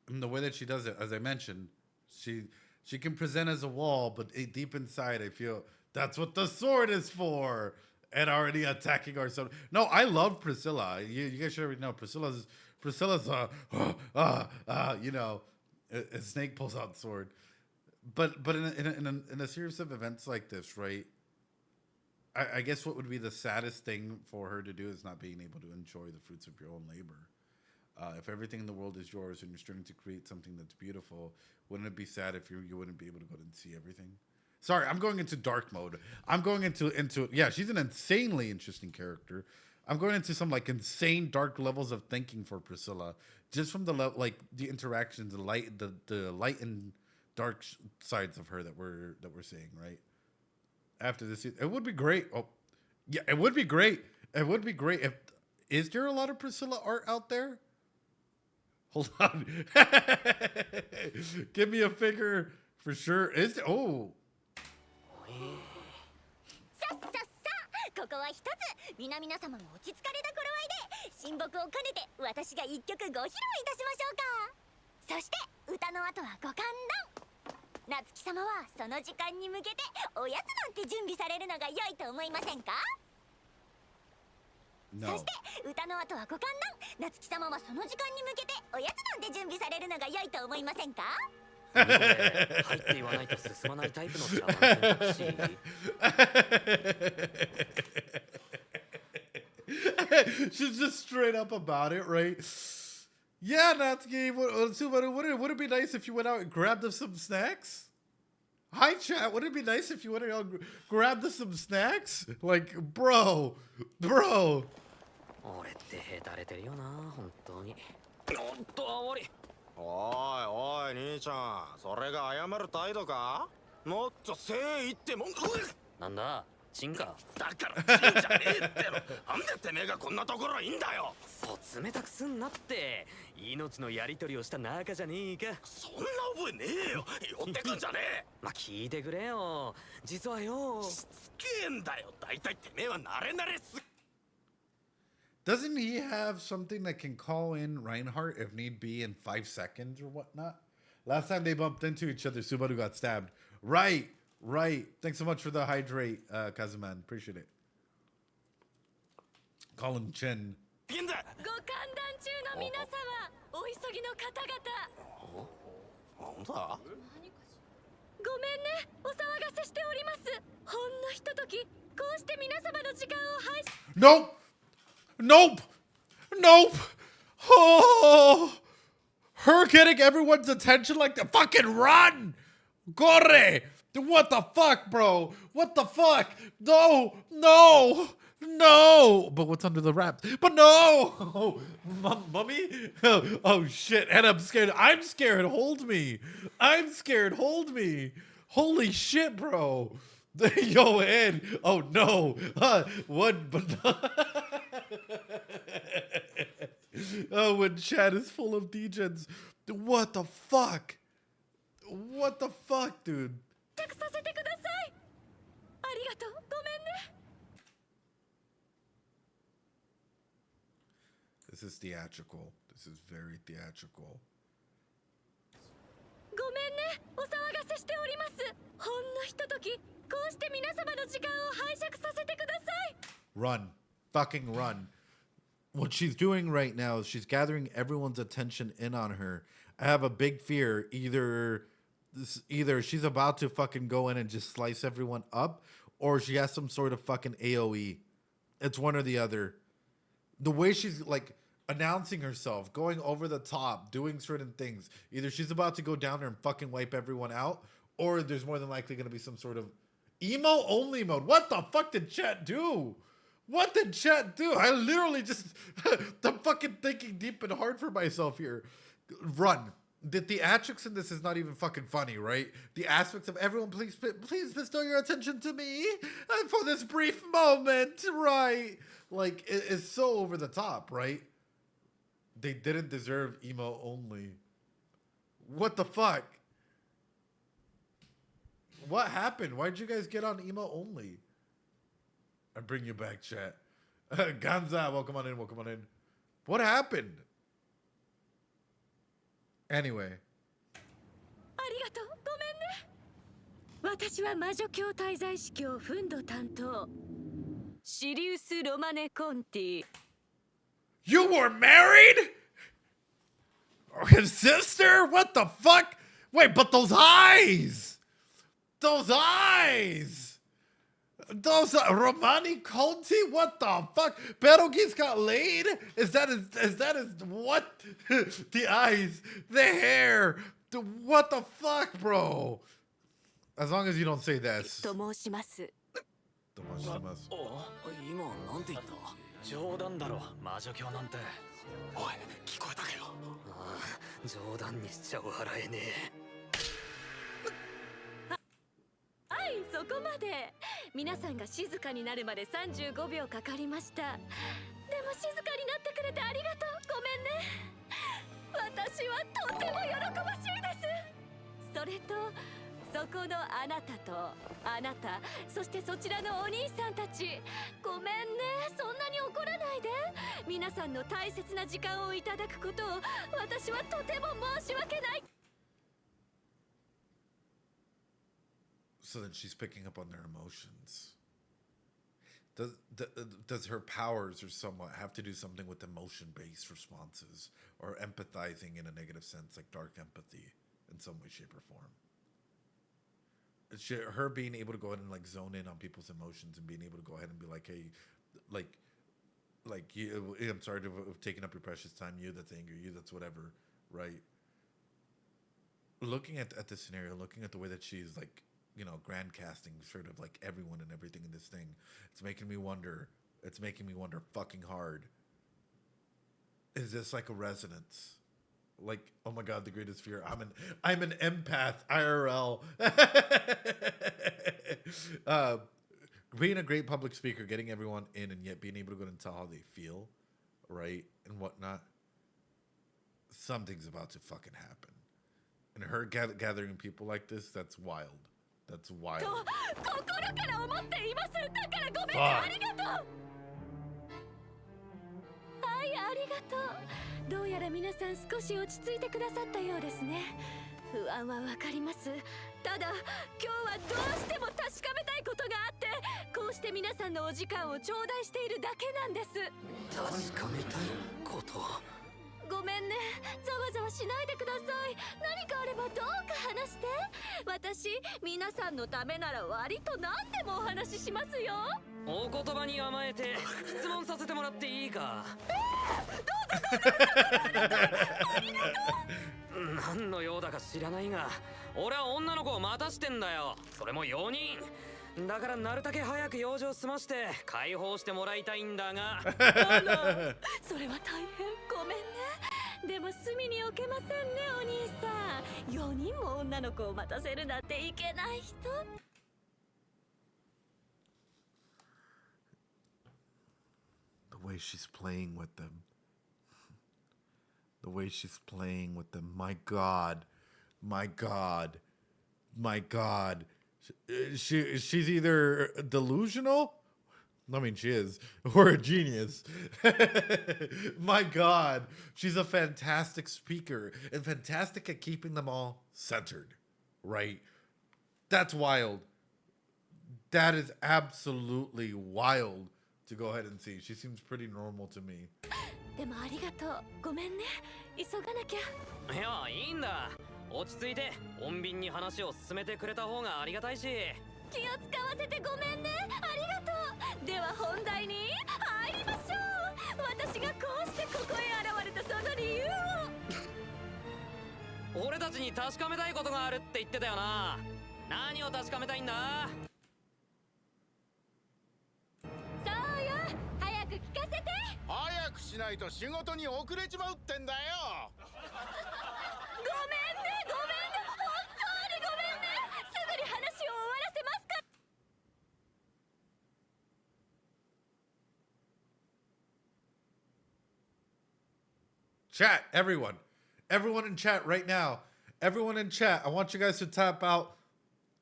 And the way that she does it, as I mentioned, she can present as a wall, but deep inside, I feel that's what the sword is for. And already attacking ourselves. No, I love Priscilla. You guys should already know Priscilla's you know, a snake pulls out sword. But in a series of events like this, right? I guess what would be the saddest thing for her to do is not being able to enjoy the fruits of your own labor. If everything in the world is yours and you're starting to create something that's beautiful, wouldn't it be sad if you wouldn't be able to go and see everything? Sorry, I'm going into dark mode. I'm going into yeah, she's an insanely interesting character. I'm going into some like insane dark levels of thinking for Priscilla, just from the like the interactions, the light and dark sides of her that we're seeing, right? After this, it would be great. Oh, yeah, it would be great. It would be great if is there a lot of Priscilla art out there? Hold on. Give me a figure for sure. Is there, oh. さっさっさ、ここは一つ皆々様も落ち着かれた頃合いで親睦を兼ねて私が一曲ご披露いたしましょうか。そして歌の後はご歓談。夏希様はその時間に向けておやつなんて準備されるのが良いと思いませんか？ No. そして歌の後はご歓談。夏希様はその時間に向けておやつなんて準備されるのが良いと思いませんか？ 入って言わないと進まないタイプの茶碗選択肢。She's just straight up about it, right? Yeah, Natsuki, Subaru, would it be nice if you went out and grabbed us some snacks? Hi, chat. Would it be nice if you went out and grabbed us some snacks? Like, bro. 俺ってへたれてるよな、本当に。おっと、あわり。おいおい兄ちゃん、それが謝る態度か？もっと誠意ってもん。なんだ、チンか？だからチンじゃねえっての。なんでてめえがこんなところいいんだよ。そう冷たくすんなって。命のやり取りをした仲じゃねえか。そんな覚えねえよ。寄ってくんじゃねえ。まあ、聞いてくれよ。実はよ。しつけえんだよ。大体てめえは慣れ慣れす。 Doesn't he have something that can call in Reinhardt if need be in 5 seconds or whatnot? Last time they bumped into each other, Subaru got stabbed. Right. Thanks so much for the hydrate, Kazuman. Appreciate it. Colin Chen. ご歓談中の皆様、お急ぎの方々。なんだ？ごめんね、お騒がせしております。ほんのひととき、こうして皆様の時間を拝し。Nope. Oh, her getting everyone's attention like the fucking run. Corre. What the fuck, bro? What the fuck? No. But what's under the wrap? But no. Mummy? Oh shit. And I'm scared. Hold me. Holy shit, bro. Yo, Ed. Oh no. What? But oh, when chat is full of degens. What the fuck, dude? させてください。ありがとう。ごめんね。 This is theatrical. This is very theatrical. ごめんね。お騒がせしております。ほんのひととき、こうして皆様の時間を拝借させてください。 Run. Fucking run. What she's doing right now is she's gathering everyone's attention in on her. I have a big fear. Either she's about to fucking go in and just slice everyone up, or she has some sort of fucking AoE. It's one or the other. The way she's like announcing herself, going over the top, doing certain things. Either she's about to go down there and fucking wipe everyone out, or there's more than likely going to be some sort of emo only mode. What the fuck did chat do? I literally just I'm fucking thinking deep and hard for myself here. Run. The theatrics in this is not even fucking funny, right? The aspects of everyone, please bestow your attention to me for this brief moment, right? Like, it's so over the top, right? They didn't deserve emo only. What the fuck? What happened? Why'd you guys get on emo only? I bring you back, chat. Ganza, welcome on in. What happened? Anyway. ありがとう。ごめんね。私は魔女教滞在司教フンド担当。シリウス・ロマネ・コンティ。You were married? His sister? What the fuck? Wait, but those eyes! Romani Conti? What the fuck? Pierogi's got laid? Is that his what? The eyes, the hair, what the fuck, bro? As long as you don't say this. と申します。今なんて言った？冗談だろ、魔女教なんて。おい、聞こえたかよ。ああ、冗談にしちゃ笑えねえ。はい、そこまで。皆さんが静かになるまで35秒かかりました。でも静かになってくれてありがとう。ごめんね。私はとても喜ばしいです。それとそこのあなたとあなた、そしてそちらのお兄さんたち、ごめんね。そんなに怒らないで。皆さんの大切な時間をいただくことを私はとても申し訳ない。 So then she's picking up on their emotions. Does her powers or somewhat have to do something with emotion-based responses or empathizing in a negative sense, like dark empathy in some way, shape, or form? Her being able to go ahead and like zone in on people's emotions and being able to go ahead and be like, hey, like you, I'm sorry to have taken up your precious time. You, that's anger. You, that's whatever, right? Looking at this scenario, looking at the way that she's like, you know, grand casting sort of like everyone and everything in this thing, it's making me wonder fucking hard. Is this like a resonance? Like, oh my god, the greatest fear. I'm an empath IRL. Being a great public speaker, getting everyone in and yet being able to go and tell how they feel, right? And whatnot. Something's about to fucking happen. And her gathering people like this, that's wild. That's wild. Fuck. はい、ありがとう。どうやら皆さん少し落ち着いてくださったようですね。不安はわかります。ただ今日はどうしても確かめたいことがあって、こうして皆さんのお時間を頂戴しているだけなんです。確かめたいこと。ごめんね、ざわざわしないでください。何かあればどうか話して。私、皆さんのためなら割と何でもお話ししますよ。お言葉に甘えて質問させてもらっていいか。どうぞどうぞありがとう。何の用だか知らないが、俺は女の子を待たしてんだよ。それも4人だから、なるだけ早く用事を済まして解放してもらいたいんだが。あら、それは大変ごめんね。でも隅に置けませんね、お兄さん。4人も女の子を待たせるなんていけない人。The way she's playing with them. The way she's playing with them. My God. My God. My God. She's either delusional, I mean she is, or a genius. My God, she's a fantastic speaker and fantastic at keeping them all centered, right? That's wild. That is absolutely wild to go ahead and see. She seems pretty normal to me. でもありがとう。ごめんね、急がなきゃ。いや、いいんだ。落ち着いて穏便に話を進めてくれた方がありがたいし。気を使わせてごめんね、ありがとう。では本題に入りましょう。私がこうしてここへ現れたその理由を。俺たちに確かめたいことがあるって言ってたよな。何を確かめたいんだ。そうよ、早く聞かせて。早くしないと仕事に遅れちまうってんだよ。ごめんね、ごめんね、本当にごめんね。すぐに話を終わらせますか。Chat, everyone in chat right now. Everyone in chat, I want you guys to tap out.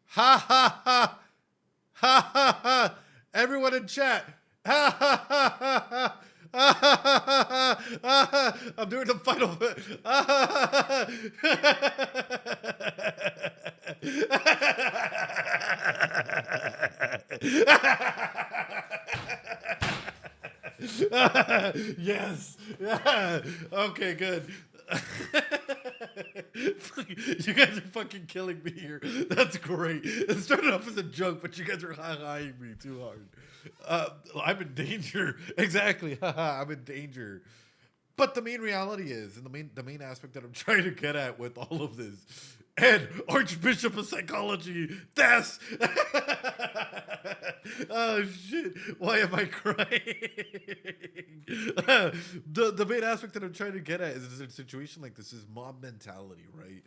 Ha ha ha. Ha ha ha. Everyone in chat. Ha ha ha ha ha. I'm doing the final. Yes. Okay, good. You guys are fucking killing me here. That's great. It started off as a joke, but you guys are hi-hiing me too hard. I'm in danger. Exactly. I'm in danger. But the main reality is, and the main aspect that I'm trying to get at with all of this, Ed, Archbishop of Psychology, das! Oh shit, why am I crying? The main aspect that I'm trying to get at is a situation like this is mob mentality, right?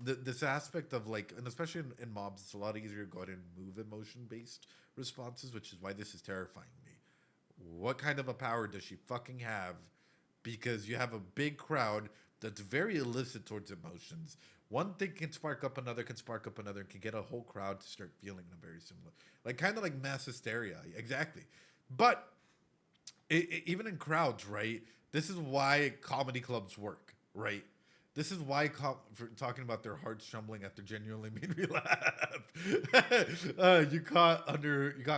This aspect of like, and especially in mobs, it's a lot easier to go ahead and move emotion-based responses, which is why this is terrifying me. What kind of a power does she fucking have? Because you have a big crowd that's very illicit towards emotions. One thing can spark up another, and can get a whole crowd to start feeling them very similar. Like, kind of like mass hysteria. Exactly. But even in crowds, right? This is why comedy clubs work, right? This is why for talking about their hearts trembling after genuinely made me laugh. You got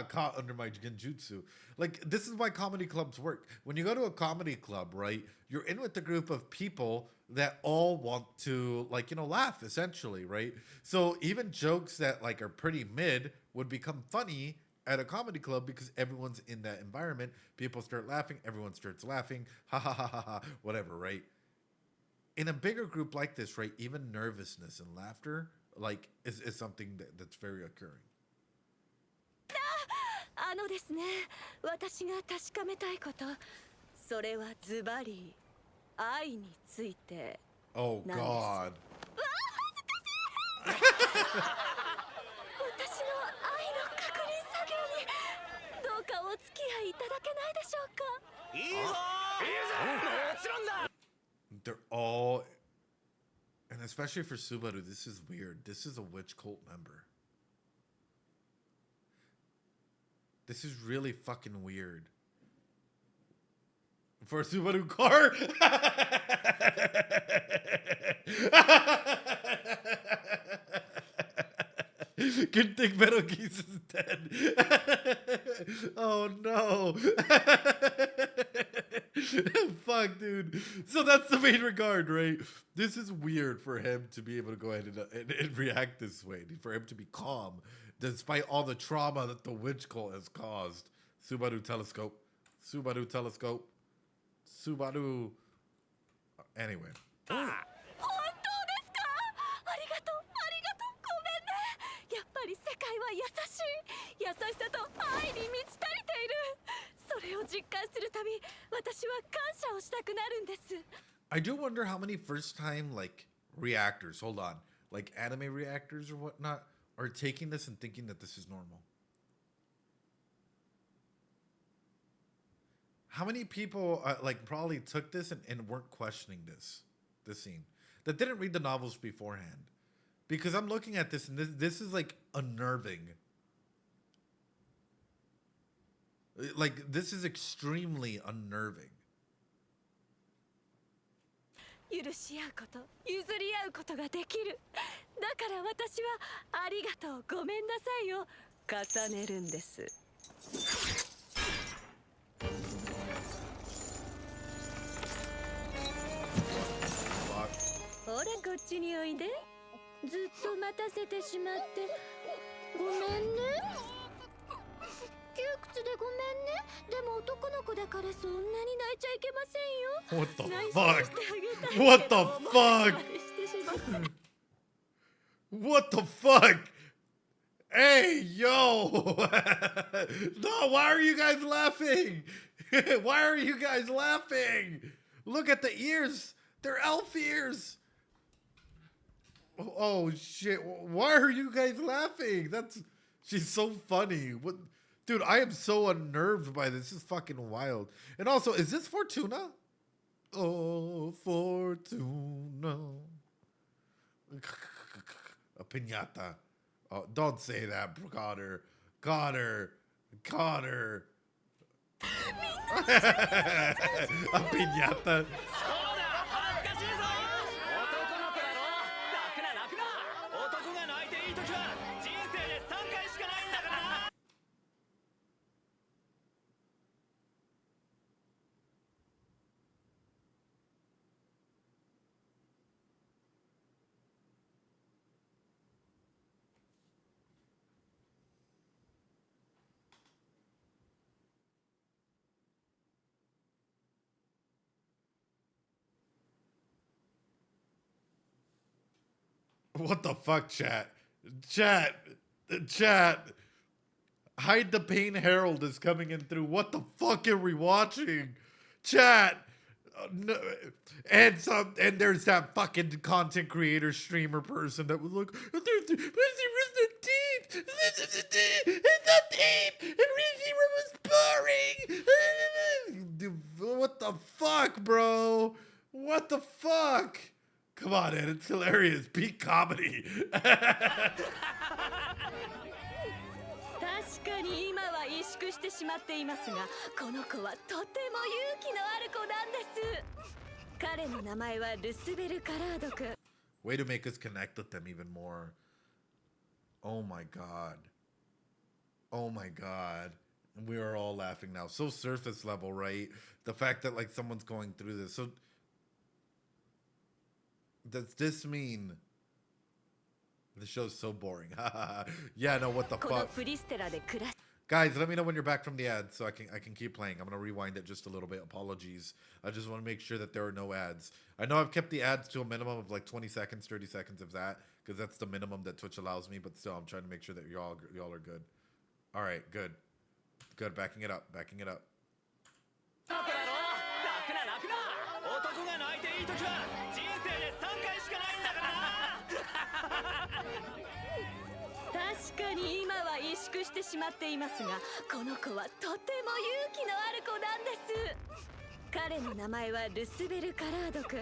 caught under my genjutsu. Like, this is why comedy clubs work. When you go to a comedy club, right, you're in with a group of people that all want to, like, you know, laugh, essentially, right? So even jokes that, like, are pretty mid would become funny at a comedy club because everyone's in that environment. People start laughing. Everyone starts laughing. Ha, ha, ha, ha, ha, whatever, right? In a bigger group like this, right, even nervousness and laughter, like, is something that's very occurring. ですね、私が確かめたいこと、それはズバリ愛について。Oh God. 私の愛の確認作業にどうかお付き合いいただけないでしょうか。いいぞ。いいぞ。もちろんだ。They're all, and Especially for Subaru, this is weird. This is a witch cult member. This is really fucking weird. For a Subaru car? Good thing Metal Geese is dead. Oh no. Fuck, dude. So that's the main regard, right? This is weird for him to be able to go ahead and react this way. For him to be calm, despite all the trauma that the witch cult has caused. Subaru telescope. Subaru telescope. Subaru. Anyway. Ah. 優しさと愛に満ち足りている。それを実感するたび、私は感謝をしたくなるんです。I do wonder how many first-time like reactors, hold on, like anime reactors or whatnot, are taking this and thinking that this is normal. How many people like probably took this and weren't questioning this scene, that didn't read the novels beforehand? Because I'm looking at this and this is like unnerving. Like, this is extremely unnerving. 許し合うこと、譲り合うことができる。だから私はありがとう、ごめんなさいを重ねるんです。ほらこっちにおいで。ずっと待たせてしまってごめんね。窮屈でごめんね。でも男の子だからそんなに泣いちゃいけませんよ。What the fuck? What the fuck? What the fuck? Hey, yo! No, why are you guys laughing? Why are you guys laughing? Look at the ears. They're elf ears. Oh shit! Why are you guys laughing? She's so funny. What? Dude, I am so unnerved by this. This is fucking wild. And also, is this Fortuna? Oh, Fortuna. A piñata. Oh, don't say that, Connor. Connor. A piñata. What the fuck, chat? Chat. Hide the Pain Herald is coming in through. What the fuck are we watching? Chat. No. And there's that fucking content creator, streamer person that was like, it's the team. It's not team. It was boring. Dude, what the fuck, bro? What the fuck? Come on, Ed, it's hilarious. Peak comedy. 確かに今は萎縮してしまっていますが、この子はとても勇気のある子なんです。彼の名前はルスベル・カラード君。Way to make us connect with them even more. Oh my god. Oh my god. And we are all laughing now. So surface level, right? The fact that like someone's going through this. So does this mean the show's so boring? Yeah, no, what the fuck? Guys, let me know when you're back from the ads so I can keep playing. I'm gonna rewind it just a little bit. Apologies. I just want to make sure that there are no ads. I know I've kept the ads to a minimum of like 20 seconds, 30 seconds of that, because that's the minimum that Twitch allows me, but still I'm trying to make sure that y'all are good. Alright, good. Good, backing it up. 確かに今は萎縮してしまっていますが、この子はとても勇気のある子なんです。彼の名前はルスベル・カラード君。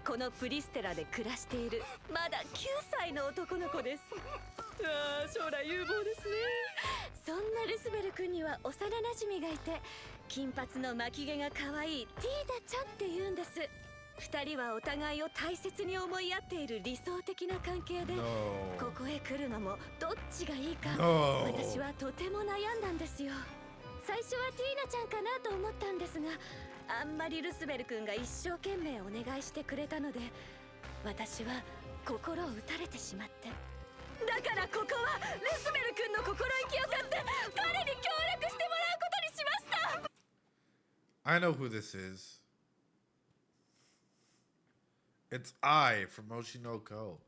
このプリステラで暮らしているまだ9歳の男の子です。うわー、将来有望ですね。そんなルスベル君には幼馴染がいて、金髪の巻き毛が可愛いティーナちゃんって言うんです。二人はお互いを大切に思い合っている理想的な関係で、ここへ来るのもどっちがいいか、私はとても悩んだんですよ。最初はティーナちゃんかなと思ったんですが、あんまりルスベル君が一生懸命お願いしてくれたので、私は心を打たれてしまって。だからここはルスベル君の心意気を買って彼に協力してもらうことにしました。 I know who this is. It's I from Oshinoko.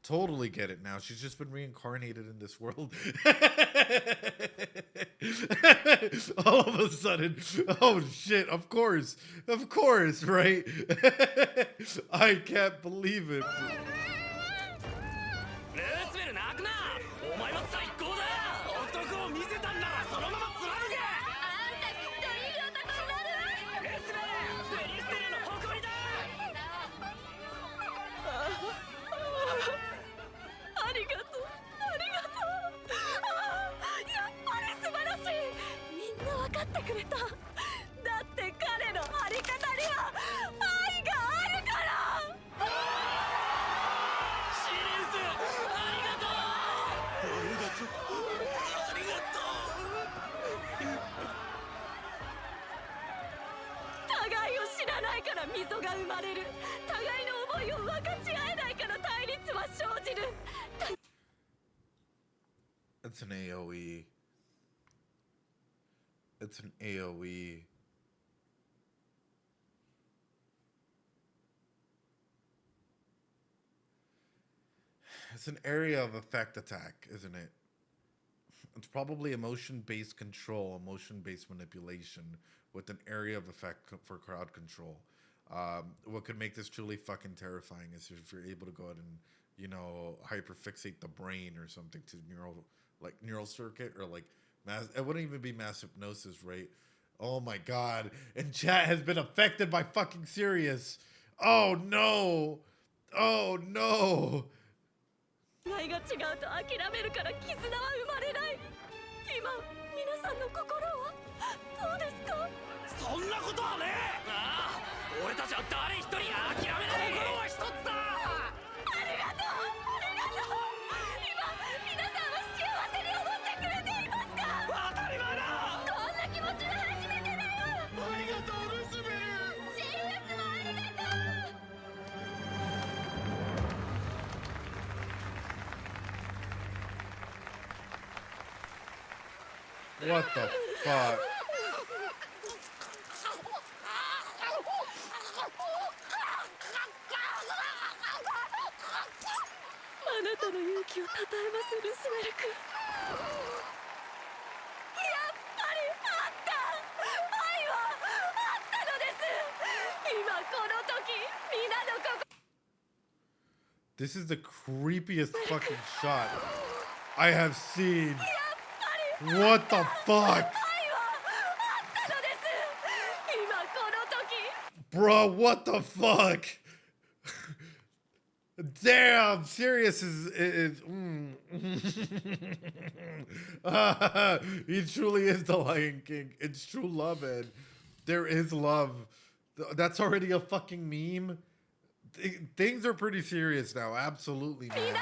Totally get it now. She's just been reincarnated in this world. All of a sudden, oh shit, of course, right? I can't believe it. It's an AoE. It's an AoE. It's an area of effect attack, isn't it? It's probably emotion-based control, emotion-based manipulation with an area of effect for crowd control. What could make this truly fucking terrifying is if you're able to go ahead and, you know, hyperfixate the brain or something to neural circuit, or like it wouldn't even be mass hypnosis, right? Oh my god. And chat has been affected by fucking Sirius. Oh no. Oh no. 愛が違うと諦めるから絆は生まれない。今皆さんの心はどうですか？そんなことはねえ。ああ、俺たちは誰一人諦めない。心は一つだ。ありがとう、ありがとう。今皆さんは幸せに思ってくれていますか？当たり前だ。こんな気持ちは初めてだよ。ありがとうルスベル。シリウスもありがとう。What the fuck? あなたの勇気をたたえますルスベル君。やっぱりあった。愛はあったのです。今この時皆の心。 This is the creepiest fucking shot I have seen. What the fuck? Bro, what the fuck? Damn, Sirius is he truly is the Lion King. It's true love, man. There is love. That's already a fucking meme. Things are pretty serious now, absolutely, man.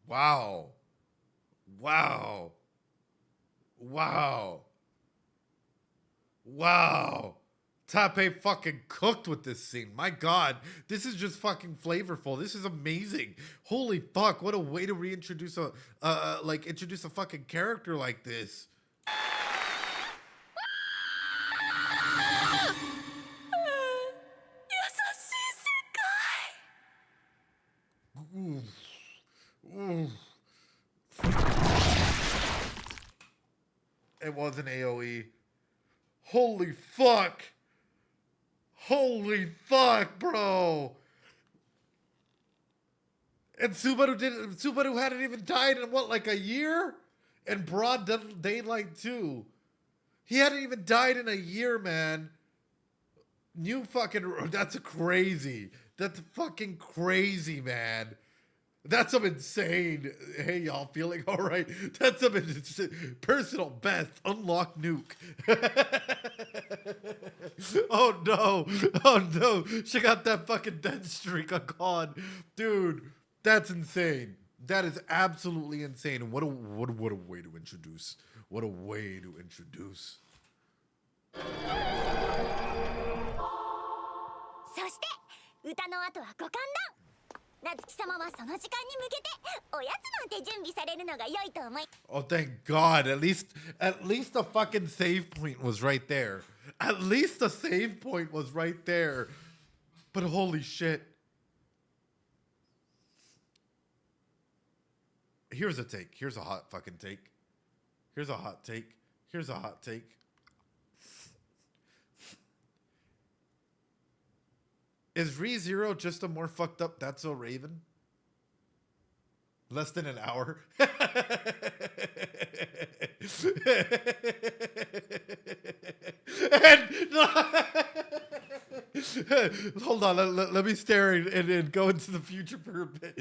Wow. Wow. Wow. Wow. Tape fucking cooked with this scene. My god, this is just fucking flavorful. This is amazing. Holy fuck, what a way to reintroduce introduce a fucking character like this. Ooh. Ooh. It was an AoE. Holy fuck. Holy fuck, bro. And Subaru hadn't even died in what, like a year? And broad daylight too. He hadn't even died in a year, man. New fucking, that's crazy. That's fucking crazy, man. That's some insane. Hey, y'all feeling all right? That's some personal best. Unlock nuke. Oh no. Oh no. She got that fucking death streak on COD. Dude, that's insane. That is absolutely insane. What a way to introduce. What a way to introduce. そして歌の後はご歓談。夏希様はその時間に向けておやつなんて準備されるのが良いと思い。 Oh, thank God. At least the fucking save point was right there. At least the save point was right there. But holy shit. Here's a take. Here's a hot fucking take. Here's a hot take. Here's a hot take. Is ReZero just a more fucked up That's So Raven? Less than an hour? Hold on, let me stare and go into the future for a bit.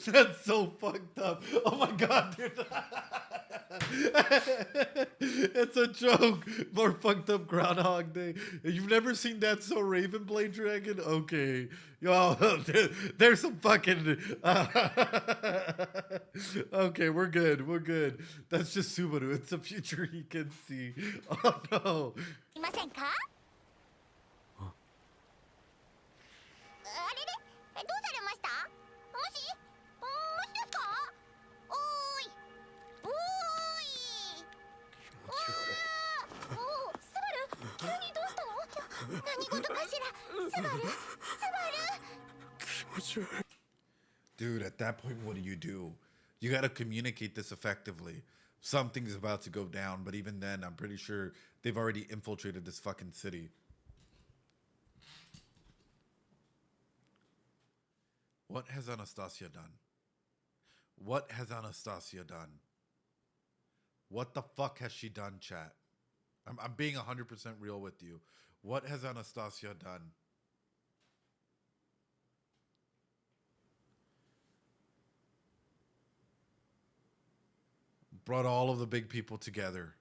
That's so fucked up. Oh my God, dude. It's a joke. More fucked up Groundhog Day. You've never seen That's So Raven, Blade Dragon? Okay. Yo, there's some fucking... Okay, we're good. We're good. That's just Subaru. It's a future he can see. Oh no. いませんか？あれれ？どうされました？もし？もしですか？おーい。おーい。おー、スバル、急にどうしたの？何事かしら？スバル？スバル？ Dude, at that point, what do? You gotta communicate this effectively. Something's about to go down, but even then, I'm pretty sure they've already infiltrated this fucking city. What has Anastasia done? What has Anastasia done? What the fuck has she done, chat? I'm being 100% real with you. What has Anastasia done? Brought all of the big people together.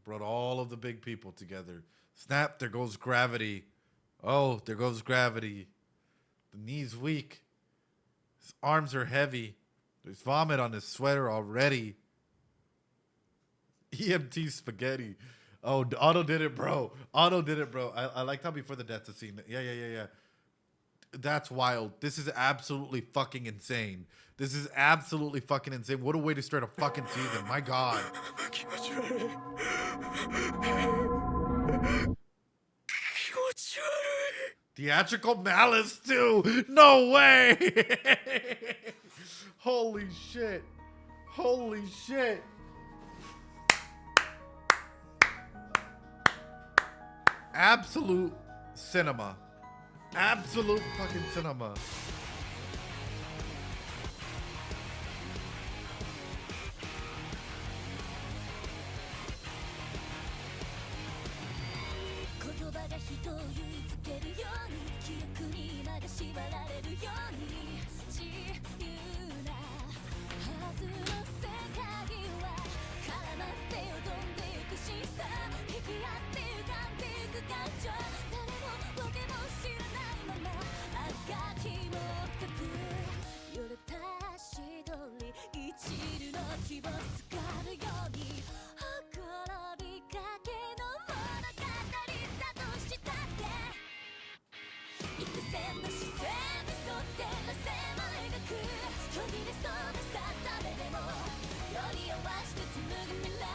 Brought all of the big people together. Snap, there goes gravity. Oh, there goes gravity. The knee's weak. His arms are heavy. There's vomit on his sweater already. EMT spaghetti. Oh, Otto did it, bro. Otto did it, bro. I liked how before the death scene. Yeah. That's wild. This is absolutely fucking insane. This is absolutely fucking insane. What a way to start a fucking season. My God. Theatrical malice too. No way. Holy shit. Holy shit. Absolute cinema. Absolute fucking cinema.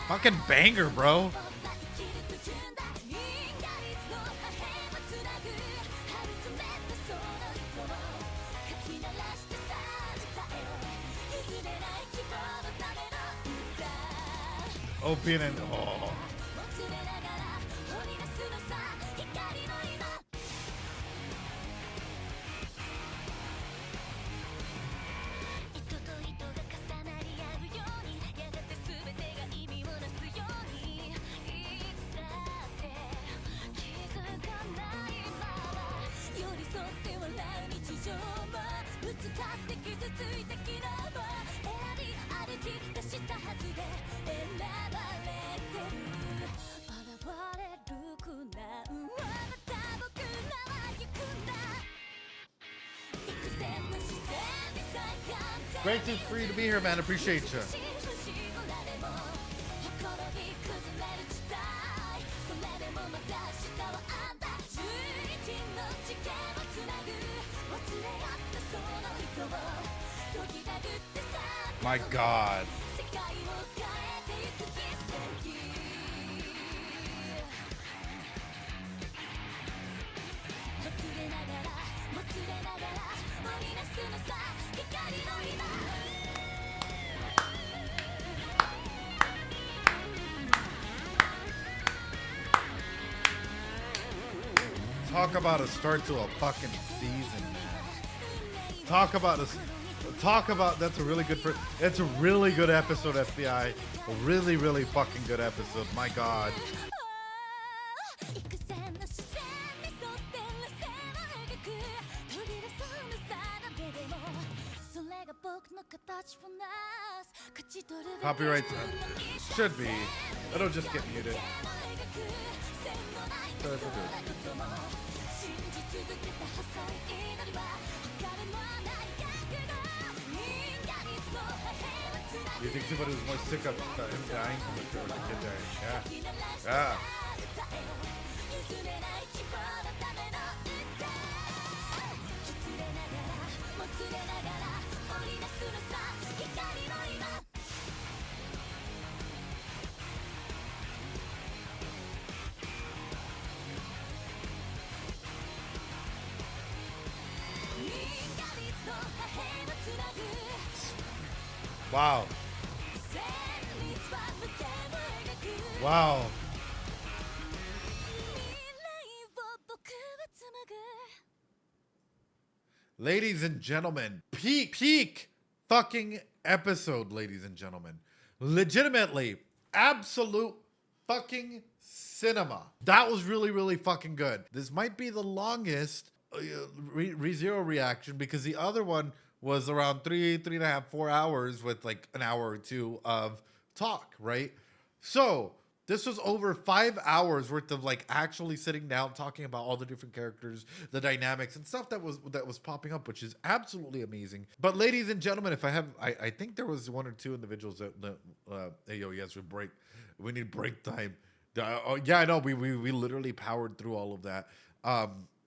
Fucking banger, bro. Oh, being in. Oh. Great for you to be here, man. Appreciate you. My God. Talk about a start to a fucking season, man. Talk about that's a really good it's a really good episode, FBI. A really, really fucking good episode. My God. Copyright should be. It'll just get muted. You think somebody was more sick of him dying from the kid dying? Yeah. Yeah. Wow. Wow. Ladies and gentlemen, peak fucking episode, ladies and gentlemen. Legitimately, absolute fucking cinema. That was really, really fucking good. This might be the longest ReZero reaction because the other one was around 3.5, 4 hours with like an hour or two of talk, right? So this was over 5 hours worth of like actually sitting down talking about all the different characters, the dynamics and stuff that was popping up, which is absolutely amazing. But ladies and gentlemen, if I think there was 1 or 2 individuals that hey yo, yes, we need break time. Yeah, I know we literally powered through all of that.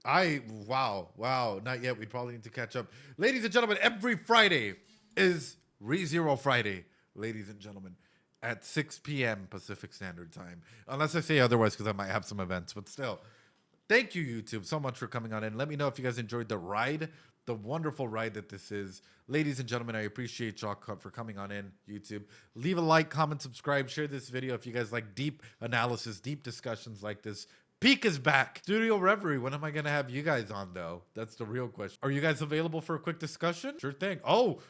Wow, not yet. We probably need to catch up. Ladies and gentlemen, every Friday is ReZero Friday, ladies and gentlemen, at 6 p.m. Pacific Standard Time. Unless I say otherwise, because I might have some events, but still. Thank you, YouTube, so much for coming on in. Let me know if you guys enjoyed the ride, the wonderful ride that this is. Ladies and gentlemen, I appreciate y'all for coming on in, YouTube. Leave a like, comment, subscribe, share this video if you guys like deep analysis, deep discussions like this. Peak is back. Studio Reverie. When am I going to have you guys on, though? That's the real question. Are you guys available for a quick discussion? Sure thing. Oh,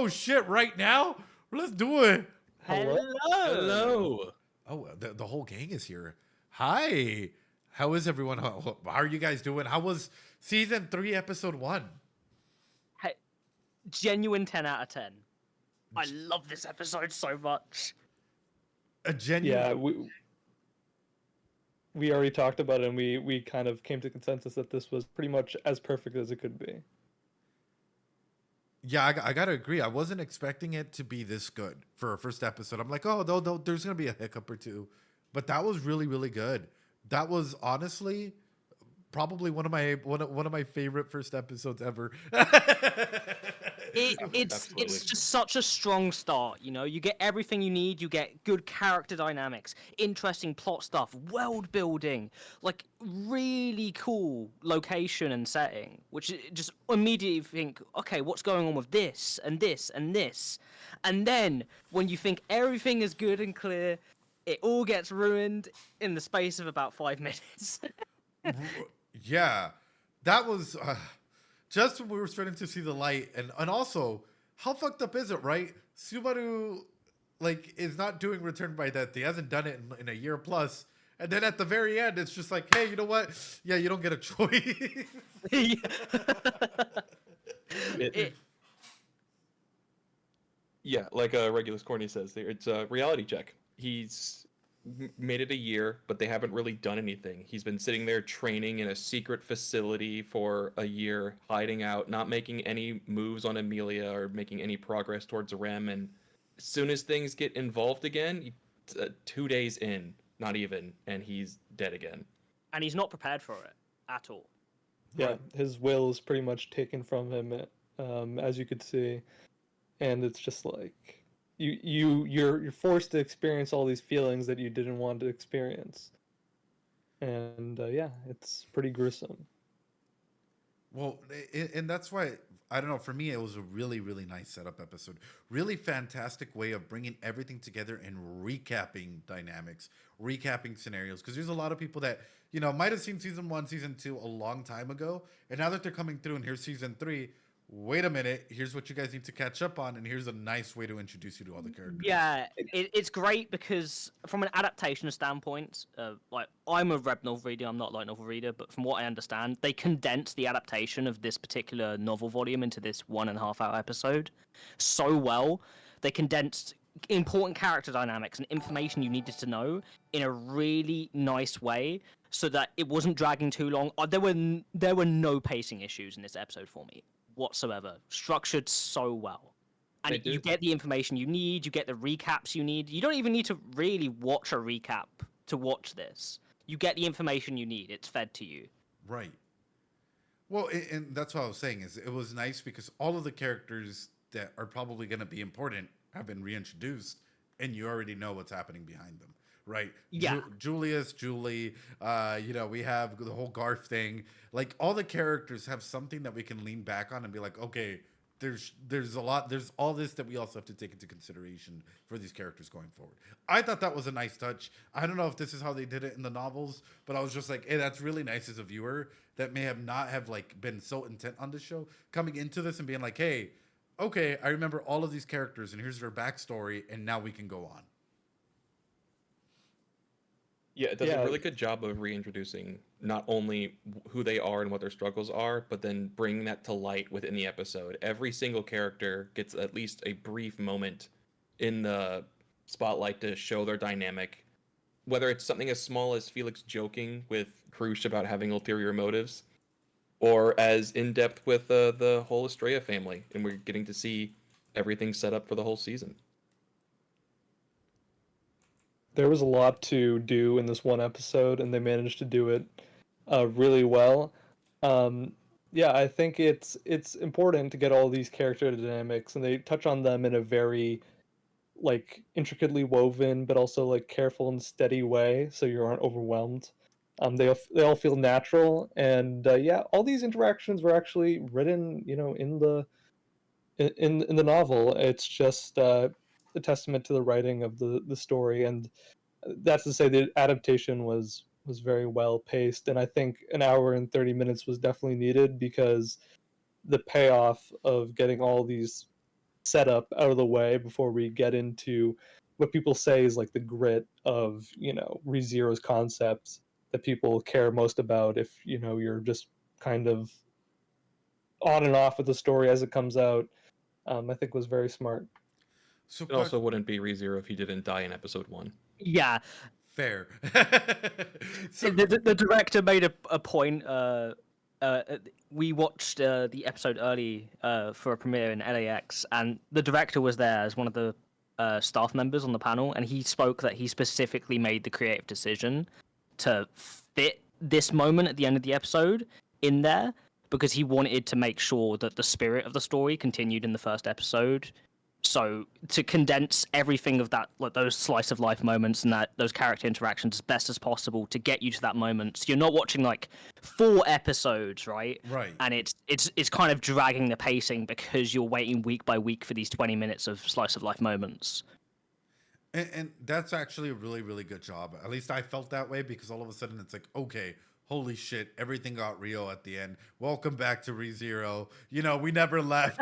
shit. Right now? Let's do it. Hello. Oh, the whole gang is here. Hi. How is everyone? How are you guys doing? How was season 3, episode 1? Hey, genuine 10 out of 10. I love this episode so much. A genuine... Yeah, we already talked about it, and we kind of came to consensus that this was pretty much as perfect as it could be. Yeah, I gotta agree. I wasn't expecting it to be this good for a first episode. I'm like, oh, there's gonna be a hiccup or two, but that was really, really good. That was honestly probably one of my favorite first episodes ever. It's just such a strong start, you know. You get everything you need. You get good character dynamics, interesting plot stuff, world building, like really cool location and setting, which just immediately think, okay, what's going on with this and this and this, and then when you think everything is good and clear, it all gets ruined in the space of about 5 minutes. Yeah, that was just when we were starting to see the light, and also, how fucked up is it, right? Subaru, like, is not doing Return by Death. He hasn't done it in a year plus, and then at the very end, it's just like, hey, you know what? Yeah, you don't get a choice. Yeah, like Regulus Corny says there, it's a reality check. He's made it a year, but they haven't really done anything. He's been sitting there training in a secret facility for a year, hiding out, not making any moves on Amelia or making any progress towards Rem. And as soon as things get involved again, 2 days in, not even, and he's dead again. And he's not prepared for it at all. Yeah, his will is pretty much taken from him, as you could see, and it's just like you're forced to experience all these feelings that you didn't want to experience, and yeah, it's pretty gruesome. Well, and that's why, I don't know, for me, it was a really, really nice setup episode. Really fantastic way of bringing everything together and recapping dynamics, recapping scenarios. Because there's a lot of people that, might have seen season 1, season 2 a long time ago. And now that they're coming through and here's season 3, wait a minute, here's what you guys need to catch up on. And here's a nice way to introduce you to all the characters. Yeah, it's great because from an adaptation standpoint, like I'm a web novel reader, I'm not a light novel reader, but from what I understand, they condensed the adaptation of this particular novel volume into this 1.5 hour episode so well. They condensed important character dynamics and information you needed to know in a really nice way so that it wasn't dragging too long. There were no pacing issues in this episode for me whatsoever. Structured so well. And you get the information you need, you get the recaps you need. You don't even need to really watch a recap to watch this. You get the information you need. It's fed to you. Right. Well, and that's what I was saying, is it was nice because all of the characters that are probably going to be important have been reintroduced, and you already know what's happening behind them. Right. Yeah. Julius, Julie, we have the whole Garth thing. Like, all the characters have something that we can lean back on and be like, okay, there's all this that we also have to take into consideration for these characters going forward. I thought that was a nice touch. I don't know if this is how they did it in the novels, but I was just like, hey, that's really nice as a viewer that may not have like been so intent on the show, coming into this and being like, hey, okay, I remember all of these characters and here's their backstory, and now we can go on. Yeah, it does a really good job of reintroducing not only who they are and what their struggles are, but then bringing that to light within the episode. Every single character gets at least a brief moment in the spotlight to show their dynamic. Whether it's something as small as Felix joking with Krush about having ulterior motives, or as in-depth with the whole Estrella family, and we're getting to see everything set up for the whole season. There was a lot to do in this one episode, and they managed to do it really well. Yeah, I think it's important to get all these character dynamics, and they touch on them in a very like intricately woven, but also like careful and steady way, so you aren't overwhelmed. They all feel natural, and yeah, all these interactions were actually written, in the novel. It's just a testament to the writing of the story, and that's to say the adaptation was very well paced, and I think an hour and 30 minutes was definitely needed because the payoff of getting all these set up out of the way before we get into what people say is like the grit of ReZero's concepts that people care most about if you're just kind of on and off with the story as it comes out. I think was very smart. So it also wouldn't be ReZero if he didn't die in episode 1. Yeah. Fair. So the director made a point. We watched the episode early for a premiere in LAX, and the director was there as one of the staff members on the panel, and he spoke that he specifically made the creative decision to fit this moment at the end of the episode in there because he wanted to make sure that the spirit of the story continued in the first episode. So to condense everything of that, like those slice of life moments and those character interactions as best as possible to get you to that moment. So you're not watching like 4 episodes, right? Right. And it's kind of dragging the pacing because you're waiting week by week for these 20 minutes of slice of life moments. And that's actually a really, really good job. At least I felt that way because all of a sudden it's like, okay, holy shit, everything got real at the end. Welcome back to ReZero. We never left.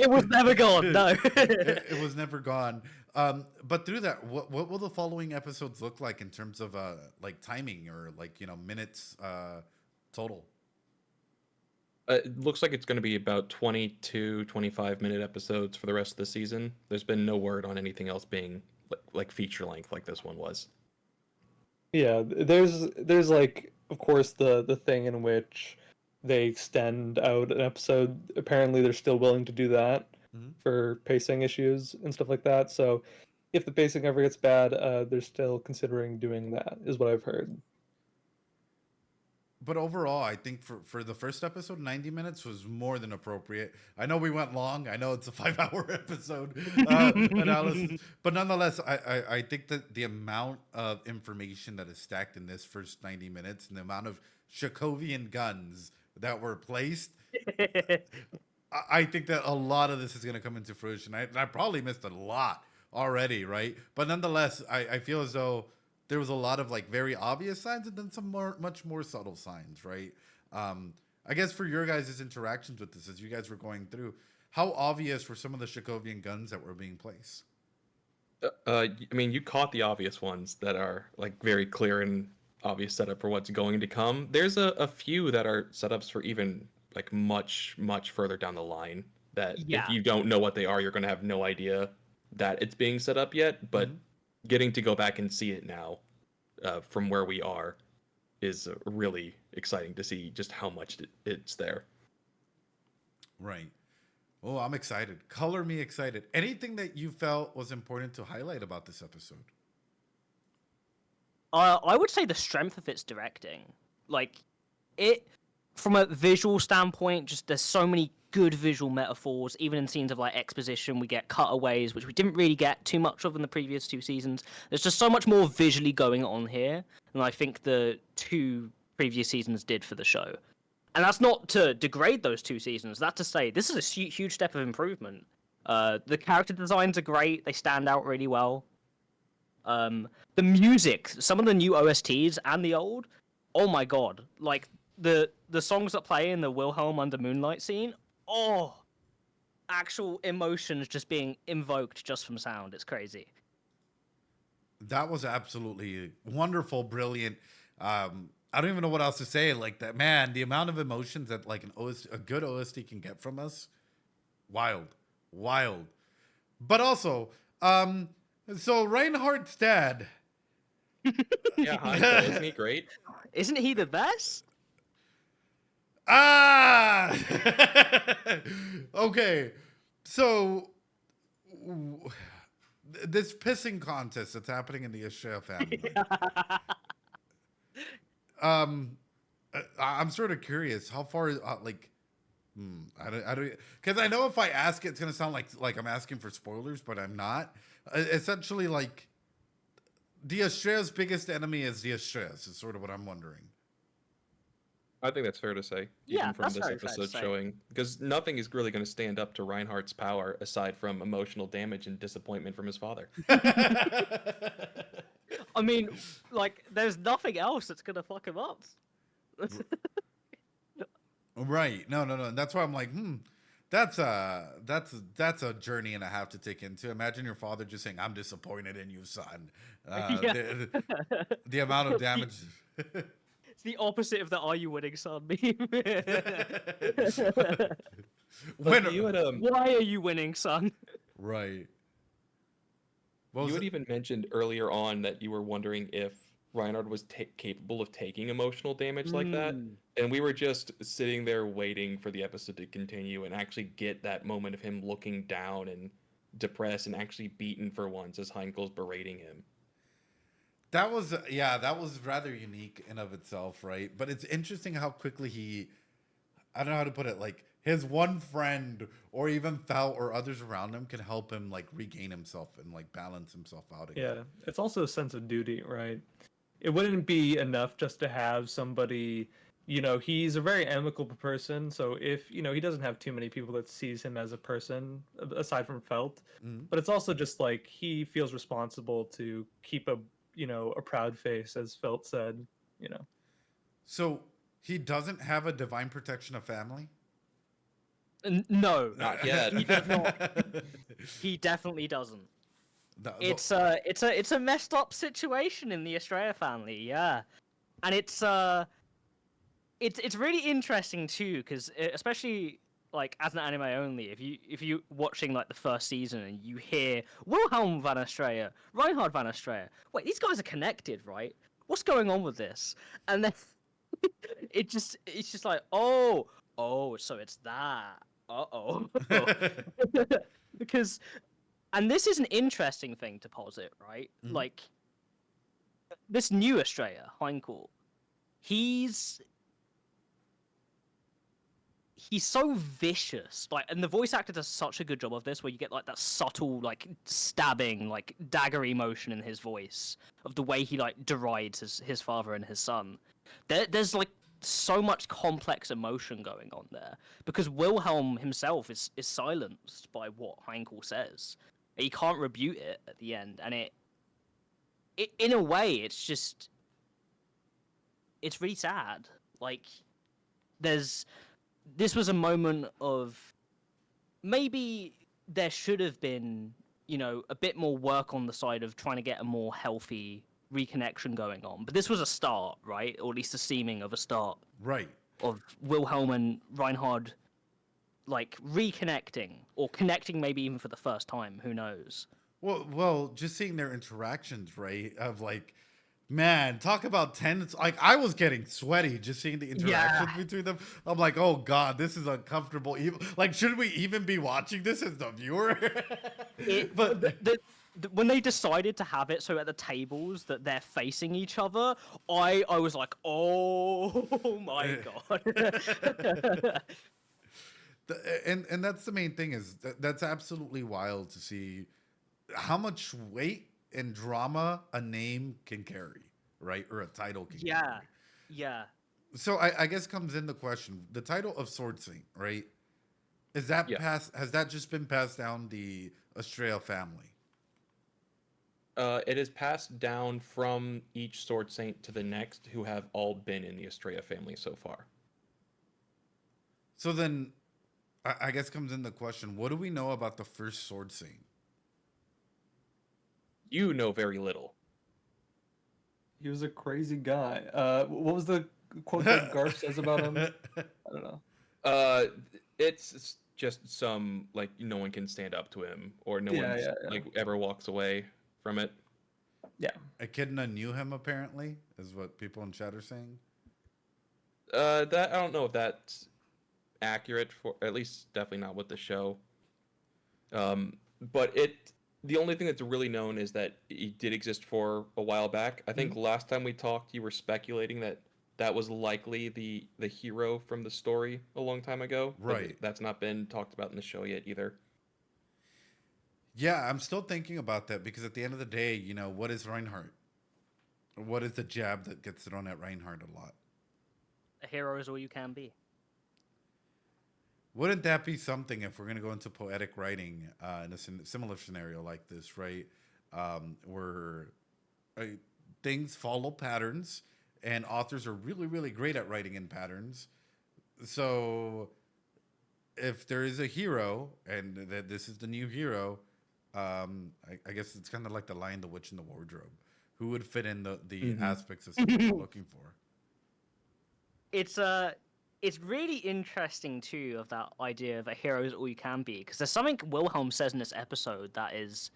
It was never gone, no. It was never gone. But through that, what will the following episodes look like in terms of like timing or like, minutes total? It looks like it's going to be about 22, 25-minute episodes for the rest of the season. There's been no word on anything else being like feature length like this one was. Yeah, there's like, of course, the thing in which they extend out an episode. Apparently, they're still willing to do that for pacing issues and stuff like that. So, if the pacing ever gets bad, they're still considering doing that, is what I've heard. But overall, I think for the first episode, 90 minutes was more than appropriate. I know we went long. I know it's a 5-hour episode analysis. But nonetheless, I think that the amount of information that is stacked in this first 90 minutes and the amount of Sokovian guns that were placed, I think that a lot of this is going to come into fruition. I probably missed a lot already, right? But nonetheless, I feel as though there was a lot of like very obvious signs and then some much more subtle signs, right? I guess for your guys' interactions with this as you guys were going through, how obvious were some of the Sokovian guns that were being placed? I mean, you caught the obvious ones that are like very clear and obvious setup for what's going to come. There's a few that are setups for even like much further down the line that if you don't know what they are, you're going to have no idea that it's being set up yet. But getting to go back and see it now from where we are is really exciting to see just how much it's there. Right. Oh, I'm excited. Color me excited. Anything that you felt was important to highlight about this episode? I would say the strength of its directing. Like, it, from a visual standpoint, just there's so many good visual metaphors. Even in scenes of like exposition, we get cutaways, which we didn't really get too much of in the previous 2 seasons. There's just so much more visually going on here than I think the 2 previous seasons did for the show. And that's not to degrade those 2 seasons. That's to say this is a huge step of improvement. The character designs are great. They stand out really well. The music, some of the new OSTs and the old, oh my god. Like, the songs that play in the Wilhelm under Moonlight scene, actual emotions just being invoked just from sound. It's crazy. That was absolutely wonderful, brilliant. I don't even know what else to say. Like that, man, the amount of emotions that like a good OST can get from us, wild. But also, so Reinhardt's dad. Yeah, Heinkel, isn't he great? Isn't he the best? Okay, so this pissing contest that's happening in the Estrella family. I'm sort of curious how far like I don't because I know if I ask it's gonna sound like I'm asking for spoilers, but I'm not. Essentially, like the Estrella's biggest enemy is the Estrellas is sort of what I'm wondering. I think that's fair to say. Yeah, even from that's this very fair to episode say. showing, because nothing is really going to stand up to Reinhardt's power aside from emotional damage and disappointment from his father. I mean, like, there's nothing else that's gonna fuck him up. Right. No. That's why I'm like, that's a journey and a half to take into. Imagine your father just saying, "I'm disappointed in you, son." The amount of damage. It's the opposite of the "Are you winning, son?" meme. Why are you winning, son? Right. You had even mentioned earlier on that you were wondering if Reinhardt was capable of taking emotional damage like that. And we were just sitting there waiting for the episode to continue and actually get that moment of him looking down and depressed and actually beaten for once as Heinkel's berating him. That was rather unique in of itself, right? But it's interesting how quickly I don't know how to put it, like his one friend or even Fel or others around him can help him like regain himself and like balance himself out again. Yeah, it's also a sense of duty, right? It wouldn't be enough just to have somebody, he's a very amicable person, so if, he doesn't have too many people that sees him as a person, aside from Felt, but it's also just like he feels responsible to keep a proud face, as Felt said, So he doesn't have a divine protection of family? No. Not yet. He does not. He definitely doesn't. It's a messed up situation in the Estrella family, yeah. And it's really interesting too, because especially like as an anime only, if you watching like the first season and you hear Wilhelm van Estrella, Reinhard van Estrella, wait, these guys are connected, right? What's going on with this? And then it's just like, oh, so it's that. Uh-oh. Because, and this is an interesting thing to posit, right? Like, this new Estrella, Heinkel, he's so vicious, like, and the voice actor does such a good job of this, where you get like that subtle, like, stabbing, like, dagger emotion in his voice of the way he like derides his father and his son. There's like so much complex emotion going on there because Wilhelm himself is silenced by what Heinkel says. He can't rebut it at the end, and it in a way it's really sad. Like, this was a moment of maybe there should have been, you know, a bit more work on the side of trying to get a more healthy reconnection going on. But this was a start, right? Or at least a seeming of a start. Right. Of Wilhelm and Reinhard, like, reconnecting. Or connecting maybe even for the first time. Who knows? Well, just seeing their interactions, right? Of like, man, talk about tense. Like, I was getting sweaty just seeing the interactions between them. I'm like, oh god, this is uncomfortable. Like, should we even be watching this as the viewer? But when they decided to have it so at the tables that they're facing each other, I was like, oh my god. And that's the main thing, is that's absolutely wild to see how much weight and drama a name can carry, right? Or a title can carry. Yeah. So I guess comes in the question, the title of Sword Saint, right? Is that has that just been passed down the Estrella family? It is passed down from each Sword Saint to the next, who have all been in the Estrella family so far. So then, I guess comes in the question, what do we know about the first Sword Saint? You know very little. He was a crazy guy. What was the quote that Garth says about him? I don't know. It's just some, like, no one can stand up to him, or no one like ever walks away from it. Yeah. Echidna knew him, apparently, is what people in chat are saying. That I don't know if that's accurate, for at least definitely not with the show. But the only thing that's really known is that he did exist for a while back. I think last time we talked, you were speculating that was likely the hero from the story a long time ago. Right. But that's not been talked about in the show yet either. Yeah, I'm still thinking about that, because at the end of the day, you know, what is Reinhardt? What is the jab that gets thrown at Reinhardt a lot? A hero is all you can be. Wouldn't that be something if we're going to go into poetic writing in a similar scenario like this, right? Where things follow patterns, and authors are really, really great at writing in patterns. So if there is a hero, and that this is the new hero, I guess it's kind of like the Lion, the Witch, and the Wardrobe. Who would fit in the aspects of something we're looking for? It's really interesting too, of that idea of a hero is all you can be, because there's something Wilhelm says in this episode that is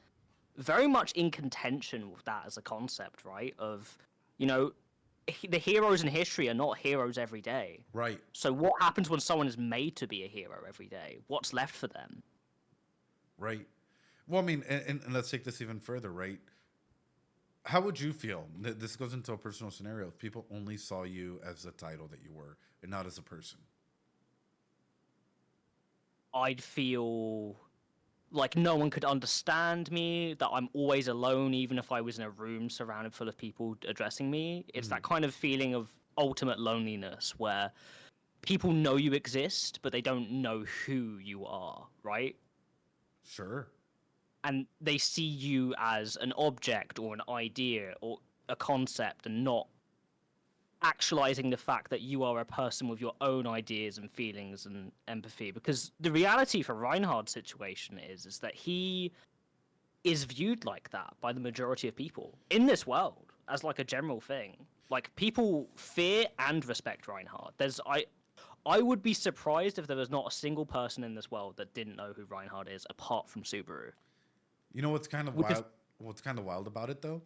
very much in contention with that as a concept, right? Of, you know, the heroes in history are not heroes every day. Right. So what happens when someone is made to be a hero every day? What's left for them? Right. Well, I mean, and let's take this even further, right? How would you feel? This goes into a personal scenario. If people only saw you as the title that you were, and not as a person. I'd feel like no one could understand me, that I'm always alone, even if I was in a room surrounded full of people addressing me. It's that kind of feeling of ultimate loneliness, where people know you exist, but they don't know who you are, right? Sure. And they see you as an object or an idea or a concept, and not actualizing the fact that you are a person with your own ideas and feelings and empathy. Because the reality for Reinhardt's situation is that he is viewed like that by the majority of people in this world, as like a general thing. Like, people fear and respect Reinhardt. I would be surprised if there was not a single person in this world that didn't know who Reinhard is, apart from Subaru. You know what's kind of wild? What's kind of wild about it though,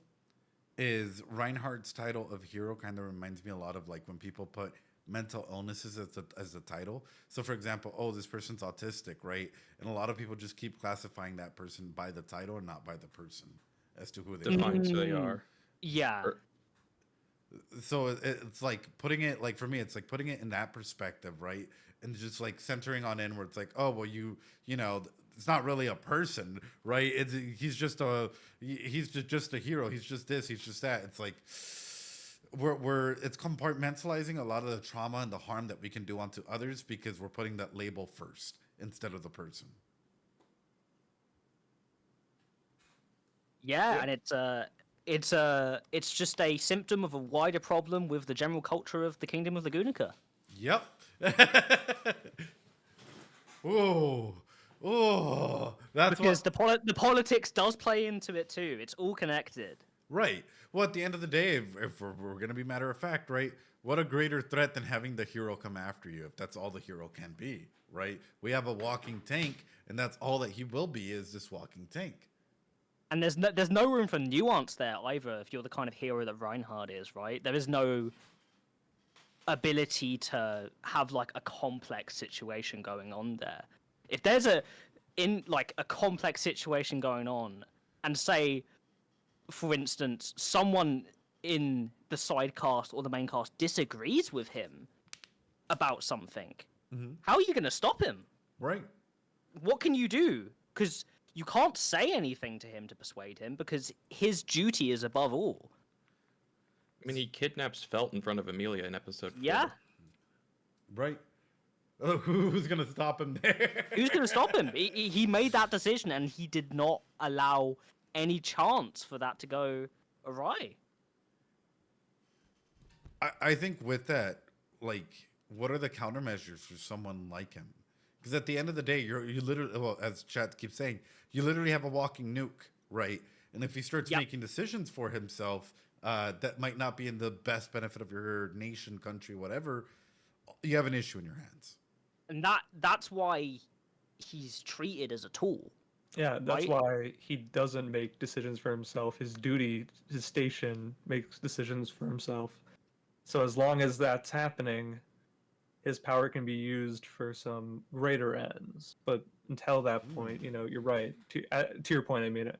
is Reinhardt's title of hero kind of reminds me a lot of like when people put mental illnesses as a title. So for example, oh, this person's autistic, right? And a lot of people just keep classifying that person by the title and not by the person as to who they defines who they are. Yeah. So it's like putting it, like for me, it's like putting it in that perspective, right? And just like centering on in where it's like, oh, well, you know, it's not really a person, right? He's just a hero. He's just this, he's just that. It's like it's compartmentalizing a lot of the trauma and the harm that we can do onto others because we're putting that label first instead of the person. Yeah, and it's just a symptom of a wider problem with the general culture of the Kingdom of the Gunica. Yep. That's because the politics does play into it too. It's all connected. Right. Well, at the end of the day, if we're going to be matter of fact, right? What a greater threat than having the hero come after you if that's all the hero can be, right? We have a walking tank, and that's all that he will be is this walking tank. And there's no room for nuance there either if you're the kind of hero that Reinhard is, right? There is no ability to have like a complex situation going on there. If there's a complex situation going on, and say, for instance, someone in the side cast or the main cast disagrees with him about something, how are you going to stop him? Right. What can you do? Because you can't say anything to him to persuade him because his duty is above all. I mean, he kidnaps Felt in front of Amelia in episode 4. Yeah. Right. Oh, who's going to stop him there? Who's going to stop him? He made that decision and he did not allow any chance for that to go awry. I think with that, like, what are the countermeasures for someone like him? Because at the end of the day, you literally, well, as chat keeps saying, you literally have a walking nuke, right? And if he starts making decisions for himself that might not be in the best benefit of your nation, country, whatever, you have an issue in your hands. And that's why he's treated as a tool. Yeah, that's right? why he doesn't make decisions for himself. His duty, his station, makes decisions for himself. So as long as that's happening, his power can be used for some greater ends. But until that point, you know, you're right. To your point, I mean,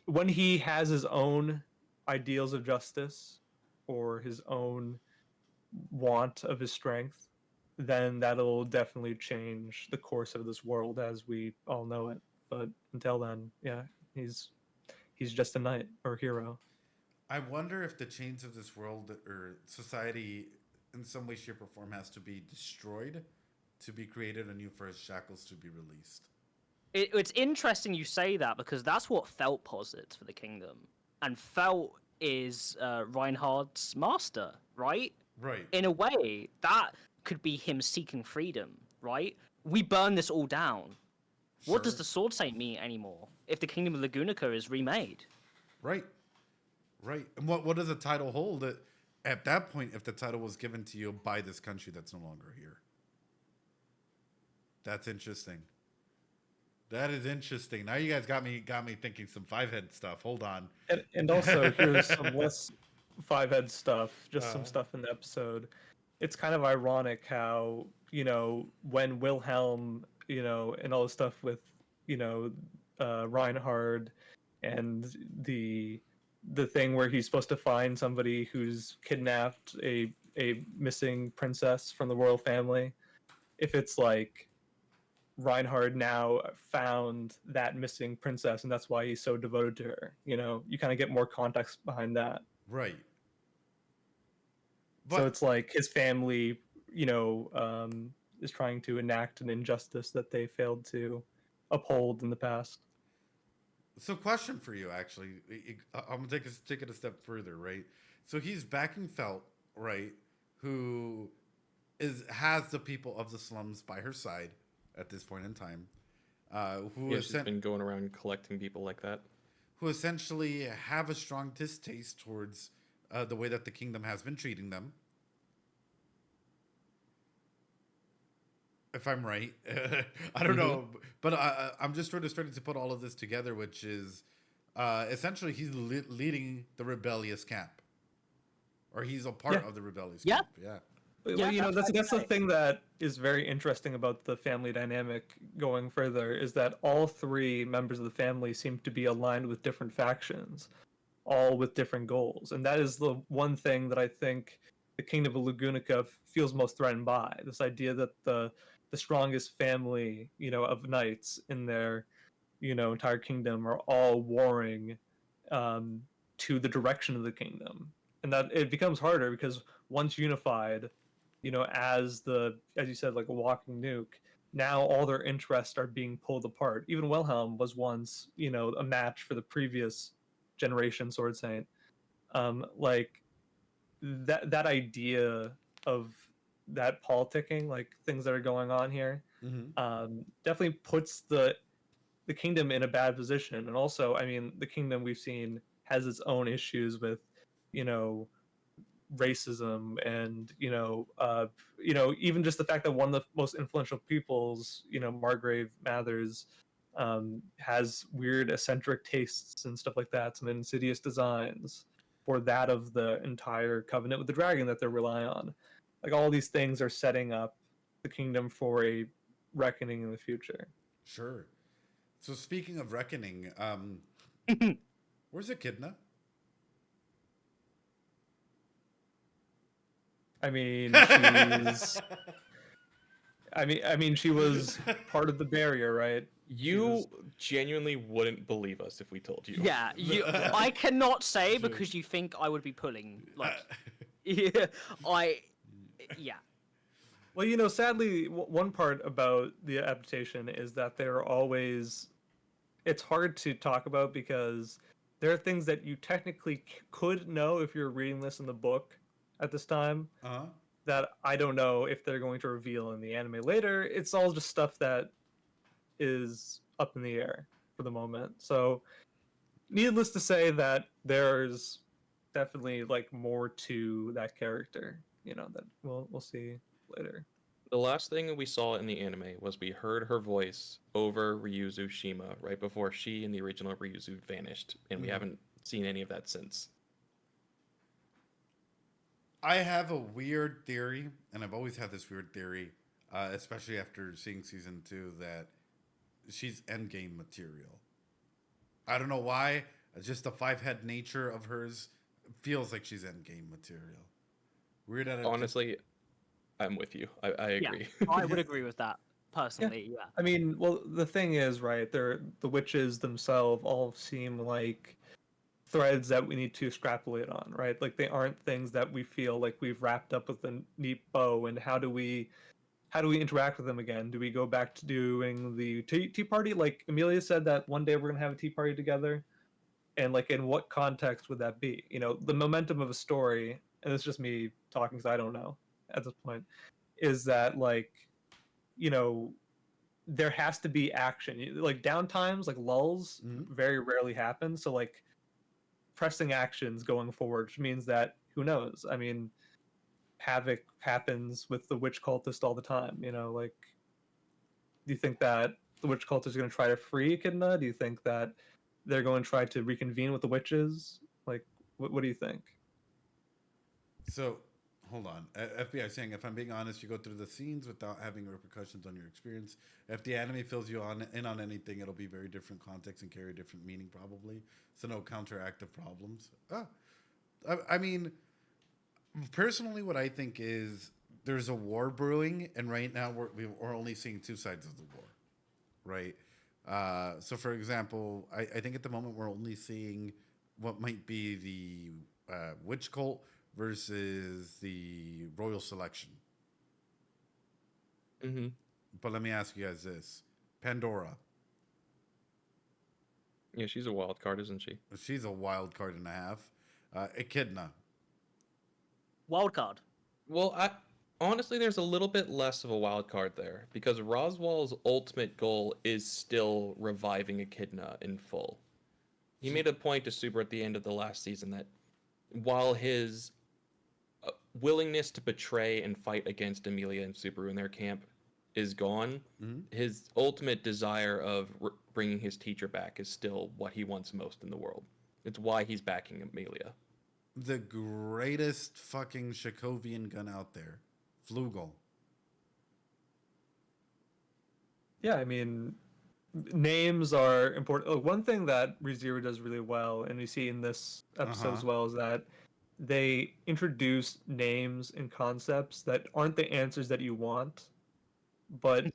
when he has his own ideals of justice or his own want of his strength, then that'll definitely change the course of this world as we all know it. But until then, yeah, he's just a knight or hero. I wonder if the chains of this world or society in some way, shape, or form has to be destroyed to be created anew for his shackles to be released. It's interesting you say that because that's what Felt posits for the kingdom. And Felt is Reinhardt's master, right? Right. In a way, that could be him seeking freedom, right? We burn this all down. Sure. What does the Sword Saint mean anymore if the Kingdom of Lagunica is remade? Right. Right. And what does the title hold at that point if the title was given to you by this country that's no longer here? That's interesting. That is interesting. Now you guys got me thinking some five-head stuff. Hold on. And also here's some less five-head stuff, just some stuff in the episode. It's kind of ironic how, you know, when Wilhelm, you know, and all the stuff with, you know, Reinhard and the thing where he's supposed to find somebody who's kidnapped a missing princess from the royal family. If it's like Reinhard now found that missing princess and that's why he's so devoted to her, you know, you kind of get more context behind that. Right. So it's like his family, you know, is trying to enact an injustice that they failed to uphold in the past. So question for you, actually. I'm going to take it a step further, right? So he's backing Felt, right, who has the people of the slums by her side at this point in time. She's been going around collecting people like that. Who essentially have a strong distaste towards the way that the kingdom has been treating them. if I'm right. I don't know, but I'm just sort of starting to put all of this together, which is essentially he's leading the rebellious camp, or he's a part of the rebellious camp. Yeah. Well, that's the thing that is very interesting about the family dynamic going further, is that all three members of the family seem to be aligned with different factions, all with different goals. And that is the one thing that I think the Kingdom of Lugunica feels most threatened by. This idea that the strongest family, of knights in their, entire kingdom are all warring to the direction of the kingdom. And that it becomes harder because once unified, as you said, like a walking nuke, now all their interests are being pulled apart. Even Wilhelm was once, a match for the previous generation Sword Saint. Like that idea of that politicking, like things that are going on here, definitely puts the kingdom in a bad position. And also, I mean, the kingdom we've seen has its own issues with, racism and even just the fact that one of the most influential peoples, Margrave Mathers, has weird eccentric tastes and stuff like that, some insidious designs for that of the entire covenant with the dragon that they rely on. Like all these things are setting up the kingdom for a reckoning in the future. Sure. So speaking of reckoning, where's Echidna? I mean, she's. I mean, she was part of the barrier, right? You genuinely wouldn't believe us if we told you. Yeah, I cannot say because you think I would be pulling. Like, yeah. Well, sadly, one part about the adaptation is that they're always. It's hard to talk about because there are things that you technically could know if you're reading this in the book at this time that I don't know if they're going to reveal in the anime later. It's all just stuff that is up in the air for the moment. So needless to say that there's definitely like more to that character, that we'll see later. The last thing we saw in the anime was we heard her voice over Ryuzu Shima right before she and the original Ryuzu vanished, and we haven't seen any of that since. I have a weird theory, and I've always had this weird theory, especially after seeing season 2, that she's endgame material. I don't know why. Just the 5-head nature of hers feels like she's endgame material. Weird. Honestly, I'm with you. I agree. Yeah, I would agree with that personally. Yeah. I mean, well, the thing is, right? The witches themselves all seem like threads that we need to extrapolate on, right? Like they aren't things that we feel like we've wrapped up with a neat bow. And how do we interact with them again? Do we go back to doing the tea party? Like Amelia said that one day we're gonna have a tea party together, and like in what context would that be? The momentum of a story, and it's just me talking because I don't know at this point, is that like, there has to be action. Like downtimes, like lulls, very rarely happen. So like pressing actions going forward, which means that who knows? I mean, havoc happens with the witch cultist all the time. Like, do you think that the witch cultist is going to try to free Echidna? Do you think that they're going to try to reconvene with the witches? Like, what do you think? So, hold on. FBI is saying, if I'm being honest, you go through the scenes without having repercussions on your experience. If the anime fills you in on anything, it'll be very different context and carry a different meaning, probably. So no counteractive problems. I mean, personally, what I think is there's a war brewing, and right now we're only seeing two sides of the war, right? So, for example, I think at the moment we're only seeing what might be the witch cult versus the royal selection. Mm-hmm. But let me ask you guys this. Pandora. Yeah, she's a wild card, isn't she? She's a wild card and a half. Echidna. Wild card. Well, honestly, there's a little bit less of a wild card there, because Roswell's ultimate goal is still reviving Echidna in full. He made a point to Super at the end of the last season that while his willingness to betray and fight against Emilia and Subaru in their camp is gone, his ultimate desire of bringing his teacher back is still what he wants most in the world. It's why he's backing Amelia. The greatest fucking Shakovian gun out there, Flugel. Yeah, I mean, names are important. One thing that ReZero does really well, and we see in this episode as well, is that they introduce names and concepts that aren't the answers that you want, but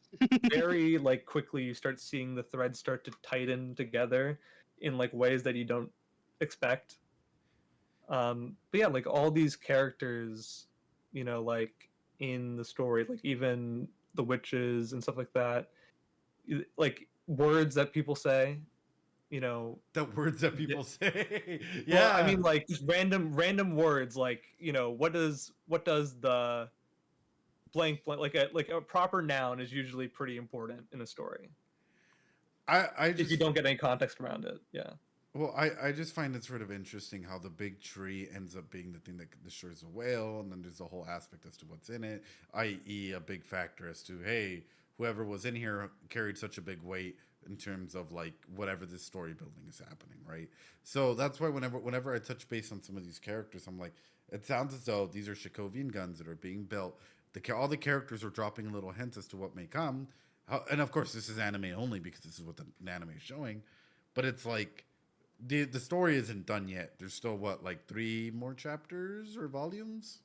very like quickly you start seeing the threads start to tighten together in like ways that you don't expect. But yeah, like all these characters, you know, like in the story, like even the witches and stuff like that, like words that people say, you know, the words that people say. Yeah, well, I mean, like just random words, like, you know, what does the blank like a proper noun is usually pretty important in a story. I just, if you don't get any context around it, yeah. Well, I just find it sort of interesting how the big tree ends up being the thing that destroys the whale, and then there's a whole aspect as to what's in it, i.e. a big factor as to, hey, whoever was in here carried such a big weight in terms of like whatever this story building is happening, right? So that's why whenever I touch base on some of these characters, I'm like, it sounds as though these are Shakovian guns that are being built. All the characters are dropping little hints as to what may come, and of course this is anime only because this is what the anime is showing. But it's like the story isn't done yet. There's still like 3 more chapters or volumes.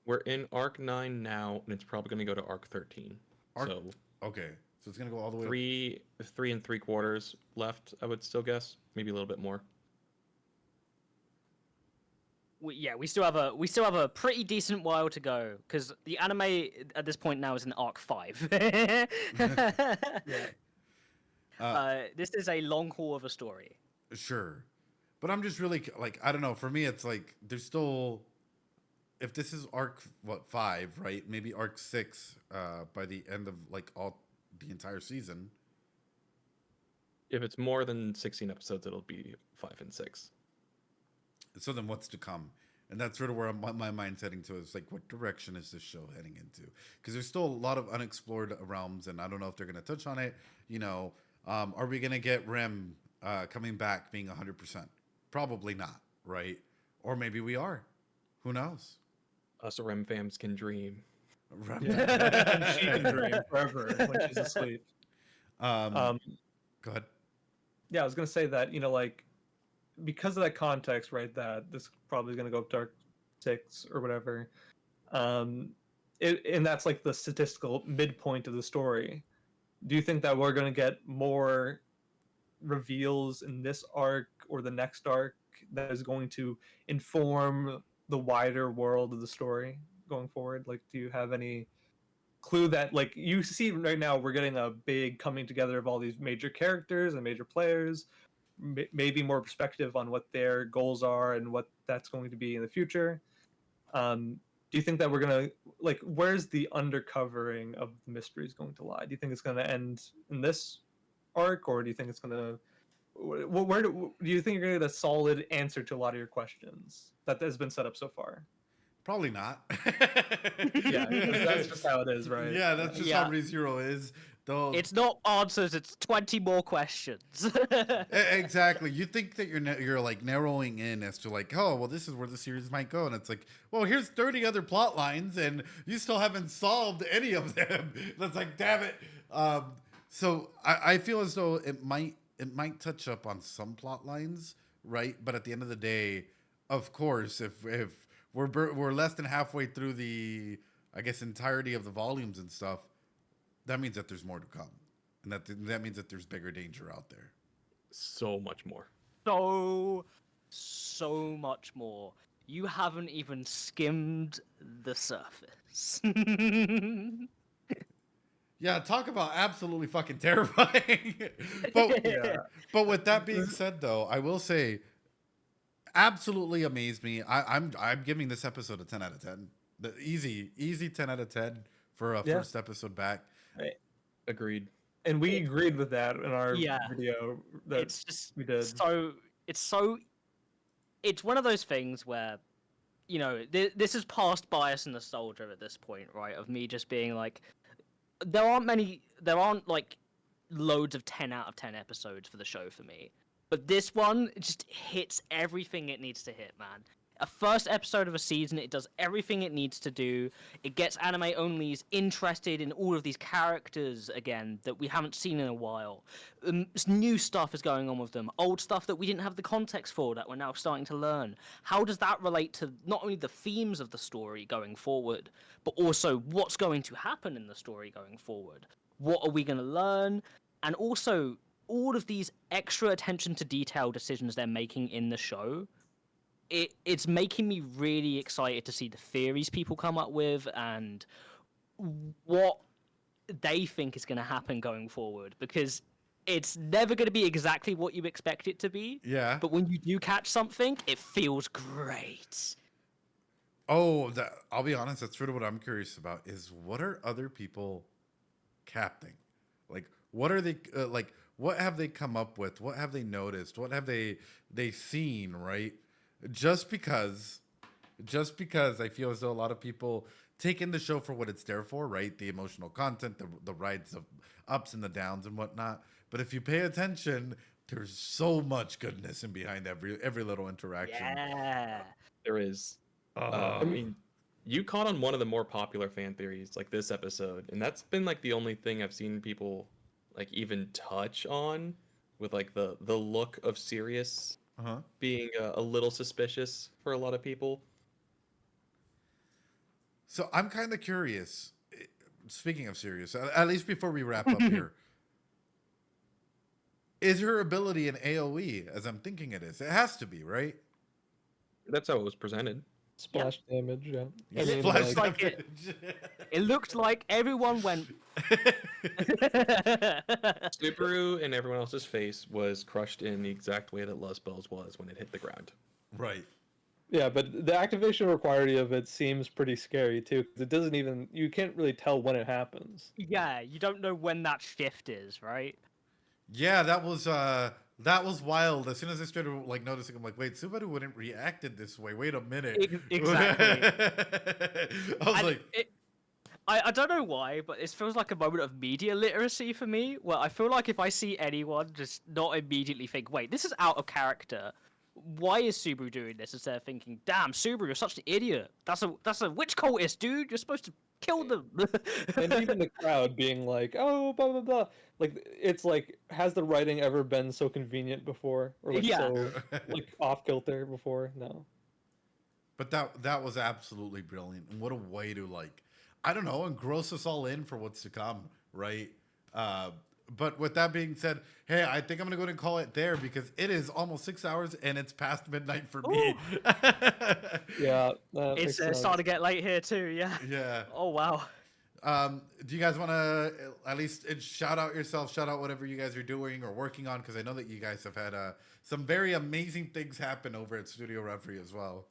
We're in arc 9 now, and it's probably going to go to arc 13. Okay, so it's going to go all the way. 3 3/4 left, I would still guess, maybe a little bit more. We still have a pretty decent while to go because the anime at this point now is in arc 5. This is a long haul of a story. Sure, but I'm just really like, I don't know. For me, it's like there's still, if this is arc 5, right? Maybe arc 6 by the end of like the entire season. If it's more than 16 episodes, it'll be 5 and 6. So then what's to come? And that's sort of where my mind's heading to, is like, what direction is this show heading into? Because there's still a lot of unexplored realms, and I don't know if they're going to touch on it. You know, are we going to get Rem coming back being 100%? Probably not, right? Or maybe we are. Who knows? Us Rem fams can dream. She can dream forever when she's asleep. Go ahead. Yeah, I was going to say that, you know, like, because of that context, right, that this probably is going to go up to arc 6 or whatever, and that's like the statistical midpoint of the story. Do you think that we're going to get more reveals in this arc or the next arc that is going to inform the wider world of the story going forward? Like, do you have any clue that, like, you see right now we're getting a big coming together of all these major characters and major players, maybe more perspective on what their goals are and what that's going to be in the future. Do you think that we're going to, like, where's the undercovering of the mysteries going to lie? Do you think it's going to end in this arc, or do you think it's going to, where do you think you're going to get a solid answer to a lot of your questions that has been set up so far? Probably not. Yeah, that's just how it is, right? Yeah, that's just how ReZero is. Though it's not answers; it's 20 more questions. Exactly. You think that you're like narrowing in as to like, oh, well, this is where the series might go, and it's like, well, here's 30 other plot lines, and you still haven't solved any of them. That's like, damn it. So I feel as though it might touch up on some plot lines, right? But at the end of the day, of course, if we're less than halfway through the, I guess, entirety of the volumes and stuff, that means that there's more to come, and that means that there's bigger danger out there. So much more. So much more. You haven't even skimmed the surface. Yeah, talk about absolutely fucking terrifying. But with that being said, though, I will say, absolutely amazed me. I'm giving this episode a 10 out of 10. The easy 10 out of 10 for a first episode back. Right. Agreed. And we agreed with that in our video that we did. It's one of those things where, you know, this is past bias and nostalgia at this point, right? Of me just being like, there aren't like loads of 10 out of 10 episodes for the show for me. But this one just hits everything it needs to hit, man. A first episode of a season, it does everything it needs to do. It gets anime onlys interested in all of these characters again that we haven't seen in a while. New stuff is going on with them. Old stuff that we didn't have the context for that we're now starting to learn. How does that relate to not only the themes of the story going forward, but also what's going to happen in the story going forward? What are we going to learn? And also, all of these extra attention to detail decisions they're making in the show, it's making me really excited to see the theories people come up with and what they think is going to happen going forward, because it's never going to be exactly what you expect it to be. Yeah. But when you do catch something, it feels great. Oh, I'll be honest, that's sort of what I'm curious about, is what are other people capting? Like, what are they, what have they come up with? What have they noticed? What have they seen, right? Just because I feel as though a lot of people take in the show for what it's there for, right? The emotional content, the rides of ups and the downs and whatnot. But if you pay attention, there's so much goodness in behind every little interaction. Yeah, there is. I mean, you caught on one of the more popular fan theories, like this episode, and that's been like the only thing I've seen people like even touch on, with like the look of Sirius being a little suspicious for a lot of people. So I'm kind of curious. Speaking of Sirius, at least before we wrap up here, is her ability an AOE, as I'm thinking it is? It has to be, right? That's how it was presented. Splash damage, yeah. It looked like everyone went. Subaru and everyone else's face was crushed in the exact way that Luzbel's was when it hit the ground. Right. Yeah, but the activation required of it seems pretty scary too, because it doesn't even, you can't really tell when it happens. Yeah, you don't know when that shift is, right? Yeah, that was wild. As soon as I started like noticing, I'm like, wait, Subaru wouldn't reacted this way. Wait a minute. Exactly. I was like, I don't know why, but it feels like a moment of media literacy for me, where I feel like if I see anyone just not immediately think, wait, this is out of character. Why is Subaru doing this? Instead of thinking, damn, Subaru, you're such an idiot. That's a witch cultist, dude. You're supposed to kill them. And even the crowd being like, oh, blah, blah, blah. Like, it's like, has the writing ever been so convenient before? Or like so like off-kilter before? No. But that was absolutely brilliant. And what a way to, like, I don't know, engross us all in for what's to come, right? But with that being said, hey, I think I'm gonna go ahead and call it there, because it is almost 6 hours and it's past midnight for me. Yeah, it's starting to get late here too. Yeah. Yeah. Oh wow. Do you guys want to at least shout out yourself, shout out whatever you guys are doing or working on? Because I know that you guys have had some very amazing things happen over at Studio Reverie as well.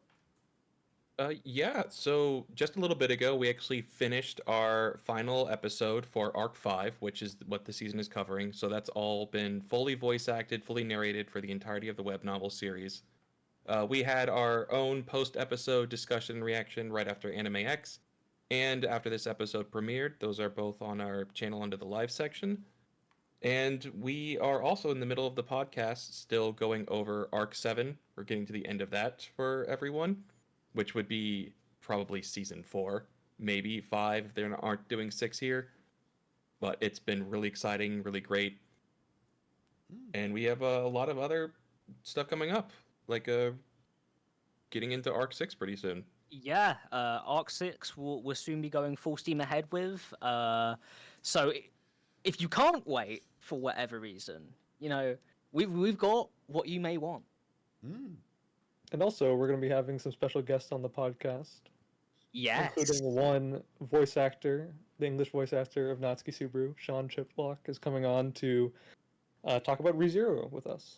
Yeah, so just a little bit ago, we actually finished our final episode for Arc 5, which is what the season is covering. So that's all been fully voice acted, fully narrated for the entirety of the web novel series. We had our own post-episode discussion and reaction right after Anime X, and after this episode premiered. Those are both on our channel under the live section. And we are also in the middle of the podcast, still going over Arc 7. We're getting to the end of that for everyone, which would be probably season 4, maybe 5 if they aren't doing 6 here. But it's been really exciting, really great. And we have a lot of other stuff coming up, like getting into Arc 6 pretty soon. Yeah, Arc 6 we'll soon be going full steam ahead with. So if you can't wait for whatever reason, you know, we've got what you may want. And also, we're going to be having some special guests on the podcast. Yes. Including one voice actor, the English voice actor of Natsuki Subaru, Sean Chiplock, is coming on to talk about ReZero with us.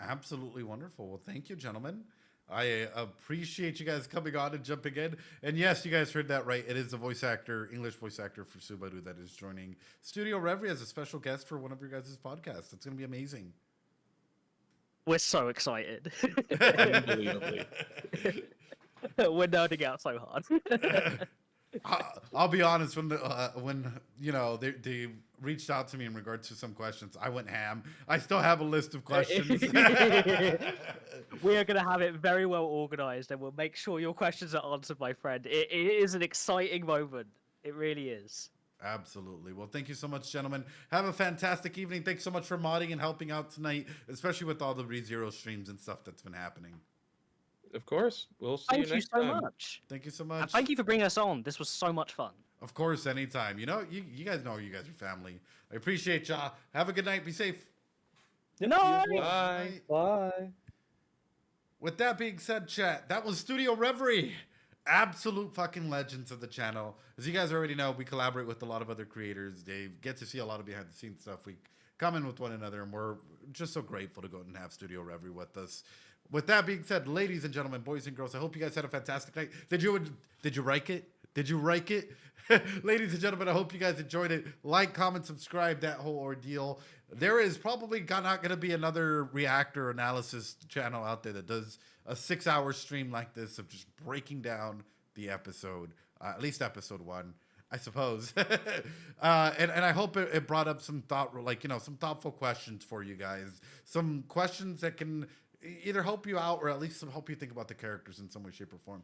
Absolutely wonderful. Well, thank you, gentlemen. I appreciate you guys coming on and jumping in. And yes, you guys heard that right. It is a voice actor, English voice actor for Subaru that is joining Studio Reverie as a special guest for one of your guys' podcasts. It's going to be amazing. We're so excited. Unbelievably. We're nerding out so hard. I'll be honest. When you know they reached out to me in regards to some questions, I went ham. I still have a list of questions. We are going to have it very well organized, and we'll make sure your questions are answered, my friend. It is an exciting moment. It really is. Absolutely. Well, thank you so much, gentlemen. Have a fantastic evening. Thanks so much for modding and helping out tonight, especially with all the ReZero streams and stuff that's been happening. Of course. We'll see Thank you next so time. much. Thank you so And much. thank you for bringing us on. This was so much fun. Of course, anytime. You know, you guys know you guys are family. I appreciate y'all. Have a good night. Be safe. Good night. Bye. Bye. With that being said, chat, that was Studio Reverie. Absolute fucking legends of the channel. As you guys already know, we collaborate with a lot of other creators. They get to see a lot of behind the scenes stuff. We come in with one another, and we're just so grateful to go and have Studio Reverie with us. With that being said, ladies and gentlemen, boys and girls, I hope you guys had a fantastic night. Did you like it? Did you like it? Ladies and gentlemen, I hope you guys enjoyed it. Like, comment, subscribe, that whole ordeal. There is probably not going to be another reactor analysis channel out there that does a 6-hour stream like this of just breaking down the episode, at least episode 1, I suppose. And I hope it brought up some some thoughtful questions for you guys. Some questions that can either help you out or at least help you think about the characters in some way, shape, or form.